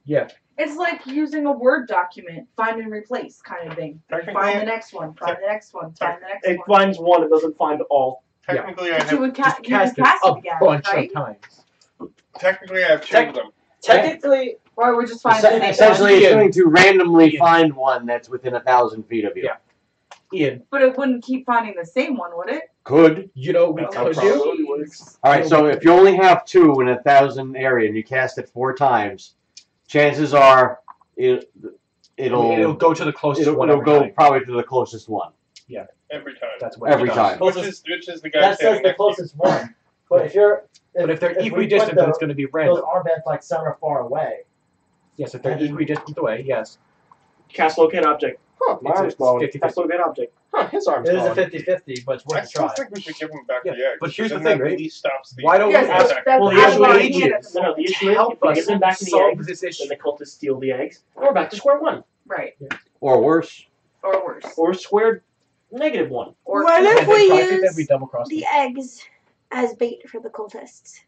[SPEAKER 5] Yeah.
[SPEAKER 8] It's like using a Word document, find and replace kind of thing.
[SPEAKER 1] Technically,
[SPEAKER 8] Find the next one, find the next one, find the next
[SPEAKER 4] It
[SPEAKER 8] one.
[SPEAKER 4] finds one. It doesn't find all.
[SPEAKER 1] technically I
[SPEAKER 8] But you
[SPEAKER 1] have
[SPEAKER 8] would
[SPEAKER 5] Just
[SPEAKER 8] you can
[SPEAKER 5] cast it
[SPEAKER 8] cast
[SPEAKER 5] a
[SPEAKER 8] it again,
[SPEAKER 5] bunch
[SPEAKER 8] right?
[SPEAKER 5] of times.
[SPEAKER 1] technically I have two of them.
[SPEAKER 10] technically,
[SPEAKER 8] Or we just find the next
[SPEAKER 3] Essentially,
[SPEAKER 8] one.
[SPEAKER 3] it's going to randomly
[SPEAKER 5] Ian.
[SPEAKER 3] find one that's within 1,000 feet of you.
[SPEAKER 5] Yeah. Ian,
[SPEAKER 8] But it wouldn't keep finding the same one, would it?
[SPEAKER 3] Could.
[SPEAKER 5] you know what we
[SPEAKER 1] That's
[SPEAKER 5] could
[SPEAKER 1] how
[SPEAKER 5] do?
[SPEAKER 1] probability works.
[SPEAKER 3] All right, so if you only have two in 1,000 area and you cast it 4 times, chances are it'll
[SPEAKER 5] go to the closest one.
[SPEAKER 3] it'll
[SPEAKER 5] every
[SPEAKER 3] go
[SPEAKER 5] time.
[SPEAKER 3] probably to the closest one.
[SPEAKER 1] Every time.
[SPEAKER 5] That's what
[SPEAKER 3] Every
[SPEAKER 5] it does.
[SPEAKER 3] time.
[SPEAKER 1] Which is the guy
[SPEAKER 6] That says
[SPEAKER 1] standing
[SPEAKER 6] the
[SPEAKER 1] next to you.
[SPEAKER 6] closest one. But if you're,
[SPEAKER 5] But if they're
[SPEAKER 6] we put
[SPEAKER 5] equidistant, then it's going to be
[SPEAKER 6] those
[SPEAKER 5] random.
[SPEAKER 6] armbands like some are far away.
[SPEAKER 5] Yes, if they're equidistant away, yes.
[SPEAKER 4] Cast locate object. Huh, my
[SPEAKER 5] It's
[SPEAKER 4] arm's
[SPEAKER 5] a
[SPEAKER 4] glowing.
[SPEAKER 5] 50-50.
[SPEAKER 4] Cast locate object. Huh, his arm's
[SPEAKER 6] It is a
[SPEAKER 4] glowing.
[SPEAKER 6] 50-50, but it's
[SPEAKER 1] I
[SPEAKER 6] worth a
[SPEAKER 1] still
[SPEAKER 6] try.
[SPEAKER 1] think we should give him back
[SPEAKER 5] Yeah,
[SPEAKER 1] the eggs.
[SPEAKER 5] but here's the
[SPEAKER 1] then
[SPEAKER 5] thing,
[SPEAKER 1] that
[SPEAKER 5] right?
[SPEAKER 1] at least stops the
[SPEAKER 5] Why don't
[SPEAKER 8] Yes,
[SPEAKER 5] we
[SPEAKER 8] that's,
[SPEAKER 5] ask
[SPEAKER 8] that's
[SPEAKER 4] Well, the
[SPEAKER 8] out
[SPEAKER 4] issue
[SPEAKER 8] of our
[SPEAKER 4] is,
[SPEAKER 8] hand at the
[SPEAKER 4] no, the
[SPEAKER 8] moment.
[SPEAKER 4] issue is,
[SPEAKER 5] help
[SPEAKER 4] if we
[SPEAKER 5] us
[SPEAKER 4] give them back the
[SPEAKER 5] solve
[SPEAKER 4] eggs,
[SPEAKER 5] this
[SPEAKER 4] then
[SPEAKER 5] issue?
[SPEAKER 4] the cultists steal the eggs, and we're back to square one.
[SPEAKER 8] Right.
[SPEAKER 3] Or worse.
[SPEAKER 8] Or worse.
[SPEAKER 4] Or squared -1.
[SPEAKER 8] Or
[SPEAKER 2] What
[SPEAKER 8] two.
[SPEAKER 2] if we
[SPEAKER 5] I think that
[SPEAKER 2] use
[SPEAKER 5] we double crossed
[SPEAKER 2] the
[SPEAKER 5] them.
[SPEAKER 2] eggs as bait for the cultists?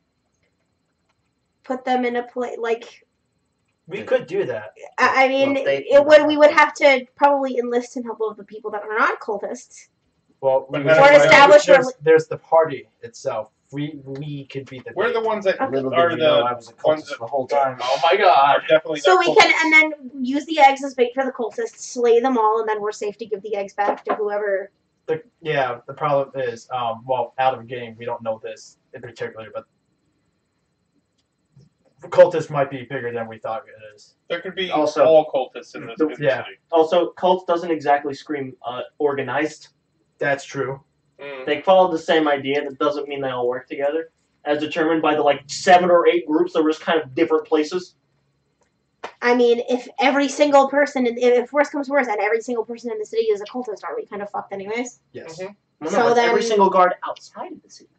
[SPEAKER 2] Put them in a place like
[SPEAKER 10] we could do that.
[SPEAKER 2] I mean,
[SPEAKER 10] Well, they-
[SPEAKER 2] it would. We would have to probably enlist the help of the people that are not cultists.
[SPEAKER 10] Well,
[SPEAKER 1] But
[SPEAKER 10] we
[SPEAKER 1] how
[SPEAKER 10] would-
[SPEAKER 1] do we-
[SPEAKER 2] establish
[SPEAKER 10] there's the party itself. We could beat the.
[SPEAKER 1] We're the ones that
[SPEAKER 10] Little
[SPEAKER 1] are
[SPEAKER 10] did you know I
[SPEAKER 1] the
[SPEAKER 10] was a
[SPEAKER 1] ones
[SPEAKER 10] cultist
[SPEAKER 1] that
[SPEAKER 10] the whole time.
[SPEAKER 5] Oh my
[SPEAKER 1] are
[SPEAKER 5] god!
[SPEAKER 1] definitely
[SPEAKER 2] So
[SPEAKER 1] not
[SPEAKER 2] we
[SPEAKER 1] cultists.
[SPEAKER 2] can, and then use the eggs as bait for the cultists, slay them all, and then we're safe to give the eggs back to whoever.
[SPEAKER 10] The problem is, well, out of the game, we don't know this in particular, but cultists might be bigger than we thought it is.
[SPEAKER 1] There could be
[SPEAKER 4] Also-
[SPEAKER 1] all cultists in this
[SPEAKER 10] Yeah.
[SPEAKER 1] city.
[SPEAKER 4] Also, cult doesn't exactly scream organized.
[SPEAKER 10] That's true.
[SPEAKER 4] They follow the same idea. That doesn't mean they all work together, as determined by the 7 or 8 groups that were just kind of different places.
[SPEAKER 2] I mean, if every single person, if worse comes to worse, and every single person in the city is a cultist, are we kind of fucked anyways?
[SPEAKER 10] Yes.
[SPEAKER 1] Mhm.
[SPEAKER 4] No,
[SPEAKER 2] So
[SPEAKER 4] it's
[SPEAKER 2] then-
[SPEAKER 4] every single guard outside of the city.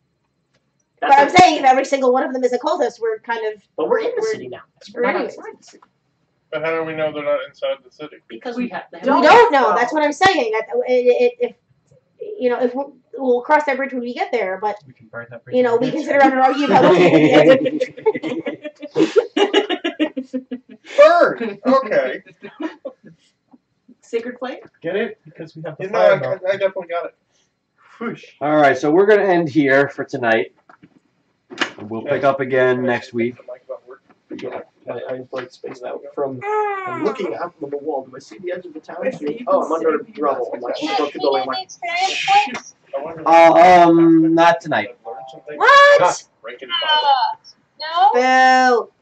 [SPEAKER 2] But I'm saying, if every single one of them is a cultist, we're kind of.
[SPEAKER 4] But we're in the city now.
[SPEAKER 2] We're
[SPEAKER 4] We're not
[SPEAKER 2] anyways.
[SPEAKER 4] outside the city
[SPEAKER 1] But how do we know they're not inside the city?
[SPEAKER 4] because
[SPEAKER 8] We
[SPEAKER 4] we have.
[SPEAKER 2] We
[SPEAKER 8] Don't
[SPEAKER 2] don't know.
[SPEAKER 8] know.
[SPEAKER 2] That's what I'm saying. If if we'll cross that bridge when we get there, but
[SPEAKER 5] We can burn that bridge.
[SPEAKER 2] we can sit around and argue about it.
[SPEAKER 1] Bird! Okay.
[SPEAKER 8] Sacred flame?
[SPEAKER 5] Get it? Because we have the
[SPEAKER 1] You know,
[SPEAKER 5] fire
[SPEAKER 1] I
[SPEAKER 5] belt.
[SPEAKER 1] definitely got it.
[SPEAKER 5] Whoosh.
[SPEAKER 3] All right, so we're going to end here for tonight. We'll pick up again next week.
[SPEAKER 4] I like spaced out from. I'm looking out from the wall. Do I see the edge of the town?
[SPEAKER 8] Wait, you
[SPEAKER 4] Oh,
[SPEAKER 8] can
[SPEAKER 4] I'm under
[SPEAKER 8] see-
[SPEAKER 4] rubble. I'm like,
[SPEAKER 7] Yeah,
[SPEAKER 4] go
[SPEAKER 7] you
[SPEAKER 4] to building.
[SPEAKER 7] need
[SPEAKER 4] Like,
[SPEAKER 7] any experience points?
[SPEAKER 3] Not tonight.
[SPEAKER 2] What?
[SPEAKER 1] Breaking
[SPEAKER 7] No?
[SPEAKER 2] Boo!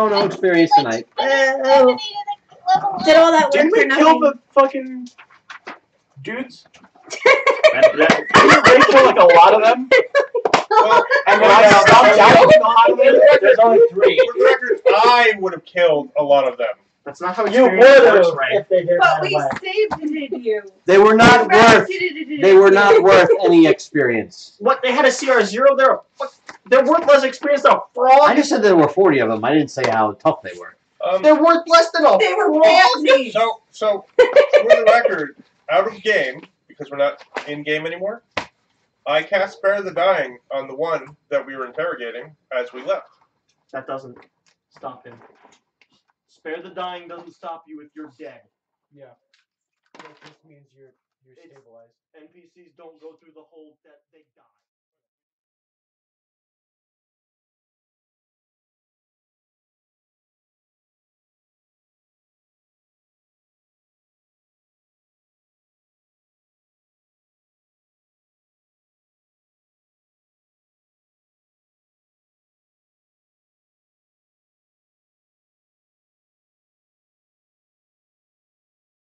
[SPEAKER 3] No experience tonight.
[SPEAKER 7] I didn't have any to the level
[SPEAKER 2] Did all that work
[SPEAKER 4] didn't
[SPEAKER 2] for
[SPEAKER 4] we kill
[SPEAKER 2] nothing?
[SPEAKER 4] the fucking
[SPEAKER 11] dudes. Didn't Ray kill like a lot of them?
[SPEAKER 1] Well,
[SPEAKER 11] And then I stopped doubting a lot of them.
[SPEAKER 10] There's only 3.
[SPEAKER 1] for the record, I would have killed a lot of them.
[SPEAKER 4] That's not how
[SPEAKER 6] You would
[SPEAKER 4] experience works,
[SPEAKER 6] have
[SPEAKER 4] Ray.
[SPEAKER 6] if they didn't
[SPEAKER 8] But
[SPEAKER 6] run
[SPEAKER 8] we
[SPEAKER 6] away.
[SPEAKER 8] saved you.
[SPEAKER 3] They were not worth. They were not worth any experience.
[SPEAKER 4] What? They had a CR0? They're worth less experience than a frog?
[SPEAKER 3] I just said there were 40 of them. I didn't say how tough they were.
[SPEAKER 4] They're worth less than a
[SPEAKER 8] They were
[SPEAKER 4] frog?
[SPEAKER 8] fancy.
[SPEAKER 1] So for the record, out of game, because we're not in game anymore, I cast Spare the Dying on the one that we were interrogating as we left.
[SPEAKER 4] That doesn't stop him. Spare the dying doesn't stop you if you're dead.
[SPEAKER 5] Yeah. This means you're stabilized.
[SPEAKER 4] NPCs don't go through the whole that they die.